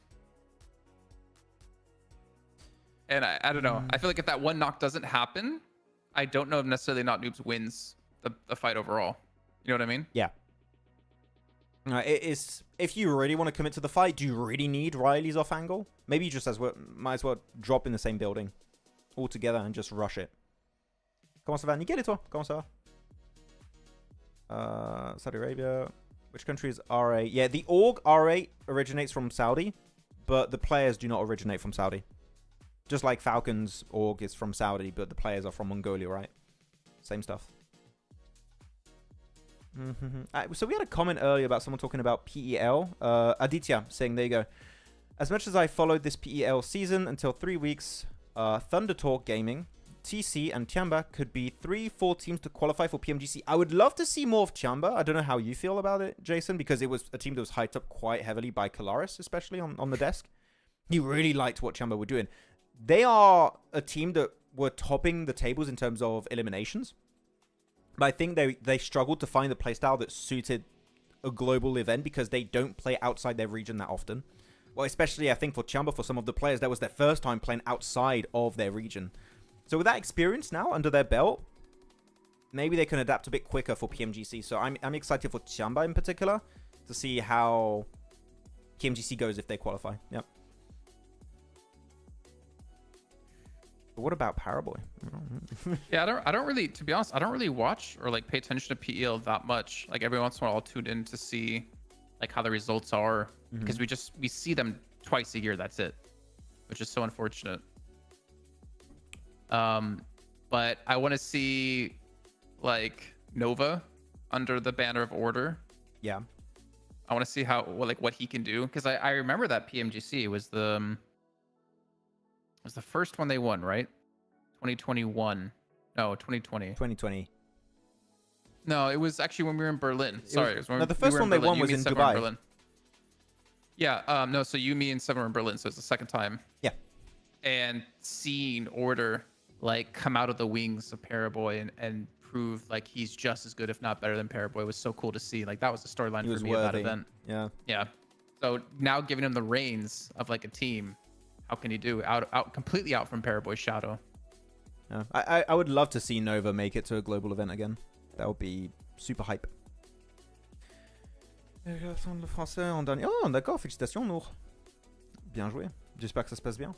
And I don't know. I feel like if that one knock doesn't happen, I don't know if necessarily Not Noobs wins the fight overall. You know what I mean? Yeah. It is. If you really want to commit to the fight, do you really need Riley's off angle? Maybe you just might as well drop in the same building all together and just rush it. Comment ça va? Nickel et toi? Comment ça va? Saudi Arabia. Which country is RA? Yeah, the org RA originates from Saudi, but the players do not originate from Saudi. Just like Falcons org is from Saudi, but the players are from Mongolia, right? Same stuff. So we had a comment earlier about someone talking about PEL. Aditya saying, there you go. As much as I followed this PEL season until 3 weeks, Thunder Talk Gaming, TC and Tiamba could be 3-4 teams to qualify for PMGC. I would love to see more of Tiamba. I don't know how you feel about it, Jason, because it was a team that was hyped up quite heavily by Kalaris, especially on the desk. He really liked what Tiamba were doing. They are a team that were topping the tables in terms of eliminations. But I think they struggled to find a playstyle that suited a global event because they don't play outside their region that often. Well, especially, I think, for Tiamba, for some of the players, that was their first time playing outside of their region. So with that experience now under their belt, maybe they can adapt a bit quicker for PMGC. So I'm excited for Tiamba in particular to see how PMGC goes if they qualify. Yep. But what about Paraboy? Yeah, I don't really, to be honest, I don't really watch or like pay attention to PEL that much. Like every once in a while I'll tune in to see like how the results are because we see them twice a year. That's it, which is so unfortunate. But I want to see like Nova under the banner of Order. Yeah. I want to see what he can do because I remember that PMGC was the first one they won, right? 2021. No, 2020. 2020. No, it was actually when we were in Berlin. Sorry. It was when no, the first one they won was in Dubai. Berlin. Yeah, no, so you, me, and Seven were in Berlin, so it's the second time. Yeah. And seeing Order like come out of the wings of Paraboy and prove like he's just as good, if not better than Paraboy was so cool to see. Like that was the storyline for me of that event. Yeah. Yeah. So now giving him the reins of like a team, how can he do out completely out from Paraboy's shadow? Yeah. I would love to see Nova make it to a global event again. That would be super hype. Oh, d'accord, félicitations, Nour. Bien joué. J'espère que ça se passe bien.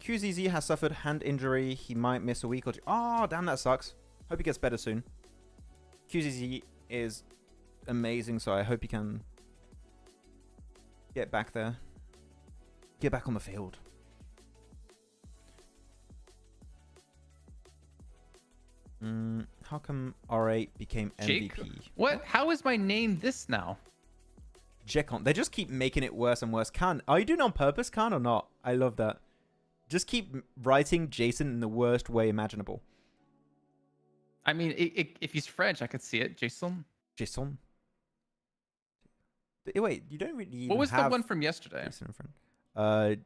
QZZ has suffered hand injury. He might miss a week or two. Oh, damn, that sucks. Hope he gets better soon. QZZ is amazing, so I hope he can get back there. Get back on the field. How come R8 became MVP? Jake? What? How is my name this now? Jekon. They just keep making it worse and worse. Khan, are you doing it on purpose, Khan, or not? I love that. Just keep writing Jason in the worst way imaginable. I mean, if he's French, I could see it. Jason. Jason. Wait, you don't really. What was the one from yesterday? Jason in front.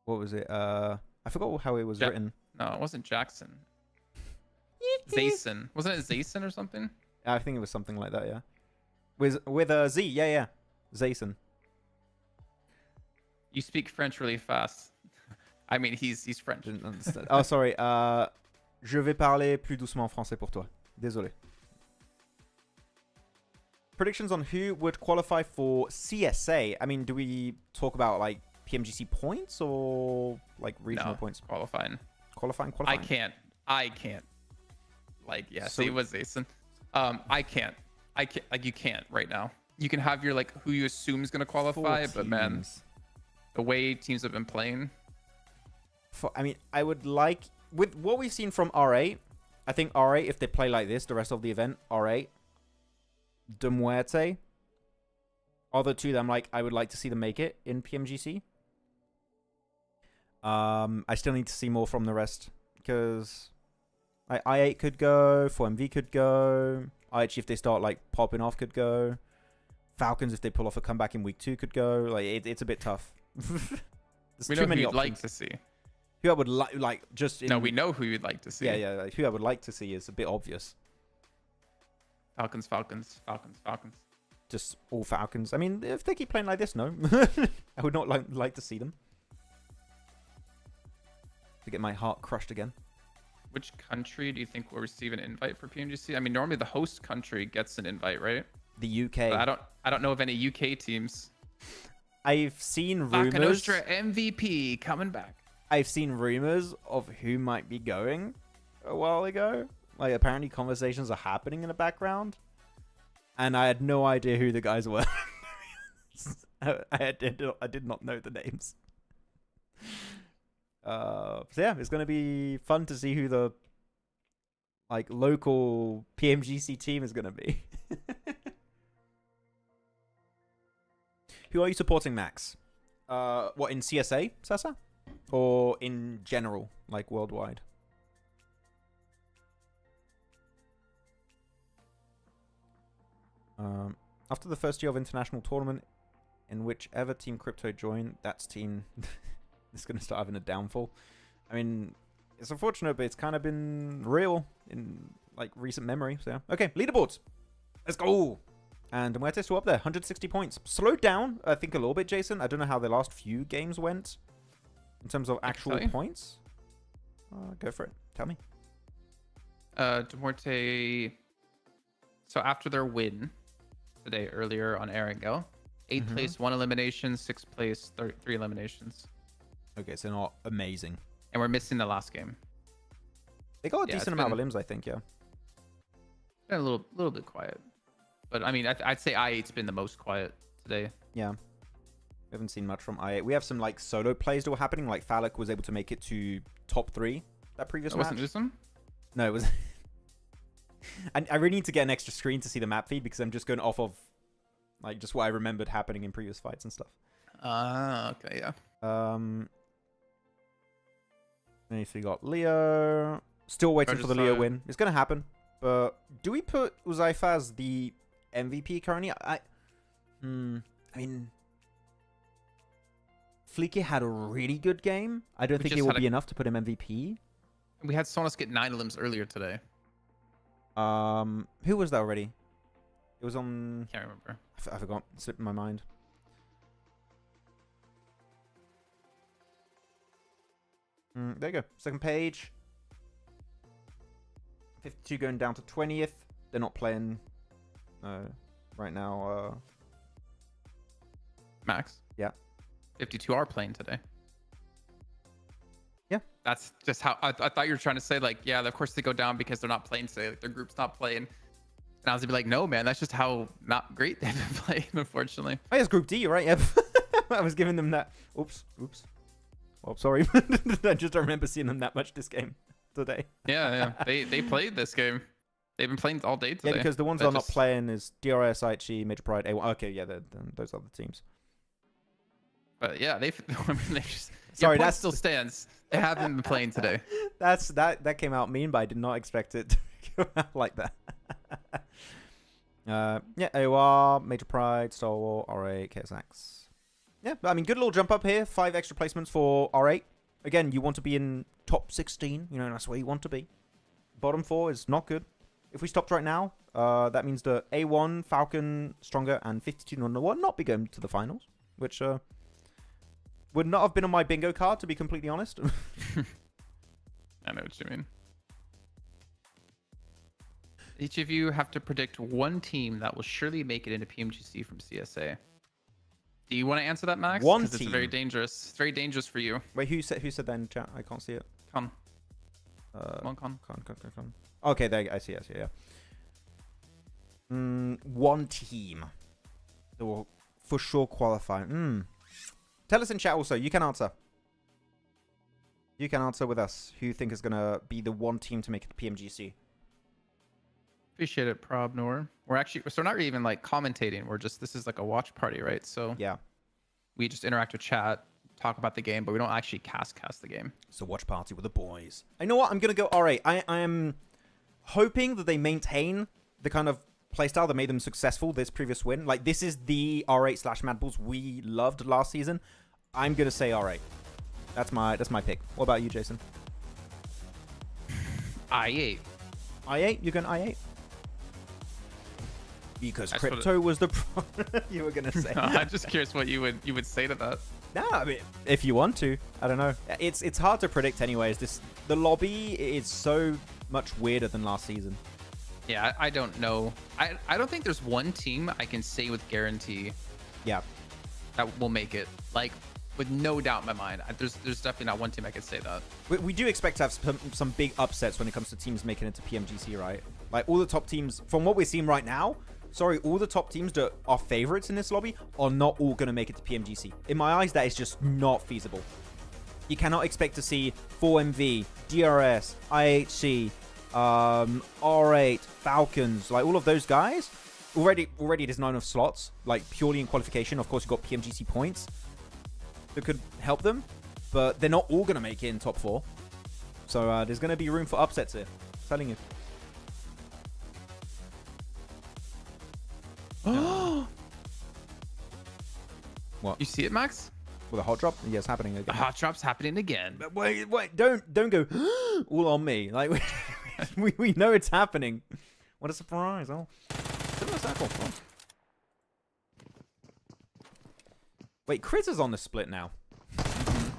What was it? I forgot how it was written. No, it wasn't Jackson. Zayson. Wasn't it Zayson or something? I think it was something like that, yeah. With a Z, yeah. Zayson. You speak French really fast. I mean, he's French. Didn't understand. Oh, sorry. Je vais parler plus doucement français pour toi. Désolé. Predictions on who would qualify for CSA. I mean, do we talk about like PMGC points or like regional points? Qualifying. Qualifying. I can't. Like, yeah, so, see what Zayson. I can't. Like, you can't right now. You can have your like who you assume is gonna qualify, but man, the way teams have been playing. I mean, I would like with what we've seen from R8. I think R8, if they play like this the rest of the event, R8, de Muerte, are the two that I'm like I would like to see them make it in PMGC. I still need to see more from the rest because like I8 could go, 4MV could go, IH if they start like popping off could go, Falcons if they pull off a comeback in week 2 could go. Like it's a bit tough. There's we too know many who you'd options. like to see. Who I would like just in, No, we know who you'd like to see. yeah, like, who I would like to see is a bit obvious. Falcons, Falcons, Falcons, Falcons. Just all Falcons. I mean, if they keep playing like this, no, I would not like to see them. To get my heart crushed again. Which country do you think will receive an invite for PMGC? I mean, normally the host country gets an invite, right? The UK. But I don't know of any UK teams. I've seen Vaca rumors. Nostra MVP coming back. I've seen rumors of who might be going a while ago. Like, apparently conversations are happening in the background. And I had no idea who the guys were. I did not know the names. So yeah, it's going to be fun to see who the like local PMGC team is going to be. Who are you supporting, Max? What, in CSA, Sasa? Or in general, like worldwide? After the first year of international tournament, in whichever team Crypto joined, that's team is going to start having a downfall. I mean, it's unfortunate, but it's kind of been real in like recent memory. So yeah. Okay, leaderboards. Let's go. And Muerte still up there, 160 points. Slowed down, I think, a little bit, Jason. I don't know how the last few games went in terms of actual points. Go for it. Tell me. Muerte. So after their win today, earlier on Erangel, 8th place, 1 elimination, 6th place, 3 eliminations. Okay, so not amazing. And we're missing the last game. They got a decent amount of limbs, I think, yeah. Been a little bit quiet. But I mean, I'd say I8's been the most quiet today. Yeah. We haven't seen much from I8. We have some like solo plays that were happening. Like Phallic was able to make it to top 3 that previous match. Wasn't Usam? No, it was... I really need to get an extra screen to see the map feed because I'm just going off of like just what I remembered happening in previous fights and stuff. Okay, yeah. And so you got Leo. Still waiting for the Leo win. It's going to happen. But do we put Uzaifa as the MVP currently? I mean, Fleeky had a really good game. I don't think it will be enough to put him MVP. We had Sonos get 9 limbs earlier today. Who was that already? It was on... Can't remember. I forgot. It slipped in my mind. There you go. Second page. 52 going down to 20th. They're not playing right now. Max? Yeah. 52 are playing today. Yeah. That's just how... I thought you were trying to say, like, yeah, of course they go down because they're not playing today. Like, their group's not playing. And I was going to be like, no, man, that's just how not great they've been playing, unfortunately. Oh, yeah, it's Group D, right? Yeah. I was giving them that... Oops. Oh, sorry. I just don't remember seeing them that much this game today. Yeah. They played this game. They've been playing all day today. Yeah, because the ones that are not playing is DRS, Aichi, Major Pride, A1. Okay, yeah, those other teams. But yeah, they've just... Sorry, that still stands. They haven't been playing today. That came out mean, but I did not expect it to come out like that. Yeah, AOR, Major Pride, Star War, R8, KSX. Yeah, I mean, good little jump up here. 5 extra placements for R8. Again, you want to be in top 16. You know, that's where you want to be. Bottom 4 is not good. If we stopped right now, that means the A1, Falcon, Stronger, and 52 will not be going to the finals, which would not have been on my bingo card, to be completely honest. I know what you mean. Each of you have to predict one team that will surely make it into PMGC from CSA. Do you want to answer that, Max? One team. team. It's very dangerous. It's very dangerous for you. Wait, who said that in chat? I can't see it. Con. Come on, Con. Con. Okay, there. I see. Yeah. One team that will for sure qualify. Tell us in chat also. You can answer. You can answer with us who you think is gonna be the one team to make it to PMGC. Appreciate it, Probnor. So we're not even like commentating. This is like a watch party, right? So yeah, we just interact with chat, talk about the game, but we don't actually cast the game. So watch party with the boys. I know what, I'm gonna go R8. I am hoping that they maintain the kind of playstyle that made them successful this previous win. Like, this is the R8/Mad Bulls we loved last season. I'm gonna say R8. That's my pick. What about you, Jason? I8. I8? You're going I8? Because That's what crypto was the you were gonna say. I'm just curious what you would say to that. No, I mean, if you want to, I don't know. It's hard to predict, anyways. The lobby is so much weirder than last season. Yeah, I don't know. I don't think there's one team I can say with guarantee Yeah, that will make it. Like, with no doubt in my mind. There's definitely not one team I can say that. we do expect to have some big upsets when it comes to teams making it to PMGC, right? Like all the top teams, from what we're seeing right now. Sorry, all the top teams that are favorites in this lobby are not all going to make it to PMGC. In my eyes, that is just not feasible. You cannot expect to see 4MV, DRS, IHC, R8, Falcons, like all of those guys. Already there's not enough slots, like purely in qualification. Of course, you've got PMGC points that could help them, but they're not all going to make it in top 4. So there's going to be room for upsets here. I'm telling you. What? You see it, Max? With a hot drop? Yeah, it's happening The again. hot drop's happening again. But wait, don't go all on me. Like we know it's happening. What a surprise! Oh, similar circle. Oh. Wait, Chris is on the split now.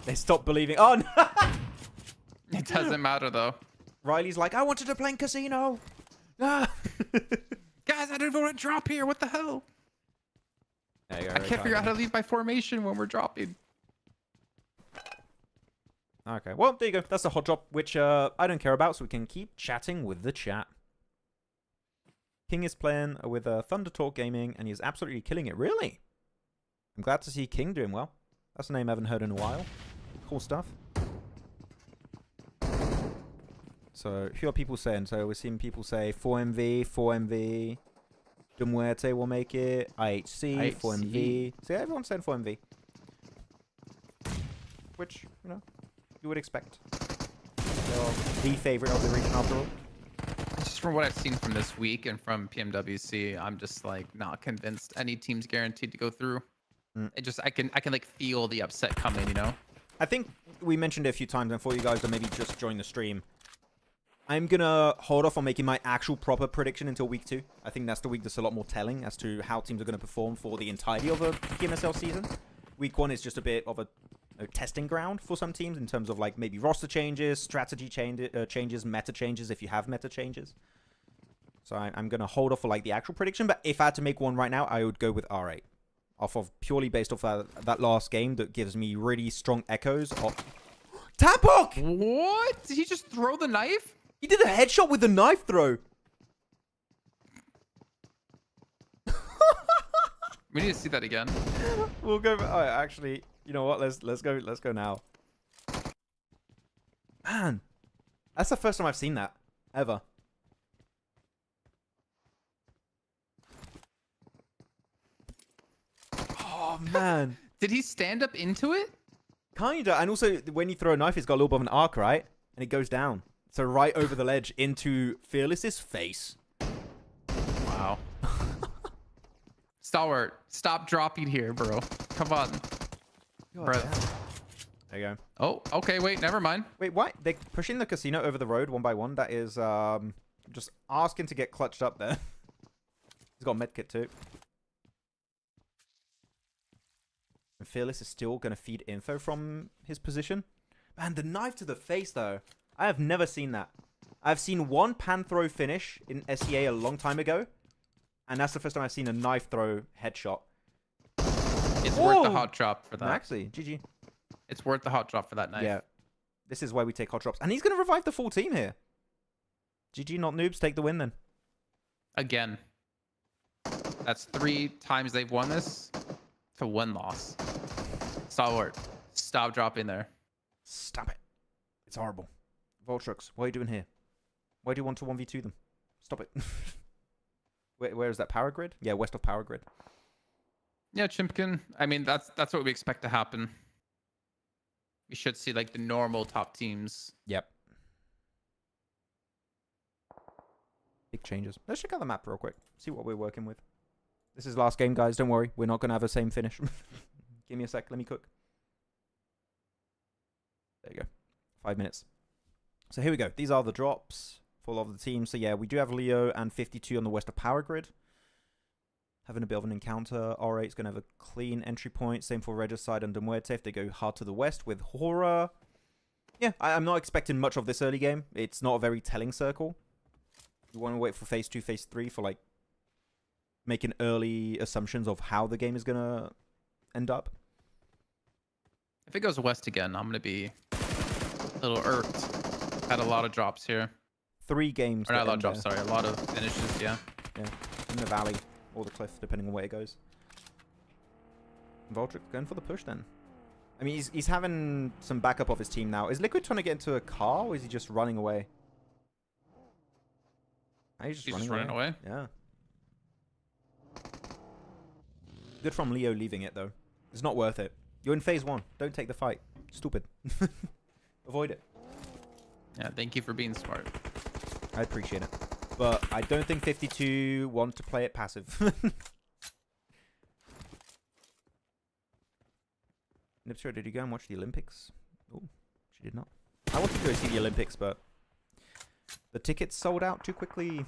They stopped believing. Oh no! It doesn't matter though. Riley's like, I wanted to play in casino. Ah. Guys, I didn't want to drop here. What the hell? There you go, I can't figure out how to leave my formation when we're dropping. Okay, well, there you go. That's the hot drop, which I don't care about, so we can keep chatting with the chat. King is playing with Thunder Talk Gaming, and he's absolutely killing it. Really? I'm glad to see King doing well. That's a name I haven't heard in a while. Cool stuff. So, who are people saying? So, we're seeing people say 4MV, Muerte will make it, IHC, 4MV. So, yeah, everyone's saying 4MV. Which, you know, you would expect. They're the favorite of the region after all. Just from what I've seen from this week and from PMWC, I'm just like not convinced any team's guaranteed to go through. I can like feel the upset coming, you know? I think we mentioned it a few times, and for you guys that maybe just joined the stream, I'm gonna hold off on making my actual proper prediction until week 2. I think that's the week that's a lot more telling as to how teams are gonna perform for the entirety of a PMSL season. Week 1 is just a bit of a testing ground for some teams in terms of like maybe roster changes, strategy changes, meta changes if you have meta changes. So I'm gonna hold off for like the actual prediction, but if I had to make one right now, I would go with R8. Off of purely based off that last game that gives me really strong echoes of tap hook! What? Did he just throw the knife? He did a headshot with the knife throw. We need to see that again. We'll go. Oh, actually, you know what? Let's go now. Man, that's the first time I've seen that ever. Oh man. Did he stand up into it? Kinda. And also, when you throw a knife, it's got a little bit of an arc, right? And it goes down. So right over the ledge into Fearless's face. Wow. Stalwart, stop dropping here, bro. Come on. Bro. There you go. Oh, okay, wait, never mind. Wait, what? They're pushing the casino over the road one by one. That is just asking to get clutched up there. He's got a medkit too. And Fearless is still going to feed info from his position. Man, the knife to the face, though. I have never seen that. I've seen one pan throw finish in SEA a long time ago. And that's the first time I've seen a knife throw headshot. It's worth the hot drop for that. Actually, GG. It's worth the hot drop for that knife. Yeah. This is why we take hot drops. And he's going to revive the full team here. GG, not noobs. Take the win then. Again. That's 3 times they've won this to 1 loss. Stalwart, stop dropping there. Stop it. It's horrible. Voltrux, what are you doing here? Why do you want to 1v2 them? Stop it. Where is that? Power Grid? Yeah, west of Power Grid. Yeah, Chimpkin. I mean, that's what we expect to happen. We should see like the normal top teams. Yep. Big changes. Let's check out the map real quick. See what we're working with. This is last game, guys. Don't worry. We're not going to have the same finish. Give me a sec. Let me cook. There you go. 5 minutes. So here we go. These are the drops for a lot of the teams. So yeah, we do have Leo and 52 on the West of Power Grid. Having a bit of an encounter. R8 is going to have a clean entry point. Same for Regicide and Muerte if they go hard to the west with Horror. Yeah, I'm not expecting much of this early game. It's not a very telling circle. You want to wait for phase 2, phase 3 for like making early assumptions of how the game is going to end up. If it goes west again, I'm going to be a little irked. Had a lot of drops here. 3 games. Or not a lot of drops, sorry. A lot of finishes, yeah. Yeah, in the valley or the cliff, depending on where it goes. Voltric going for the push then. I mean, he's having some backup of his team now. Is Liquid trying to get into a car, or is he just running away? He's just running away. Yeah. Good from Leo leaving it, though. It's not worth it. You're in phase 1. Don't take the fight. Stupid. Avoid it. Yeah, thank you for being smart. I appreciate it. But I don't think 52 want to play it passive. Nipsra, did you go and watch the Olympics? Oh, she did not. I wanted to go see the Olympics, but the tickets sold out too quickly.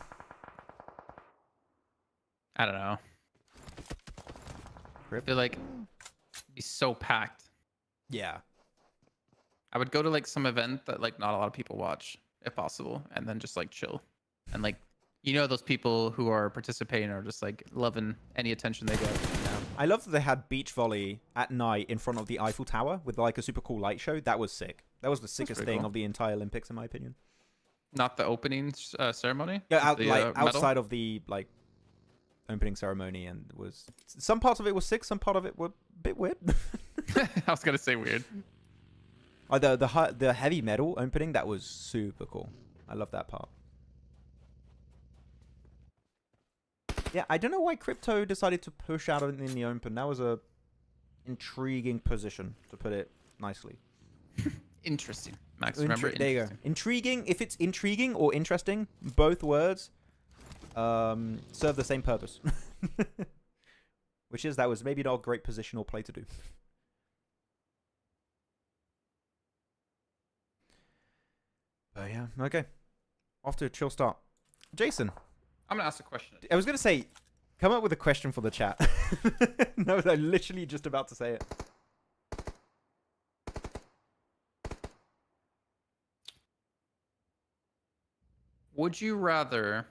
I don't know. I feel like it'd be so packed. Yeah. I would go to like some event that like not a lot of people watch, if possible, and then just like chill. And like, you know, those people who are participating are just like loving any attention they get. I love that they had beach volley at night in front of the Eiffel Tower with like a super cool light show. That was sick. That was the sickest thing of the entire Olympics, in my opinion. Not the opening ceremony? Yeah, the, outside of the like opening ceremony, and was some parts of it was sick, some part of it were a bit weird. I was gonna say weird. The heavy metal opening, that was super cool. I love that part. Yeah, I don't know why Crypto decided to push out in the open. That was a intriguing position, to put it nicely. Interesting. Max, remember? There you go. Intriguing. If it's intriguing or interesting, both words serve the same purpose. Which is, that was maybe not a great position or play to do. But yeah, okay. Off to a chill start. Jason. I'm gonna ask a question. I was gonna say, come up with a question for the chat. No, I'm literally just about to say it. Would you rather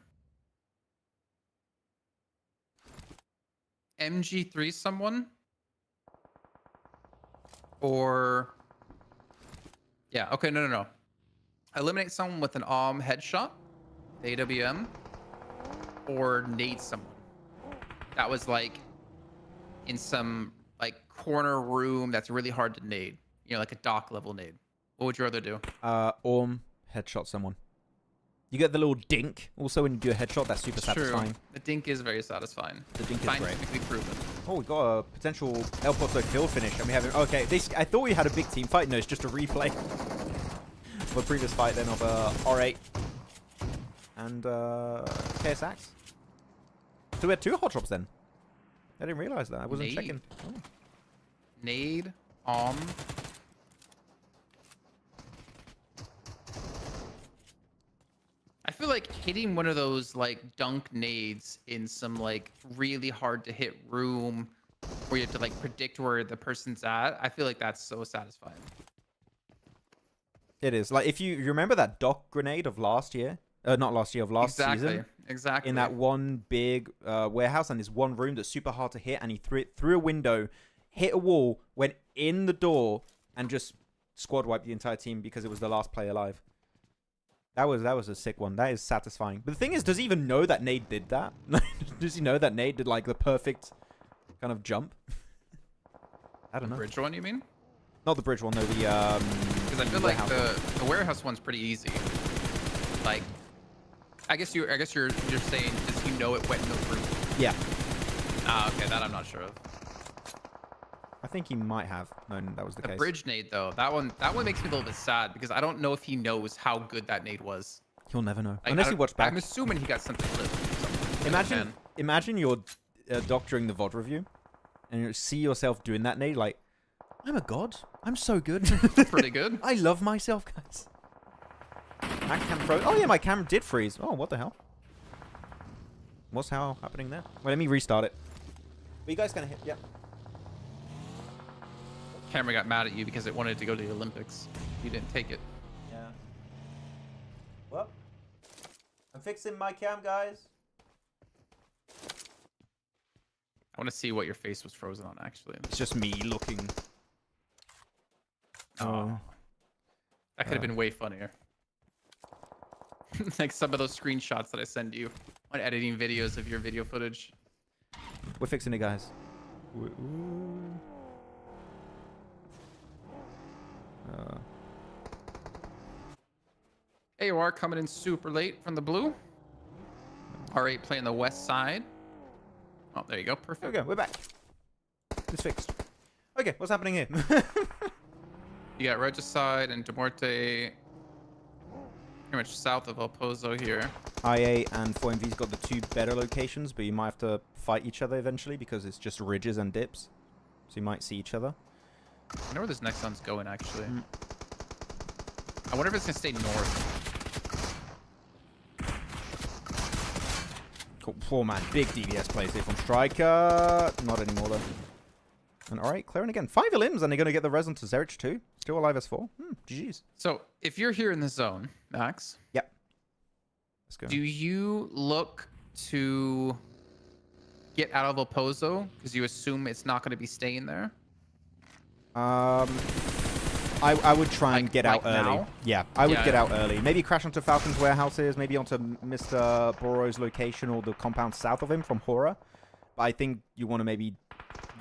MG3 someone or no. Eliminate someone with an AWM headshot, AWM, or nade someone that was like in some like corner room that's really hard to nade, you know, like a dock level nade. What would you rather do? AWM headshot someone. You get the little dink also when you do a headshot. That's super satisfying. True. The dink is very satisfying. The dink is great. Scientifically proven. Oh, we got a potential El Pozo kill finish, and we have it. Okay, I thought we had a big team fight. No, it's just a replay of a previous fight then of R8 and KS Axe. So we had 2 hot drops then. I didn't realize that. I wasn't checking. Oh. Nade, I feel like hitting one of those like dunk nades in some like really hard to hit room where you have to like predict where the person's at. I feel like that's so satisfying. It is. Like if you remember that dock grenade of last year, not last year, of last season. Exactly. In that one big warehouse and this one room that's super hard to hit, and he threw it through a window, hit a wall, went in the door, and just squad wiped the entire team because it was the last player alive. That was a sick one. That is satisfying. But the thing is, does he even know that Nade did that? Does he know that Nade did like the perfect kind of jump? I don't know. Bridge one, you mean? Not the bridge one, no. The because I feel like the warehouse one's pretty easy. Like, I guess you're saying, does he know it went in the room? Yeah. Ah, okay, that I'm not sure of. I think he might have known that was the case. The bridge nade though, that one makes me a little bit sad because I don't know if he knows how good that nade was. He'll never know Like, unless he watched back. I'm assuming he got something clipped. Imagine you're doctoring the VOD review and you see yourself doing that nade like, I'm a god. I'm so good. Pretty good. I love myself, guys. My cam froze. Oh yeah, my camera did freeze. Oh, what the hell? What's happening there? Well, let me restart it. Are you guys gonna hit? Yeah. Camera got mad at you because it wanted to go to the Olympics. You didn't take it. Yeah. Well, I'm fixing my cam, guys. I want to see what your face was frozen on, actually. It's just me looking. Oh. That could have been way funnier. Like some of those screenshots that I send you on editing videos of your video footage. We're fixing it, guys. AOR coming in super late from the blue. R8 playing the west side. Oh, there you go. Perfect. There we go. We're back. It's fixed. Okay, what's happening here? You got Regicide and Muerte pretty much south of El Pozo here. IA and 4MV's got the two better locations, but you might have to fight each other eventually because it's just ridges and dips. So you might see each other. I wonder where this next one's going, actually. I wonder if it's going to stay north. Cool. Poor man. Big DBS plays here from Striker. Not anymore, though. And alright, clearing again. 5 limbs, and they're going to get the res onto Zerich too. Still alive as 4. GG's. So, if you're here in the zone, Max. Yep. Let's go. Do you look to get out of El Pozo because you assume it's not going to be staying there? I would try and get out early. now? Yeah, I would Yeah, get yeah. out early. Maybe crash onto Falcon's warehouses, maybe onto Mr. Barraud's location or the compound south of him from Horror. But I think you want to maybe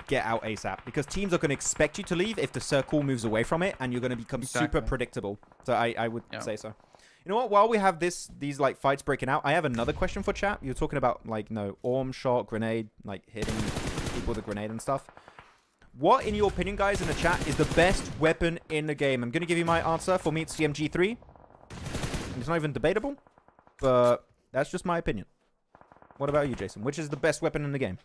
get out ASAP because teams are going to expect you to leave if the circle moves away from it, and you're going to become super predictable. So I would say so. You know what? While we have these like fights breaking out, I have another question for chat. You're talking about like orm shot, grenade, like hitting people with a grenade and stuff. What, in your opinion, guys, in the chat, is the best weapon in the game? I'm going to give you my answer. For me, it's the MG3. It's not even debatable, but that's just my opinion. What about you, Jason? Which is the best weapon in the game?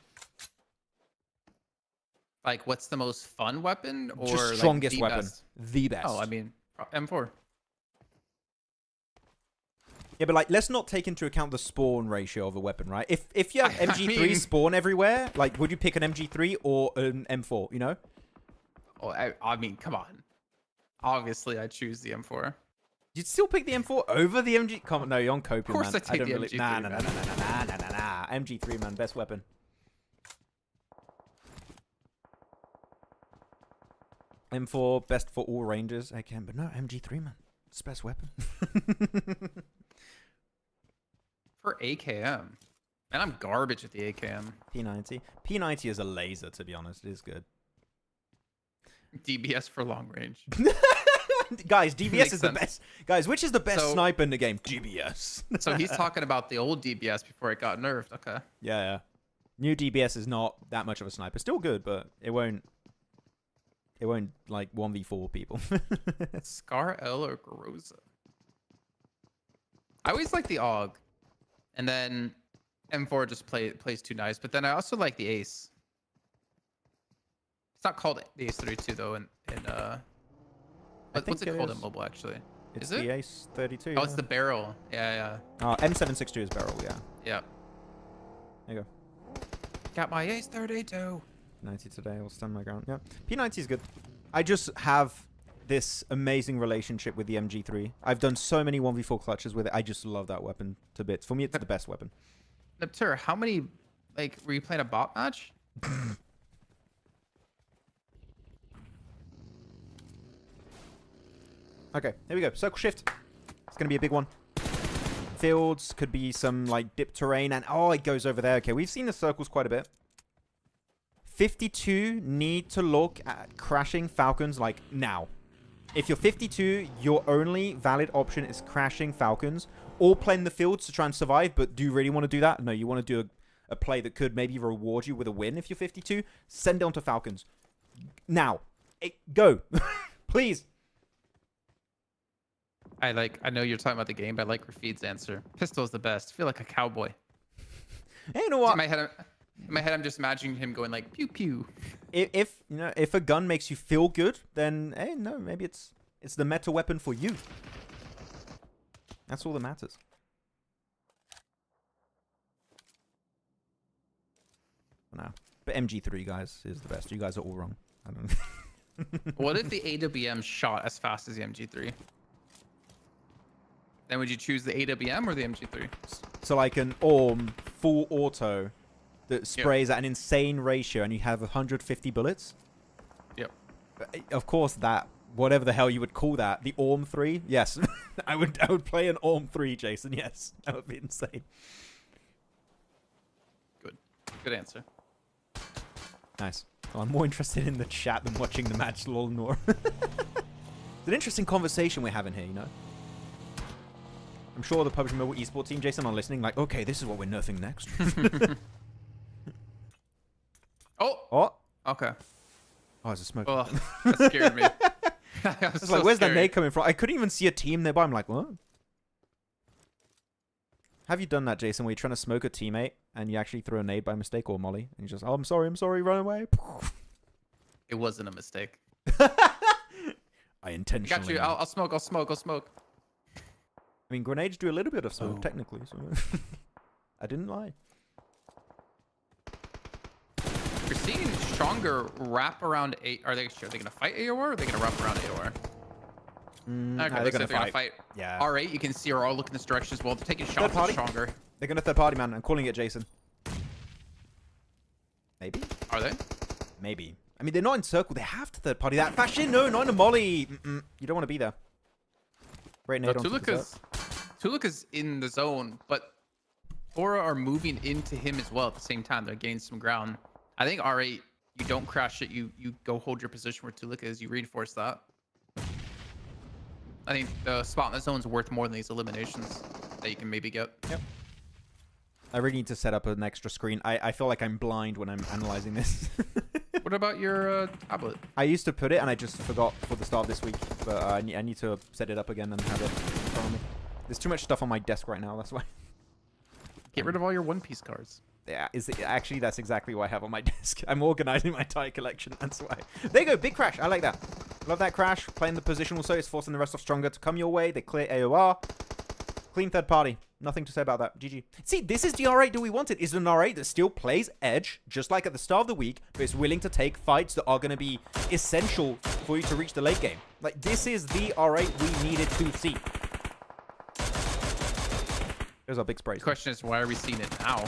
Like, what's the most fun weapon? Or Just strongest like, weapon. best? The best. Oh, I mean, M4. Yeah, but like, let's not take into account the spawn ratio of a weapon, right? If you have MG3 mean- spawn everywhere, like, would you pick an MG3 or an M4, you know? Oh, I mean, come on. Obviously, I choose the M4. You'd still pick the M4 over the MG... Come on, no, you're on copium, Of course man. I take don't the really... MG3, Nah. man. MG3, man, best weapon. M4, best for all ranges. Again, but no, MG3, man. It's the best weapon. For AKM. And I'm garbage at the AKM. P90. P90 is a laser, to be honest. It is good. DBS for long range. Guys, DBS Makes is the sense. best. Guys, which is the best So- sniper in the game? DBS. So he's talking about the old DBS before it got nerfed. Okay. Yeah. New DBS is not that much of a sniper. Still good, but it won't like 1v4 people. Scar L or Groza? I always like the AUG. And then M4 just plays too nice. But then I also like the Ace. It's not called the Ace 32 though what's think it it called is. in mobile actually? It's Is it? the Ace 32. Oh, it's the barrel. Yeah. M762 is barrel, yeah. Yeah. There you go. Got my Ace 32. 90 today, I'll stand my ground. Yeah. P90 is good. I just have this amazing relationship with the MG3. I've done so many 1v4 clutches with it. I just love that weapon to bits. For me, it's the best weapon. Neptur, how many, like, were you playing a bot match? Okay, here we go. Circle shift. It's going to be a big one. Fields could be some like dip terrain, and oh, it goes over there. Okay, we've seen the circles quite a bit. 52 need to look at crashing Falcons like now. If you're 52, your only valid option is crashing Falcons or playing the fields to try and survive. But do you really want to do that? No, you want to do a play that could maybe reward you with a win if you're 52. Send it on to Falcons. Now. Go. Please. I know you're talking about the game, but I like Rafid's answer. Pistol's the best. I feel like a cowboy. Hey, you know what? In my head, I'm just imagining him going like pew pew. if you know, if a gun makes you feel good, then hey, no, maybe it's the meta weapon for you. That's all that matters. No, but MG3 guys is the best. You guys are all wrong. I don't. What if the AWM shot as fast as the MG3? Then would you choose the AWM or the MG3? So like an AWM full auto that sprays at an insane ratio, and you have 150 bullets. Yep. Of course, that whatever the hell you would call that, the AWM 3. Yes, I would play an AWM 3, Jason. Yes, that would be insane. Good answer. Nice. Well, I'm more interested in the chat than watching the match, lol, Nor. It's an interesting conversation we're having here, you know? I'm sure the PUBG Mobile Esports team, Jason, are listening like, okay, this is what we're nerfing next. Oh! Okay. Oh, there's a smoke. Oh, that scared me. I was like, where's that nade coming from? I couldn't even see a team nearby. I'm like, what? Have you done that, Jason, where you're trying to smoke a teammate and you actually throw a nade by mistake or molly? And you just, oh, I'm sorry, run away. It wasn't a mistake. I intentionally. Got you. I'll smoke. I mean, grenades do a little bit of smoke, technically. So I didn't lie. You're seeing stronger wrap around Are they going to fight AOR or are they going to wrap around AOR? Okay, they're going to fight. Yeah. R8, you can see are all looking this direction as well. They're taking shots with stronger. They're going to third party, man. I'm calling it, Jason. Maybe? Are they? Maybe. I mean, they're not in circle. They have to third party that fashion. No, not in a molly. You don't want to be there. Great nade on Tuluk is in the zone, but Aura are moving into him as well at the same time. They're gaining some ground. I think R8, you don't crash it. You go hold your position where Tuluk is. You reinforce that. I think the spot in the zone is worth more than these eliminations that you can maybe get. Yep. I really need to set up an extra screen. I feel like I'm blind when I'm analyzing this. What about your tablet? I used to put it, and I just forgot for the start of this week. But I need to set it up again and have it in front of me. There's too much stuff on my desk right now. That's why. Get rid of all your One Piece cards. Yeah, actually, that's exactly what I have on my desk. I'm organizing my entire collection. That's why. There you go. Big crash. I like that. Love that crash. Playing the position also is forcing the rest of Stronger to come your way. They clear AOR. Clean third party. Nothing to say about that. GG. See, this is the R8 that we wanted. Is an R8 that still plays edge, just like at the start of the week, but is willing to take fights that are going to be essential for you to reach the late game. Like, this is the R8 we needed to see. There's our big spray. The question is, why are we seeing it now?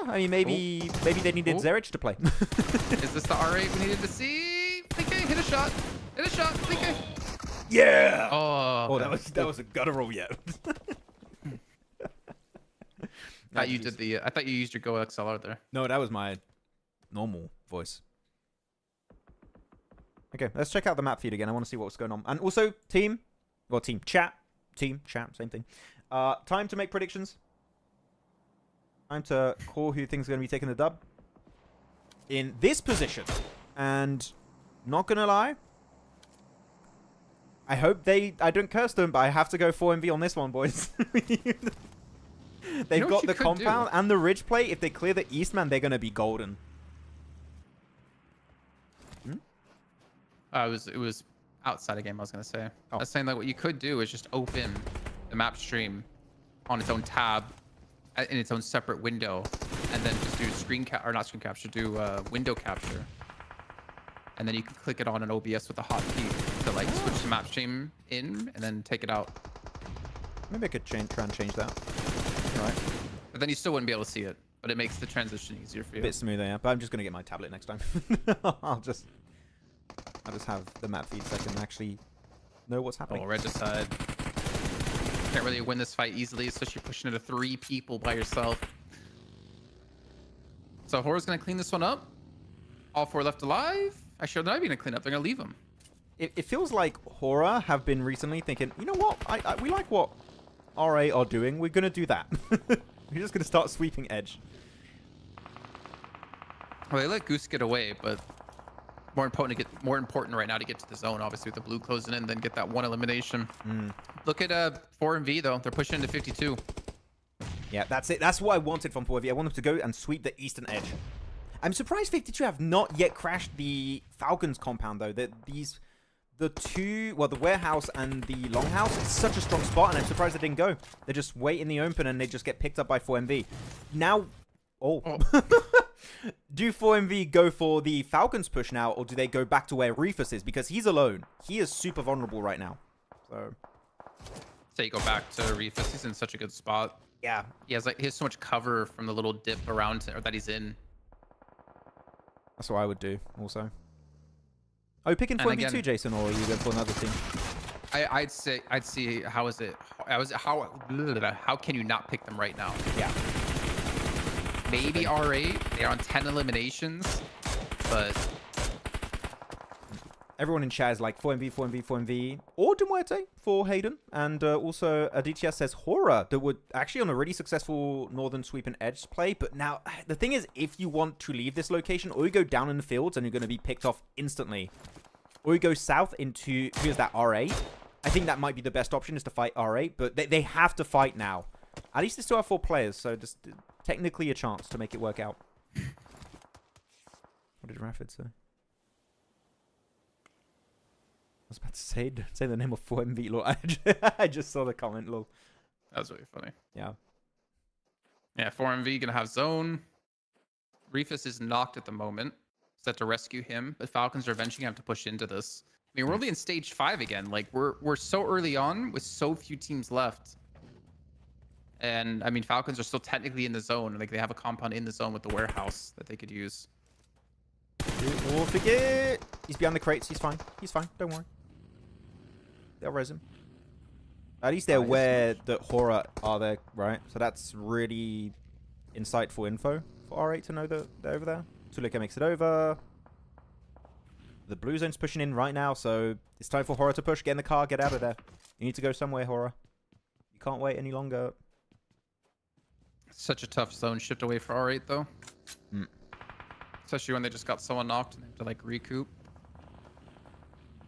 I mean, maybe they needed Zerich to play. Is this the R8 we needed to see? PK, hit a shot. Hit a shot, PK. Yeah! Oh, that was a gutter roll yet. I thought you used your Go XLR there. No, that was my normal voice. Okay, let's check out the map feed again. I want to see what's going on. And also, chat, same thing. Time to make predictions. Time to call who thinks is going to be taking the dub. In this position. And not going to lie, I hope I don't curse them, but I have to go 4MV on this one, boys. They've got the compound and the ridge plate. If they clear the east, man, they're going to be golden. It was outside of game, I was going to say. I was saying that what you could do is just open the map stream on its own tab in its own separate window, and then just do window capture. And then you can click it on an OBS with a hotkey to like switch the map stream in and then take it out. Maybe I could try and change that. All right. But then you still wouldn't be able to see it, but it makes the transition easier for you. A bit smoother, yeah. But I'm just going to get my tablet next time. I'll just have the map feed so I can actually know what's happening. Oh, regicide. Can't really win this fight easily, especially pushing it to 3 people by yourself. So Horror's going to clean this one up. All 4 left alive. Actually, they're not even going to clean up. They're going to leave them. It feels like Horror have been recently thinking, you know what? We like what RA are doing. We're going to do that. We're just going to start sweeping edge. Well, they let Goose get away, but more important right now to get to the zone, obviously, with the blue closing in, then get that 1 elimination. Look at 4MV, though. They're pushing into 52. Yeah, that's it. That's what I wanted from 4MV. I want them to go and sweep the eastern edge. I'm surprised 52 have not yet crashed the Falcons compound, though. The warehouse and the longhouse is such a strong spot, and I'm surprised they didn't go. They just wait in the open, and they just get picked up by 4MV. Now, do 4MV go for the Falcons push now, or do they go back to where Rufus is? Because he's alone. He is super vulnerable right now. So, say you go back to Rufus. He's in such a good spot. yeah. He has so much cover from the little dip around or that he's in. That's what I would do, also. Are you picking And 4MV2, again- Jason, or are you going for another team? I'd see how can you not pick them right now? Yeah. Maybe R8. They're on 10 eliminations, but Everyone in chat is like 4MV, 4MV, 4MV, or Muerte for Hayden. And also DTS says Horror, that would actually on a really successful Northern Sweep and Edge play. But now, the thing is, if you want to leave this location, or you go down in the fields and you're going to be picked off instantly, or you go south into, who's that, R8? I think that might be the best option, is to fight R8. But they have to fight now. At least they still have 4 players, so just technically a chance to make it work out. What did Rafford say? I was about to say the name of 4MV, lol. I just saw the comment, lol. that was really funny. Yeah. Yeah, 4MV gonna have zone. Rufus is knocked at the moment. Set to rescue him, but Falcons are eventually gonna have to push into this. I mean, we're only in stage 5 again. Like we're so early on with so few teams left. And I mean, Falcons are still technically in the zone. Like they have a compound in the zone with the warehouse that they could use. We'll forget. He's behind the crates. He's fine. He's fine. Don't worry. They'll res him. At least they're aware that Horror are there, right? So that's really insightful info for R8 to know that they're over there. Tulika makes it over. The blue zone's pushing in right now, so it's time for Horror to push. Get in the car. Get out of there. You need to go somewhere, Horror. You can't wait any longer. Such a tough zone shift away for R8 though. Mm. Especially when they just got someone knocked and they have to like recoup.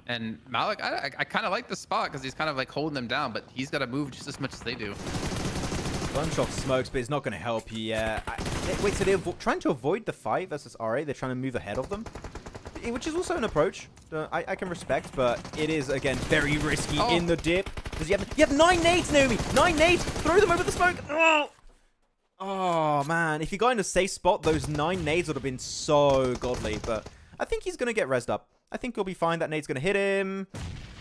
And Malik, I kind of like the spot because he's kind of like holding them down, but he's got to move just as much as they do. Gunshot smokes, but it's not going to help you. Yeah. Wait, so they're trying to avoid the fight versus RA. They're trying to move ahead of them, which is also an approach I can respect, but it is, again, very risky in the dip. Does you have 9 nades, Naomi! 9 nades! Throw them over the smoke! Oh, man. If you got in a safe spot, those 9 nades would have been so godly, but I think he's going to get rezzed up. I think he'll be fine. That nade's going to hit him.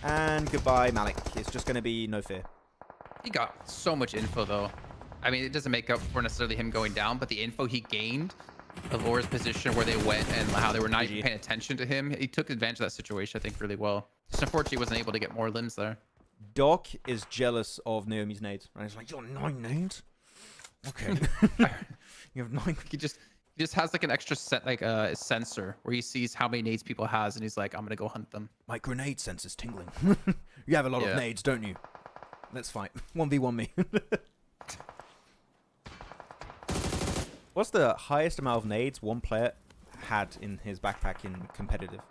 And goodbye, Malik. It's just going to be no fear. He got so much info, though. I mean, it doesn't make up for necessarily him going down, but the info he gained of Laura's position, where they went, and how they were not even paying attention to him, he took advantage of that situation, I think, really well. Just unfortunately, he wasn't able to get more limbs there. Doc is jealous of Naomi's nades. Right? He's like, you got 9 nades? Okay. You have 9. He just has like an extra set, like a sensor where he sees how many nades people has, and he's like, I'm gonna go hunt them. My grenade sensor's tingling. You have a lot of nades, don't you? Let's fight. 1v1 me. What's the highest amount of nades one player had in his backpack in competitive?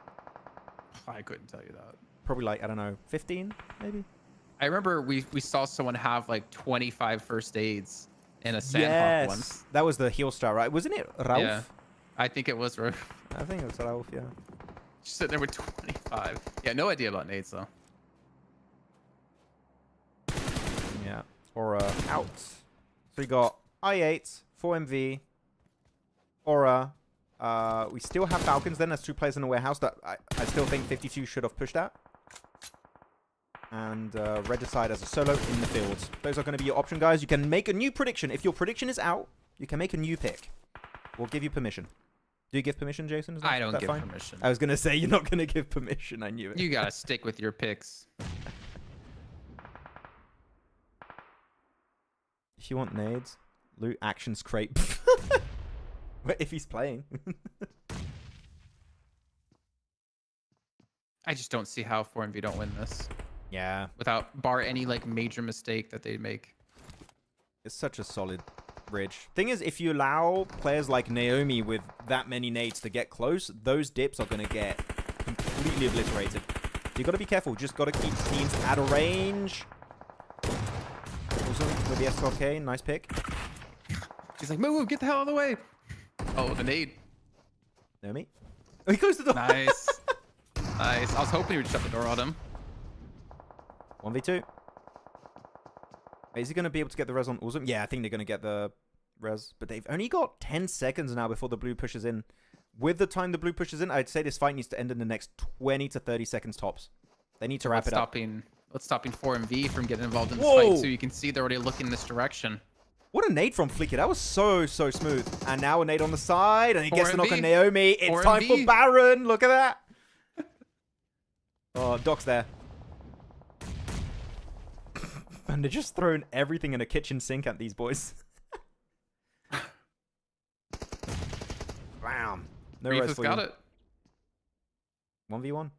I couldn't tell you that. Probably like, I don't know, 15 maybe? I remember we saw someone have like 25 first aids in a Sanhok once. That was the heel star, right? Wasn't it Rauf? Yeah, I think it was Rauf. I think it was Rauf, yeah. Just sitting there with 25. Yeah, no idea about nades though. Yeah. Aura out. So we got I8, 4MV, Aura. We still have Falcons then. There's 2 players in the warehouse that I still think 52 should have pushed at. And Regicide as a solo in the field. Those are going to be your option, guys. You can make a new prediction. If your prediction is out, you can make a new pick. We'll give you permission. Do you give permission, Jason? I don't give permission. I was going to say you're not going to give permission. I knew it. You gotta stick with your picks. If you want nades, loot actions crate. If he's playing. I just don't see how 4MV don't win this. Yeah. Without bar any like major mistake that they make. It's such a solid bridge. Thing is, if you allow players like Naomi with that many nades to get close, those dips are going to get completely obliterated. You got to be careful. Just got to keep teams out of range. Also, with the SLK, nice pick. He's like, move, get the hell out of the way. Oh, the nade. Naomi. Oh, he closed the door. Nice. Nice. I was hoping he would shut the door on him. 1v2. Is he going to be able to get the res on Uzum? Yeah, I think they're going to get the res. But they've only got 10 seconds now before the blue pushes in. With the time the blue pushes in, I'd say this fight needs to end in the next 20 to 30 seconds tops. They need to wrap it up. What's stopping 4MV from getting involved in this Whoa. fight, too? You can see they're already looking in this direction. What a nade from Fleeky. That was so smooth. And now a nade on the side, and he gets the knock 4MV. on Naomi. It's time for 4MV. Baron. Look at that. Oh, Doc's there. And they're just throwing everything in a kitchen sink at these boys. Bam. No res Reefa's for got you. it. 1v1.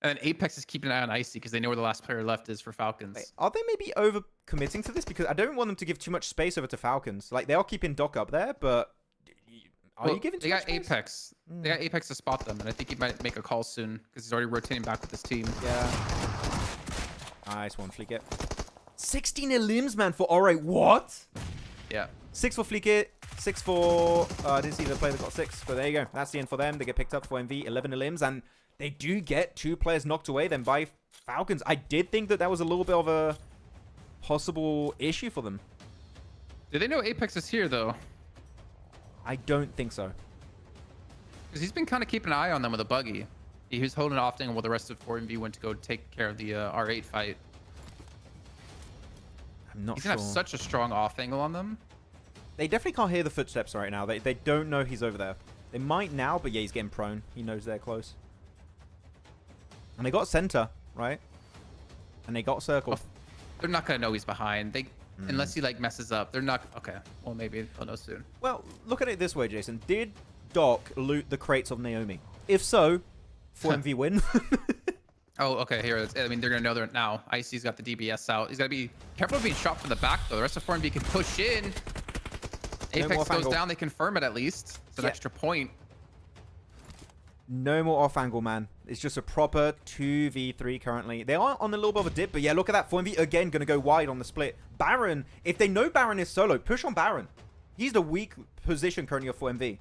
And then Apex is keeping an eye on Icy because they know where the last player left is for Falcons. Wait, are they maybe over committing to this? Because I don't want them to give too much space over to Falcons. Like, they are keeping Doc up there, but are you giving too They much got space? Apex. They got Apex to spot them, and I think he might make a call soon because he's already rotating back with his team. Yeah. Nice one, Fleekit. 16 elims, man, for Ore. What? Yeah. 6 for Fleekit. 6 for... I didn't see the player that got 6, but there you go. That's the end for them. They get picked up for MV. 11 elims, and they do get 2 players knocked away then by Falcons. I did think that was a little bit of a possible issue for them. Do they know Apex is here, though? I don't think so. Because he's been kind of keeping an eye on them with a buggy. He was holding off while the rest of 4MV went to go take care of the R8 fight. I'm not He's sure. going to have such a strong off angle on them. They definitely can't hear the footsteps right now. They don't know he's over there. They might now, but yeah, he's getting prone. He knows they're close. And they got center, right? And they got circle. Oh, they're not going to know he's behind. Unless he like messes up. They're not... Okay. Well, maybe they'll know soon. Well, look at it this way, Jason. Did Doc loot the crates of Naomi? If so, 4MV win. Oh, okay. Here it is. I mean, they're going to know they're now. Icy's got the DBS out. He's got to be careful of being shot from the back, though. The rest of 4MV can push in. Apex goes angle. down. They confirm it at least. It's an Yeah. extra point. No more off angle, man. It's just a proper 2v3 currently. They are on a little bit of a dip, but yeah, look at that. 4MV again going to go wide on the split. Baron, if they know Baron is solo, push on Baron. He's the weak position currently of 4MV.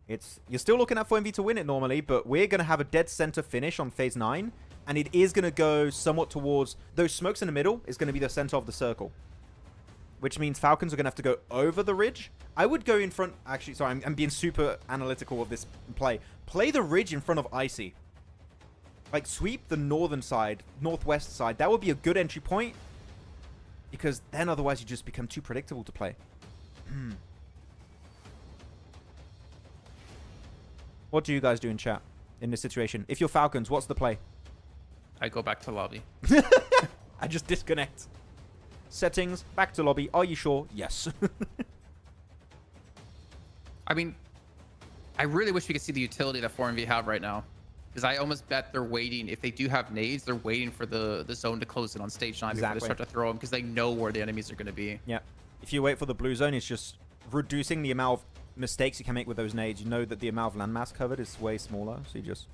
You're still looking at 4MV to win it normally, but we're going to have a dead center finish on phase 9, and it is going to go somewhat towards those smokes in the middle is going to be the center of the circle, which means Falcons are going to have to go over the ridge. I would go in front. Actually, sorry, I'm being super analytical of this play. Play the ridge in front of Icy. Like, sweep the northern side, northwest side. That would be a good entry point, because then otherwise you just become too predictable to play. What do you guys do in chat in this situation? If you're Falcons, what's the play? I go back to lobby. I just disconnect. Settings, back to lobby. Are you sure? Yes. I mean, I really wish we could see the utility that 4MV have right now. Because I almost bet they're waiting. If they do have nades, they're waiting for the zone to close in on stage 9 before they start to throw them. Because they know where the enemies are going to be. Yeah. If you wait for the blue zone, it's just reducing the amount of mistakes you can make with those nades. You know that the amount of landmass covered is way smaller. So you just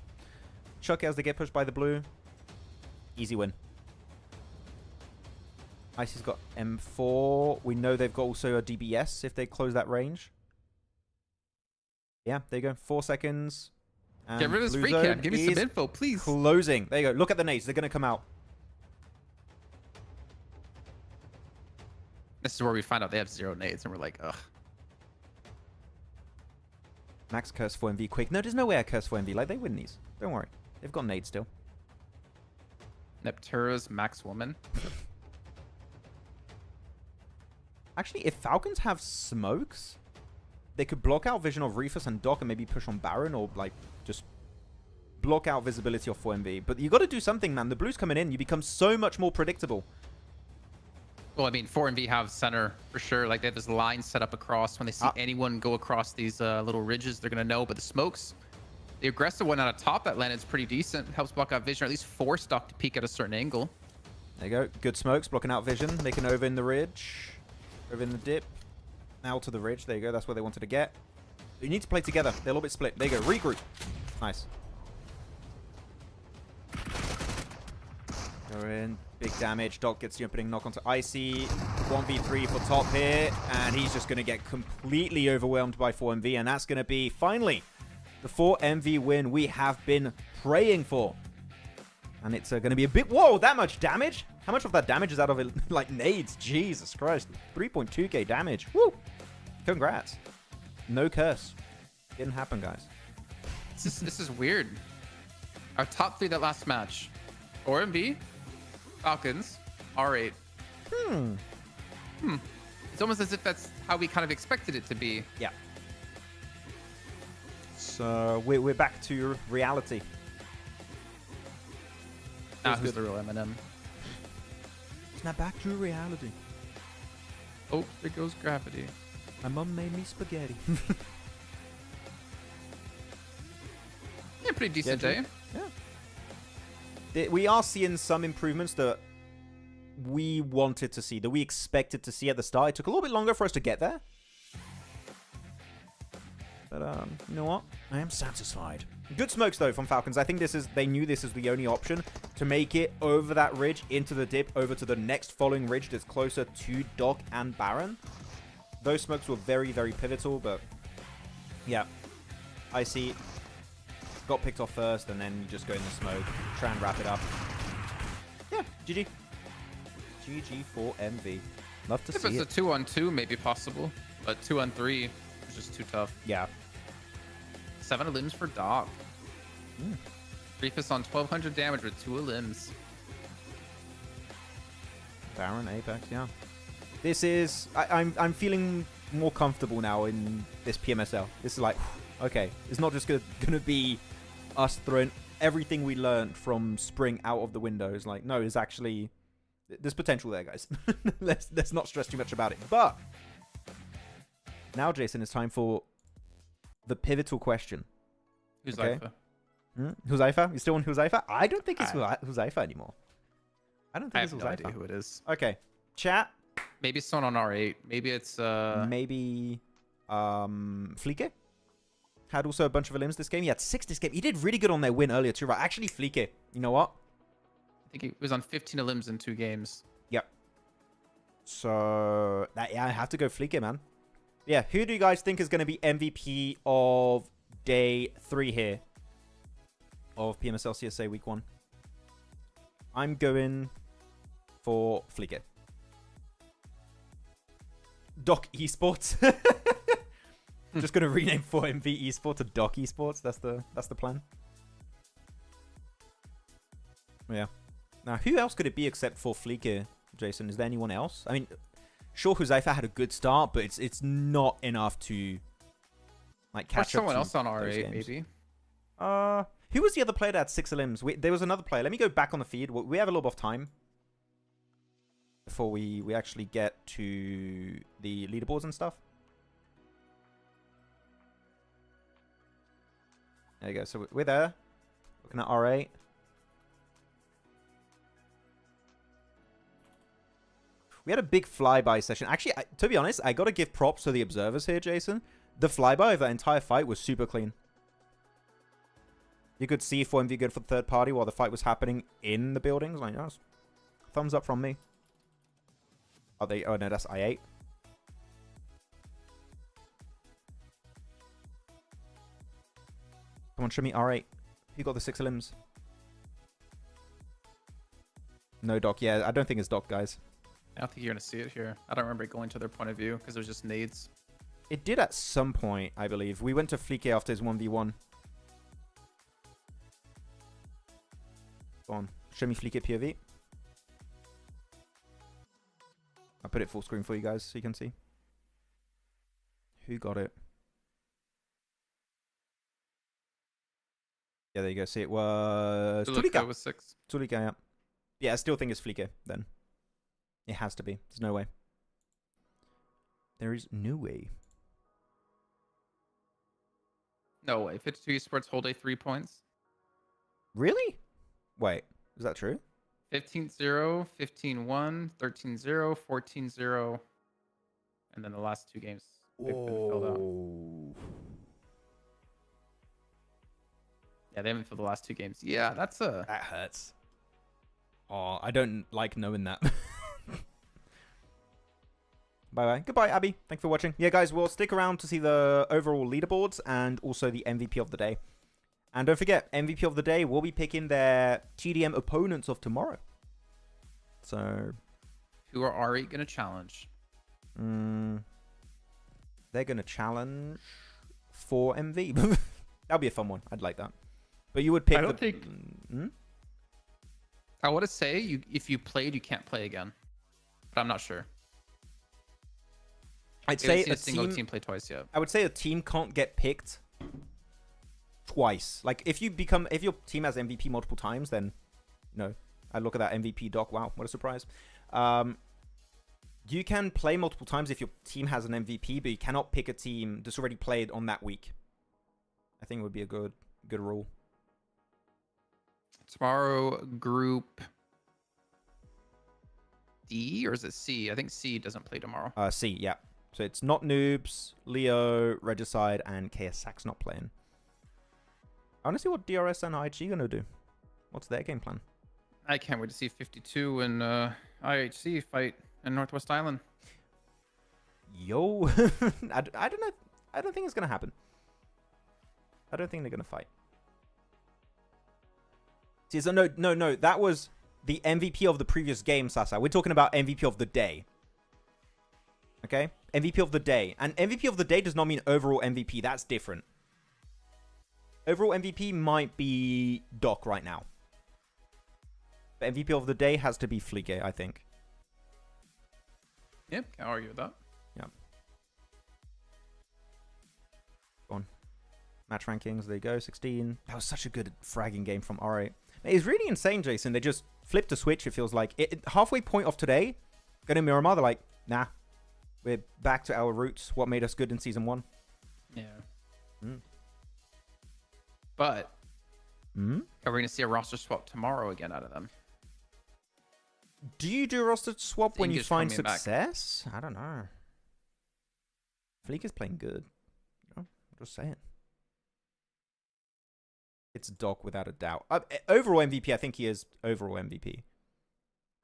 chuck it as they get pushed by the blue. Easy win. Icy's got M4. We know they've got also a DBS if they close that range. Yeah, there you go. 4 seconds. And Get rid of this blue free zone cam. Give me some is info, please. Closing. There you go. Look at the nades. They're going to come out. This is where we find out they have 0 nades, and we're like, ugh. Max curse 4MV quick. No, there's no way I curse 4MV. Like, they win these. Don't worry. They've got nades still. Neptura's Max Woman. Actually, if Falcons have smokes, they could block out vision of Reefus and Doc and maybe push on Baron, or like just block out visibility of 4MV. But you got to do something, man. The blue's coming in. You become so much more predictable. Well, I mean, 4MV have center for sure. Like, they have this line set up across. When they see anyone go across these little ridges, they're going to know. But the smokes, the aggressive one out of top that landed is pretty decent. Helps block out vision, or at least force Doc to peek at a certain angle. There you go. Good smokes, blocking out vision. Making over in the ridge. Over in the dip. Now to the ridge. There you go. That's where they wanted to get. You need to play together. They're a little bit split. There you go. Regroup. Nice. They're in. Big damage. Doc gets the opening knock onto Icy. 1v3 for top here. And he's just going to get completely overwhelmed by 4MV. And that's going to be, finally, the 4MV win we have been praying for. And it's going to be a bit... Whoa, that much damage? How much of that damage is out of it? Like nades? Jesus Christ. 3.2k damage. Woo! Congrats. No curse. Didn't happen, guys. This is weird. Our top 3 that last match. ORMV, Falcons, R8. It's almost as if that's how we kind of expected it to be. Yeah. So we're back to reality. Now who's the real Eminem? Snap back to reality. Oh, there goes gravity. My mum made me spaghetti. Yeah, pretty decent day. Yeah. We are seeing some improvements that we wanted to see, that we expected to see at the start. It took a little bit longer for us to get there. But, you know what? I am satisfied. Good smokes, though, from Falcons. I think they knew this is the only option to make it over that ridge, into the dip, over to the next following ridge that's closer to Doc and Baron. Those smokes were very, very pivotal, but yeah. Icy got picked off first, and then you just go in the smoke, try and wrap it up. Yeah, GG. GG for MV. Love to see it. If it's a 2-on-2, maybe possible, but 2-on-3 is just too tough. Yeah. 7 limbs for Doc. Reefus on 1200 damage with 2 limbs. Baron, Apex, yeah. This is... I'm feeling more comfortable now in this PMSL. This is like, okay, it's not just gonna be us throwing everything we learned from Spring out of the window. It's like, no, there's actually... There's potential there, guys. Let's not stress too much about it. But now, Jason, it's time for the pivotal question. Who's okay? Ifa? Huzaifa? You still on Huzaifa? I don't think it's Huzaifa anymore. I don't think it's have Huzaifa. no idea who it is. Okay. Chat. Maybe it's someone on R8. Maybe it's Maybe Flieke had also a bunch of limbs this game. He had 6 this game. He did really good on their win earlier too, right? Actually, Flieke, you know what? I think he was on 15 limbs in 2 games. Yep. So yeah, I have to go Flieke, man. Yeah, who do you guys think is going to be MVP of day 3 here of PMSL CSA week 1? I'm going for Flieke. Doc Esports. Just gonna rename 4MV Esports to Doc Esports. That's the plan. Yeah. Now, who else could it be except for Flieke, Jason? Is there anyone else? I mean, sure, Huzaifa had a good start, but it's not enough to like catch up. Someone else on R8, maybe. Who was the other player that had 6 limbs? There was another player. Let me go back on the feed. We have a little bit of time before we actually get to the leaderboards and stuff. There you go. So we're there. Looking at R8. We had a big flyby session. Actually, to be honest, I got to give props to the observers here, Jason. The flyby of that entire fight was super clean. You could see 4MV good for the third party while the fight was happening in the buildings. Like, yes. Thumbs up from me. Are they? Oh, no, that's I8. Come on, show me R8. Who got the 6 limbs? No Doc. Yeah, I don't think it's Doc, guys. I don't think you're going to see it here. I don't remember it going to their point of view because it was just nades. It did at some point, I believe. We went to Flieke after his 1v1. Go on. Show me Flieke POV. I'll put it full screen for you guys so you can see. Who got it? Yeah, there you go. See, it was Tulika was 6. Tulika, yeah. Yeah, I still think it's Flieke then. It has to be. There's no way. There is no way. No way. 52 Esports whole day 3 points. Really? Wait, is that true? 15-0, 15-1, 13-0, 14-0. And then the last 2 games they've been filled out. Yeah, they haven't filled the last 2 games. Yeah, that's a... That hurts. Oh, I don't like knowing that. Bye-bye. Goodbye, Abby. Thanks for watching. Yeah, guys, we'll stick around to see the overall leaderboards and also the MVP of the day. And don't forget, MVP of the day, we'll be picking their TDM opponents of tomorrow. So... Who are Ari going to challenge? They're going to challenge for MV. That'll be a fun one. I'd like that. But you would pick I don't think... I want to say if you played, you can't play again. But I'm not sure. I'd say a single team play twice yet. I would say a team can't get picked twice. Like if your team has MVP multiple times, then I look at that MVP doc. Wow, what a surprise. You can play multiple times if your team has an MVP, but you cannot pick a team that's already played on that week. I think it would be a good rule. Tomorrow, group D, or is it C? I think C doesn't play tomorrow. C, yeah. So it's not Noobs, Leo, Regicide, and KSAC's not playing. I want to see what DRS and IG going to do. What's their game plan? I can't wait to see 52 and IHC fight in Northwest Island. Yo. I don't know. I don't think it's going to happen. I don't think they're going to fight. See, so no. That was the MVP of the previous game, Sasa. We're talking about MVP of the day. Okay? MVP of the day. And MVP of the day does not mean overall MVP. That's different. Overall MVP might be Doc right now. But MVP of the day has to be Fliege, I think. Yep, can't argue with that. Yeah. Go on. Match rankings, there you go, 16. That was such a good fragging game from R8. It's really insane, Jason. They just flipped a switch, it feels like. Halfway point of today, going to Miramar, they're like, nah. We're back to our roots. What made us good in Season 1. Yeah. But are we going to see a roster swap tomorrow again out of them? Do you do a roster swap when you English find coming back. success? I don't know. Fleek is playing good. I'm just saying. It's Doc without a doubt. Overall MVP, I think he is overall MVP.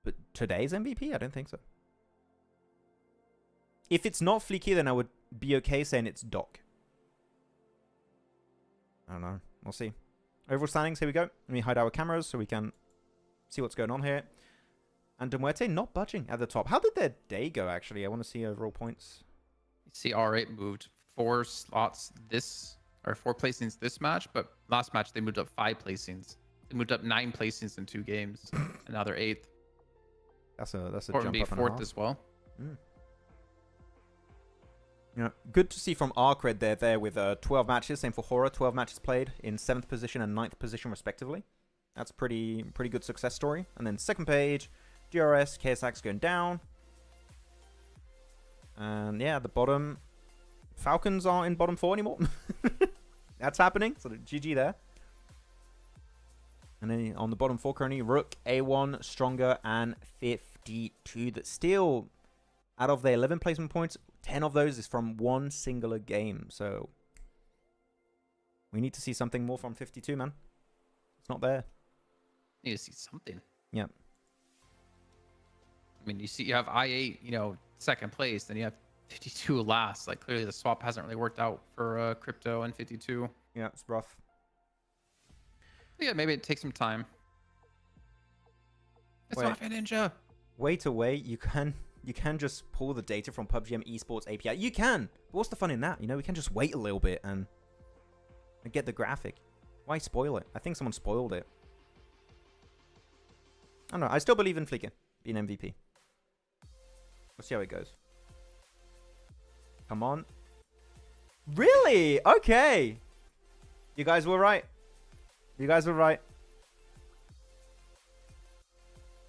But today's MVP? I don't think so. If it's not Fleeky, then I would be okay saying it's Doc. I don't know. We'll see. Overall standings, here we go. Let me hide our cameras so we can see what's going on here. And Muerte not budging at the top. How did their day go, actually? I want to see overall points. You see R8 moved 4 slots or 4 placings this match, but last match they moved up 5 placings. They moved up 9 placings in 2 games, and now they're 8th. That's a Or jump be up and a 4th half. as well. Yeah, good to see from Arcred there with 12 matches. Same for Horror, 12 matches played in 7th position and 9th position respectively. That's pretty good success story. And then second page, GRS, KSX going down. And yeah, the bottom, Falcons aren't in bottom 4 anymore. That's happening. So GG there. And then on the bottom 4 currently, Rook, A1, Stronger, and 52. That's still, out of the 11 placement points, 10 of those is from one singular game. So we need to see something more from 52, man. It's not there. Need to see something. Yeah. I mean, you have I8, second place, then you have 52 last. Like, clearly the swap hasn't really worked out for Crypto and 52. Yeah, it's rough. Yeah, maybe it takes some time. It's Wait. not a ninja. Wait away. You can just pull the data from PUBG and Esports API. You can. But what's the fun in that? We can just wait a little bit and get the graphic. Why spoil it? I think someone spoiled it. I don't know. I still believe in Flicker being MVP. We'll see how it goes. Come on. Really? Okay. You guys were right. You guys were right.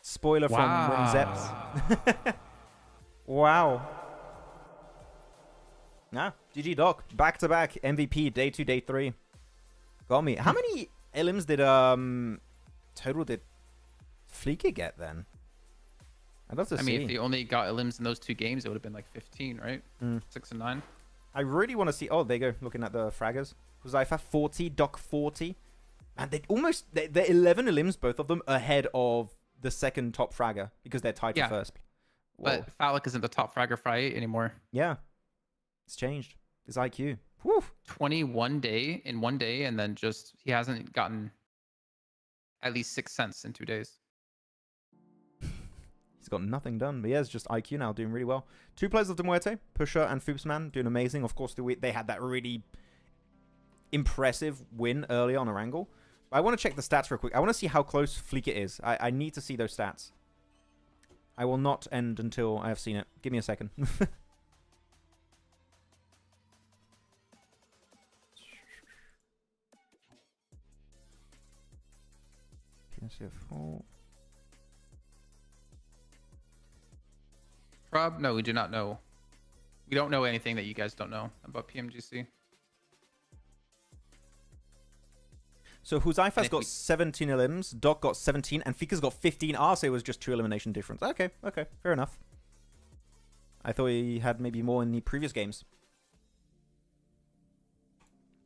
Spoiler from WinZeps. Wow. Nah, GG Doc. Back-to-back MVP, day 2, day 3. Got me. How many elims did total did Fleeker get then? I'd love to see. I mean, if he only got elims in those 2 games, it would have been like 15, right? 6 and 9. I really want to see. Oh, there you go. Looking at the fraggers. Zaifa 40, Doc 40. And they're 11 elims, both of them, ahead of the second top fragger because they're tied Yeah. for first. Whoa. But Phallic isn't the top fragger for I8 anymore. Yeah, it's changed. His IQ. Woo. 21 day in 1 day, and then just he hasn't gotten at least 6 cents in 2 days. He's got nothing done. But yeah, it's just IQ now doing really well. 2 players of the Muerte, Pusher and Foopsman, doing amazing. Of course, they had that really impressive win early on Erangel. But I want to check the stats real quick. I want to see how close Fleekit is. I need to see those stats. I will not end until I have seen it. Give me a second. PSF4. Prob? No, we do not know. We don't know anything that you guys don't know about PMGC. So Huzaifas And if got we- 17 elims, Doc got 17, and Fika's got 15. Arce was just 2 elimination difference. Okay, fair enough. I thought he had maybe more in the previous games.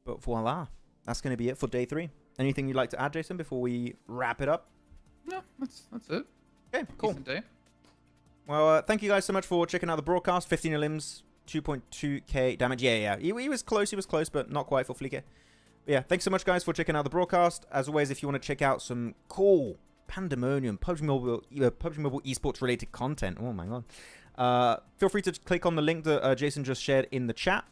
But voila. That's going to be it for day 3. Anything you'd like to add, Jason, before we wrap it up? No, that's it. Okay, cool. Decent day. Well, thank you guys so much for checking out the broadcast. 15 elims, 2.2k damage. Yeah. He was close, but not quite for Fleeker. But yeah, thanks so much, guys, for checking out the broadcast. As always, if you want to check out some cool pandemonium PUBG Mobile esports related content, oh my god, feel free to click on the link that Jason just shared in the chat,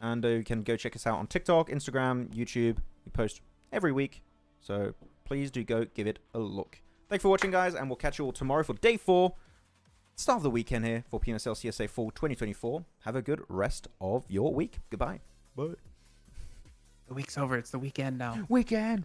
and you can go check us out on TikTok, Instagram, YouTube. We post every week, so please do go give it a look. Thanks for watching, guys, and we'll catch you all tomorrow for day 4. Start of the weekend here for PMSL CSA Fall 2024. Have a good rest of your week. Goodbye. Bye. The week's over. It's the weekend now. Weekend.